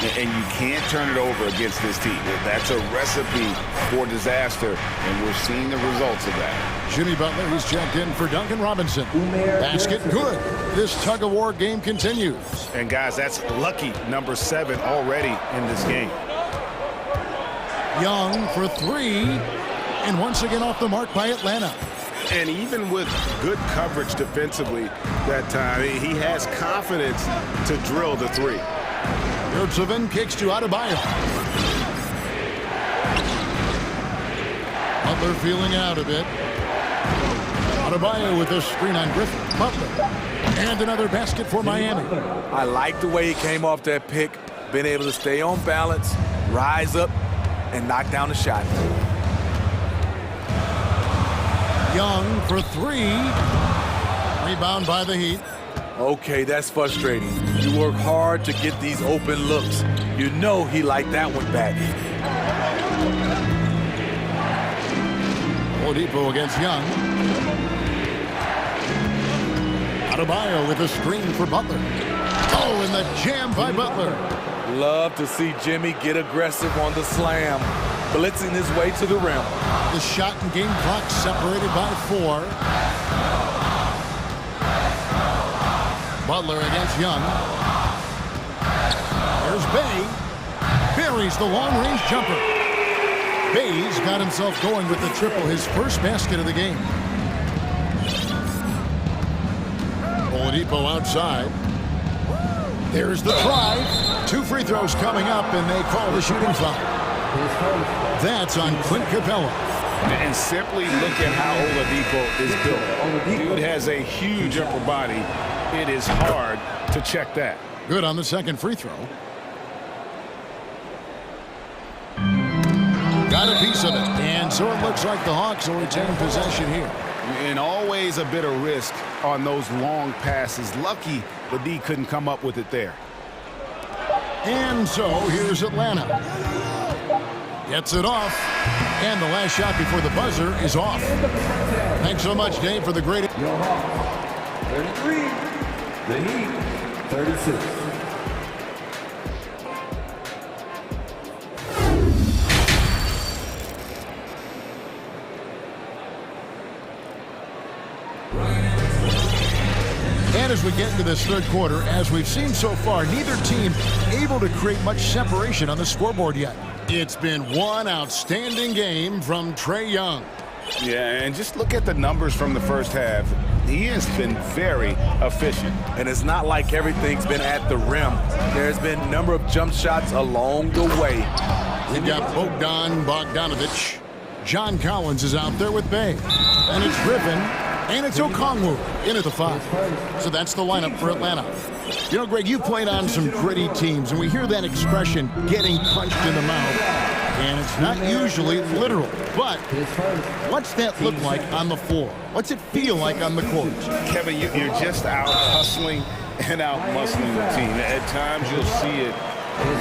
And you can't turn it over against this team. That's a recipe for disaster, and we're seeing the results of that. Jimmy Butler, he's checked in for Duncan Robinson. Basket good. This tug-of-war game continues. And, guys, that's lucky number 7 already in this game. Young for 3. And once again off the mark by Atlanta. And even with good coverage defensively that time, he has confidence to drill the 3. Yurtseven kicks to Adebayo. Butler feeling out a bit. Adebayo with a screen on Griffin. Butler. And another basket for Miami. I like the way he came off that pick, been able to stay on balance, rise up, and knock down the shot. Young for 3. Rebound by the Heat. Okay, that's frustrating. You work hard to get these open looks. You know he liked that one back. Oladipo against Young. Adebayo with a screen for Butler. Oh, and the jam by Butler. Love to see Jimmy get aggressive on the slam, blitzing his way to the rim. The shot and game clock separated by 4. Butler against Young. There's Bay. Buries the long-range jumper. Bay's got himself going with the triple, his first basket of the game. Oladipo outside. There's the try. 2 free throws coming up, and they call the shooting foul. That's on Clint Capella. And simply look at how Oladipo is built. Dude has a huge upper body. It is hard to check that. Good on the second free throw. Got a piece of it. And so it looks like the Hawks will retain possession here. And always a bit of risk on those long passes. Lucky the D couldn't come up with it there. And so here's Atlanta. Gets it off. And the last shot before the buzzer is off. Thanks so much, Dave, for the great... 33. The Heat, 36. And as we get into this third quarter, as we've seen so far, neither team able to create much separation on the scoreboard yet. It's been one outstanding game from Trae Young. Yeah, and just look at the numbers from the first half. He has been very efficient. And it's not like everything's been at the rim. There's been a number of jump shots along the way. We've got Bogdanovic. John Collins is out there with Bay. And it's Griffin. And it's Okongwu in at the 5. So that's the lineup for Atlanta. You know, Greg, you played on some gritty teams, and we hear that expression, getting punched in the mouth. And it's not usually literal. But what's that look like on the floor? What's it feel like on the court? Kevin, you're just out hustling and out muscling the team. At times you'll see it.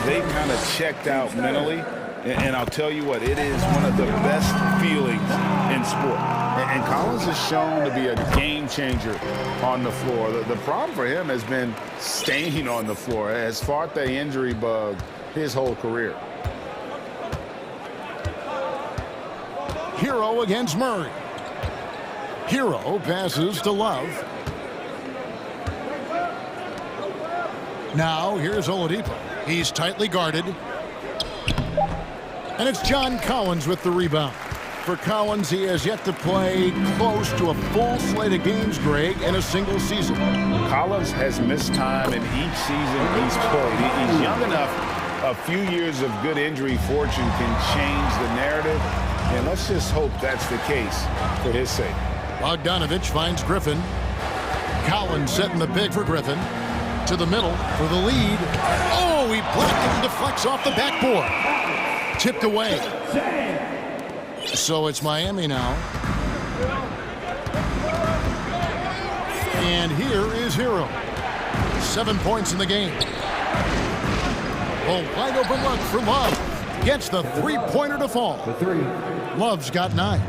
They've kind of checked out mentally. And I'll tell you what, it is one of the best feelings in sport. And Collins has shown to be a game changer on the floor. The problem for him has been staying on the floor. Has fought the injury bug his whole career. Hero against Murray. Hero passes to Love. Now here's Oladipo. He's tightly guarded. And it's John Collins with the rebound. For Collins, he has yet to play close to a full slate of games, Greg, in a single season. Collins has missed time in each season he's played. He's young enough. A few years of good injury fortune can change the narrative. And let's just hope that's the case for his sake. Bogdanovic finds Griffin. Collins setting the pick for Griffin. To the middle for the lead. Oh, he blocked it and deflects off the backboard. Tipped away. So it's Miami now. And here is Hero. 7 points in the game. A wide open look for Love. Gets the three-pointer to fall. Love's got 9.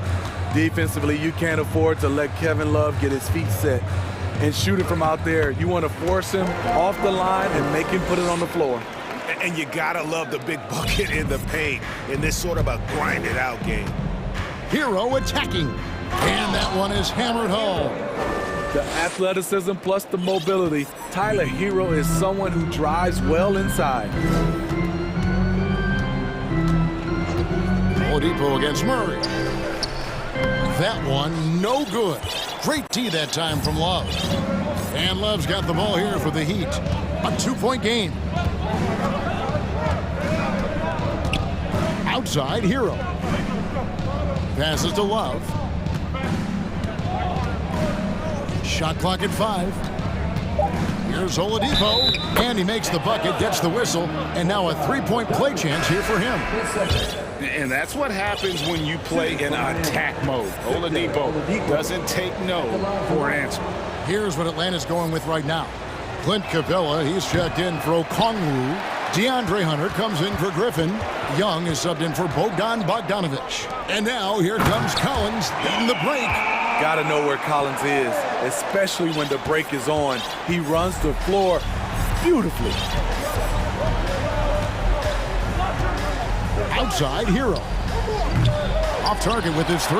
Defensively, you can't afford to let Kevin Love get his feet set and shoot it from out there. You want to force him off the line and make him put it on the floor. And you gotta love the big bucket in the paint in this sort of a grinded-out game. Hero attacking. And that one is hammered home. The athleticism plus the mobility. Tyler Hero is someone who drives well inside. Oladipo against Murray. That one, no good. Great tee that time from Love. And Love's got the ball here for the Heat. A 2-point game. Outside, Hero. Passes to Love. Shot clock at 5. Here's Oladipo. And he makes the bucket, gets the whistle, and now a 3-point play chance here for him. And that's what happens when you play in attack mode. Oladipo doesn't take no for an answer. Here's what Atlanta's going with right now. Clint Capella, he's checked in for Okongwu. DeAndre Hunter comes in for Griffin. Young is subbed in for Bogdan Bogdanovic. And now here comes Collins in the break. Gotta know where Collins is, especially when the break is on. He runs the floor beautifully. Outside, Hero. Off target with his 3.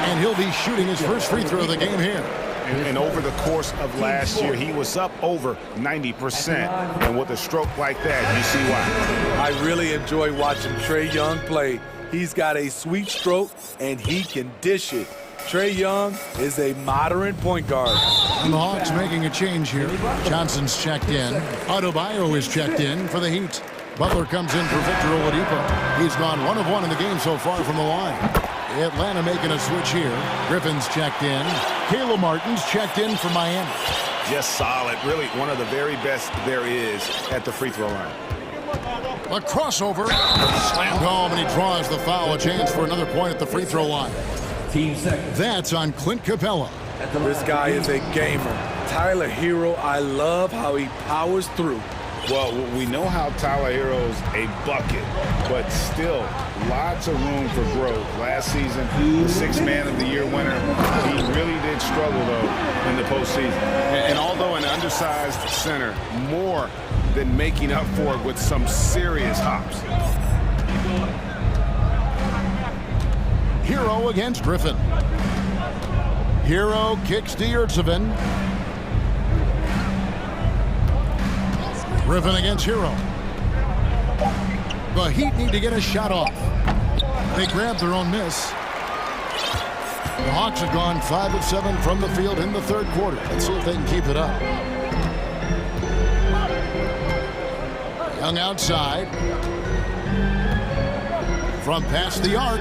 And he'll be shooting his first free throw of the game here. And over the course of last year, he was up over 90%. And with a stroke like that, you see why. I really enjoy watching Trae Young play. He's got a sweet stroke, and he can dish it. Trae Young is a modern point guard. And the Hawks making a change here. Johnson's checked in. Adebayo is checked in for the Heat. Butler comes in for Victor Oladipo. He's gone 1 of 1 in the game so far from the line. Atlanta making a switch here. Griffin's checked in. Caleb Martin's checked in for Miami. Just solid. Really one of the very best there is at the free throw line. A crossover. Slammed home, and he draws the foul. A chance for another point at the free throw line. That's on Clint Capella. This guy is a gamer. Tyler Hero, I love how he powers through. Well, we know how Tyler Hero's a bucket, but still lots of room for growth. Last season, the 6th Man of the Year winner, he really did struggle, though, in the postseason. And although an undersized center, more than making up for it with some serious hops. Hero against Griffin. Hero kicks to Yurtseven. Griffin against Hero. The Heat need to get a shot off. They grabbed their own miss. The Hawks have gone 5 of 7 from the field in the 3rd quarter. Let's see if they can keep it up. Young outside. From past the arc.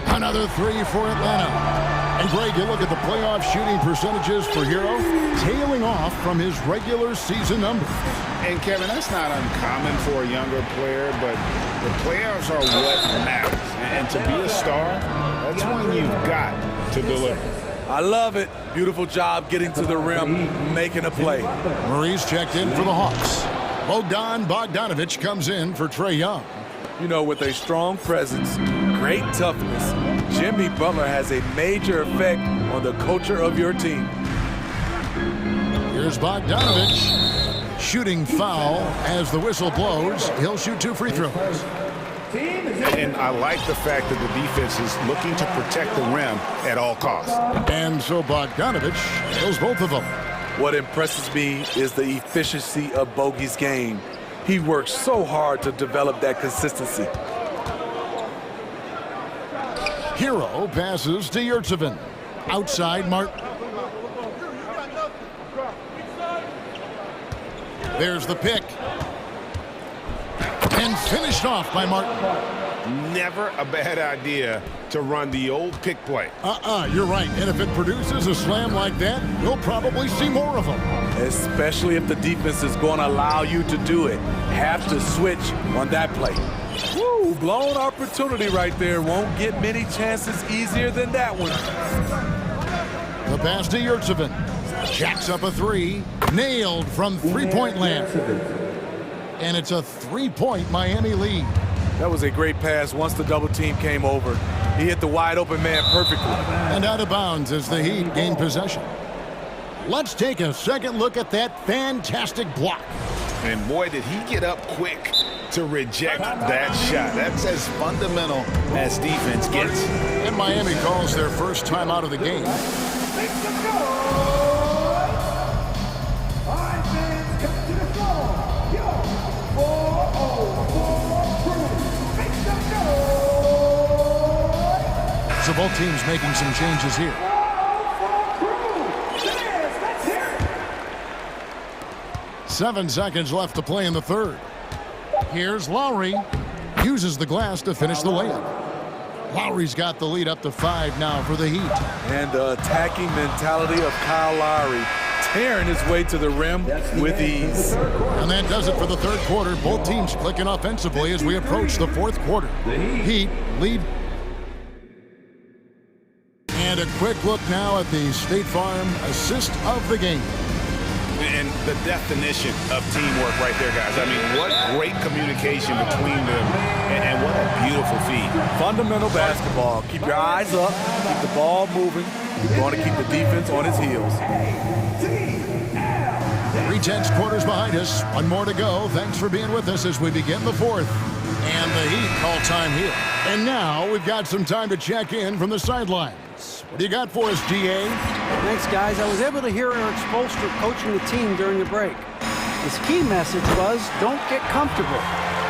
Another 3 for Atlanta. And Greg, you look at the playoff shooting percentages for Hero, tailing off from his regular season numbers. And Kevin, that's not uncommon for a younger player, but the playoffs are what matters. And to be a star, that's when you've got to deliver. I love it. Beautiful job getting to the rim, making a play. Murray's checked in for the Hawks. Bogdan Bogdanovic comes in for Trae Young. You know, with a strong presence, great toughness, Jimmy Butler has a major effect on the culture of your team. Here's Bogdanovic. Shooting foul as the whistle blows. He'll shoot 2 free throws. And I like the fact that the defense is looking to protect the rim at all costs. And so Bogdanovic kills both of them. What impresses me is the efficiency of Bogey's game. He works so hard to develop that consistency. Hero passes to Yurtseven. Outside Martin. There's the pick. And finished off by Martin. Never a bad idea to run the old pick play. You're right. And if it produces a slam like that, we'll probably see more of them. Especially if the defense is going to allow you to do it. Have to switch on that play. Woo, blown opportunity right there. Won't get many chances easier than that one. The pass to Yurtseven. Jacks up a 3. Nailed from 3-point land. And it's a 3-point Miami lead. That was a great pass once the double team came over. He hit the wide open man perfectly. And out of bounds as the Heat gain possession. Let's take a second look at that fantastic block. And boy, did he get up quick to reject that shot. That's as fundamental as defense gets. And Miami calls their first time out of the game. So both teams making some changes here. Seven seconds left to play in the third. Here's Lowry. Uses the glass to finish the layup. Lowry's got the lead up to 5 now for the Heat. And the attacking mentality of Kyle Lowry, tearing his way to the rim with ease. And that does it for the third quarter. Both teams clicking offensively as we approach the fourth quarter. Heat lead. And a quick look now at the State Farm assist of the game. And the definition of teamwork right there, guys. I mean, what great communication between them, and what a beautiful feed. Fundamental basketball. Keep your eyes up, keep the ball moving. You want to keep the defense on its heels. 3/10 quarters behind us. One more to go. Thanks for being with us as we begin the fourth. And the Heat call time here. And now we've got some time to check in from the sidelines. What do you got for us, GA? Thanks, guys. I was able to hear Eric Spoelstra coaching the team during the break. His key message was, don't get comfortable.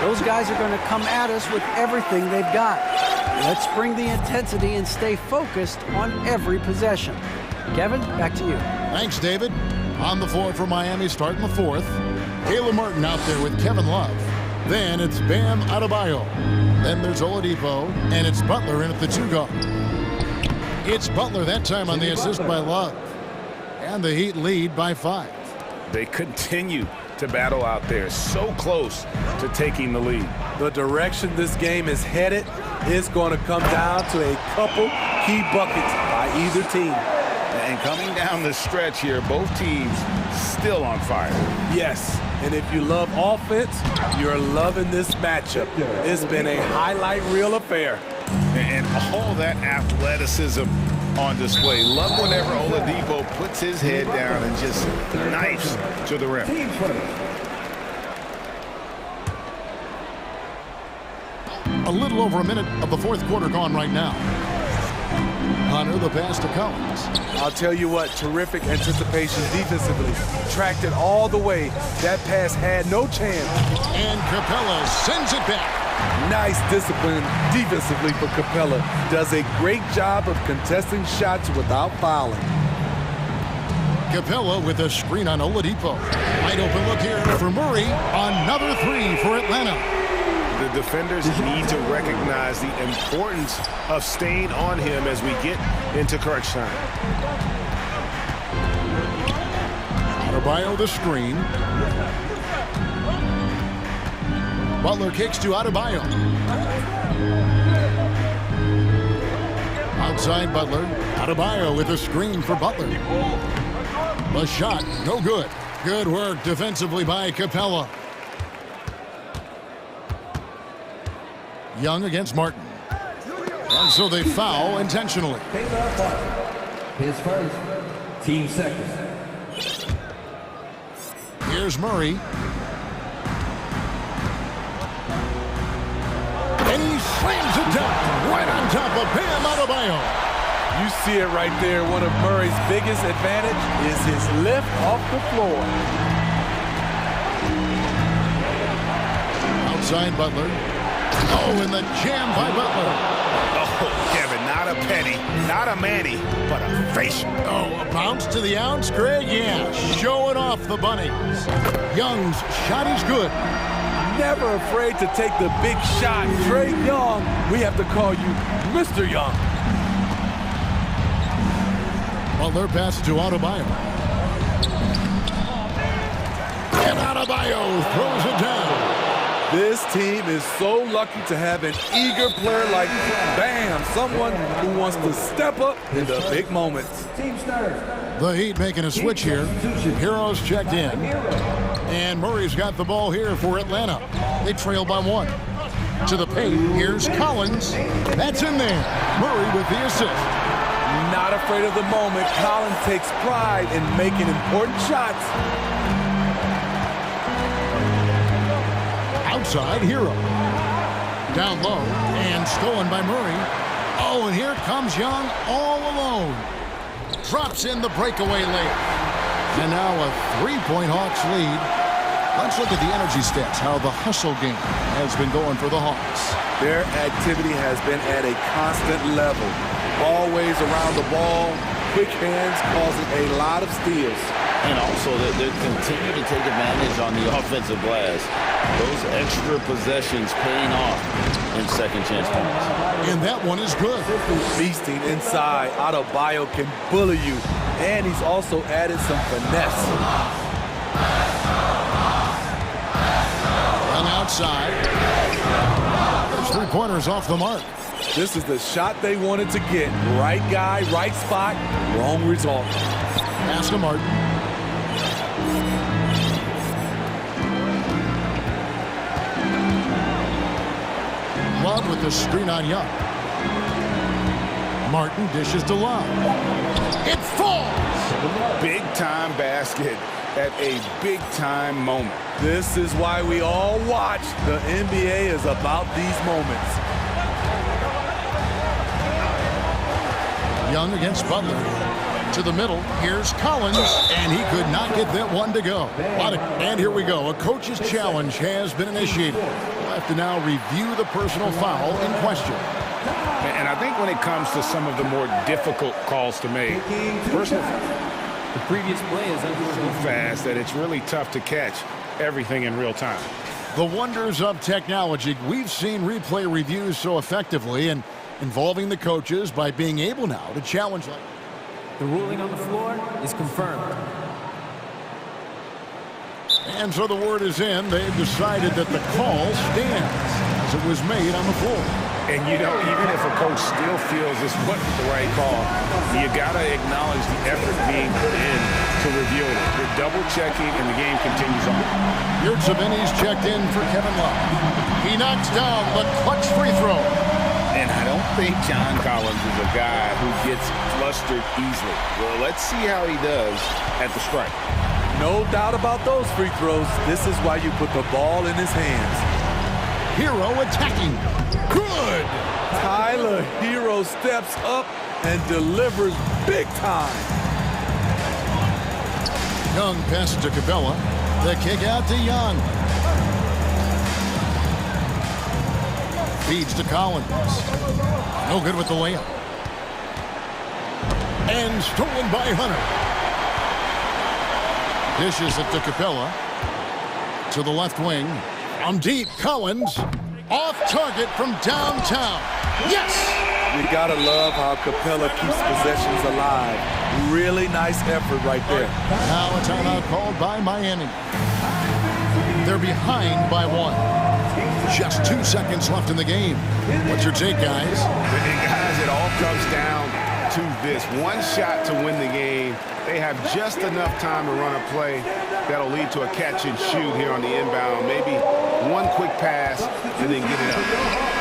Those guys are going to come at us with everything they've got. Let's bring the intensity and stay focused on every possession. Kevin, back to you. Thanks, David. On the floor for Miami starting the fourth. Caleb Martin out there with Kevin Love. Then it's Bam Adebayo. Then there's Oladipo, and it's Butler in at the 2-guard. It's Butler that time on the assist by Love. And the Heat lead by 5. They continue to battle out there, so close to taking the lead. The direction this game is headed is going to come down to a couple key buckets by either team. And coming down the stretch here, both teams still on fire. Yes, and if you love offense, you're loving this matchup. It's been a highlight reel affair. And all that athleticism on display. Love whenever Oladipo puts his head down and just knifes to the rim. A little over a minute of the fourth quarter gone right now. Hunter, the pass to Collins. I'll tell you what, terrific anticipation defensively. Tracked it all the way. That pass had no chance. And Capella sends it back. Nice discipline defensively for Capella. Does a great job of contesting shots without fouling. Capella with a screen on Oladipo. Wide open look here for Murray. Another 3 for Atlanta. The defenders need to recognize the importance of staying on him as we get into crunch time. Adebayo the screen. Butler kicks to Adebayo. Outside Butler. Adebayo with a screen for Butler. The shot, no good. Good work defensively by Capella. Young against Martin. And so they foul intentionally. His first, team second. Here's Murray. And he slams it down right on top of Bam Adebayo. You see it right there. One of Murray's biggest advantage is his lift off the floor. Outside Butler. Oh, and the jam by Butler. Oh, Kevin, not a penny, not a Manny, but a facial. Oh, a bounce to the ounce, Greg? Yeah, showing off the bunnies. Young's shot is good. Never afraid to take the big shot. Trey Young, we have to call you Mr. Young. Butler passes to Adebayo. And Adebayo throws it down. This team is so lucky to have an eager player like Bam, someone who wants to step up in the big moments. The Heat making a switch here. Heroes checked in. And Murray's got the ball here for Atlanta. They trail by 1. To the paint, here's Collins. That's in there. Murray with the assist. Not afraid of the moment. Collins takes pride in making important shots. Outside, Hero. Down low, and stolen by Murray. Oh, and here comes Young all alone. Drops in the breakaway layup. And now a 3-point Hawks lead. Let's look at the energy stats, how the hustle game has been going for the Hawks. Their activity has been at a constant level. Always around the ball, quick hands causing a lot of steals. And also that they continue to take advantage on the offensive glass. Those extra possessions paying off in second chance points. And that one is good. Beasting inside. Adebayo can bully you. And he's also added some finesse. And outside. There's 3-pointers off the mark. This is the shot they wanted to get. Right guy, right spot, wrong result. Pass to Martin. Love with the screen on Young. Martin dishes to Love. It falls! Big-time basket at a big-time moment. This is why we all watch. The NBA is about these moments. Young against Butler. To the middle, here's Collins, and he could not get that one to go. And here we go. A coach's challenge has been initiated. We'll have to now review the personal foul in question. And I think when it comes to some of the more difficult calls to make, personal the previous play is so fast that it's really tough to catch everything in real time. The wonders of technology. We've seen replay reviews so effectively and involving the coaches by being able now to challenge like. The ruling on the floor is confirmed. And so the word is in. They've decided that the call stands as it was made on the floor. And, you know, even if a coach still feels this wasn't the right call, you got to acknowledge the effort being put in to review it. You're double-checking, and the game continues on. Yurtsevini's checked in for Kevin Love. He knocks down the clutch free throw. And I don't think John Collins is a guy who gets flustered easily. Well, let's see how he does at the strike. No doubt about those free throws. This is why you put the ball in his hands. Hero attacking. Good! Tyler Hero steps up and delivers big time. Young passes to Capella. The kick out to Young. Feeds to Collins. No good with the layup. And stolen by Hunter. Dishes it to Capella. To the left wing. From deep, Collins. Off target from downtown. Yes! You gotta love how Capella keeps possessions alive. Really nice effort right there. Now a timeout called by Miami. They're behind by 1. Just 2 seconds left in the game. What's your take, guys? And guys, it all comes down to this. One shot to win the game. They have just enough time to run a play that'll lead to a catch and shoot here on the inbound. Maybe one quick pass and then get it up.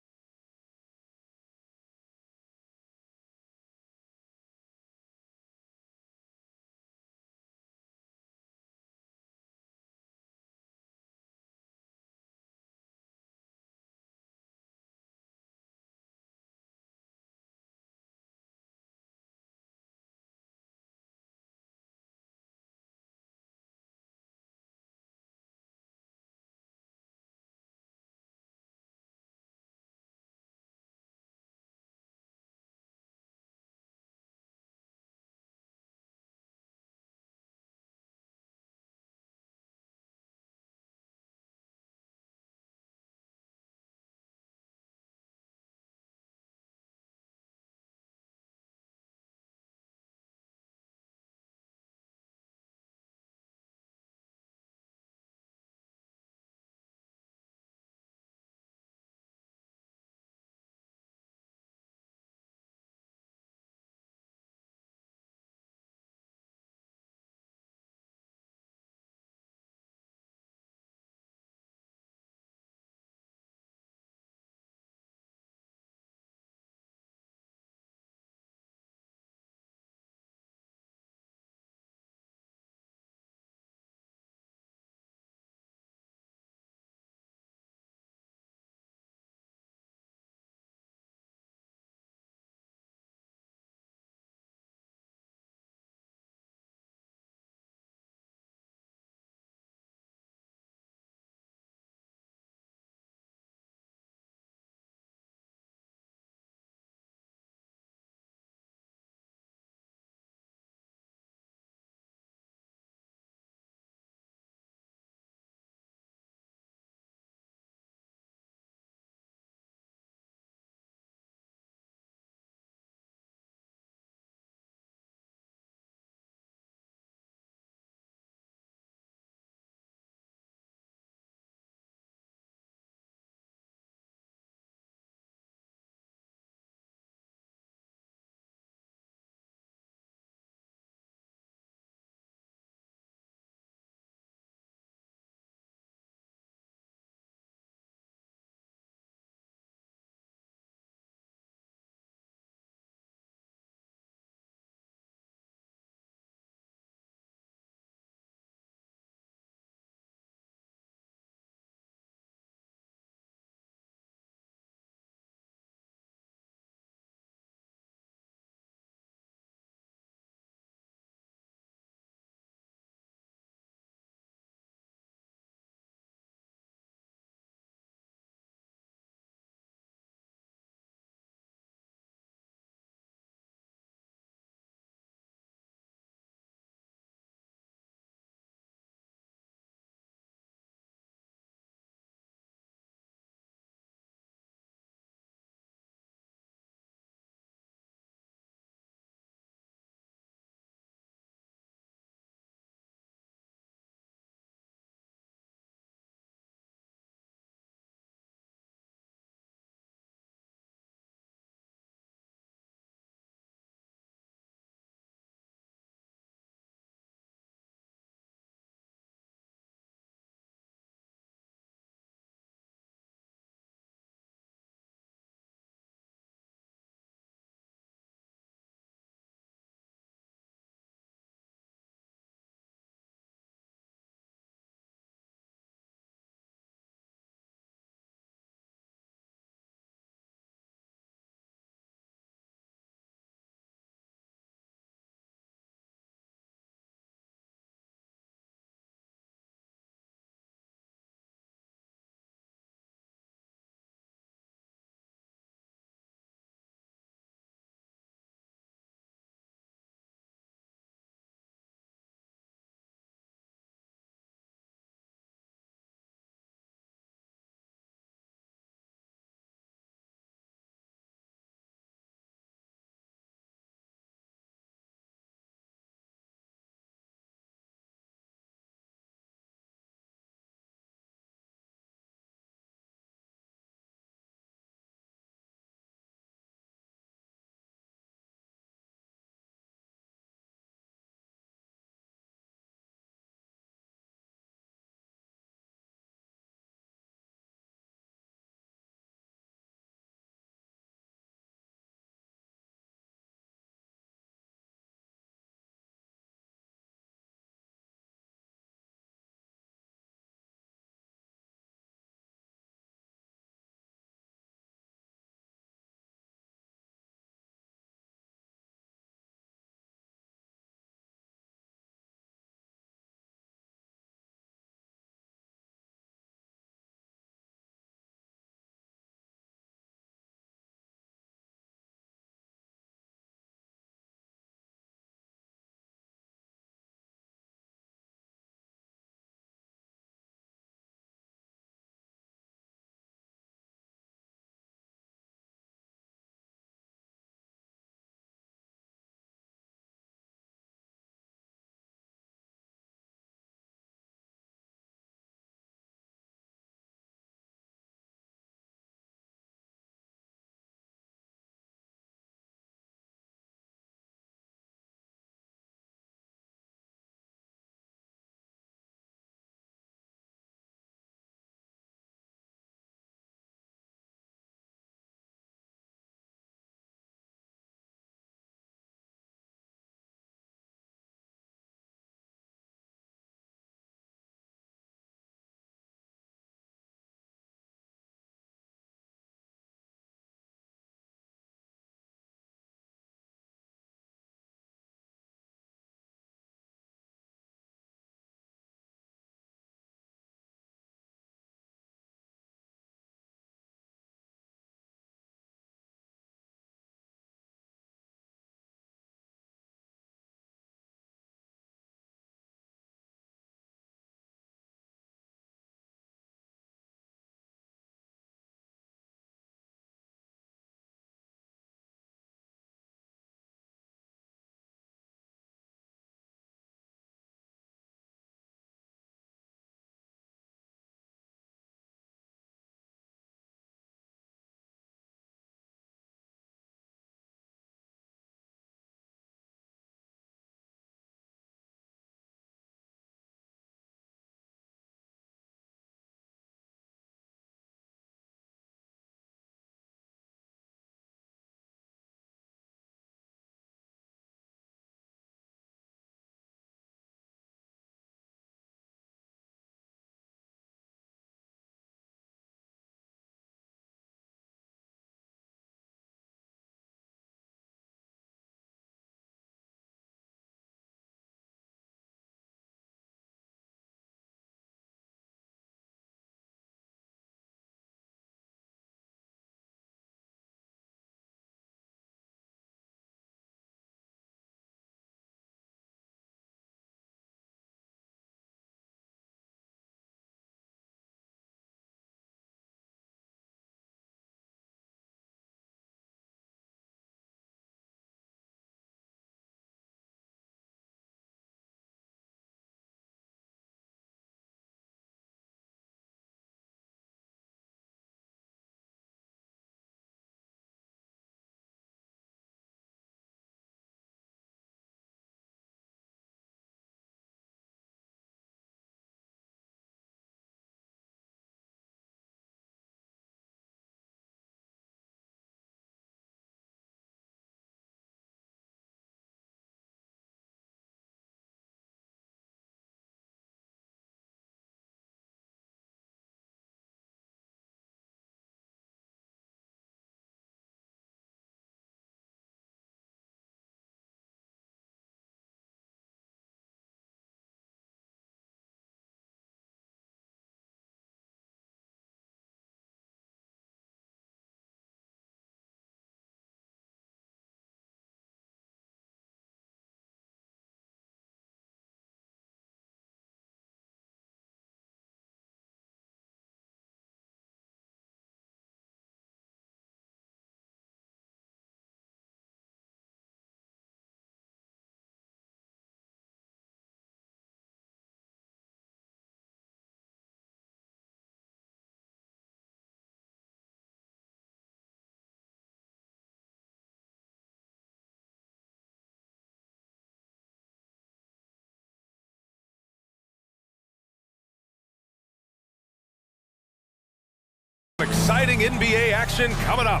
exciting NBA action coming up.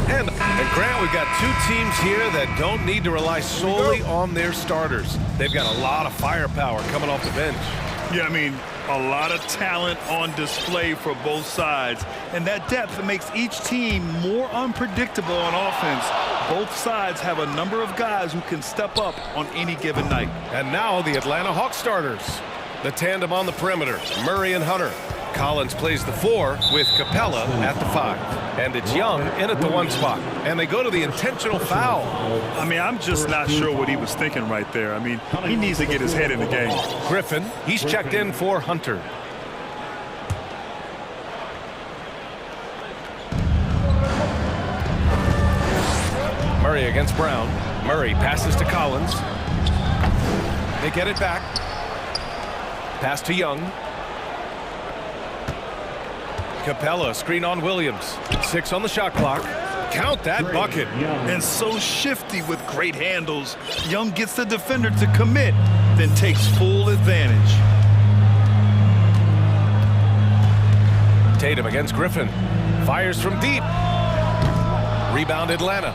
And Grant, we've got two teams here that don't need to rely solely on their starters. They've got a lot of firepower coming off the bench. Yeah, I mean, a lot of talent on display for both sides. And that depth makes each team more unpredictable on offense. Both sides have a number of guys who can step up on any given night. And now the Atlanta Hawks starters. The tandem on the perimeter, Murray and Hunter. Collins plays the 4 with Capella at the 5. And it's Young in at the 1 spot. And they go to the intentional foul. I mean, I'm just not sure what he was thinking right there. I mean, he needs to get his head in the game. Griffin, he's checked in for Hunter. Murray against Brown. Murray passes to Collins. They get it back. Pass to Young. Capella, screen on Williams. 6 on the shot clock. Count that bucket. And so shifty with great handles. Young gets the defender to commit, then takes full advantage. Tatum against Griffin. Fires from deep. Rebound Atlanta.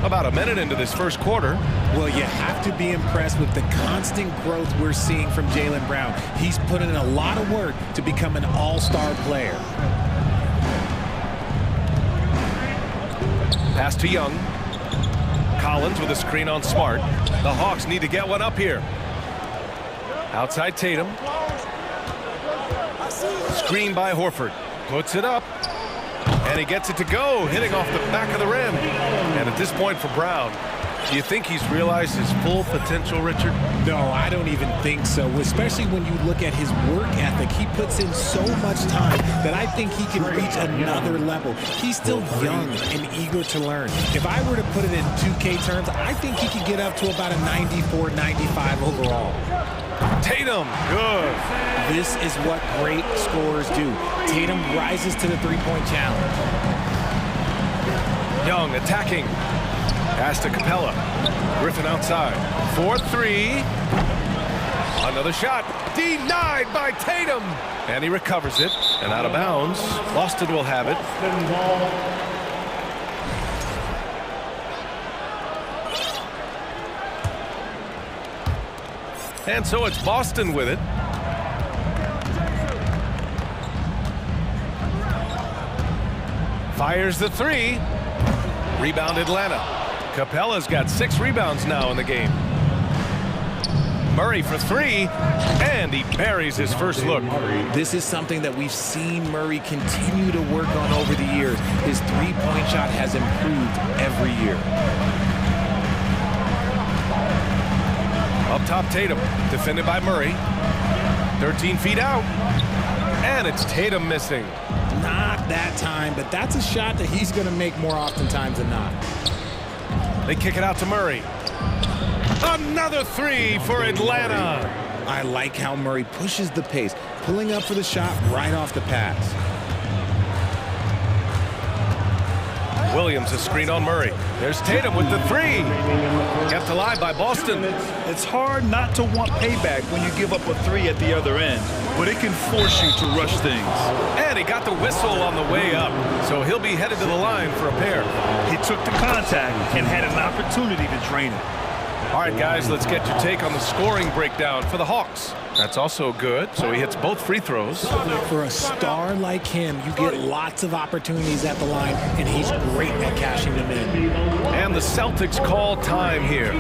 About a minute into this first quarter. Well, you have to be impressed with the constant growth we're seeing from Jaylen Brown. He's put in a lot of work to become an all-star player. Pass to Young. Collins with a screen on Smart. The Hawks need to get one up here. Outside Tatum. Screen by Horford. Puts it up. And he gets it to go, hitting off the back of the rim. And at this point for Brown, do you think he's realized his full potential, Richard? No, I don't even think so, especially when you look at his work ethic. He puts in so much time that I think he can reach another level. He's still young and eager to learn. If I were to put it in 2K terms, I think he could get up to about a 94, 95 overall. Tatum, good. This is what great scorers do. Tatum rises to the three-point challenge. Young attacking. Pass to Capella. Griffin outside. 4-3. Another shot. Denied by Tatum. And he recovers it. And out of bounds. Boston will have it. And so it's Boston with it. Fires the 3. Rebound Atlanta. Capella's got 6 rebounds now in the game. Murray for 3, and he buries his first look. This is something that we've seen Murray continue to work on over the years. His three-point shot has improved every year. Up top, Tatum, defended by Murray. 13 feet out, and it's Tatum missing. Not that time, but that's a shot that he's going to make more oftentimes than not. They kick it out to Murray. Another 3 for Atlanta. I like how Murray pushes the pace, pulling up for the shot right off the pass. Williams, a screen on Murray. There's Tatum with the 3. Kept alive by Boston. It's hard not to want payback when you give up a 3 at the other end, but it can force you to rush things. And he got the whistle on the way up, so he'll be headed to the line for a pair. He took the contact and had an opportunity to drain it. All right, guys, let's get your take on the scoring breakdown for the Hawks. That's also good, so he hits both free throws. For a star like him, you get lots of opportunities at the line, and he's great at cashing them in. And the Celtics call time here.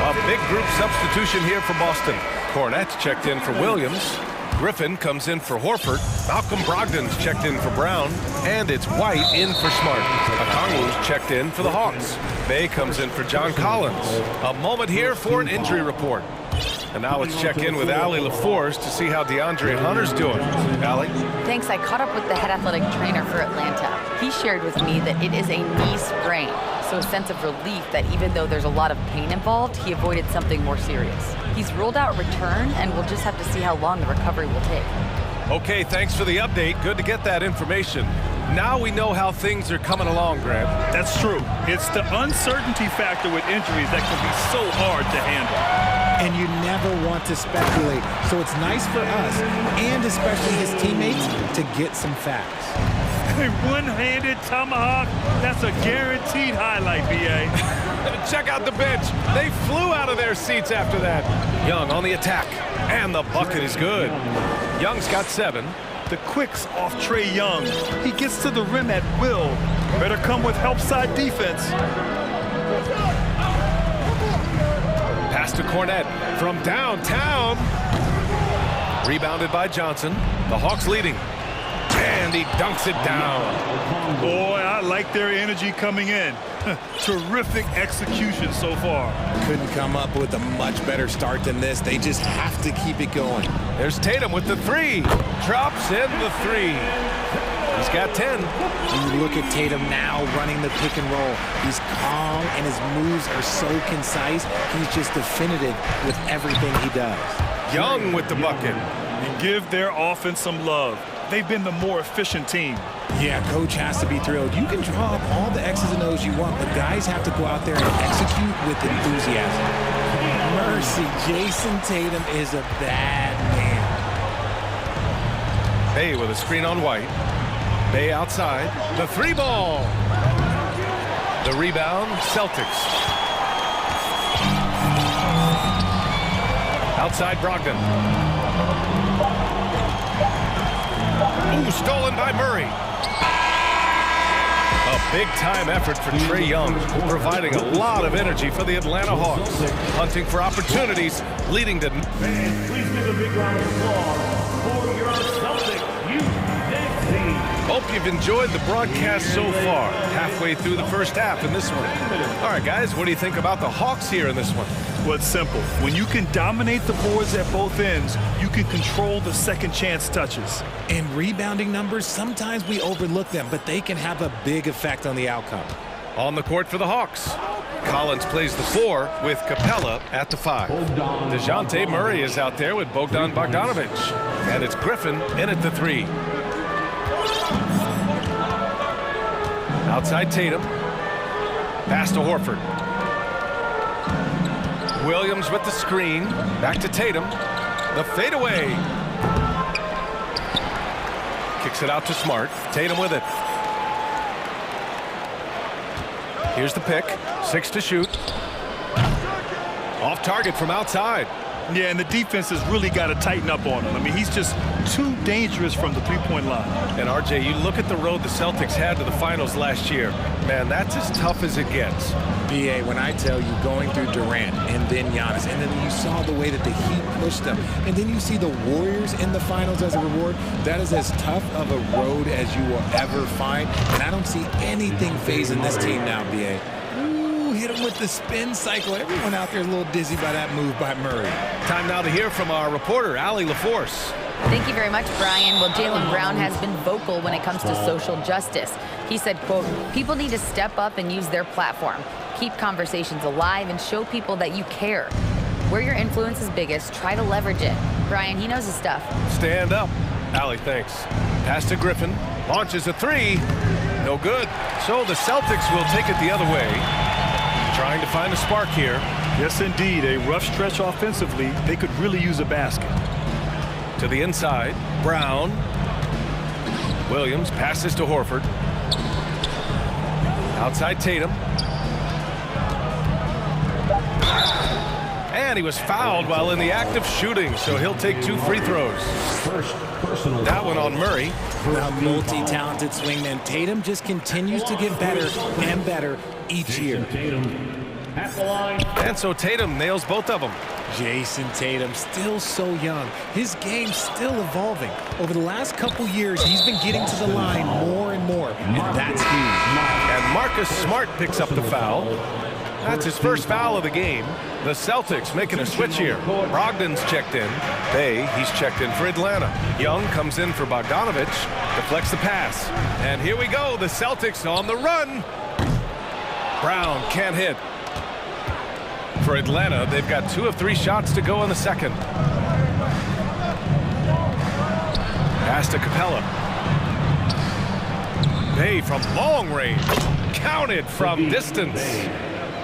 A big group substitution here for Boston. Cornette's checked in for Williams. Griffin comes in for Horford. Malcolm Brogdon's checked in for Brown. And it's White in for Smart. Okongwu's checked in for the Hawks. Bay comes in for John Collins. A moment here for an injury report. And now let's check in with Allie LaForce to see how DeAndre Hunter's doing. Allie? Thanks. I caught up with the head athletic trainer for Atlanta. He shared with me that it is a knee sprain. So a sense of relief that even though there's a lot of pain involved, he avoided something more serious. He's ruled out return, and we'll just have to see how long the recovery will take. Okay, thanks for the update. Good to get that information. Now we know how things are coming along, Grant. That's true. It's the uncertainty factor with injuries that can be so hard to handle. And you never want to speculate. So it's nice for us, and especially his teammates, to get some facts. One-handed tomahawk, that's a guaranteed highlight, BA. Check out the bench. They flew out of their seats after that. Young on the attack, and the bucket is good. Young's got 7. The quicks off Trae Young. He gets to the rim at will. Better come with help side defense. Pass to Cornette from downtown. Rebounded by Johnson. The Hawks leading. And he dunks it down. Boy, I like their energy coming in. Terrific execution so far. Couldn't come up with a much better start than this. They just have to keep it going. There's Tatum with the 3. Drops in the 3. He's got 10. You look at Tatum now running the pick and roll. He's calm and his moves are so concise. He's just definitive with everything he does. Young with the bucket. And give their offense some love. They've been the more efficient team. Yeah, coach has to be thrilled. You can draw up all the X's and O's you want, but guys have to go out there and execute with enthusiasm. Mercy, Jason Tatum is a bad man. Bay with a screen on White. Bay outside. The 3 ball. The rebound, Celtics. Outside Brogdon. Ooh, stolen by Murray. A big-time effort for Trae Young, providing a lot of energy for the Atlanta Hawks. Hunting for opportunities, leading to... Please give a big round of applause for your Celtics UNC. Hope you've enjoyed the broadcast so far. Halfway through the first half in this one. All right, guys, what do you think about the Hawks here in this one? Well, it's simple. When you can dominate the boards at both ends, you can control the second chance touches. And rebounding numbers, sometimes we overlook them, but they can have a big effect on the outcome. On the court for the Hawks. Collins plays the 4 with Capella at the 5. DeJounte Murray is out there with Bogdan Bogdanovic. And it's Griffin in at the 3. Outside Tatum. Pass to Horford. Williams with the screen. Back to Tatum. The fadeaway. Kicks it out to Smart. Tatum with it. Here's the pick. 6 to shoot. Off target from outside. Yeah, and the defense has really got to tighten up on him. I mean, he's just too dangerous from the three-point line. And, RJ, you look at the road the Celtics had to the finals last year. Man, that's as tough as it gets. BA, when I tell you going through Durant and then Giannis, and then you saw the way that the Heat pushed them, and then you see the Warriors in the finals as a reward, that is as tough of a road as you will ever find. And I don't see anything phasing this team now, BA. Hit him with the spin cycle. Everyone out there is a little dizzy by that move by Murray. Time now to hear from our reporter, Allie LaForce. Thank you very much, Brian. Well, Jaylen Brown has been vocal when it comes to social justice. He said, quote, people need to step up and use their platform. Keep conversations alive and show people that you care. Where your influence is biggest, try to leverage it. Brian, he knows his stuff. Stand up. Allie, thanks. Pass to Griffin. Launches a 3. No good. So the Celtics will take it the other way. Trying to find a spark here. Yes, indeed. A rough stretch offensively. They could really use a basket. To the inside. Brown. Williams passes to Horford. Outside Tatum. And he was fouled while in the act of shooting, so he'll take 2 free throws. That one on Murray. A multi-talented swingman. Tatum just continues to get better and better each year. And so Tatum nails both of them. Jason Tatum, still so young. His game's still evolving. Over the last couple years, he's been getting to the line more and more, and that's huge. And Marcus Smart picks up the foul. That's his first foul of the game. The Celtics making a switch here. Brogdon's checked in. Bay, he's checked in for Atlanta. Young comes in for Bogdanovic. Deflects the pass. And here we go. The Celtics on the run. Brown can't hit. For Atlanta, they've got 2 of 3 shots to go in the second. Pass to Capella. Bay from long range. Counted from distance.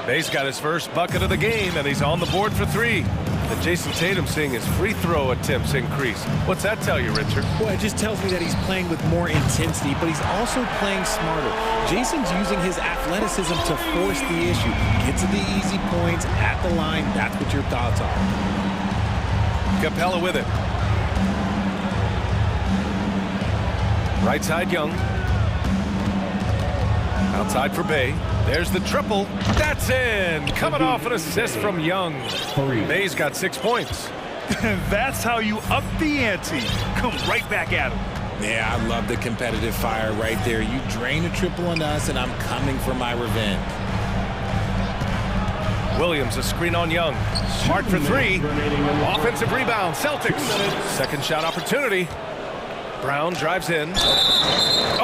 Bay's got his first bucket of the game, and he's on the board for 3. And Jason Tatum seeing his free throw attempts increase. What's that tell you, Richard? Well, it just tells me that he's playing with more intensity, but he's also playing smarter. Jason's using his athleticism to force the issue. Get to the easy points at the line. That's what your thoughts are. Capella with it. Right side, Young. Outside for Bay. There's the triple. That's in. Coming off an assist from Young. Bay's got 6 points. That's how you up the ante. Come right back at him. Yeah, I love the competitive fire right there. You drain a triple on us, and I'm coming for my revenge. Williams, a screen on Young. Smart for 3. Offensive rebound, Celtics. Second shot opportunity. Brown drives in.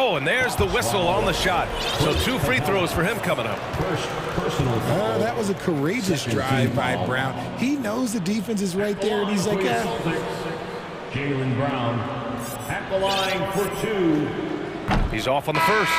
Oh, and there's the whistle on the shot. So 2 free throws for him coming up. That was a courageous drive by Brown. He knows the defense is right there, and he's like, yeah. Jaylen Brown at the line for 2. He's off on the first.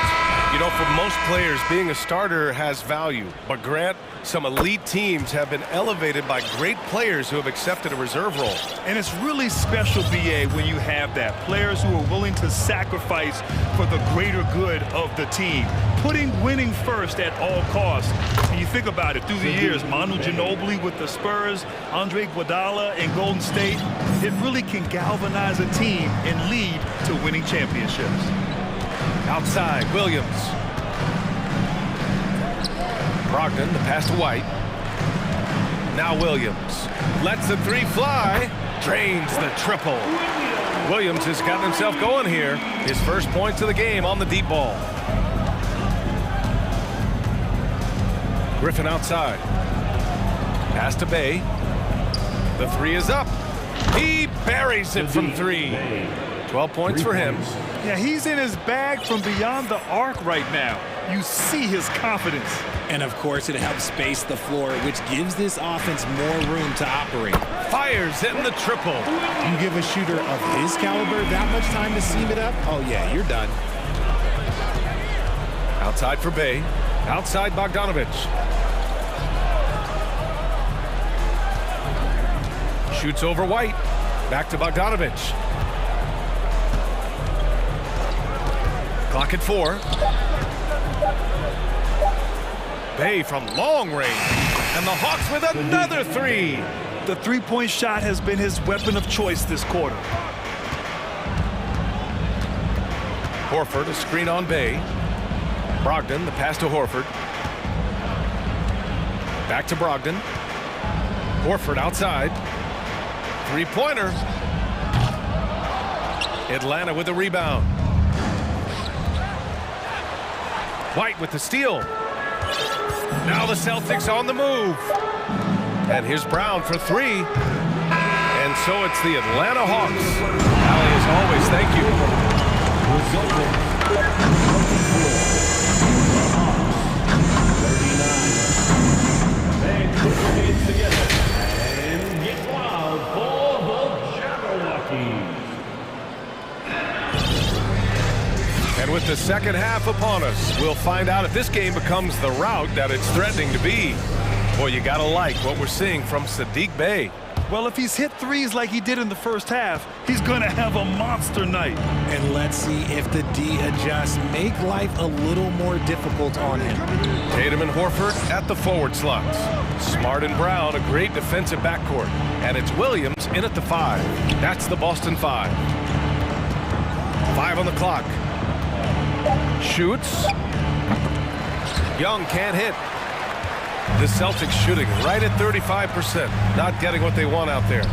You know, for most players, being a starter has value. But Grant, some elite teams have been elevated by great players who have accepted a reserve role. And it's really special, BA, when you have that. Players who are willing to sacrifice for the greater good of the team. Putting winning first at all costs. And you think about it, through the years, Manu Ginobili with the Spurs, Andre Iguodala in Golden State, it really can galvanize a team and lead to winning championships. Outside, Williams. Brogdon, the pass to White. Now Williams lets the 3 fly. Drains the triple. Williams has gotten himself going here. His first points of the game on the deep ball. Griffin outside. Pass to Bay. The 3 is up. He buries it from 3. 12 points for him. Yeah, he's in his bag from beyond the arc right now. You see his confidence. And, of course, it helps space the floor, which gives this offense more room to operate. Fires in the triple. You give a shooter of his caliber that much time to seam it up? Oh, yeah, you're done. Outside for Bay. Outside Bogdanovich. Shoots over White. Back to Bogdanovich. Clock at 4. Bay from long range. And the Hawks with another 3. The three-point shot has been his weapon of choice this quarter. Horford, a screen on Bay. Brogdon, the pass to Horford. Back to Brogdon. Horford outside. 3-pointer. Atlanta with the rebound. White with the steal. Now the Celtics on the move. And here's Brown for 3. And so it's the Atlanta Hawks. Allie, as always, thank you. They put their hands together and get wild for the Jabberwockies. And with the second half upon us, we'll find out if this game becomes the rout that it's threatening to be. Boy, you gotta like what we're seeing from Saddiq Bey. Well, if he's hit threes like he did in the first half, he's going to have a monster night. And let's see if the D adjusts, make life a little more difficult on him. Tatum and Horford at the forward slots. Smart and Brown, a great defensive backcourt. And it's Williams in at the 5. That's the Boston 5. 5 on the clock. Shoots. Young can't hit. The Celtics shooting right at 35%. Not getting what they want out there.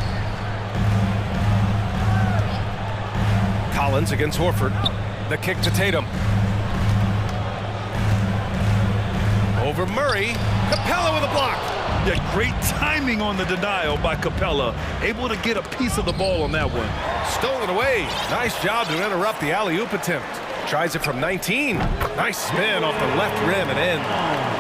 Collins against Horford. The kick to Tatum. Over Murray. Capella with a block. Yeah, great timing on the denial by Capella. Able to get a piece of the ball on that one. Stolen away. Nice job to interrupt the alley-oop attempt. Tries it from 19. Nice spin off the left rim and in.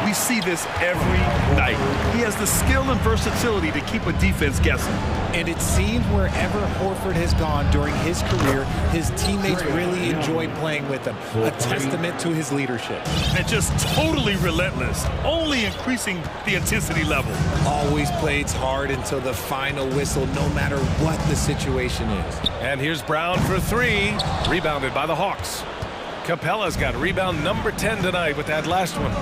We see this every night. He has the skill and versatility to keep a defense guessing. And it seems wherever Horford has gone during his career, his teammates really enjoy playing with him. A testament to his leadership. And just totally relentless, only increasing the intensity level. Always plays hard until the final whistle, no matter what the situation is. And here's Brown for three, rebounded by the Hawks. Capella's got rebound number 10 tonight with that last one.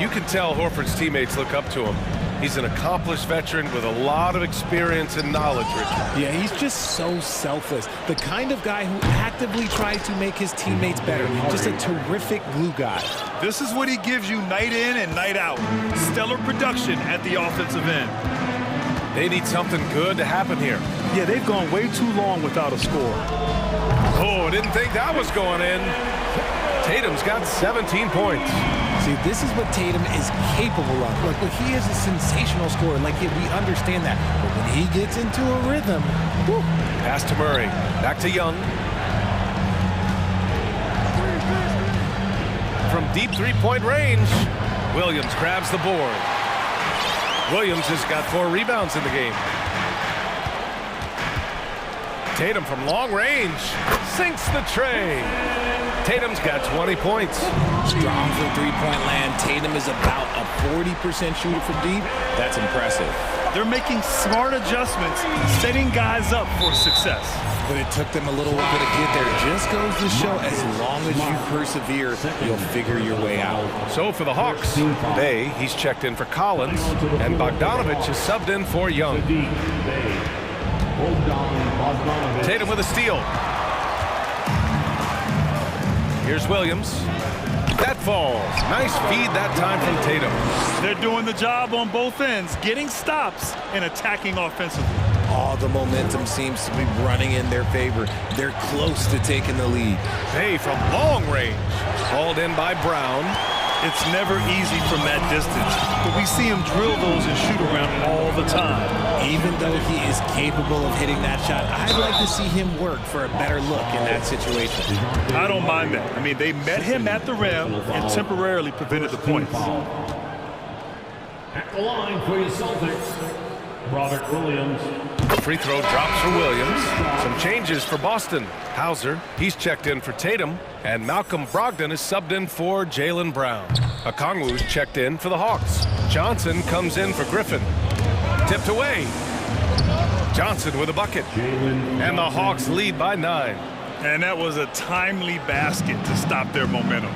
You can tell Horford's teammates look up to him. He's an accomplished veteran with a lot of experience and knowledge, Richard. Yeah, he's just so selfless. The kind of guy who actively tries to make his teammates better. Just a terrific glue guy. This is what he gives you night in and night out. Stellar production at the offensive end. They need something good to happen here. Yeah, they've gone way too long without a score. Oh, I didn't think that was going in. Tatum's got 17 points. See, this is what Tatum is capable of. Look, he is a sensational scorer. Like, we understand that. But when he gets into a rhythm, whew. Pass to Murray. Back to Young. From deep three-point range, Williams grabs the board. Williams has got 4 rebounds in the game. Tatum from long range sinks the tray. Tatum's got 20 points. Strong from three-point land. Tatum is about a 40% shooter from deep. That's impressive. They're making smart adjustments, setting guys up for success. But it took them a little while to get there. Just goes to show, as long as you persevere, you'll figure your way out. So for the Hawks, Bay, he's checked in for Collins, and Bogdanovich is subbed in for Young. Tatum with a steal. Here's Williams. That falls. Nice feed that time from Tatum. They're doing the job on both ends, getting stops and attacking offensively. All the momentum seems to be running in their favor. They're close to taking the lead. Bay from long range. Hauled in by Brown. It's never easy from that distance, but we see him drill those and shoot around all the time. Even though he is capable of hitting that shot, I'd like to see him work for a better look in that situation. I don't mind that. I mean, they met him at the rim and temporarily prevented the points. At the line for your Celtics, Robert Williams. Free throw drops for Williams. Some changes for Boston. Hauser, he's checked in for Tatum, and Malcolm Brogdon is subbed in for Jaylen Brown. Okongwu's checked in for the Hawks. Johnson comes in for Griffin. Tipped away. Johnson with a bucket. And the Hawks lead by 9. And that was a timely basket to stop their momentum.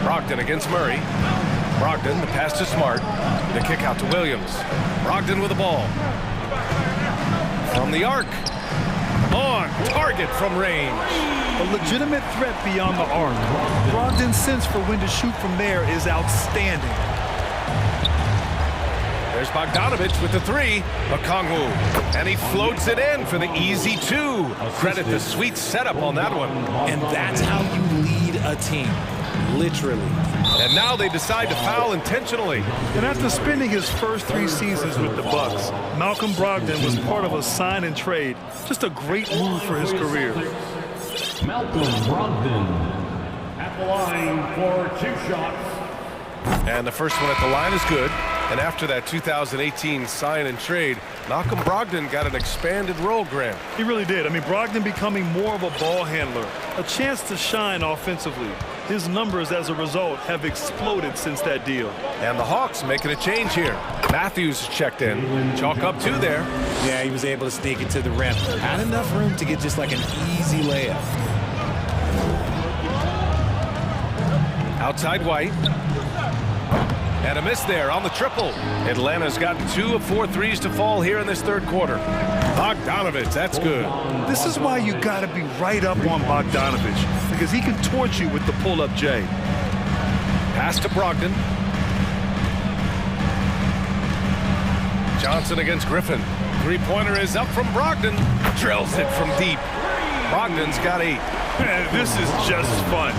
Brogdon against Murray. Brogdon, the pass to Smart. The kick out to Williams. Brogdon with the ball. From the arc. On target from range. A legitimate threat beyond the arc. Brogdon's sense for when to shoot from there is outstanding. There's Bogdanovich with the 3. Okongwu. And he floats it in for the easy 2. Credit the sweet setup on that one. And that's how you lead a team. Literally. And now they decide to foul intentionally. And after spending his first 3 seasons with the Bucks, Malcolm Brogdon was part of a sign and trade. Just a great move for his career. Malcolm Brogdon at the line for 2 shots. And the first one at the line is good. And after that 2018 sign and trade, Malcolm Brogdon got an expanded role grant. He really did. I mean, Brogdon becoming more of a ball handler, a chance to shine offensively. His numbers as a result have exploded since that deal. And the Hawks making a change here. Matthews checked in. Chalk up 2 there. Yeah, he was able to sneak it to the rim. Had enough room to get just like an easy layup. Outside White. And a miss there on the triple. Atlanta's got 2 of 4 threes to fall here in this third quarter. Bogdanovich, that's good. This is why you got to be right up on Bogdanovich, because he can torch you with the pull-up J. Pass to Brogdon. Johnson against Griffin. Three-pointer is up from Brogdon. Drills it from deep. Brogdon's got 8. Man, this is just fun.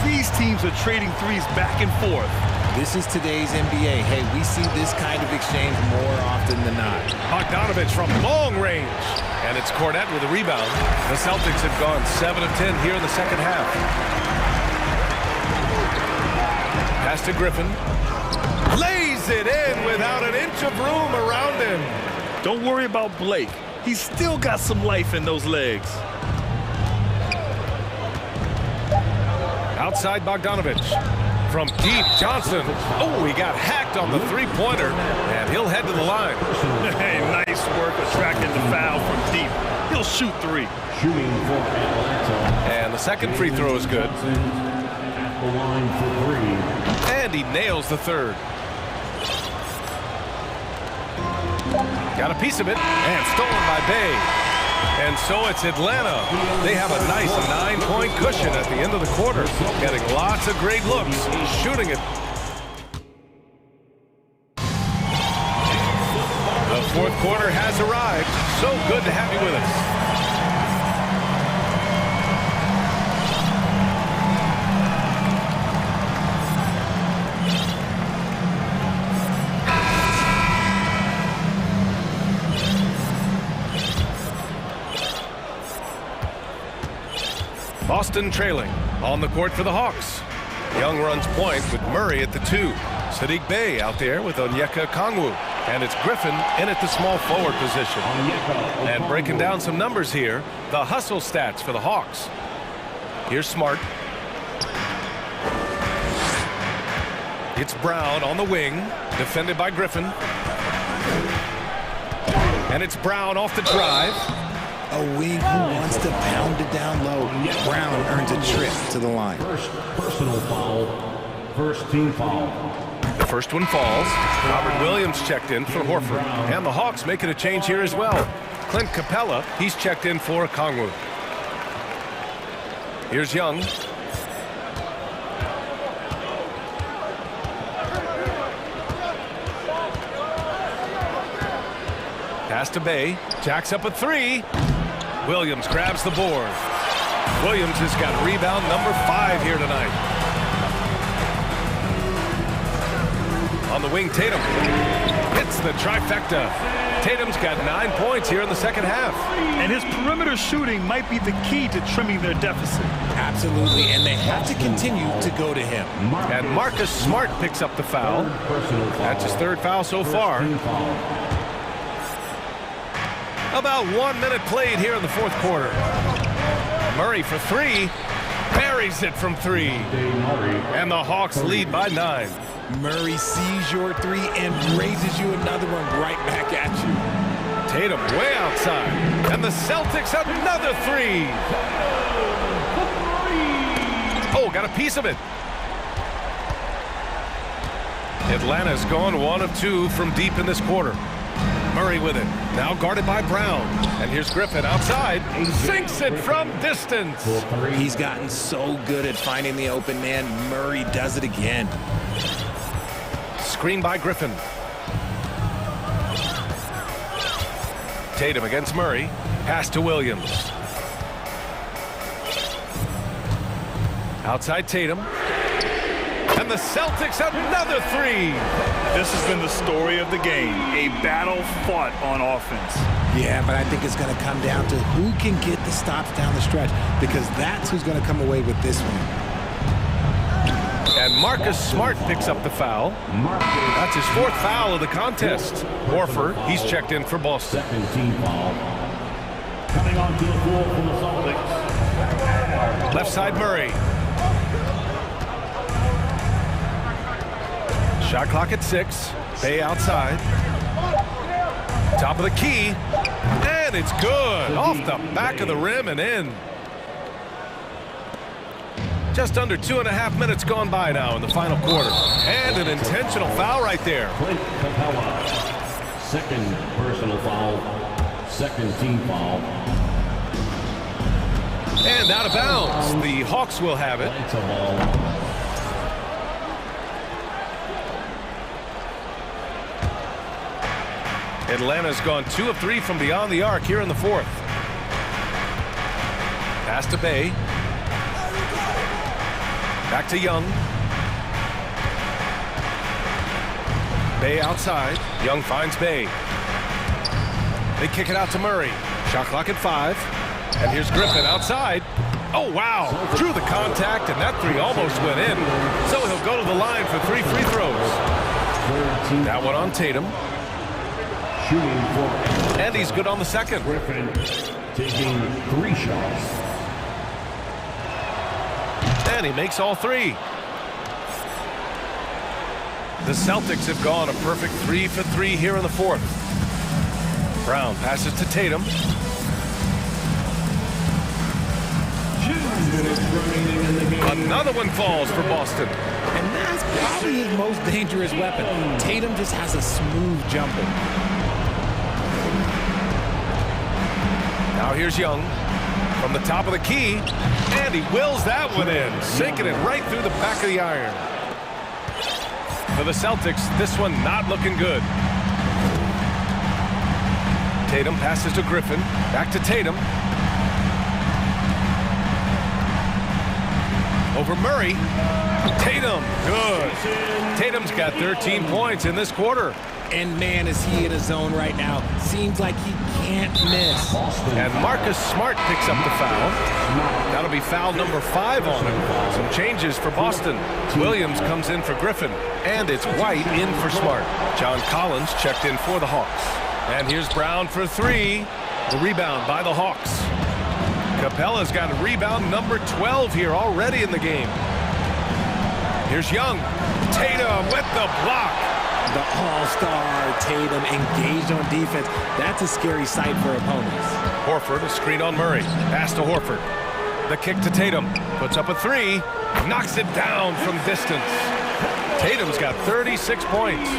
These teams are trading threes back and forth. This is today's NBA. Hey, we see this kind of exchange more often than not. Bogdanovich from long range. And it's Cornette with a rebound. The Celtics have gone 7 of 10 here in the second half. Pass to Griffin. Lays lays it in without an inch of room around him. Don't worry about Blake. He's still got some life in those legs. Outside Bogdanovich. From deep, Johnson. Oh, he got hacked on the three-pointer, and he'll head to the line. Hey, nice work attracting the foul from deep. He'll shoot three. Shooting for Atlanta. And the second free throw is good. At the line for three. And he nails the third. Got a piece of it, and stolen by Bay. And so it's Atlanta. They have a nice 9-point cushion at the end of the quarter, getting lots of great looks, shooting it. The fourth quarter has arrived. So good to have you with us. Boston trailing on the court for the Hawks. Young runs point with Murray at the 2. Sadiq Bey out there with Onyeka Kongwu. And it's Griffin in at the small forward position. And breaking down some numbers here, the hustle stats for the Hawks. Here's Smart. It's Brown on the wing, defended by Griffin. And it's Brown off the drive. A wing who wants to pound it down low. Brown earns a trip to the line. First personal foul. First team foul. The first one falls. Robert Williams checked in for Horford. And the Hawks making a change here as well. Clint Capella, he's checked in for Kongwu. Here's Young. Pass to Bay. Jacks up a 3. Williams grabs the board. Williams has got rebound number 5 here tonight. On the wing, Tatum hits the trifecta. Tatum's got 9 points here in the second half. And his perimeter shooting might be the key to trimming their deficit. Absolutely, and they have to continue to go to him. And Marcus Smart picks up the foul. That's his third foul so far. About 1 minute played here in the fourth quarter. Murray for 3. Buries it from 3. And the Hawks lead by 9. Murray sees your 3 and raises you another one right back at you. Tatum way outside. And the Celtics another 3. Oh, got a piece of it. Atlanta's gone 1 of 2 from deep in this quarter. Murray with it. Now guarded by Brown. And here's Griffin outside. Sinks it from distance. He's gotten so good at finding the open man. Murray does it again. Screen by Griffin. Tatum against Murray. Pass to Williams. Outside Tatum. And the Celtics another 3. This has been the story of the game. A battle fought on offense. Yeah, but I think it's going to come down to who can get the stops down the stretch, because that's who's going to come away with this one. And Marcus Smart picks up the foul. That's his 4th foul of the contest. Horford, he's checked in for Boston. Second team foul. Coming onto the floor from the Celtics. Left side Murray. Shot clock at 6. Bay outside. Top of the key. And it's good. Off the back of the rim and in. Just under 2.5 minutes gone by now in the final quarter. And an intentional foul right there. Clint Capella. Second personal foul. Second team foul. And out of bounds. The Hawks will have it. Atlanta's gone 2 of 3 from beyond the arc here in the fourth. Pass to Bay. Back to Young. Bay outside. Young finds Bay. They kick it out to Murray. Shot clock at 5. And here's Griffin outside. Oh, wow. Drew the contact, and that 3 almost went in. So he'll go to the line for 3 free throws. That one on Tatum. Shooting for. And he's good on the second. Griffin taking 3 shots. And he makes all 3. The Celtics have gone a perfect 3 for 3 here in the 4th. Brown passes to Tatum. 2 minutes remaining in the game. Another one falls for Boston. And that's probably his most dangerous weapon. Tatum just has a smooth jumper. Now here's Young from the top of the key, and he wills that one in, sinking it right through the back of the iron. For the Celtics, this one not looking good. Tatum passes to Griffin, back to Tatum. Over Murray. Tatum, good. Tatum's got 13 points in this quarter. And man, is he in a zone right now. Seems like he can't miss. And Marcus Smart picks up the foul. That'll be foul number 5 on him. Some changes for Boston. Williams comes in for Griffin. And it's White in for Smart. John Collins checked in for the Hawks. And here's Brown for 3. The rebound by the Hawks. Capella's got rebound number 12 here already in the game. Here's Young. Tatum with the block. The all-star Tatum engaged on defense. That's a scary sight for opponents. Horford, a screen on Murray. Pass to Horford. The kick to Tatum. Puts up a 3. Knocks it down from distance. Tatum's got 36 points.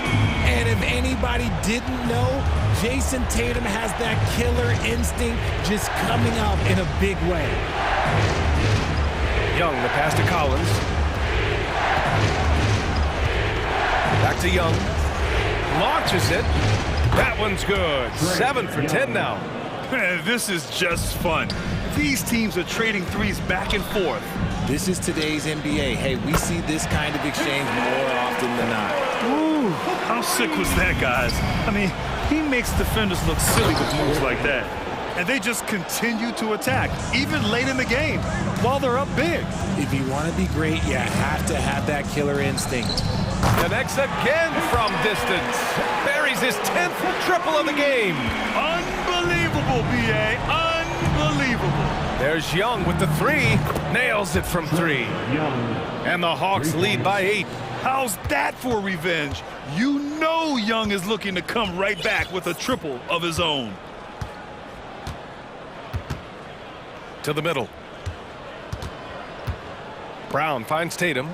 And if anybody didn't know, Jason Tatum has that killer instinct just coming out in a big way. Young, the pass to Collins. Back to Young. Launches it. That one's good. 7 for 10 now. Man, this is just fun. These teams are trading threes back and forth. This is today's NBA. Hey, we see this kind of exchange more often than not. Ooh, how sick was that, guys? I mean, he makes defenders look silly with moves like that. And they just continue to attack, even late in the game, while they're up big. If you want to be great, you have to have that killer instinct. Connects again from distance. Buries his 10th triple of the game. Unbelievable, B.A. Unbelievable. There's Young with the 3. Nails it from 3. And the Hawks lead by 8. How's that for revenge? You know Young is looking to come right back with a triple of his own. To the middle. Brown finds Tatum.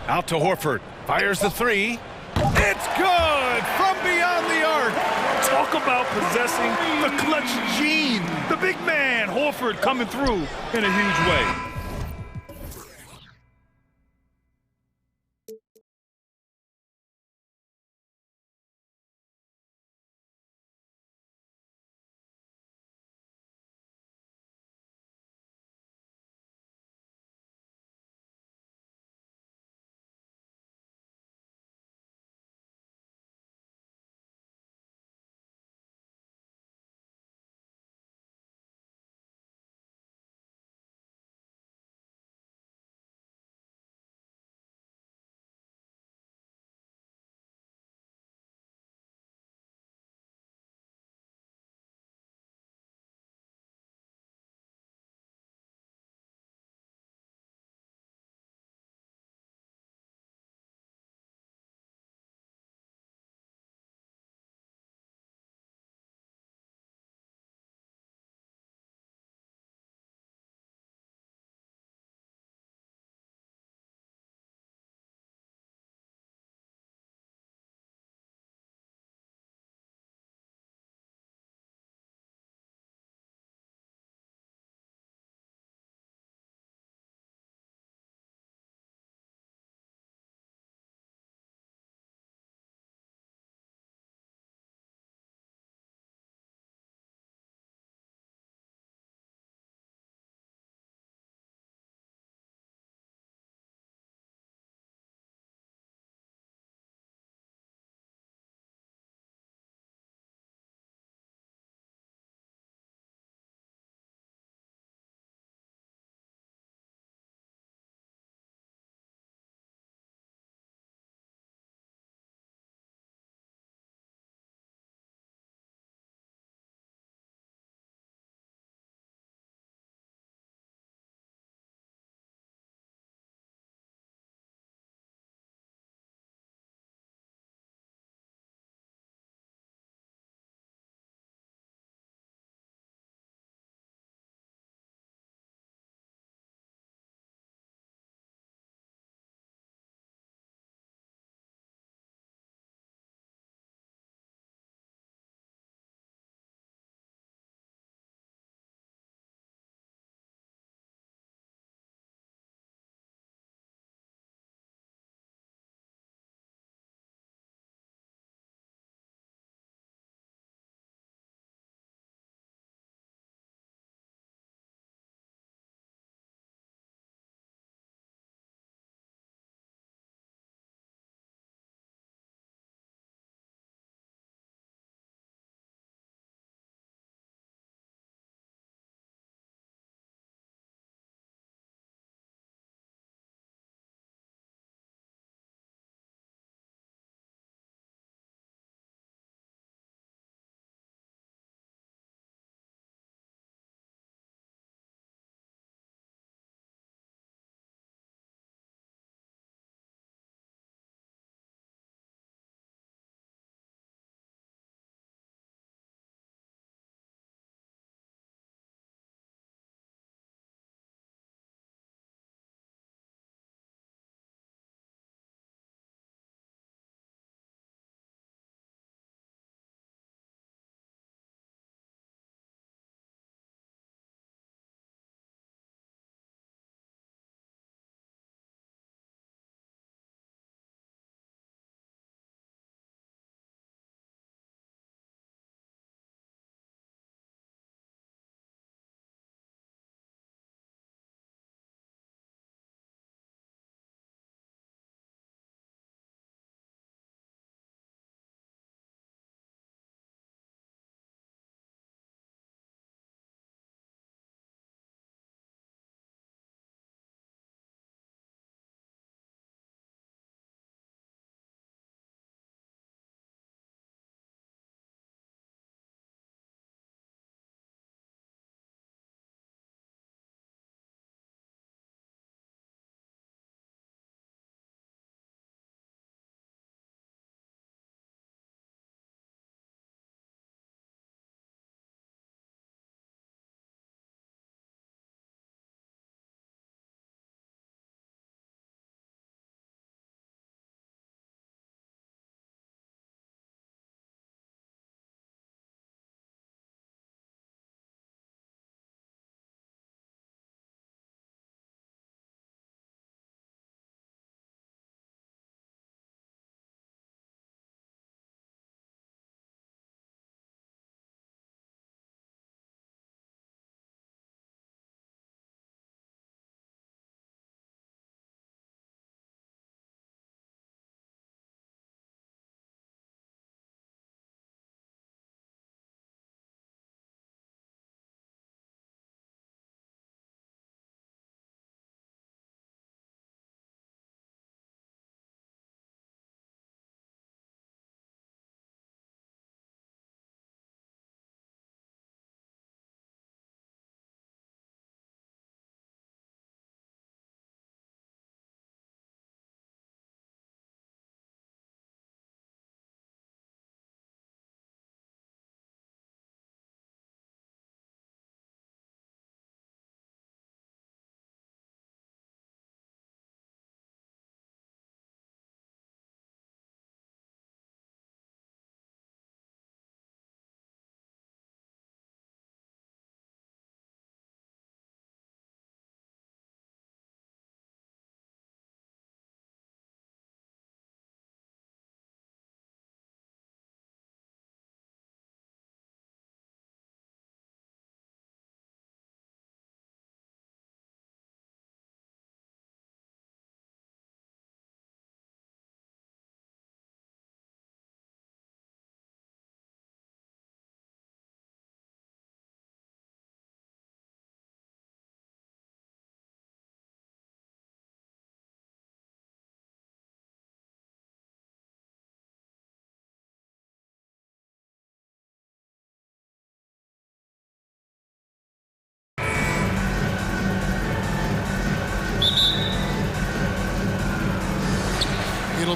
Out to Horford. Fires the 3. It's good from beyond the arc. Talk about possessing the clutch gene. The big man, Horford, coming through in a huge way.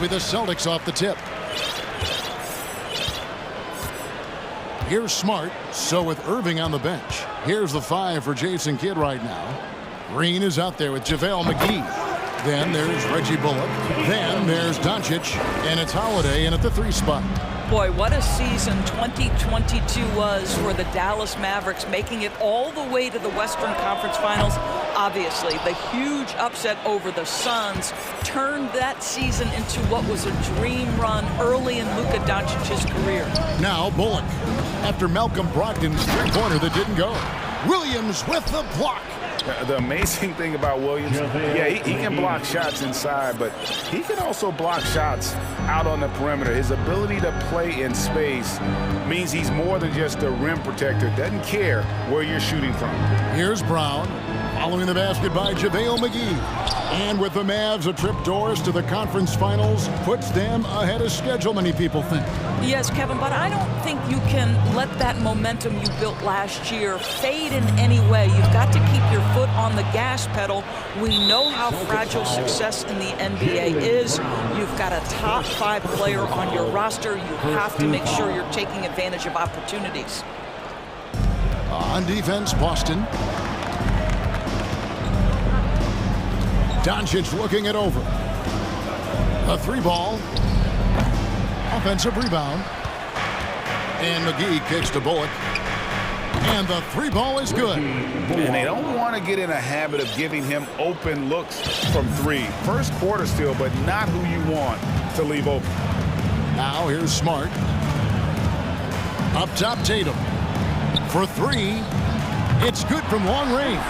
It'll be the Celtics off the tip. Here's Smart. So with Irving on the bench, here's the 5 for Jason Kidd right now. Green is out there with JaVale McGee. Then there's Reggie Bullock. Then there's Doncic. And it's Holiday in at the 3 spot. Boy, what a season 2022 was for the Dallas Mavericks, making it all the way to the Western Conference Finals. Obviously, the huge upset over the Suns turned that season into what was a dream run early in Luka Doncic's career. Now Bullock, after Malcolm Brogdon's 3-pointer that didn't go. Williams with the block. The amazing thing about Williams, yeah, he can block shots inside, but he can also block shots out on the perimeter. His ability to play in space means he's more than just a rim protector. Doesn't care where you're shooting from. Here's Brown, following the basket by JaVale McGee. And with the Mavs, a trip doors to the conference finals puts them ahead of schedule, many people think. Yes, Kevin, but I don't think you can let that momentum you built last year fade in any way. You've got to keep your foot on the gas pedal. We know how fragile success in the NBA is. You've got a top 5 player on your roster. You have to make sure you're taking advantage of opportunities. On defense, Boston. Doncic looking it over. A 3-ball. Offensive rebound. And McGee kicks to Bullock. And the 3-ball is good. And they don't want to get in a habit of giving him open looks from 3. First quarter still, but not who you want to leave open. Now here's Smart. Up top, Tatum. For 3. It's good from long range.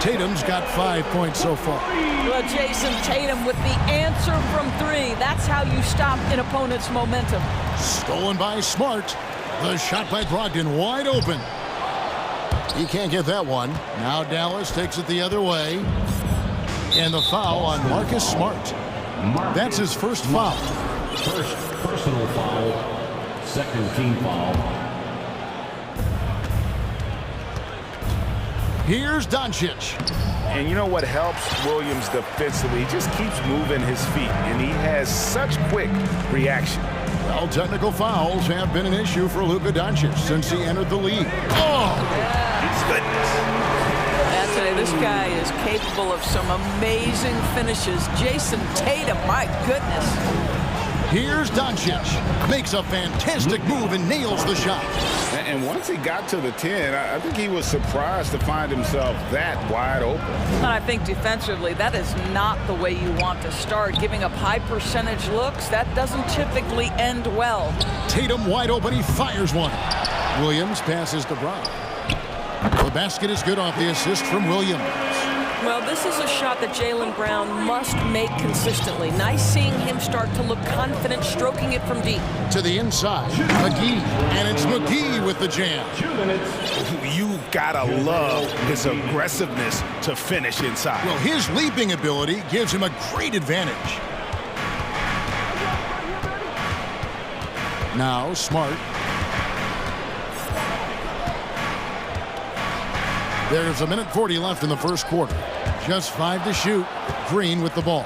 Tatum's got 5 points so far. Well, Jason Tatum with the answer from 3. That's how you stop an opponent's momentum. Stolen by Smart. The shot by Brogdon wide open. He can't get that one. Now Dallas takes it the other way. And the foul on Marcus Smart. That's his first foul. First personal foul. Second team foul. Here's Doncic. And you know what helps Williams defensively? He just keeps moving his feet, and he has such quick reaction. Well, technical fouls have been an issue for Luka Doncic since he entered the league. Oh! Goodness. Anthony, this guy is capable of some amazing finishes. Jason Tatum, my goodness. Here's Doncic. Makes a fantastic move and nails the shot. And once he got to the 10, I think he was surprised to find himself that wide open. And I think defensively, that is not the way you want to start. Giving up high percentage looks, that doesn't typically end well. Tatum wide open, he fires one. Williams passes to Brown. The basket is good off the assist from Williams. Well, this is a shot that Jaylen Brown must make consistently. Nice seeing him start to look confident, stroking it from deep. To the inside, McGee, and it's McGee with the jam. You gotta love his aggressiveness to finish inside. Well, his leaping ability gives him a great advantage. Now, Smart. There's 1:40 left in the first quarter. Just 5 to shoot. Green with the ball.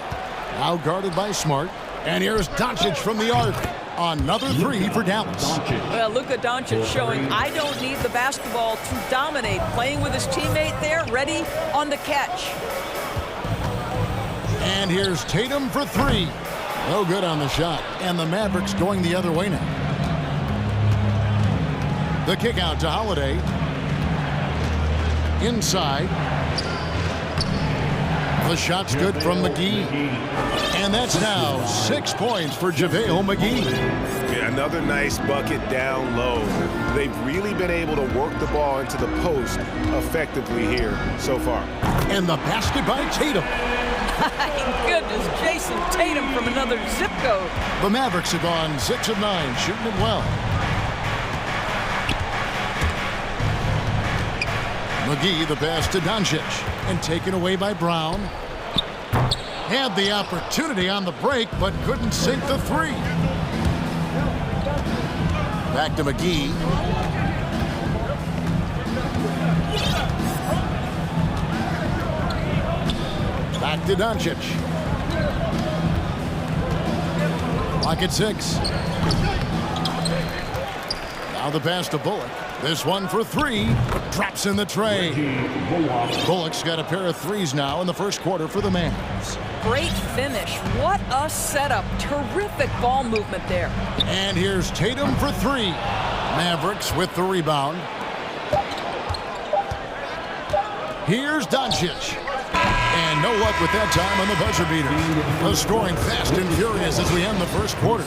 Now guarded by Smart. And here's Doncic from the arc. Another 3 for Dallas. Well, Luka Doncic showing I don't need the basketball to dominate. Playing with his teammate there, ready on the catch. And here's Tatum for 3. No good on the shot. And the Mavericks going the other way now. The kick out to Holiday. Inside. The shot's good from McGee. And that's now 6 points for JaVale McGee. Yeah, another nice bucket down low. They've really been able to work the ball into the post effectively here so far. And the basket by Tatum. My goodness, Jason Tatum from another zip code. The Mavericks have gone 6 of 9, shooting it well. McGee, the pass to Doncic, and taken away by Brown. Had the opportunity on the break, but couldn't sink the 3. Back to McGee. Back to Doncic. Clock at 6. Now the pass to Bullock. This one for 3. Drops in the tray. Bullock's got a pair of 3s now in the first quarter for the Mavs. Great finish. What a setup. Terrific ball movement there. And here's Tatum for 3. Mavericks with the rebound. Here's Doncic. And no luck with that time on the buzzer beater. The scoring fast and furious as we end the first quarter.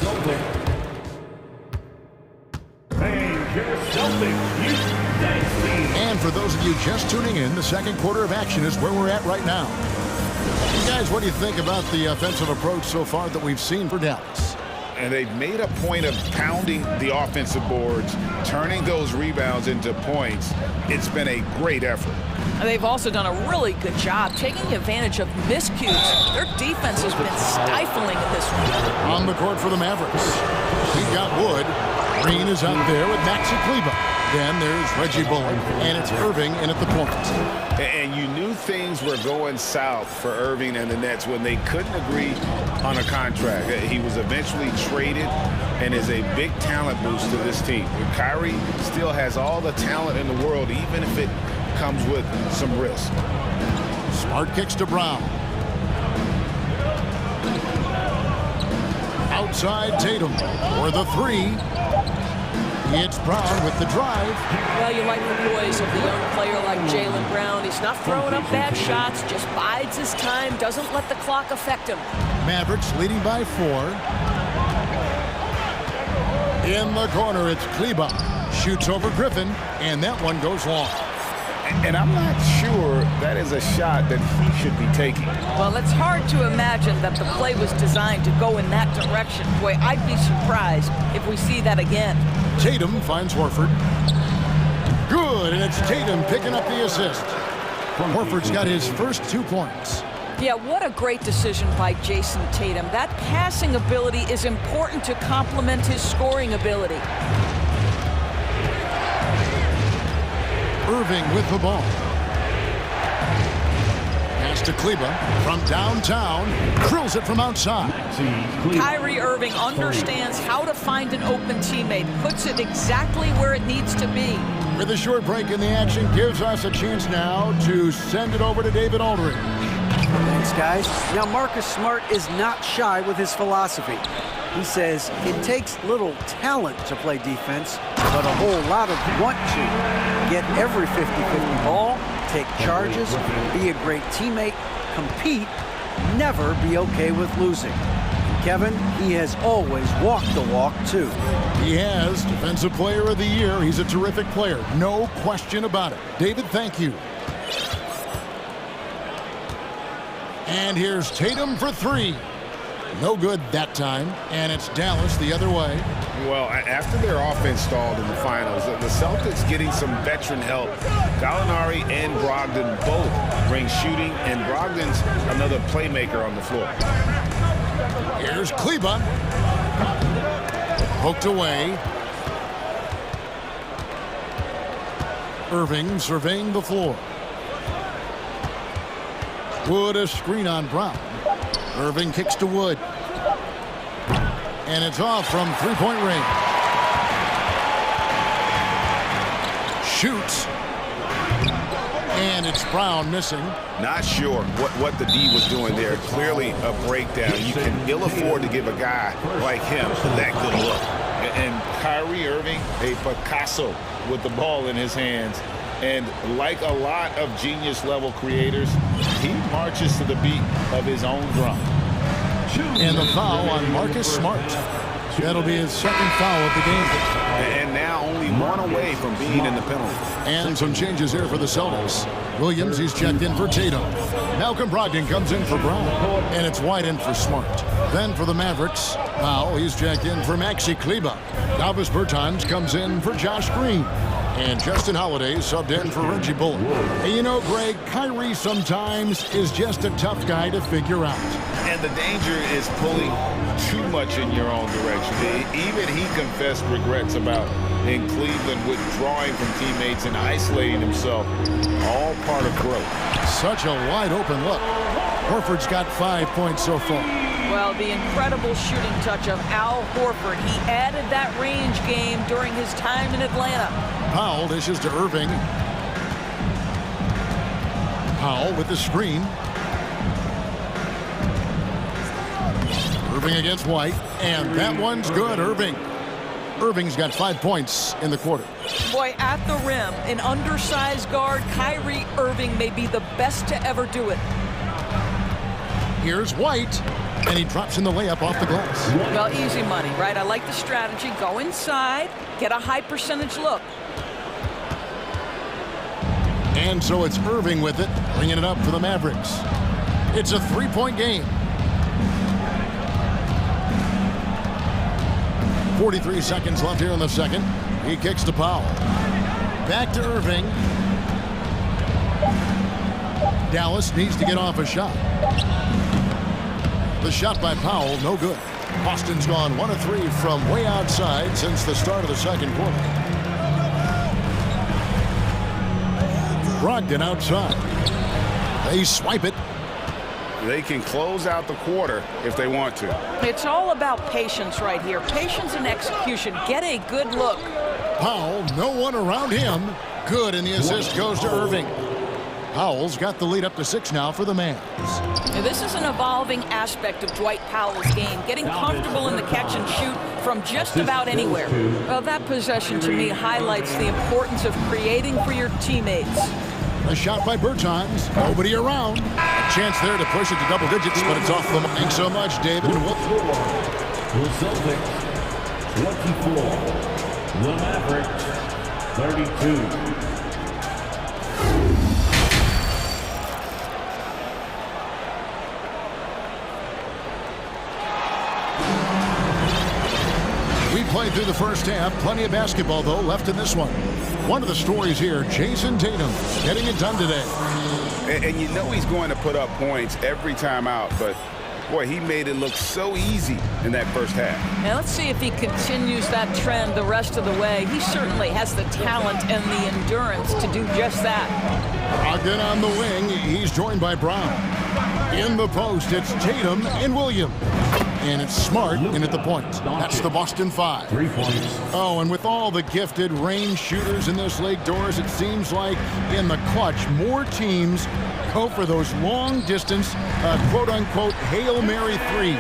And for those of you just tuning in, the second quarter of action is where we're at right now. You guys, what do you think about the offensive approach so far that we've seen for Dallas? And they've made a point of pounding the offensive boards, turning those rebounds into points. It's been a great effort. And they've also done a really good job taking advantage of miscues. Their defense has been stifling in this one. On the court for the Mavericks, we've got Wood. Green is out there with Maxi Kleber. Then there's Reggie Bullock, and it's Irving in at the point. And you knew things were going south for Irving and the Nets when they couldn't agree on a contract. He was eventually traded and is a big talent boost to this team. Kyrie still has all the talent in the world, even if it comes with some risk. Smart kicks to Brown. Outside Tatum for the 3. It's Brown with the drive. Well, you like the poise of the young player like Jaylen Brown. He's not throwing up bad shots, just bides his time, doesn't let the clock affect him. Mavericks leading by 4. In the corner, it's Kleber. Shoots over Griffin, and that one goes long. And I'm not sure that is a shot that he should be taking. Well, it's hard to imagine that the play was designed to go in that direction. Boy, I'd be surprised if we see that again. Tatum finds Horford. Good, and it's Tatum picking up the assist. Horford's got his first 2 points. Yeah, what a great decision by Jason Tatum. That passing ability is important to complement his scoring ability. Irving with the ball. Pass to Kleber from downtown. Drills it from outside. Kyrie Irving understands how to find an open teammate. Puts it exactly where it needs to be. With a short break in the action, gives us a chance now to send it over to David Aldridge. Thanks, guys. Now, Marcus Smart is not shy with his philosophy. He says it takes little talent to play defense, but a whole lot of want to. Get every 50-50 ball, take charges, be a great teammate, compete, never be okay with losing. Kevin, he has always walked the walk, too. He has. Defensive Player of the Year. He's a terrific player. No question about it. David, thank you. And here's Tatum for 3. No good that time, and it's Dallas the other way. Well, after their offense stalled in the finals, the Celtics getting some veteran help. Gallinari and Brogdon both bring shooting, and Brogdon's another playmaker on the floor. Here's Kleber. Poked away. Irving surveying the floor. Wood a screen on Brown. Irving kicks to Wood. And it's off from three-point range. Shoots. And it's Brown missing. Not sure what the D was doing there. Clearly a breakdown. You can ill afford to give a guy like him that good look. And Kyrie Irving, a Picasso with the ball in his hands. And like a lot of genius-level creators, he marches to the beat of his own drum. And the foul on Marcus Smart. That'll be his second foul of the game. And now only one away from being in the penalty. And some changes here for the Celtics. Williams, he's checked in for Tatum. Malcolm Brogdon comes in for Brown. And it's White in for Smart. Then for the Mavericks, Powell, he's checked in for Maxi Kleber. Davis Bertans comes in for Josh Green. And Justin Holiday subbed in for Reggie Bullock. And you know, Greg, Kyrie sometimes is just a tough guy to figure out. And the danger is pulling too much in your own direction. Even he confessed regrets about in Cleveland withdrawing from teammates and isolating himself. All part of growth. Such a wide open look. Horford's got 5 points so far. Well, the incredible shooting touch of Al Horford. He added that range game during his time in Atlanta. Powell dishes to Irving. Powell with the screen. Irving against White, and that one's good. Irving's got 5 points in the quarter. Boy, at the rim, an undersized guard, Kyrie Irving may be the best to ever do it. Here's White, and he drops in the layup off the glass. Well, easy money, right? I like the strategy. Go inside, get a high percentage look. And so it's Irving with it, bringing it up for the Mavericks. It's a 3-point game. 43 seconds left here in the second. He kicks to Powell. Back to Irving. Dallas needs to get off a shot. The shot by Powell, no good. Boston's gone 1 of 3 from way outside since the start of the second quarter. Brogdon outside. They swipe it. They can close out the quarter if they want to. It's all about patience right here. Patience and execution. Get a good look. Powell, no one around him. Good, and the assist goes to Irving. Powell's got the lead up to 6 now for the Mavs. Now, this is an evolving aspect of Dwight Powell's game, getting comfortable in the catch and shoot from just about anywhere. Well, that possession to me highlights the importance of creating for your teammates. A shot by Bertans. Nobody around. A chance there to push it to double digits, but it's off the mark. Thanks so much, David. The Celtics, 24. The Mavericks, 32. We played through the first half. Plenty of basketball, though, left in this one. One of the stories here, Jason Tatum getting it done today. And you know he's going to put up points every time out, but boy, he made it look so easy in that first half. Now let's see if he continues that trend the rest of the way. He certainly has the talent and the endurance to do just that. Brogdon on the wing. He's joined by Brown. In the post, it's Tatum and Williams. And it's Smart in at the point. That's the Boston 5. 3 points. Oh, and with all the gifted range shooters in this league, Doris, it seems like in the clutch, more teams go for those long-distance, quote-unquote, Hail Mary threes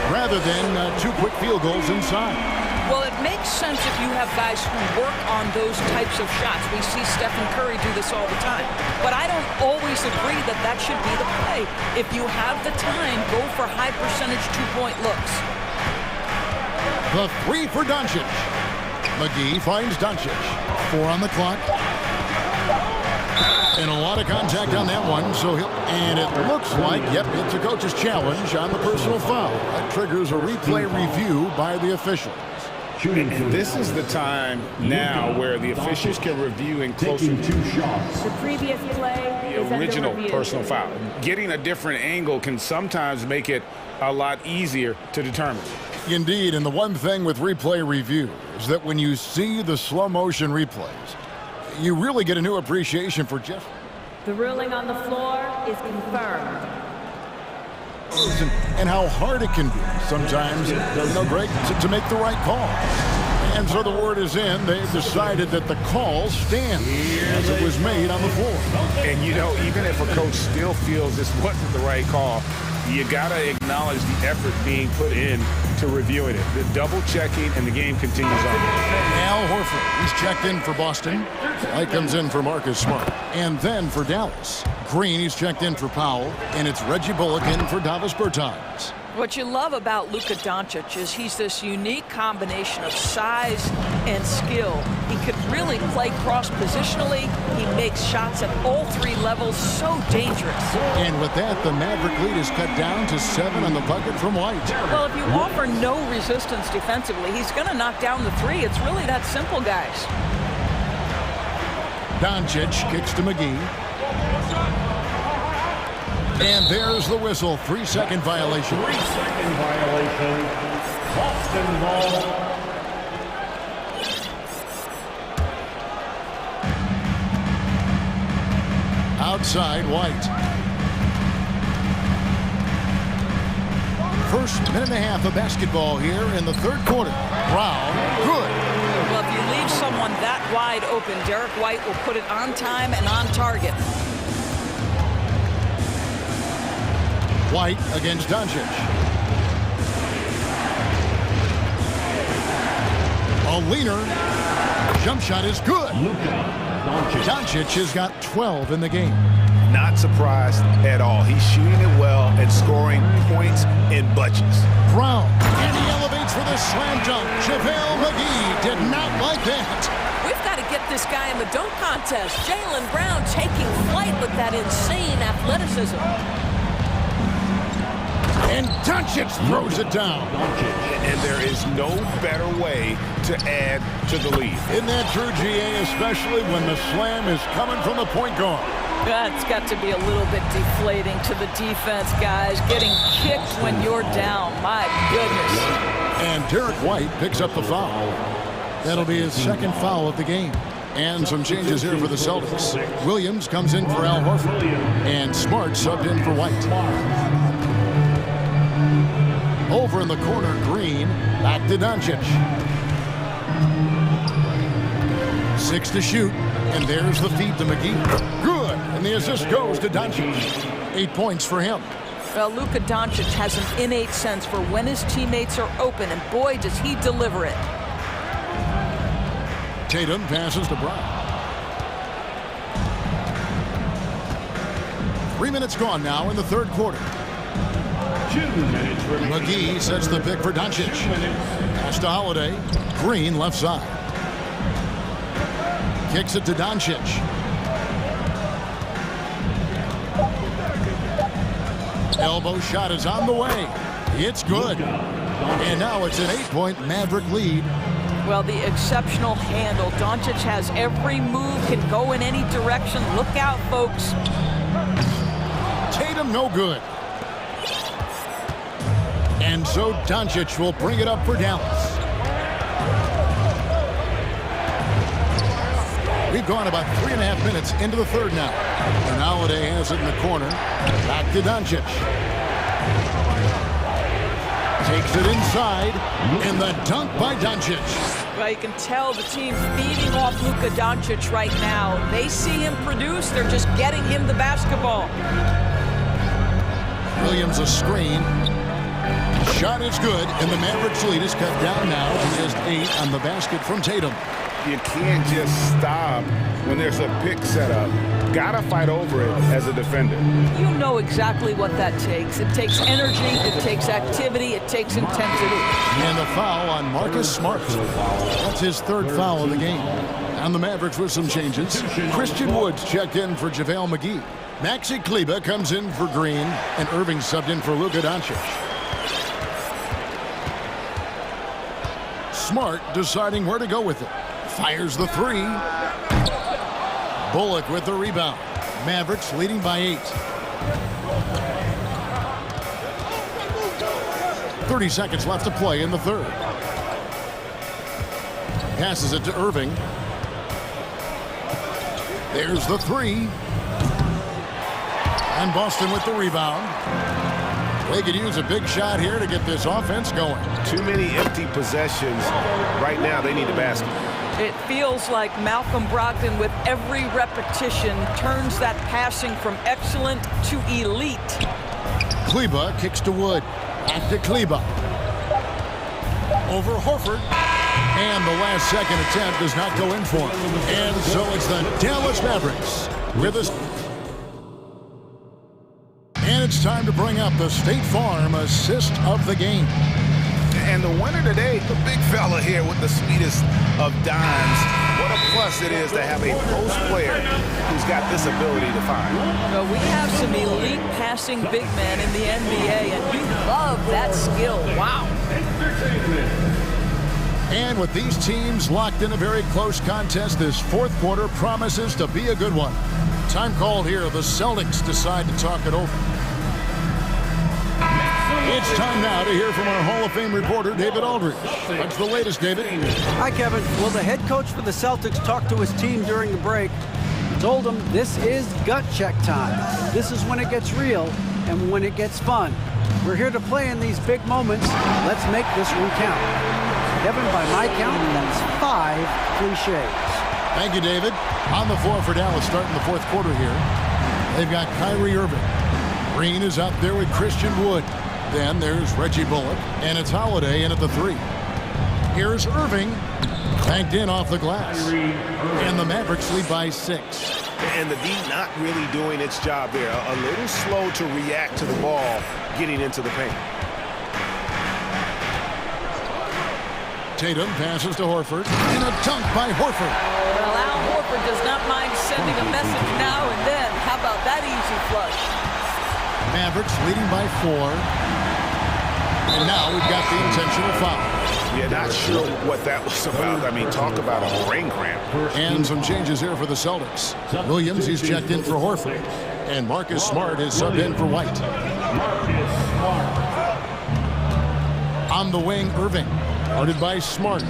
rather than 2 quick field goals inside. Well, it makes sense if you have guys who work on those types of shots. We see Stephen Curry do this all the time. But I don't always agree that that should be the play. If you have the time, go for high-percentage 2-point looks. The 3 for Doncic. McGee finds Doncic. 4 on the clock. And a lot of contact on that one, so and it looks like, yep, it's a coach's challenge on the personal foul. That triggers a replay review by the officials. And this is the time now where the officials can review in closer to shots. The previous play the original personal foul. Getting a different angle can sometimes make it a lot easier to determine. Indeed, and the one thing with replay review is that when you see the slow motion replays, you really get a new appreciation for Jeff. The ruling on the floor is confirmed. And how hard it can be sometimes, Greg, to make the right call. And so the word is in. They've decided that the call stands as it was made on the floor. And, even if a coach still feels this wasn't the right call, you got to acknowledge the effort being put in to reviewing it. The double checking, and the game continues on. Al Horford, he's checked in for Boston. White comes in for Marcus Smart. And then for Dallas, Green, he's checked in for Powell. And it's Reggie Bullock in for Davis Bertans. What you love about Luka Doncic is he's this unique combination of size and skill. He could really play cross-positionally. He makes shots at all 3 levels, so dangerous. And with that, the Maverick lead is cut down to 7 on the bucket from White. Well, if you offer no resistance defensively, he's going to knock down the 3. It's really that simple, guys. Doncic kicks to McGee. And there's the whistle. 3-second violation. 3-second violation. Boston ball. Outside, White. First minute and a half of basketball here in the third quarter. Brown, good. Well, if you leave someone that wide open, Derek White will put it on time and on target. White against Doncic. A leaner. Jump shot is good. Doncic has got 12 in the game. Not surprised at all. He's shooting it well and scoring points in bunches. Brown, and he elevates for the slam dunk. JaVale McGee did not like that. We've got to get this guy in the dunk contest. Jaylen Brown taking flight with that insane athleticism. And Doncic throws it down. And there is no better way to add to the lead. Isn't that true, GA, especially when the slam is coming from the point guard? That's got to be a little bit deflating to the defense, guys. Getting kicked when you're down. My goodness. And Derek White picks up the foul. That'll be his second foul of the game. And some changes here for the Celtics. Williams comes in for Al Horford. And Smart subbed in for White. Over in the corner, Green. Back to Doncic. 6 to shoot. And there's the feed to McGee. Good. And the assist goes to Doncic. 8 points for him. Well, Luka Doncic has an innate sense for when his teammates are open, and boy, does he deliver it. Tatum passes to Brown. 3 minutes gone now in the third quarter. McGee sets the pick for Doncic. Pass to Holiday. Green left side. Kicks it to Doncic. Elbow shot is on the way. It's good. And now it's an 8-point Maverick lead. Well, the exceptional handle. Doncic has every move, can go in any direction. Look out, folks. Tatum no good. And so Doncic will bring it up for Dallas. We've gone about 3.5 minutes into the third now. And Holiday has it in the corner. Back to Doncic. Takes it inside. And the dunk by Doncic. Well, you can tell the team feeding off Luka Doncic right now. They see him produce. They're just getting him the basketball. Williams a screen. Shot is good. And the Mavericks lead is cut down now to just 8 on the basket from Tatum. You can't just stop when there's a pick set up. Gotta fight over it as a defender. You know exactly what that takes. It takes energy, it takes activity, it takes intensity. And a foul on Marcus Smart. That's his third foul of the game. And the Mavericks with some changes. Christian Woods checked in for JaVale McGee. Maxi Kleber comes in for Green. And Irving subbed in for Luka Doncic. Smart deciding where to go with it. Fires the 3. Bullock with the rebound. Mavericks leading by 8. 30 seconds left to play in the third. Passes it to Irving. There's the 3. And Boston with the rebound. They could use a big shot here to get this offense going. Too many empty possessions. Right now, they need the basket. It feels like Malcolm Brogdon, with every repetition, turns that passing from excellent to elite. Kleber kicks to Wood. Back to Kleber. Over Horford. And the last second attempt does not go in for him. And so it's the Dallas Mavericks with us. And it's time to bring up the State Farm assist of the game. And the winner today, the big fella here with the sweetest of dimes. What a plus it is to have a post player who's got this ability to find. Well, we have some elite passing big men in the NBA, and you love that skill. Wow. And with these teams locked in a very close contest, this fourth quarter promises to be a good one. Time called here. The Celtics decide to talk it over. It's time now to hear from our Hall of Fame reporter, David Aldridge. What's the latest, David? Hi, Kevin. Well, the head coach for the Celtics talked to his team during the break. He told them this is gut check time. This is when it gets real and when it gets fun. We're here to play in these big moments. Let's make this one count. Kevin, by my count, that's 5 cliches. Thank you, David. On the floor for Dallas starting the fourth quarter here. They've got Kyrie Irving. Green is out there with Christian Wood. Then there's Reggie Bullock, and it's Holiday in at the 3. Here's Irving, banked in off the glass. And the Mavericks lead by 6. And the D not really doing its job there. A little slow to react to the ball getting into the paint. Tatum passes to Horford, and a dunk by Horford. Well, Al Horford does not mind sending a message now and then. How about that easy flush? Mavericks leading by 4. And now we've got the intentional foul. Yeah, not sure what that was about. I mean, talk about a brain cramp. And some changes here for the Celtics. Williams, he's checked in for Horford. And Marcus Smart is subbed in for White. On the wing, Irving. Guarded by Smart.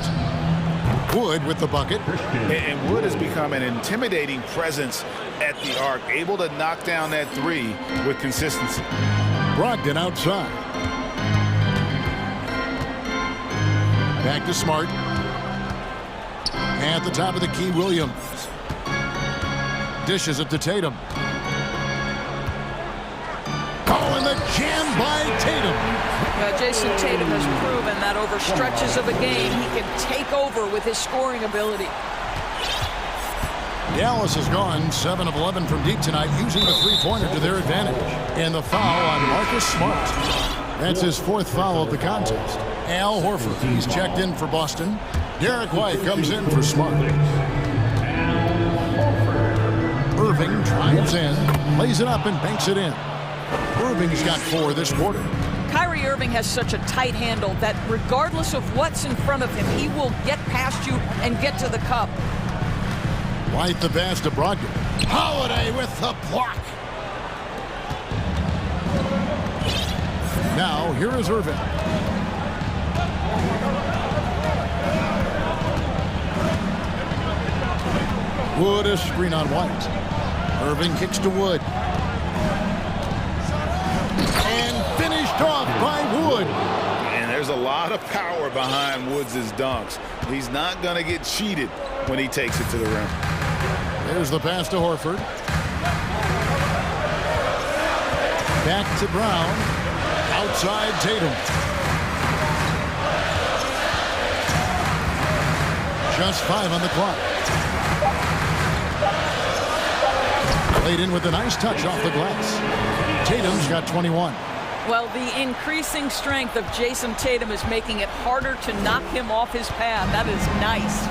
Wood with the bucket. And Wood has become an intimidating presence at the arc, able to knock down that 3 with consistency. Brogdon outside. Back to Smart. At the top of the key, Williams. Dishes it to Tatum. Oh, and the jam by Tatum. Jason Tatum has proven that over stretches of a game, he can take over with his scoring ability. Dallas has gone 7 of 11 from deep tonight, using the three-pointer to their advantage. And the foul on Marcus Smart. That's his 4th foul of the contest. Al Horford, he's checked in for Boston. Derek White comes in for Smart. Irving drives in, lays it up and banks it in. Irving's got 4 this quarter. Kyrie Irving has such a tight handle that regardless of what's in front of him, he will get past you and get to the cup. White the pass to Brogdon. Holiday with the block. Now, here is Irving. Wood a screen on White. Irving kicks to Wood. And finished off by Wood. And there's a lot of power behind Woods' dunks. He's not going to get cheated when he takes it to the rim. There's the pass to Horford. Back to Brown. Outside Tatum. Just 5 on the clock. Played in with a nice touch off the glass. Tatum's got 21. Well, the increasing strength of Jason Tatum is making it harder to knock him off his path. That is nice.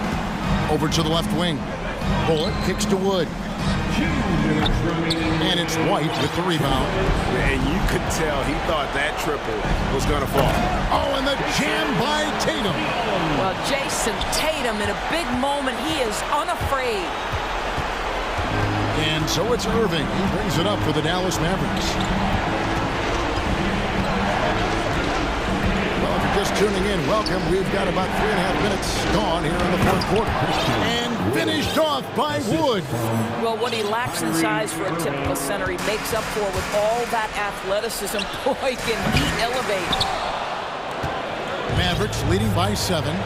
Over to the left wing. Bullock kicks to Wood. And it's White with the rebound. And you could tell he thought that triple was going to fall. Oh, and the jam by Tatum. Well, Jason Tatum, in a big moment, he is unafraid. And so it's Irving. He brings it up for the Dallas Mavericks. Well, if you're just tuning in, welcome. We've got about 3.5 minutes gone here in the fourth quarter. And finished off by Wood. Well, what he lacks in size for a typical center, he makes up for with all that athleticism. Boy, can he elevate. Mavericks leading by 7.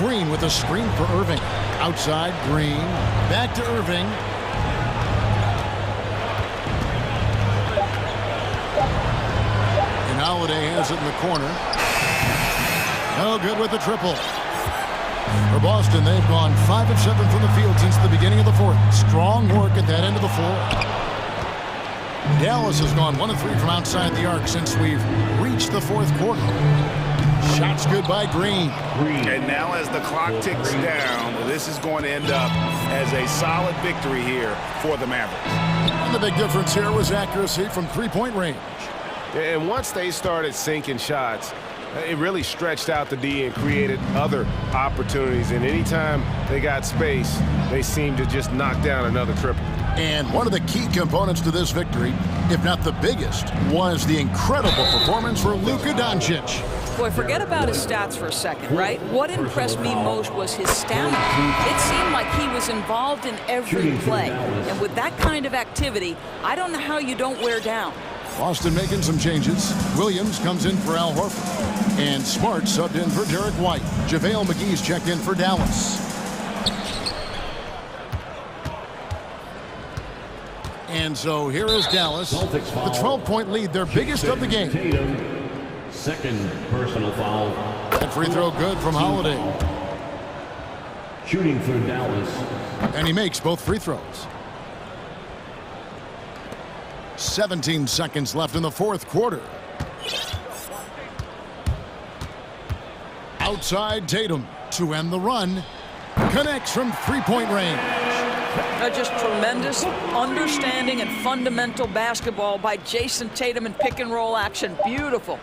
Green with a screen for Irving. Outside, Green. Back to Irving. And Holiday has it in the corner. No good with the triple. For Boston, they've gone 5 of 7 from the field since the beginning of the fourth. Strong work at that end of the floor. Dallas has gone 1 of 3 from outside the arc since we've reached the fourth quarter. Shots good by Green. And now as the clock ticks down, this is going to end up as a solid victory here for the Mavericks. And the big difference here was accuracy from three-point range. And once they started sinking shots, it really stretched out the D and created other opportunities. And anytime they got space, they seemed to just knock down another triple. And one of the key components to this victory, if not the biggest, was the incredible performance for Luka Doncic. Boy, forget about his stats for a second, right? What impressed me most was his stamina. It seemed like he was involved in every play. And with that kind of activity, I don't know how you don't wear down. Boston making some changes. Williams comes in for Al Horford. And Smart subbed in for Derek White. JaVale McGee's checked in for Dallas. And so here is Dallas. The 12-point lead, their biggest of the game. Second personal foul. That free throw good from Holiday. Shooting for Dallas. And he makes both free throws. 17 seconds left in the fourth quarter. Outside Tatum to end the run. Connects from three-point range. Just tremendous understanding and fundamental basketball by Jason Tatum in pick and roll action. Beautiful.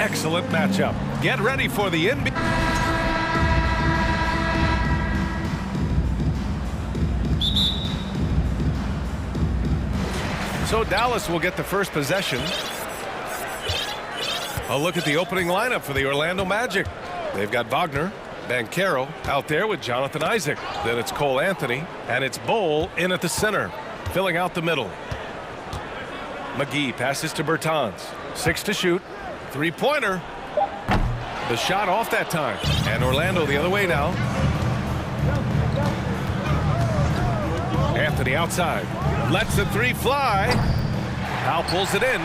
excellent matchup. Get ready for the NBA. So Dallas will get the first possession. A look at the opening lineup for the Orlando Magic. They've got Wagner, Banchero out there with Jonathan Isaac. Then it's Cole Anthony, and it's Bowl in at the center, filling out the middle. McGee passes to Bertans. 6 to shoot. Three-pointer. The shot off that time. And Orlando the other way now. Anthony outside. Lets the three fly. Powell pulls it in.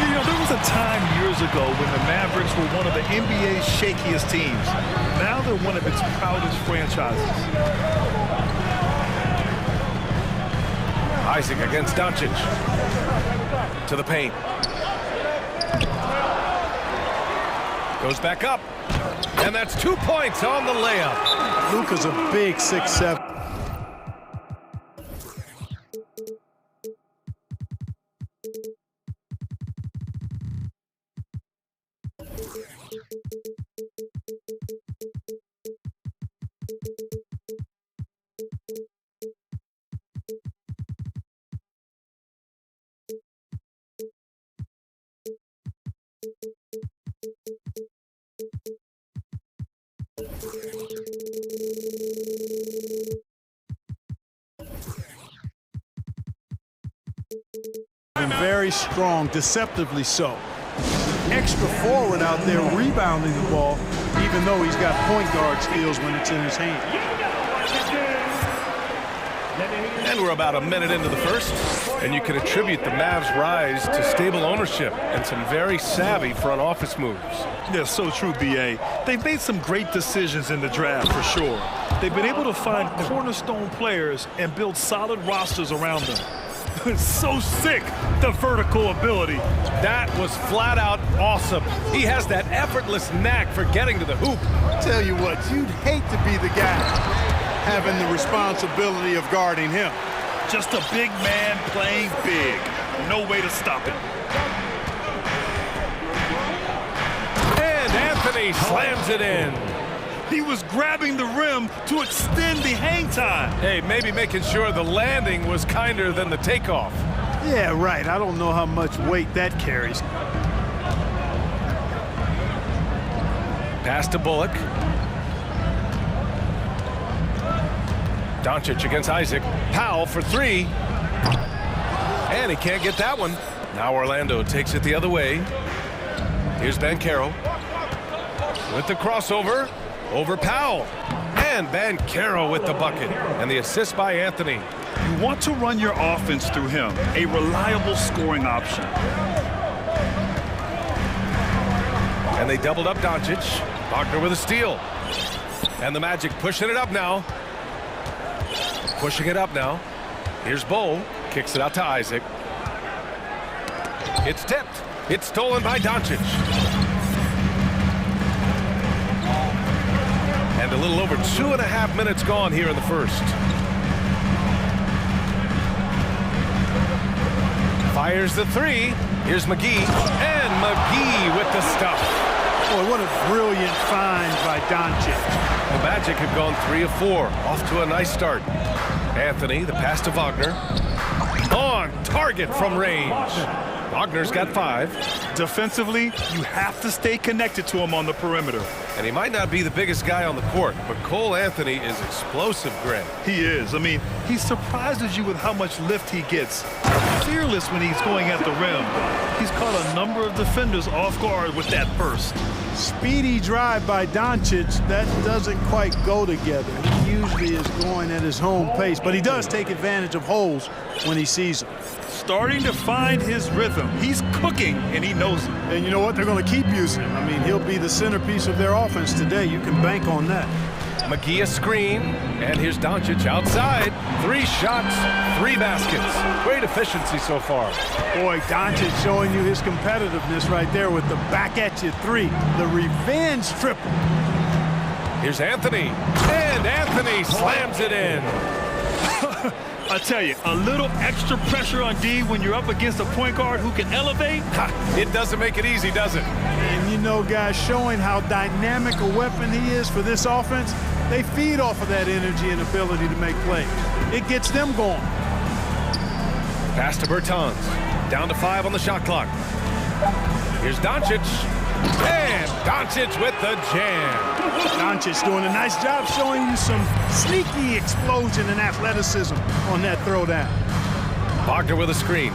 You know, there was a time years ago when the Mavericks were one of the NBA's shakiest teams. Now they're one of its proudest franchises. Isaac against Doncic. To the paint. Goes back up. And that's 2 points on the layup. Luka's a big 6'7". Very strong, deceptively so. Extra forward out there rebounding the ball, even though he's got point guard skills when it's in his hand. And we're about a minute into the first, and you can attribute the Mavs' rise to stable ownership and some very savvy front office moves. Yeah, so true, B.A. They've made some great decisions in the draft, for sure. They've been able to find cornerstone players and build solid rosters around them. It's so sick, the vertical ability. That was flat out awesome. He has that effortless knack for getting to the hoop. Tell you what, you'd hate to be the guy having the responsibility of guarding him. Just a big man playing big. No way to stop it. And Anthony slams it in. He was grabbing the rim to extend the hang time. Hey, maybe making sure the landing was kinder than the takeoff. Yeah, right. I don't know how much weight that carries. Pass to Bullock. Doncic against Isaac. Powell for three. And he can't get that one. Now Orlando takes it the other way. Here's Banchero with the crossover. Over Powell. And Banchero with the bucket. And the assist by Anthony. You want to run your offense through him. A reliable scoring option. And they doubled up Doncic. Wagner with a steal. And the Magic pushing it up now. Pushing it up now. Here's Bowl. Kicks it out to Isaac. It's tipped. It's stolen by Doncic. And a little over 2.5 minutes gone here in the first. Fires the three. Here's McGee. And McGee with the stuff. Boy, what a brilliant find by Doncic. The Magic have gone 3 of 4. Off to a nice start. Anthony, the pass to Wagner. On target from range. Wagner's got 5. Defensively, you have to stay connected to him on the perimeter. And he might not be the biggest guy on the court, but Cole Anthony is explosive, Greg. He is. I mean, he surprises you with how much lift he gets. Fearless when he's going at the rim. He's caught a number of defenders off guard with that burst. Speedy drive by Doncic, that doesn't quite go together. He usually is going at his home pace, but he does take advantage of holes when he sees them. Starting to find his rhythm. He's cooking, and he knows it. And you know what? They're going to keep using him. I mean, he'll be the centerpiece of their offense today. You can bank on that. McGee a screen, and here's Doncic outside. 3 shots, 3 baskets. Great efficiency so far. Boy, Doncic showing you his competitiveness right there with the back-at-you 3. The revenge triple. Here's Anthony, and Anthony slams it in. I tell you, a little extra pressure on D when you're up against a point guard who can elevate. It doesn't make it easy, does it? And you know, guys, showing how dynamic a weapon he is for this offense, they feed off of that energy and ability to make plays. It gets them going. Pass to Bertans. Down to 5 on the shot clock. Here's Doncic. And Doncic with the jam. Doncic doing a nice job showing you some sneaky explosion and athleticism on that throwdown. Wagner with a screen.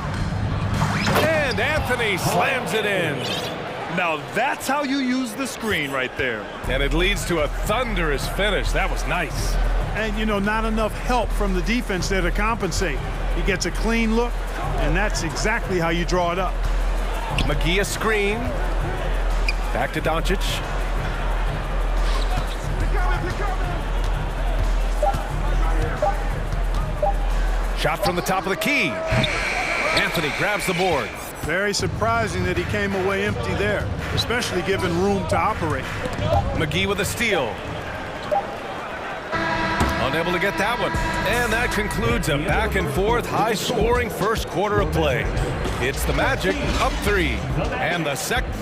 And Anthony slams it in. Now that's how you use the screen right there. And it leads to a thunderous finish. That was nice. And, you know, not enough help from the defense there to compensate. He gets a clean look, and that's exactly how you draw it up. McGee a screen. Back to Doncic. Shot from the top of the key. Anthony grabs the board. Very surprising that he came away empty there, especially given room to operate. McGee with a steal. Unable to get that one. And that concludes a back-and-forth, high-scoring first quarter of play. It's the Magic up 3. And the second.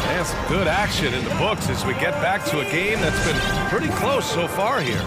And some good action in the books as we get back to a game that's been pretty close so far here.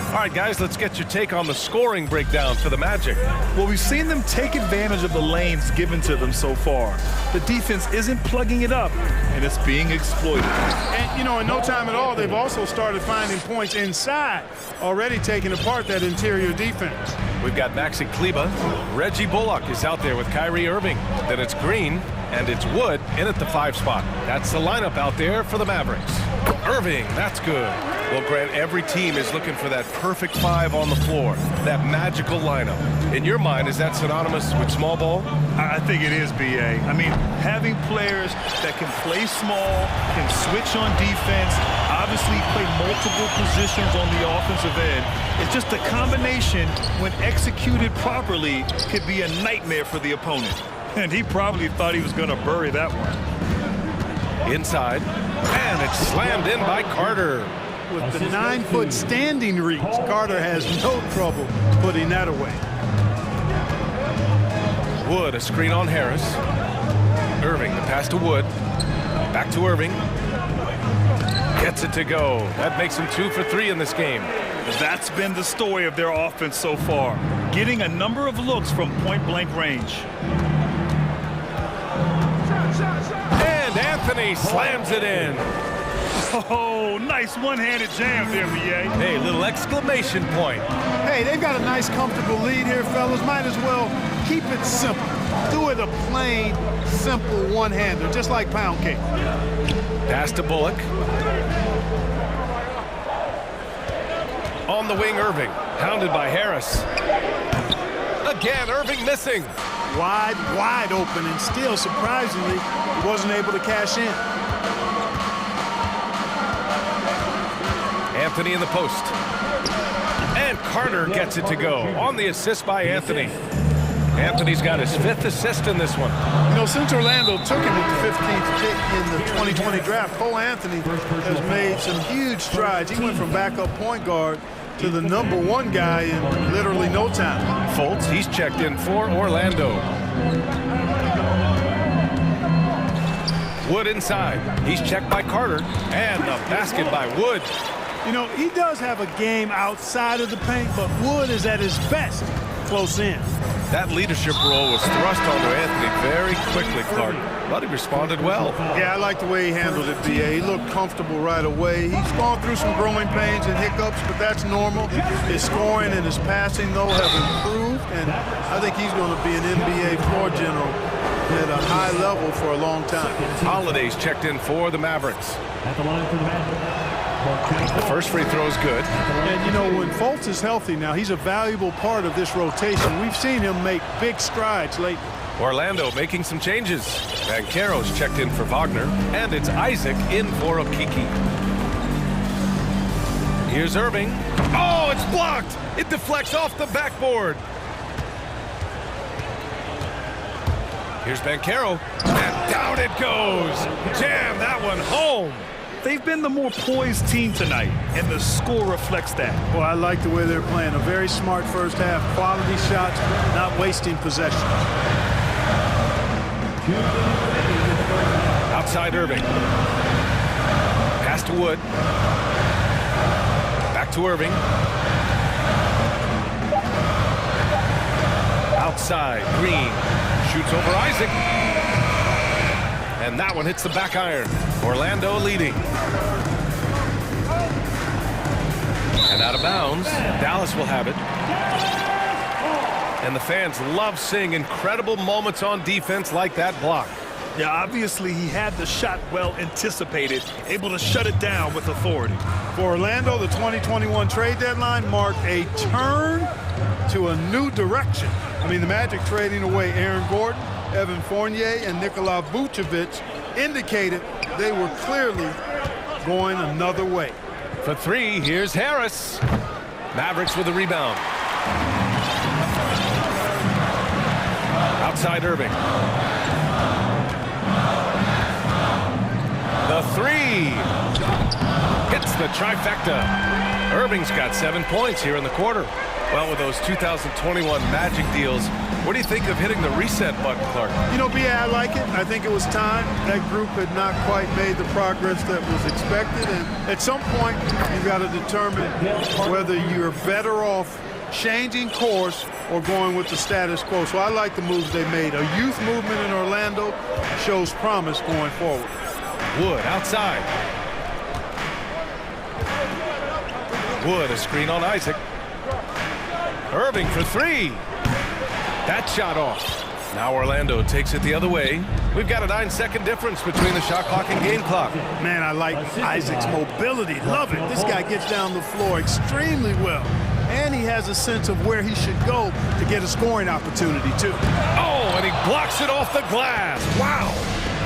All right, guys, let's get your take on the scoring breakdown for the Magic. Well, we've seen them take advantage of the lanes given to them so far. The defense isn't plugging it up, and it's being exploited. And, you know, in no time at all, they've also started finding points inside, already taking apart that interior defense. We've got Maxi Kleber. Reggie Bullock is out there with Kyrie Irving. Then it's Green, and it's Wood in at the 5 spot. That's the lineup out there for the Mavericks. Irving, that's good. Well, Grant, every team is looking for that perfect 5 on the floor, that magical lineup. In your mind, is that synonymous with small ball? I think it is, B.A. I mean, having players that can play small, can switch on defense, obviously play multiple positions on the offensive end. It's just a combination, when executed properly, could be a nightmare for the opponent. And he probably thought he was going to bury that one. Inside, and it's slammed in by Carter. With the 9-foot standing reach, Carter has no trouble putting that away. Wood, a screen on Harris. Irving, the pass to Wood. Back to Irving. Gets it to go. That makes him 2 for 3 in this game. That's been the story of their offense so far, getting a number of looks from point-blank range. And Anthony slams it in. Oh, nice one-handed jam there, B.A. Hey, little exclamation point. Hey, they've got a nice, comfortable lead here, fellas. Might as well keep it simple. Do it a plain, simple one-hander, just like pound cake. Pass to Bullock. On the wing, Irving. Hounded by Harris. Again, Irving missing. Wide open, and still, surprisingly, he wasn't able to cash in. Anthony in the post. And Carter gets it to go on the assist by Anthony. Anthony's got his 5th assist in this one. You know, since Orlando took him at the 15th pick in the 2020 draft, Cole Anthony has made some huge strides. He went from backup point guard to the #1 guy in literally no time. Fultz, he's checked in for Orlando. Wood inside. He's checked by Carter. And the basket by Wood. You know, he does have a game outside of the paint, but Wood is at his best close in. That leadership role was thrust onto Anthony very quickly, Clark. But he responded well. Yeah, I like the way he handled it, B.A. He looked comfortable right away. He's gone through some growing pains and hiccups, but that's normal. His scoring and his passing, though, have improved, and I think he's going to be an NBA floor general at a high level for a long time. Holiday's checked in for the Mavericks. At the line for the Mavericks. The first free throw is good. And, you know, when Fultz is healthy now, he's a valuable part of this rotation. We've seen him make big strides lately. Orlando making some changes. Banchero's checked in for Wagner, and it's Isaac in for Okiki. Here's Irving. Oh, it's blocked! It deflects off the backboard. Here's Banchero, and down it goes. Jam that one home. they've been the more poised team tonight, and the score reflects that. Well, I like the way they're playing. A very smart first half. Quality shots, not wasting possession. Outside Irving. Pass to Wood. Back to Irving. Outside, Green. Shoots over Isaac. And that one hits the back iron. Orlando leading. And out of bounds, Dallas will have it. And the fans love seeing incredible moments on defense like that block. Yeah, obviously he had the shot well anticipated, able to shut it down with authority. For Orlando, the 2021 trade deadline marked a turn to a new direction. I mean, the Magic trading away Aaron Gordon, Evan Fournier, and Nikola Vucevic indicated they were clearly going another way. For three, here's Harris. Mavericks with a rebound. Outside Irving. The three. Hits the trifecta. Irving's got 7 points here in the quarter. Well, with those 2021 Magic deals, what do you think of hitting the reset button, Clark? You know, B.A., I like it. I think it was time. That group had not quite made the progress that was expected. And at some point, you've got to determine whether you're better off changing course or going with the status quo. So I like the moves they made. A youth movement in Orlando shows promise going forward. Wood outside. Wood, a screen on Isaac. Irving for three. That shot off. Now Orlando takes it the other way. We've got a 9-second difference between the shot clock and game clock. Man, I like Isaac's mobility. Love it. This guy gets down the floor extremely well. And he has a sense of where he should go to get a scoring opportunity, too. Oh, and he blocks it off the glass. Wow.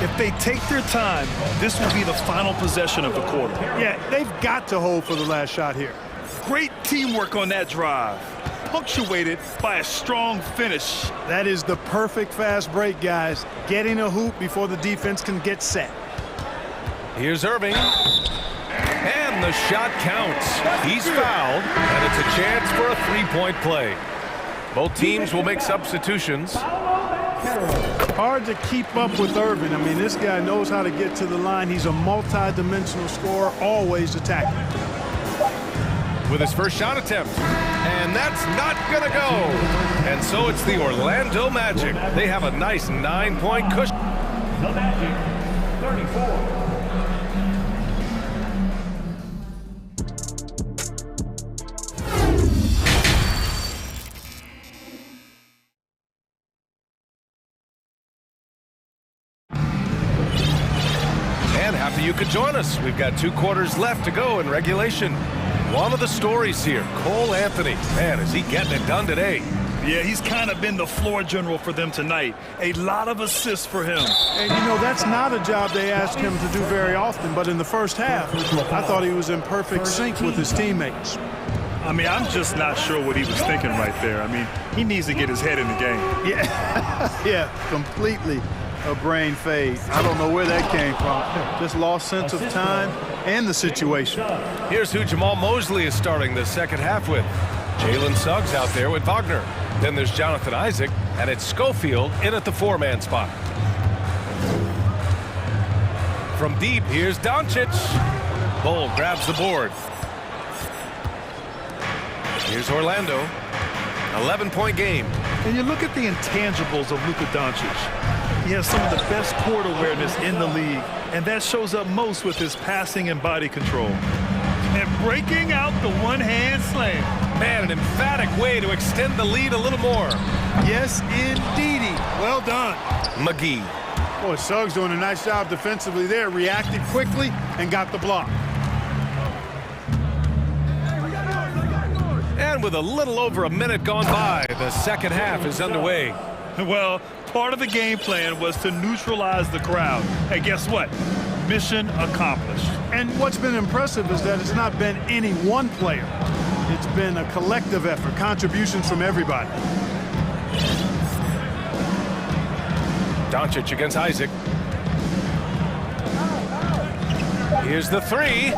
If they take their time, this will be the final possession of the quarter. Yeah, they've got to hold for the last shot here. Great teamwork on that drive, punctuated by a strong finish. That is the perfect fast break, guys. Getting a hoop before the defense can get set. Here's Irving. And the shot counts. He's fouled, and it's a chance for a three-point play. Both teams will make substitutions. Hard to keep up with Irving. I mean, this guy knows how to get to the line. He's a multi-dimensional scorer, always attacking. With his first shot attempt. And that's not going to go. And so it's the Orlando Magic. They have a nice 9-point cushion. The Magic, 34. And happy you could join us. We've got 2 quarters left to go in regulation. One of the stories here, Cole Anthony. Man, is he getting it done today? Yeah, he's kind of been the floor general for them tonight. A lot of assists for him. And, you know, that's not a job they asked him to do very often. But in the first half, I thought he was in perfect sync with his teammates. I mean, I'm just not sure what he was thinking right there. I mean, he needs to get his head in the game. Yeah, yeah, completely a brain fade. I don't know where that came from. Just lost sense of time and the situation. Here's who Jamal Mosley is starting the second half with. Jalen Suggs out there with Wagner. Then there's Jonathan Isaac, and it's Schofield in at the 4-man spot. From deep, here's Doncic. Bull grabs the board. Here's Orlando. 11-point game. And you look at the intangibles of Luka Doncic. He has some of the best court awareness in the league, and that shows up most with his passing and body control. And breaking out the one-hand slam. Man, an emphatic way to extend the lead a little more. Yes, indeedy. Well done. McGee. Boy, Suggs doing a nice job defensively there. Reacted quickly and got the block. And with a little over a minute gone by, the second half is underway. Well, part of the game plan was to neutralize the crowd. Hey, guess what? Mission accomplished. And what's been impressive is that it's not been any one player. It's been a collective effort, contributions from everybody. Doncic against Isaac. Here's the three.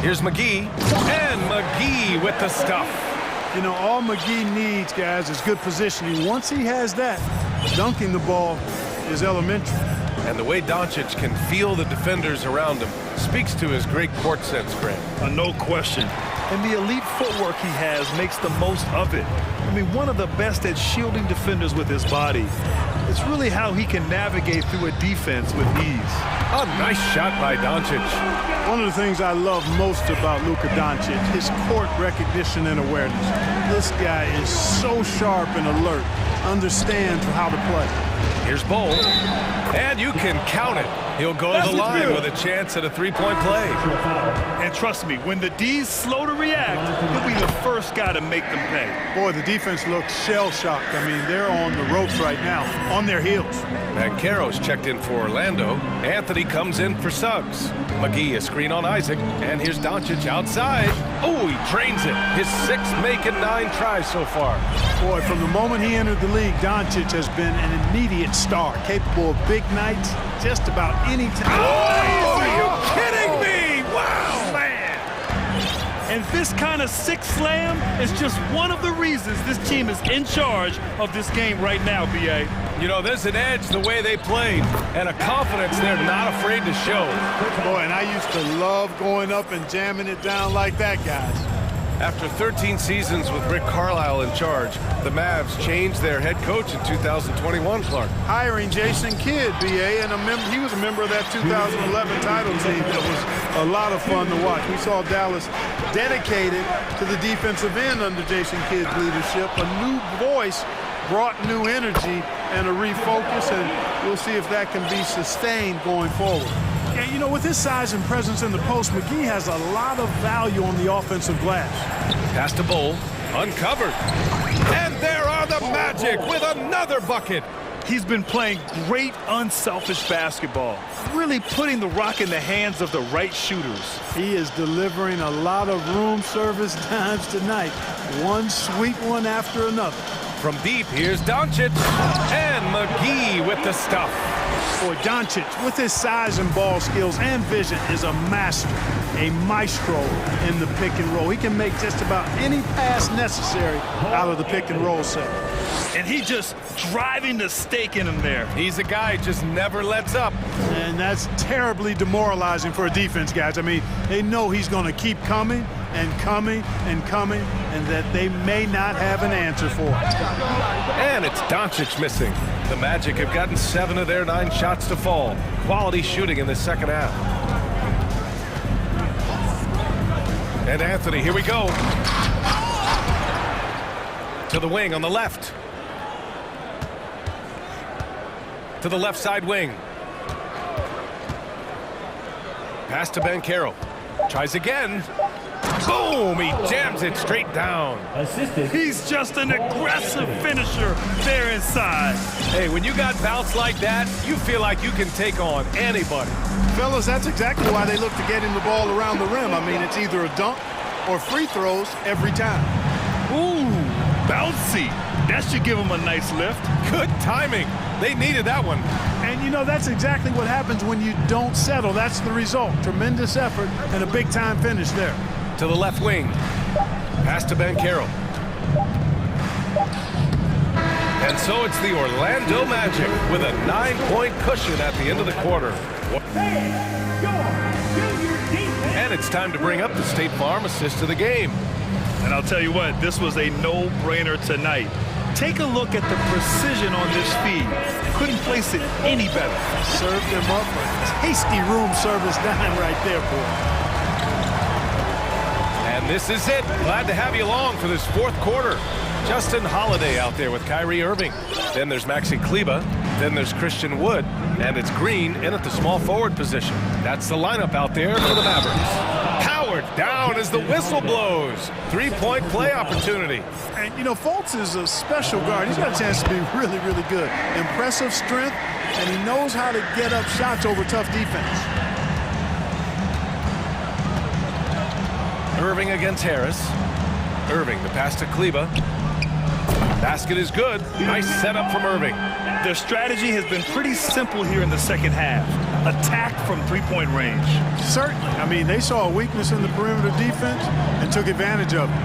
Here's McGee. And McGee with the stuff. You know, all McGee needs, guys, is good positioning. Once he has that, dunking the ball is elementary. And the way Doncic can feel the defenders around him speaks to his great court sense, Grant. No question. And the elite footwork he has makes the most of it. I mean, one of the best at shielding defenders with his body. It's really how he can navigate through a defense with ease. A nice shot by Doncic. One of the things I love most about Luka Doncic, his court recognition and awareness. This guy is so sharp and alert, understands how to play. Here's Bowl, and you can count it. He'll go to the line with a chance at a three-point play. And trust me, when the D's slow to react, he'll be the first guy to make them pay. Boy, the defense looks shell-shocked. I mean, they're on the ropes right now, on their heels. Banchero's checked in for Orlando. Anthony comes in for Suggs. McGee a screen on Isaac, and here's Doncic outside. Oh, he drains it. His sixth making 9 tries so far. Boy, from the moment he entered the league, Doncic has been an immediate star, capable of big nights just about any time. Oh, are you kidding me? Wow, man. And this kind of sick slam is just one of the reasons this team is in charge of this game right now, B.A. You know, there's an edge the way they played and a confidence they're not afraid to show. Boy, and I used to love going up and jamming it down like that, guys. After 13 seasons with Rick Carlisle in charge, the Mavs changed their head coach in 2021, Clark. Hiring Jason Kidd, B.A., and he was a member of that 2011 title team. That was a lot of fun to watch. We saw Dallas dedicated to the defensive end under Jason Kidd's leadership. A new voice brought new energy and a refocus, and we'll see if that can be sustained going forward. Yeah, you know, with his size and presence in the post, McGee has a lot of value on the offensive glass. Pass to Bowl, uncovered. And there are the Magic with another bucket. He's been playing great, unselfish basketball, really putting the rock in the hands of the right shooters. He is delivering a lot of room service dimes tonight. One sweet one after another. From deep, here's Doncic. And McGee with the stuff. Boy, Doncic, with his size and ball skills and vision, is a master, a maestro in the pick and roll. He can make just about any pass necessary out of the pick and roll set. And he just driving the stake in him there. He's a guy who just never lets up. And that's terribly demoralizing for a defense, guys. I mean, they know he's going to keep coming and coming and coming, and that they may not have an answer for it. And it's Doncic missing. The Magic have gotten 7 of their 9 shots to fall. Quality shooting in the second half. And Anthony, here we go. To the wing on the left. To the left side wing. Pass to Banchero. Tries again. Boom! He jams it straight down. He's just an aggressive finisher there inside. Hey, when you got bounce like that, you feel like you can take on anybody. Fellas, that's exactly why they look to get him the ball around the rim. I mean, it's either a dunk or free throws every time. Ooh, bouncy. That should give him a nice lift. Good timing. They needed that one. And, you know, that's exactly what happens when you don't settle. That's the result. Tremendous effort and a big-time finish there. To the left wing. Pass to Banchero. And so it's the Orlando Magic with a 9-point cushion at the end of the quarter. And it's time to bring up the State Farm assist of the game. And I'll tell you what, this was a no-brainer tonight. Take a look at the precision on this feed. Couldn't place it any better. Served him up a tasty room service dime right there, boy. And this is it. Glad to have you along for this fourth quarter. Justin Holiday out there with Kyrie Irving. Then there's Maxi Kleber. Then there's Christian Wood. And it's Green in at the small forward position. That's the lineup out there for the Mavericks. Howard down as the whistle blows. 3-point play opportunity. And, you know, Fultz is a special guard. He's got a chance to be really, really good. Impressive strength, and he knows how to get up shots over tough defense. Irving against Harris. Irving, the pass to Kleber. Basket is good. Nice setup from Irving. Their strategy has been pretty simple here in the second half. attack from three-point range. Certainly. I mean, they saw a weakness in the perimeter defense and took advantage of it.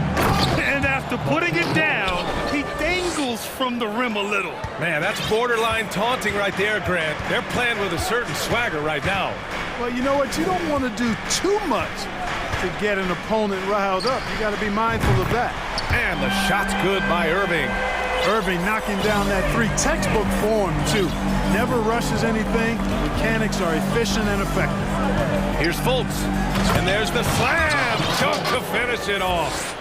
And after putting it down, he dangles from the rim a little. Man, that's borderline taunting right there, Grant. They're playing with a certain swagger right now. Well, you know what? You don't want to do too much to get an opponent riled up. You got to be mindful of that. And the shot's good by Irving. Irving knocking down that three. Textbook form, too. Never rushes anything. Mechanics are efficient and effective. Here's Fultz. And there's the slam. Chunk to finish it off.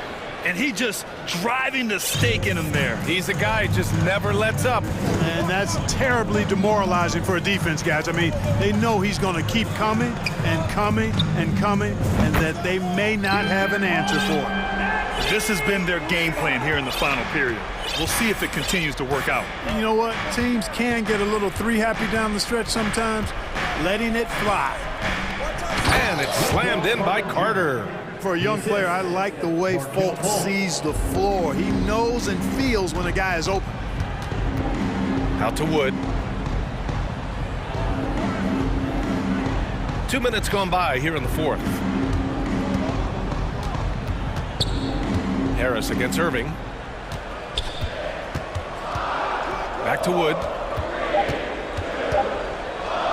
And he just driving the stake in him there. He's a guy who just never lets up. And that's terribly demoralizing for a defense, guys. I mean, they know he's going to keep coming and coming and coming, and that they may not have an answer for it. This has been their game plan here in the final period. We'll see if it continues to work out. You know what? Teams can get a little three-happy down the stretch sometimes, letting it fly. And it's slammed in by Carter. For a young player, I like the way Fultz sees the floor. He knows and feels when a guy is open. Out to Wood. 2 minutes gone by here in the fourth. Harris against Irving. Back to Wood.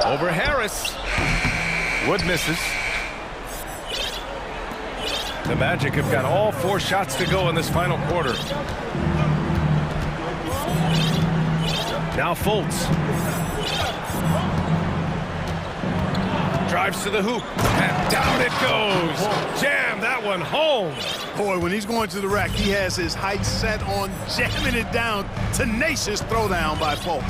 Over Harris. Wood misses. The Magic have got all 4 shots to go in this final quarter. Now Fultz. Drives to the hoop. And down it goes. Jam that one home. Boy, when he's going to the rack, he has his height set on jamming it down. Tenacious throwdown by Fultz.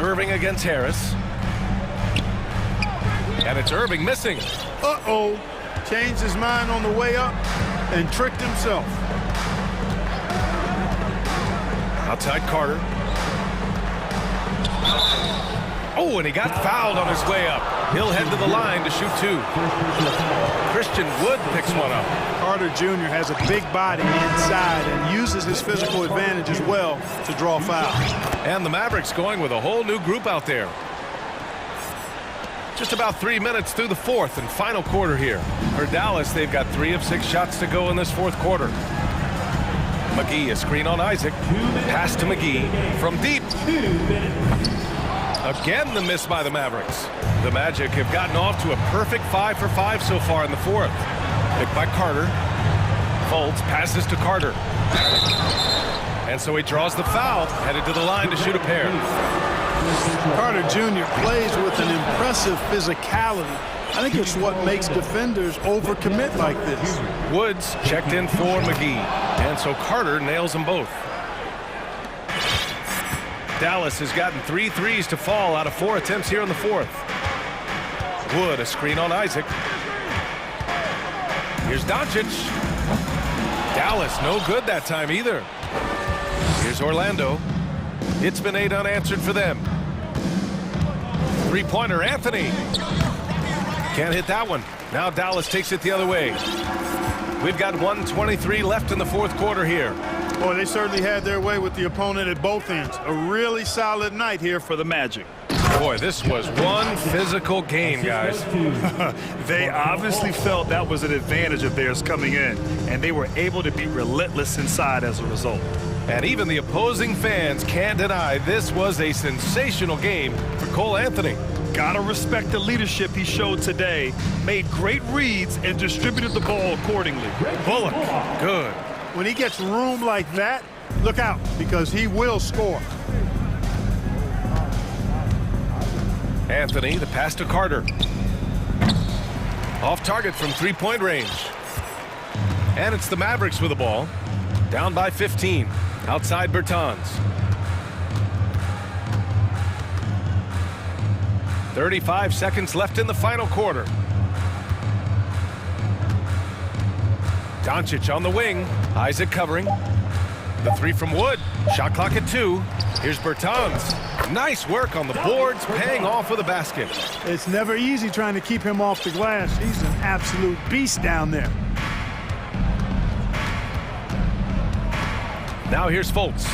Irving against Harris. And it's Irving missing. Uh-oh. Changed his mind on the way up and tricked himself. Outside Carter. Oh, and he got fouled on his way up. He'll head to the line to shoot 2. Christian Wood picks one up. Carter Jr. has a big body inside and uses his physical advantage as well to draw fouls. And the Mavericks going with a whole new group out there. Just about 3 minutes through the fourth and final quarter here. For Dallas, they've got 3 of 6 shots to go in this fourth quarter. McGee, a screen on Isaac. Pass to McGee from deep. Again, the miss by the Mavericks. The Magic have gotten off to a perfect 5 for 5 so far in the fourth. Picked by Carter. Fultz passes to Carter. And so he draws the foul, headed to the line to shoot a pair. Carter Jr. plays with an impressive physicality. I think it's what makes defenders overcommit like this. Woods checked in for McGee, and so Carter nails them both. Dallas has gotten 3 threes to fall out of 4 attempts here in the fourth. Wood, a screen on Isaac. Here's Doncic. Dallas, no good that time either. Here's Orlando. It's been 8 unanswered for them. Three-pointer, Anthony. Can't hit that one. Now Dallas takes it the other way. We've got 1:23 left in the fourth quarter here. Boy, they certainly had their way with the opponent at both ends. A really solid night here for the Magic. Boy, this was one physical game, guys. They obviously felt that was an advantage of theirs coming in, and they were able to be relentless inside as a result. And even the opposing fans can't deny this was a sensational game for Cole Anthony. Gotta respect the leadership he showed today. Made great reads and distributed the ball accordingly. Bullock, good. When he gets room like that, look out, because he will score. Anthony, the pass to Carter. Off target from three-point range. And it's the Mavericks with the ball. Down by 15. Outside Bertans. 35 seconds left in the final quarter. Doncic on the wing. Isaac covering. The three from Wood. Shot clock at 2. Here's Bertans. Nice work on the boards, paying off with a basket. It's never easy trying to keep him off the glass. He's an absolute beast down there. Now here's Fultz.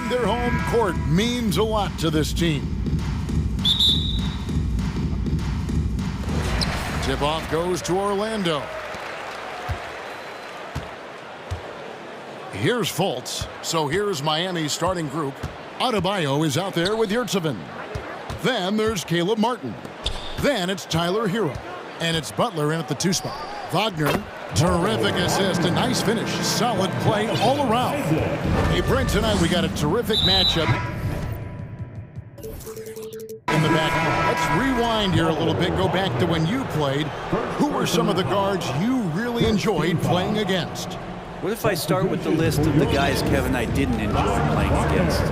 and their home court means a lot to this team. Tip-off goes to Orlando. Here's Fultz. So here's Miami's starting group. Adebayo is out there with Yurtseven. Then there's Caleb Martin. Then it's Tyler Hero. And it's Butler in at the 2 spot. Wagner, terrific assist, a nice finish. Solid play all around. Hey, Brent, tonight we got a terrific matchup in the back. Let's rewind here a little bit, go back to when you played. Who were some of the guards you really enjoyed playing against? What if I start with the list of the guys, Kevin, I didn't enjoy playing against?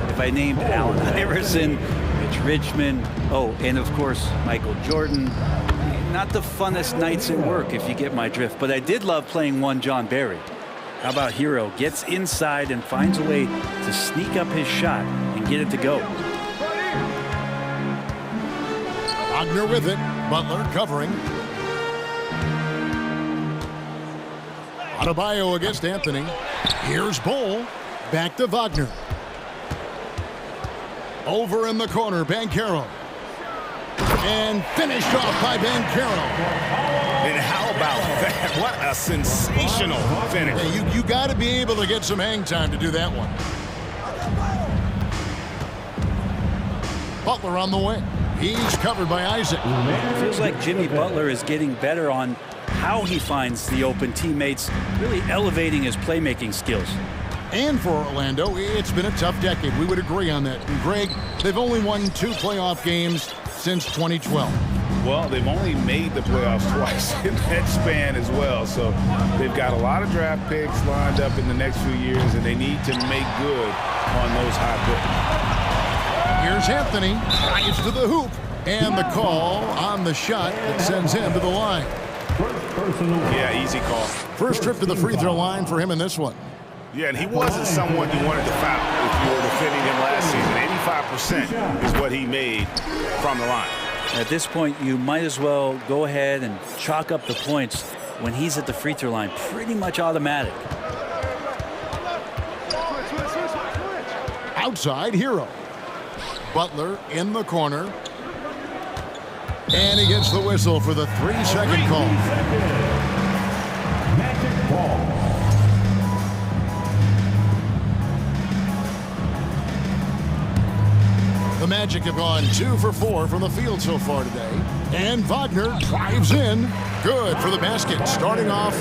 If I named Allen Iverson, Mitch Richmond, oh, and of course, Michael Jordan. Not the funnest nights at work, if you get my drift, but I did love playing one John Barry. How about Hero? Gets inside and finds a way to sneak up his shot and get it to go. Wagner with it. Butler covering. Adebayo against Anthony. Here's Bull. Back to Wagner. Over in the corner, Banchero. And finished off by Banchero. And how about that? What a sensational finish. Yeah, you got to be able to get some hang time to do that one. Butler on the wing. He's covered by Isaac. It feels like Jimmy Butler is getting better on how he finds the open teammates, really elevating his playmaking skills. And for Orlando, it's been a tough decade. We would agree on that. And Greg, they've only won 2 playoff games since 2012. Well, they've only made the playoffs twice in that span as well. So they've got a lot of draft picks lined up in the next few years, and they need to make good on those high picks. Here's Anthony. Drives to the hoop. And the call on the shot that sends him to the line. Yeah, easy call. First trip to the free throw line for him in this one. Yeah, and he wasn't someone you wanted to foul if you were defending him last season. 85% is what he made from the line. At this point, you might as well go ahead and chalk up the points when he's at the free throw line. Pretty much automatic. Outside, Hero. Butler in the corner. And he gets the whistle for the 3-second call. Magic ball. The Magic have gone 2 for 4 from the field so far today. And Wagner drives in. Good for the basket. Starting off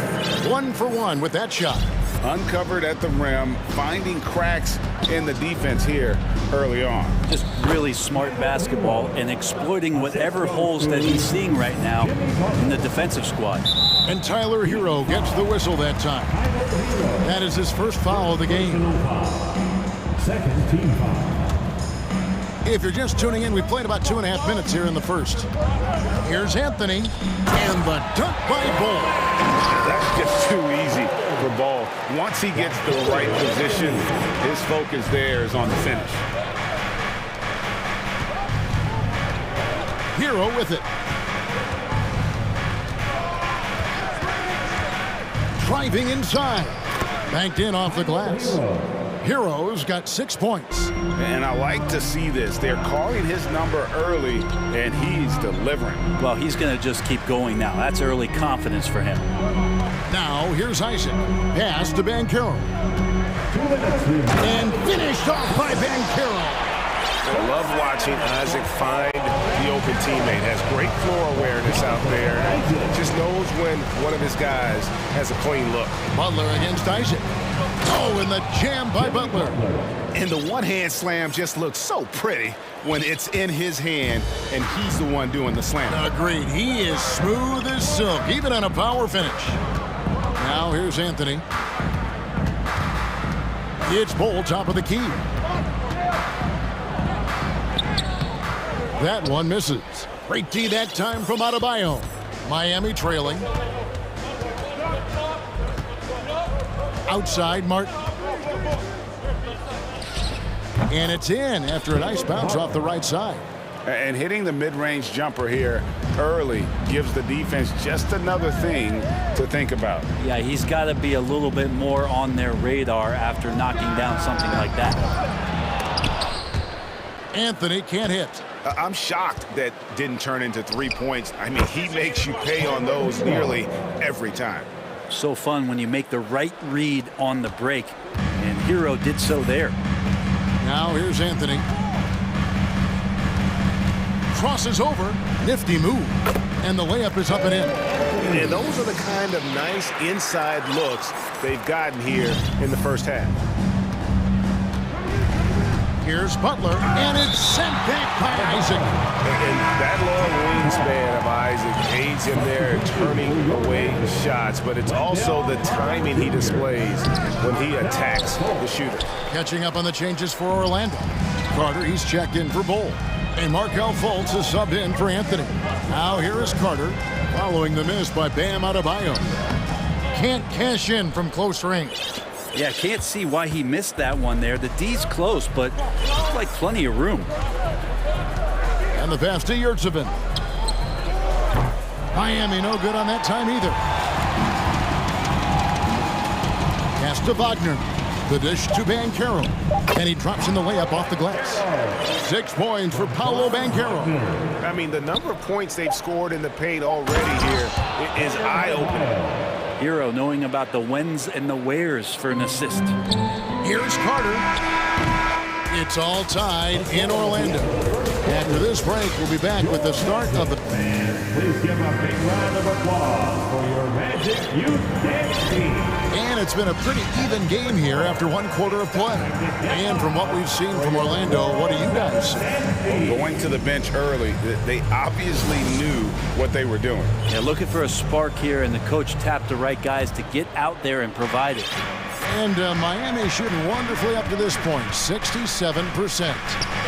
1 for 1 with that shot. Uncovered at the rim, finding cracks in the defense here early on. Just really smart basketball and exploiting whatever holes that he's seeing right now in the defensive squad. And Tyler Hero gets the whistle that time. That is his first foul of the game. Second team foul. If you're just tuning in, we played about 2.5 minutes here in the first. Here's Anthony, and the dunk by Bull. That's just too easy for Ball. Once he gets the right position, his focus there is on the finish. Hero with it. Driving inside. Banked in off the glass. Hero's got 6 points. And I like to see this. They're calling his number early, and he's delivering. Well, he's going to just keep going now. That's early confidence for him. Now, here's Isaac. Pass to Banchero. And finished off by Banchero. I love watching Isaac find the open teammate. Has great floor awareness out there. Just knows when one of his guys has a clean look. Butler against Isaac. Oh, and the jam by Butler. And the one-hand slam just looks so pretty when it's in his hand and he's the one doing the slam. Agreed. He is smooth as silk, even on a power finish. Now here's Anthony. It's Bull, top of the key. That one misses. Great D that time from Adebayo. Miami trailing. Outside, Martin. And it's in after a nice bounce off the right side. And hitting the mid-range jumper here early gives the defense just another thing to think about. Yeah, he's got to be a little bit more on their radar after knocking down something like that. Anthony can't hit. I'm shocked that didn't turn into 3 points. I mean, he makes you pay on those nearly every time. So fun when you make the right read on the break, and Hero did so there. Now here's Anthony. Crosses over. Nifty move. And the layup is up and in. And those are the kind of nice inside looks they've gotten here in the first half. Here's Butler, and it's sent back by Isaac. And that long wingspan of Isaac aids him there in turning away shots, but it's also the timing he displays when he attacks the shooter. Catching up on the changes for Orlando. Carter, he's checked in for Bull. And Markelle Fultz is subbed in for Anthony. Now here is Carter, following the miss by Bam Adebayo. Can't cash in from close range. Yeah, can't see why he missed that one there. The D's close, but looks like plenty of room. And the pass to Yurtsevin. Miami no good on that time either. Pass to Wagner. The dish to Banchero. And he drops in the layup off the glass. 6 points for Paolo Banchero. I mean, the number of points they've scored in the paint already here is eye-opening. Hero knowing about the whens and the wheres for an assist. Here's Carter. It's all tied in Orlando. After this break, we'll be back with the start of the... Please give a big round of applause for your Magic Youth Dance Team. And it's been a pretty even game here after 1 quarter of play. And from what we've seen from Orlando, what do you guys see? Going to the bench early, they obviously knew what they were doing. Yeah, looking for a spark here, and the coach tapped the right guys to get out there and provide it. And Miami shooting wonderfully up to this point, 67%.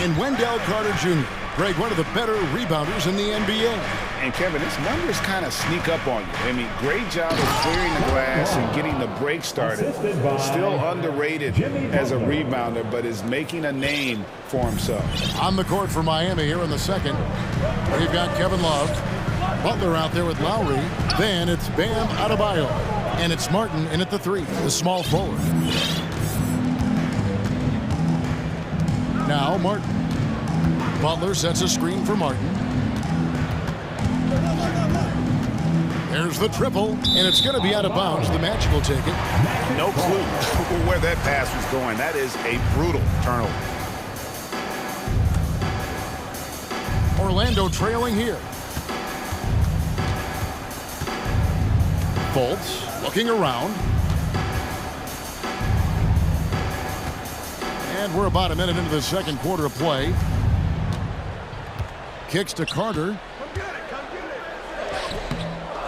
And Wendell Carter Jr., Greg, one of the better rebounders in the NBA. And Kevin, his numbers kind of sneak up on you. I mean, great job of clearing the glass and getting the break started. Still underrated as a rebounder, but is making a name for himself. On the court for Miami here in the second, we've got Kevin Love. Butler out there with Lowry. Then it's Bam Adebayo. And it's Martin in at the 3, the small forward. Now Martin. Butler sets a screen for Martin. There's the triple, and it's going to be out of bounds. The Magic will take it. No clue where that pass was going. That is a brutal turnover. Orlando trailing here. Fultz looking around. And we're about a minute into the second quarter of play. Kicks to Carter.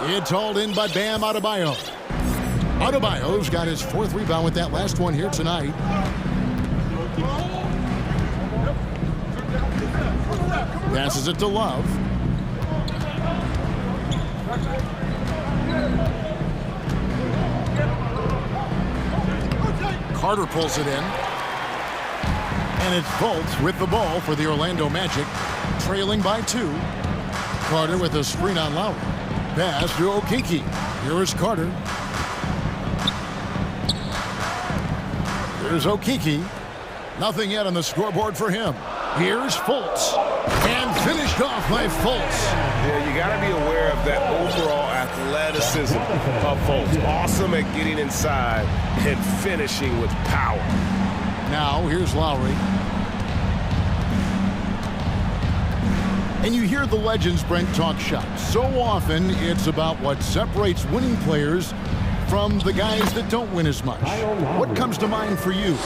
It's hauled in by Bam Adebayo. Adebayo's got his 4th rebound with that last one here tonight. Passes it to Love. Carter pulls it in. And it's Fultz with the ball for the Orlando Magic, trailing by 2. Carter with a screen on Lowry. Pass to Okeke. Here is Carter. There's Okeke. Nothing yet on the scoreboard for him. Here's Fultz. And finished off by Fultz. Yeah, you got to be aware of that overall athleticism of Fultz. Awesome at getting inside and finishing with power. Now, here's Lowry. And you hear the legends, Brent, talk shop. So often, it's about what separates winning players from the guys that don't win as much. What comes to mind for you?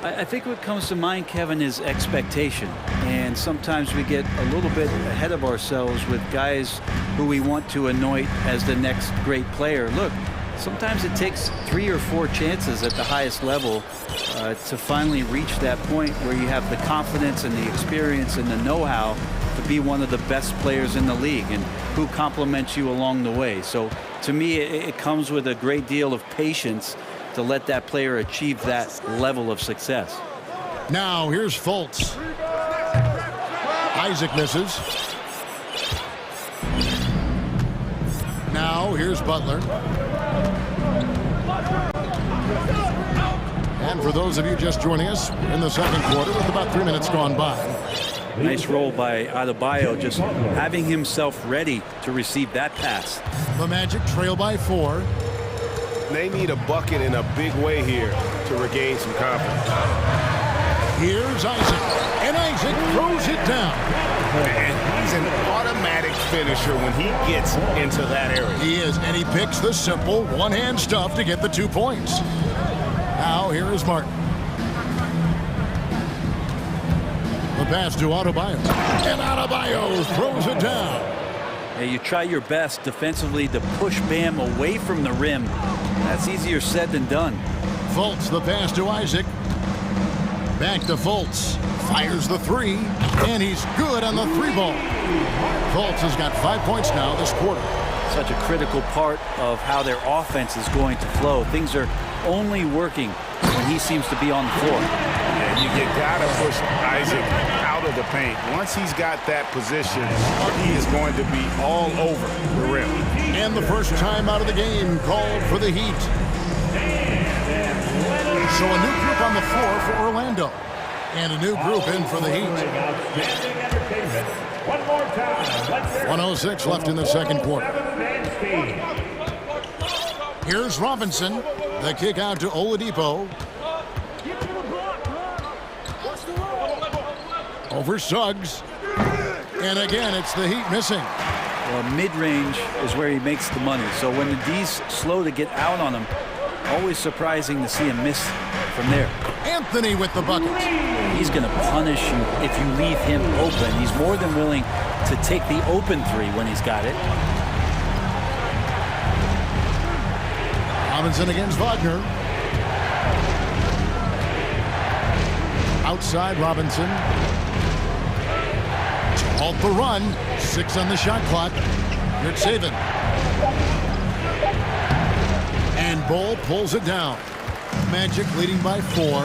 I think what comes to mind, Kevin, is expectation. And sometimes we get a little bit ahead of ourselves with guys who we want to anoint as the next great player. Look, sometimes it takes 3 or 4 chances at the highest level to finally reach that point where you have the confidence and the experience and the know-how to be one of the best players in the league, and who compliments you along the way. So to me, it comes with a great deal of patience to let that player achieve that level of success. Now here's Fultz. Isaac misses. Now here's Butler. And for those of you just joining us, in the second quarter with about 3 minutes gone by. Nice roll by Adebayo, just having himself ready to receive that pass. The Magic trail by 4. They need a bucket in a big way here to regain some confidence. Here's Isaac, and Isaac throws it down. And he's an automatic finisher when he gets into that area. He is, and he picks the simple one-hand stuff to get the 2 points. Now, here is Martin. The pass to Adebayo, and Adebayo throws it down. Yeah, you try your best defensively to push Bam away from the rim. That's easier said than done. Fultz, the pass to Isaac. Back to Fultz. Fires the 3, and he's good on the 3-ball. Fultz has got 5 points now this quarter. Such a critical part of how their offense is going to flow. Things are only working when he seems to be on the floor. Yeah, you gotta push Isaac out of the paint. Once he's got that position, he is going to be all over the rim. And the first time out of the game called for the Heat. So a new group on the floor for Orlando. And a new group in for the Heat. 1:06 left in the second quarter. Here's Robinson. The kick out to Oladipo. Over Suggs. And again, it's the Heat missing. Well, mid-range is where he makes the money. So when the D's slow to get out on him, always surprising to see him miss from there. Anthony with the bucket. He's going to punish you if you leave him open. He's more than willing to take the open 3 when he's got it. Robinson against Wagner. Outside Robinson. To halt the run. 6 on the shot clock. Here's Saban. And Bull pulls it down. Magic leading by 4.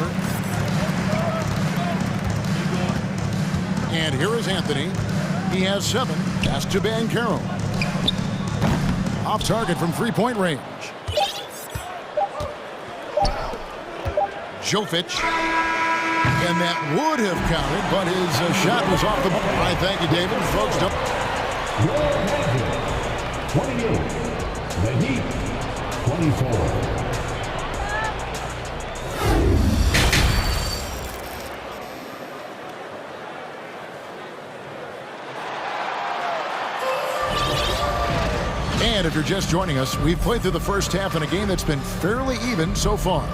And here is Anthony. He has 7. Pass to Banchero. Off target from 3-point range. Jovic. And that would have counted, but his shot was off the ball. I thank you, David. Folks, don't. 28. The Heat. 24. And if you're just joining us, we've played through the first half in a game that's been fairly even so far.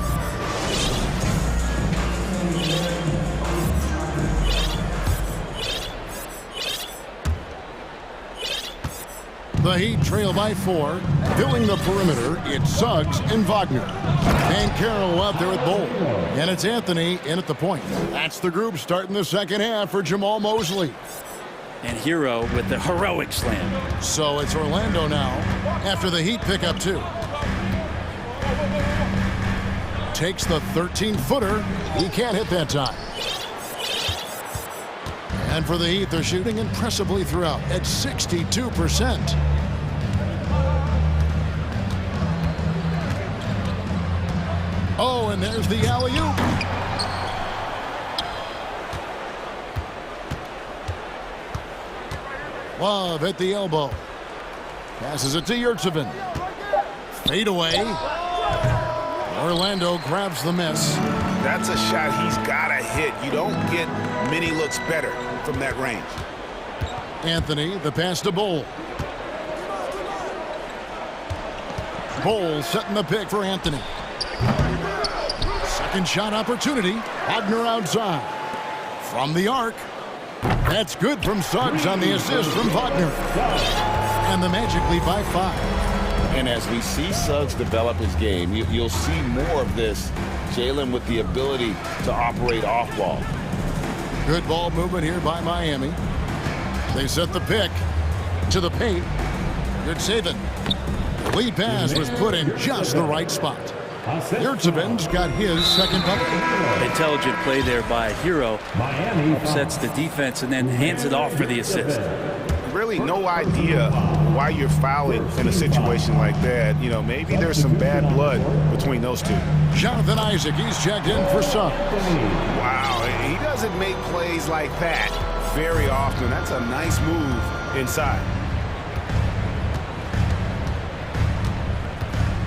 The Heat trail by 4. Filling the perimeter, it's Suggs and Wagner. And Carroll out there at Bull. And it's Anthony in at the point. That's the group starting the second half for Jamal Mosley. And Hero with the heroic slam. So it's Orlando now after the Heat pick up 2. Takes the 13-footer. He can't hit that time. And for the Heat, they're shooting impressively throughout at 62%. Oh, and there's the alley-oop. Love at the elbow. Passes it to Yurtsevin. Fade away. Orlando grabs the miss. That's a shot he's got to hit. You don't get many looks better from that range. Anthony, the pass to Bull. Bull setting the pick for Anthony. Second shot opportunity. Wagner outside. From the arc. That's good from Suggs on the assist from Wagner. And the Magic lead by 5. And as we see Suggs develop his game, you'll see more of this. Jalen with the ability to operate off ball. Good ball movement here by Miami. They set the pick to the paint. Good saving. The lead pass was put in just the right spot. Yurtseven's got his second bucket. Intelligent play there by Hero. Sets the defense and then hands it off for the assist. Really no idea why you're fouling in a situation like that. You know, maybe there's some bad blood between those two. Jonathan Isaac, he's checked in for Suggs. Wow, he doesn't make plays like that very often. That's a nice move inside.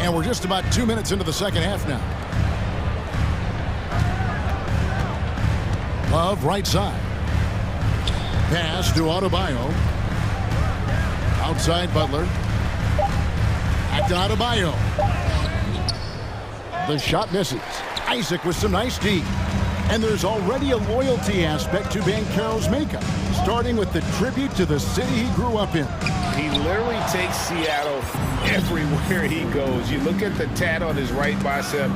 And we're just about 2 minutes into the second half now. Love, right side. Pass to Adebayo. Outside Butler. Back to Adebayo. The shot misses. Isaac with some nice D. And there's already a loyalty aspect to Banchero's makeup, starting with the tribute to the city he grew up in. He literally takes Seattle everywhere he goes. You look at the tat on his right bicep.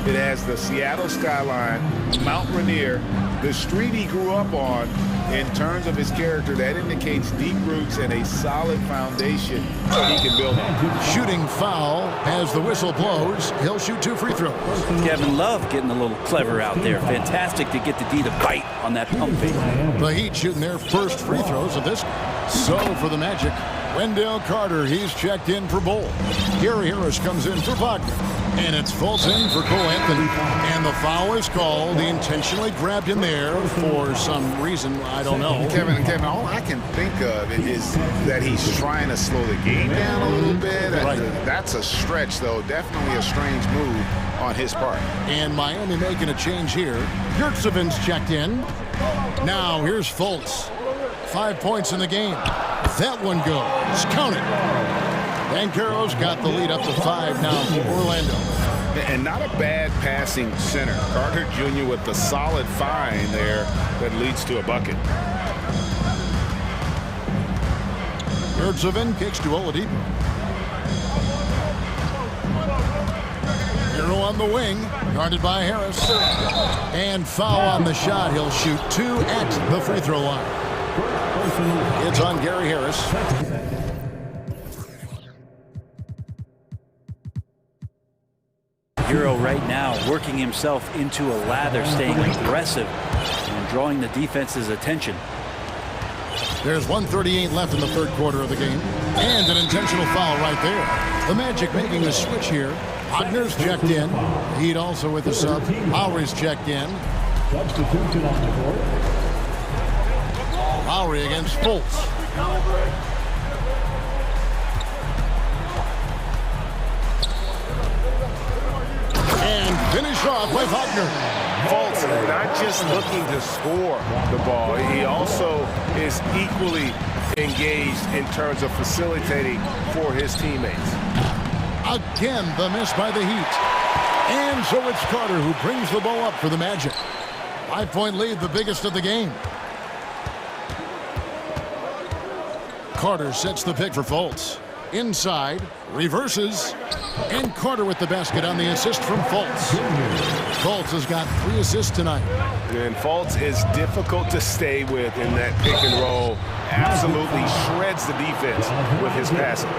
It has the Seattle skyline, Mount Rainier, the street he grew up on. In terms of his character, that indicates deep roots and a solid foundation that he can build on. Shooting foul as the whistle blows. He'll shoot 2 free throws. Kevin Love getting a little clever out there. Fantastic to get the D to bite on that pump fake. The Heat shooting their first free throws of this. So for the Magic, Wendell Carter, he's checked in for Bull. Gary Harris comes in for Wagner. And it's Fultz in for Cole Anthony. And the foul is called. He intentionally grabbed him there for some reason, I don't know. Kevin, all I can think of is that he's trying to slow the game down a little bit. Right. That's a stretch, though. Definitely a strange move on his part. And Miami making a change here. Yurtseven's checked in. Now here's Fultz. 5 points in the game. That one goes. Count it. Banchero's got the lead up to 5 now for Orlando. And not a bad passing center. Carter Jr. with the solid find there that leads to a bucket. Yurtseven kicks to Oladipo. Hero on the wing, guarded by Harris. And foul on the shot. He'll shoot 2 at the free throw line. It's on Gary Harris. Hero right now working himself into a lather, staying aggressive and drawing the defense's attention. There's 1:38 left in the third quarter of the game. And an intentional foul right there. The Magic making a switch here. Wagner's checked in. Heat also with the sub. Lowry's checked in. Substitution on the court. Lowry against Fultz. And finished off by Wagner. Fultz not just looking to score the ball, he also is equally engaged in terms of facilitating for his teammates. Again, the miss by the Heat. And so it's Carter who brings the ball up for the Magic. 5-point lead, the biggest of the game. Carter sets the pick for Fultz. Inside, reverses, and Carter with the basket on the assist from Fultz. Fultz has got 3 assists tonight. And Fultz is difficult to stay with in that pick and roll. Absolutely shreds the defense with his passing.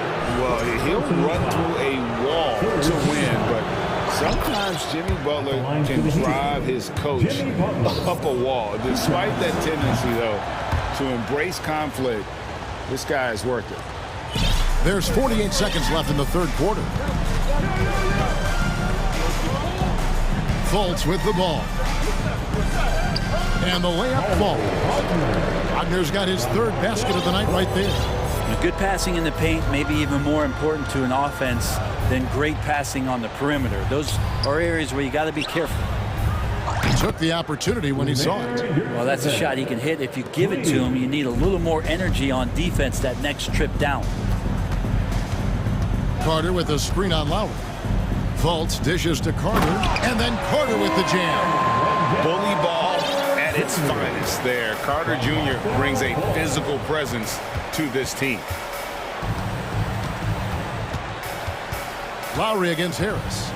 Well, he'll run through a wall to win, but sometimes Jimmy Butler can drive his coach up a wall. Despite that tendency, though, to embrace conflict, this guy is worth it. There's 48 seconds left in the third quarter. Fultz with the ball. And the layup falls. Wagner's got his third basket of the night right there. Good passing in the paint may be even more important to an offense than great passing on the perimeter. Those are areas where you got to be careful. He took the opportunity when he saw it. Well, that's a shot he can hit. If you give it to him, you need a little more energy on defense that next trip down. Carter with a screen on Lowry. Fultz dishes to Carter, and then Carter with the jam. Bully ball at its finest there. Carter Jr. brings a physical presence to this team. Lowry against Harris.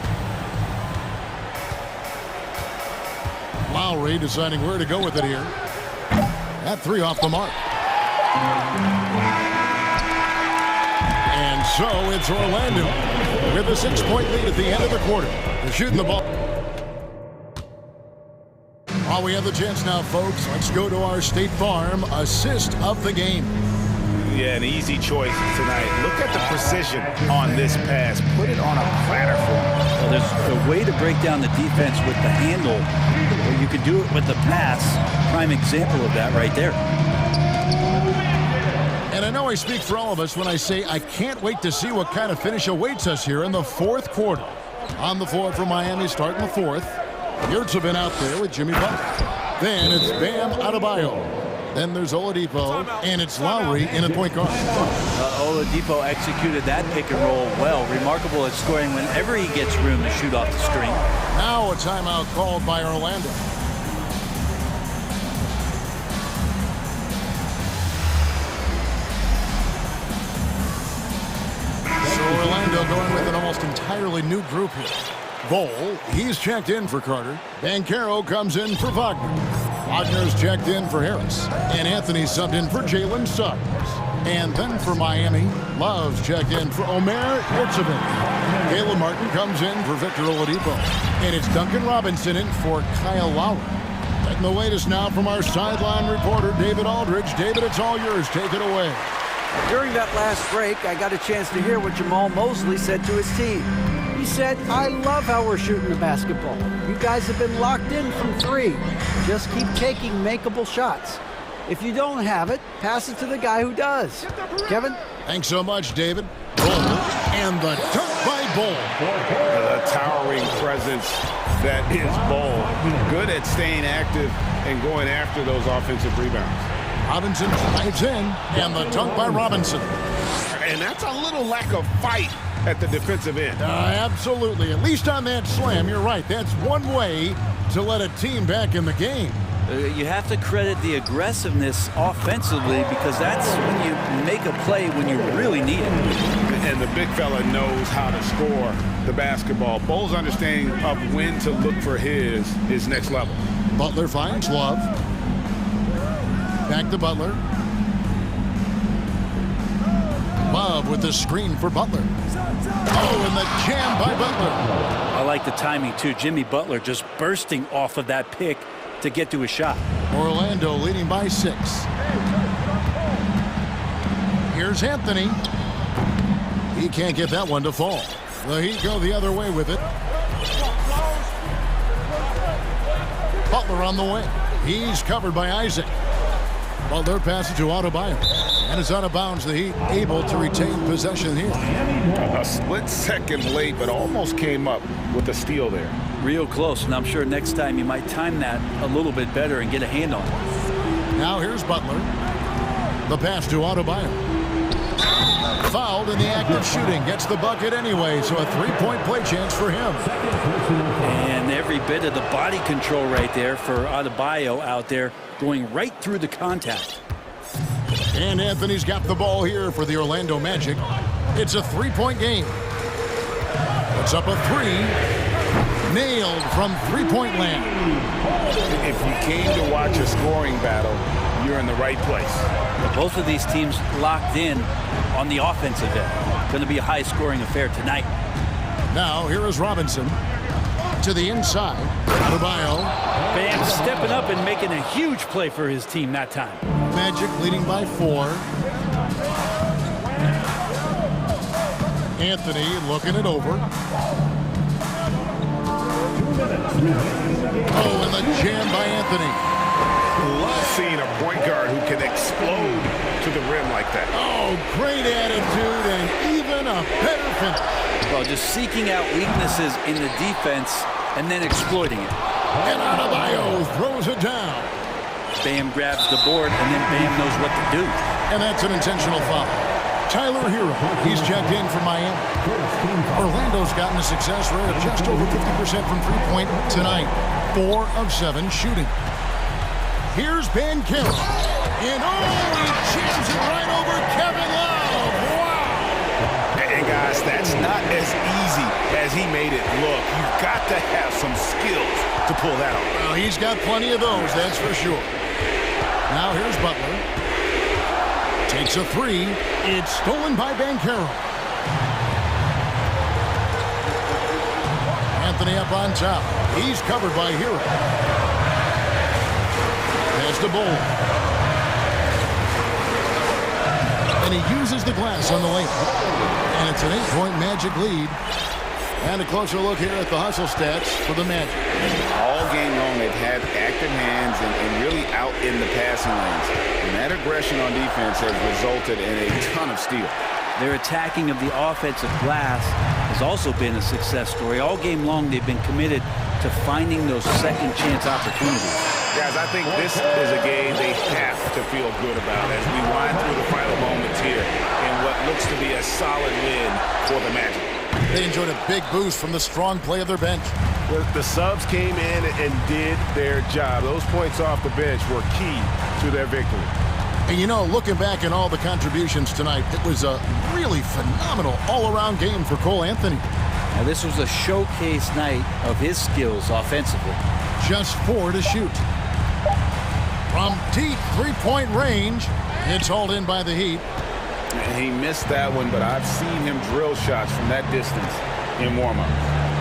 Lowry deciding where to go with it here. That 3 off the mark. And so it's Orlando with a 6-point lead at the end of the quarter. They're shooting the ball. While we have the chance now, folks, let's go to our State Farm assist of the game. Yeah, an easy choice tonight. Look at the precision on this pass. Put it on a platter for him. Well, there's a way to break down the defense with the handle, or you could do it with the pass. Prime example of that right there. know I speak for all of us when I say I can't wait to see what kind of finish awaits us here in the fourth quarter. On the floor for Miami starting the fourth. Yurtsevin out there with Jimmy Butler. Then it's Bam Adebayo. Then there's Oladipo, and it's Lowry in a point guard. Oladipo executed that pick and roll well. Remarkable at scoring whenever he gets room to shoot off the screen. Now a timeout called by Orlando. So Orlando going with an almost entirely new group here. Bol, he's checked in for Carter. Banchero comes in for Wagner. Wagner's checked in for Harris. And Anthony subbed in for Jalen Suggs. And then for Miami, Love's checked in for Omer Yurtsevin. Caleb Martin comes in for Victor Oladipo. And it's Duncan Robinson in for Kyle Lowry. And the latest now from our sideline reporter, David Aldridge. David, it's all yours. Take it away. During that last break, I got a chance to hear what Jamal Mosley said to his team. He said, I love how we're shooting the basketball. You guys have been locked in from three. Just keep taking makeable shots. If you don't have it, pass it to the guy who does. Kevin? Thanks so much, David. Bol, and the dunk by Bol. The towering presence that is Bol. Good at staying active and going after those offensive rebounds. Robinson drives in, and the dunk by Robinson. And that's a little lack of fight at the defensive end. Absolutely. At least on that slam, you're right. That's one way to let a team back in the game. You have to credit the aggressiveness offensively because that's when you make a play when you really need it. And the big fella knows how to score the basketball. Bol's understanding of when to look for his is next level. Butler finds Love. Back to Butler. Love with the screen for Butler. Oh, and the jam by Butler. I like the timing, too. Jimmy Butler just bursting off of that pick to get to a shot. Orlando leading by 6. Here's Anthony. He can't get that one to fall. The Heat go the other way with it. Butler on the way. He's covered by Isaac. Butler passes to Adebayo. And it's out of bounds. The Heat able to retain possession here. A split second late, but almost came up with a steal there. Real close, and I'm sure next time you might time that a little bit better and get a hand on it. Now here's Butler. The pass to Adebayo. Fouled in the act of shooting. Gets the bucket anyway, so a three-point play chance for him. And every bit of the body control right there for Adebayo out there, going right through the contact. And Anthony's got the ball here for the Orlando Magic. It's a three-point game. It's up a three. Nailed from three-point land. If you came to watch a scoring battle, you're in the right place. Both of these teams locked in on the offensive end. Going to be a high-scoring affair tonight. Now, here is Robinson. To the inside. Adebayo. Bam stepping up and making a huge play for his team that time. Magic leading by 4. Anthony looking it over. Oh, and the jam by Anthony. Love seeing a point guard who can explode to the rim like that. Oh, great attitude and even a better finish. Well, just seeking out weaknesses in the defense and then exploiting it. And Adebayo throws it down. Bam grabs the board, and then Bam knows what to do. And that's an intentional foul. Tyler Hero, he's checked in for Miami. Orlando's gotten a success rate of just over 50% from three-point tonight. 4 of 7 shooting. Here's Banchero. And he jams it right over Kevin Love. Wow. And guys, that's not as easy as he made it look. You've got to have some skills to pull that off. Well, he's got plenty of those, that's for sure. Now here's Butler. Takes a three. It's stolen by Banchero. Anthony up on top. He's covered by Hero. Pass the Bol. And he uses the glass on the lane. And it's an 8-point Magic lead. And a closer look here at the hustle stats for the Magic. All game long, they've had active hands and really out in the passing lanes. And that aggression on defense has resulted in a ton of steals. Their attacking of the offensive glass has also been a success story. All game long, they've been committed to finding those second chance opportunities. Guys, I think this is a game they have to feel good about as we wind through the final moments here in what looks to be a solid win for the Magic. They enjoyed a big boost from the strong play of their bench. The subs came in and did their job. Those points off the bench were key to their victory. And you know, looking back at all the contributions tonight, it was a really phenomenal all-around game for Cole Anthony. Now, this was a showcase night of his skills offensively. Just 4 to shoot. From deep three-point range, it's hauled in by the Heat. And he missed that one, but I've seen him drill shots from that distance in warm-up.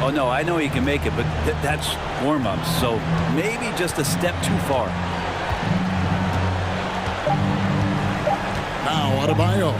Oh, no, I know he can make it, but that's warm-ups, so maybe just a step too far. Now Adebayo.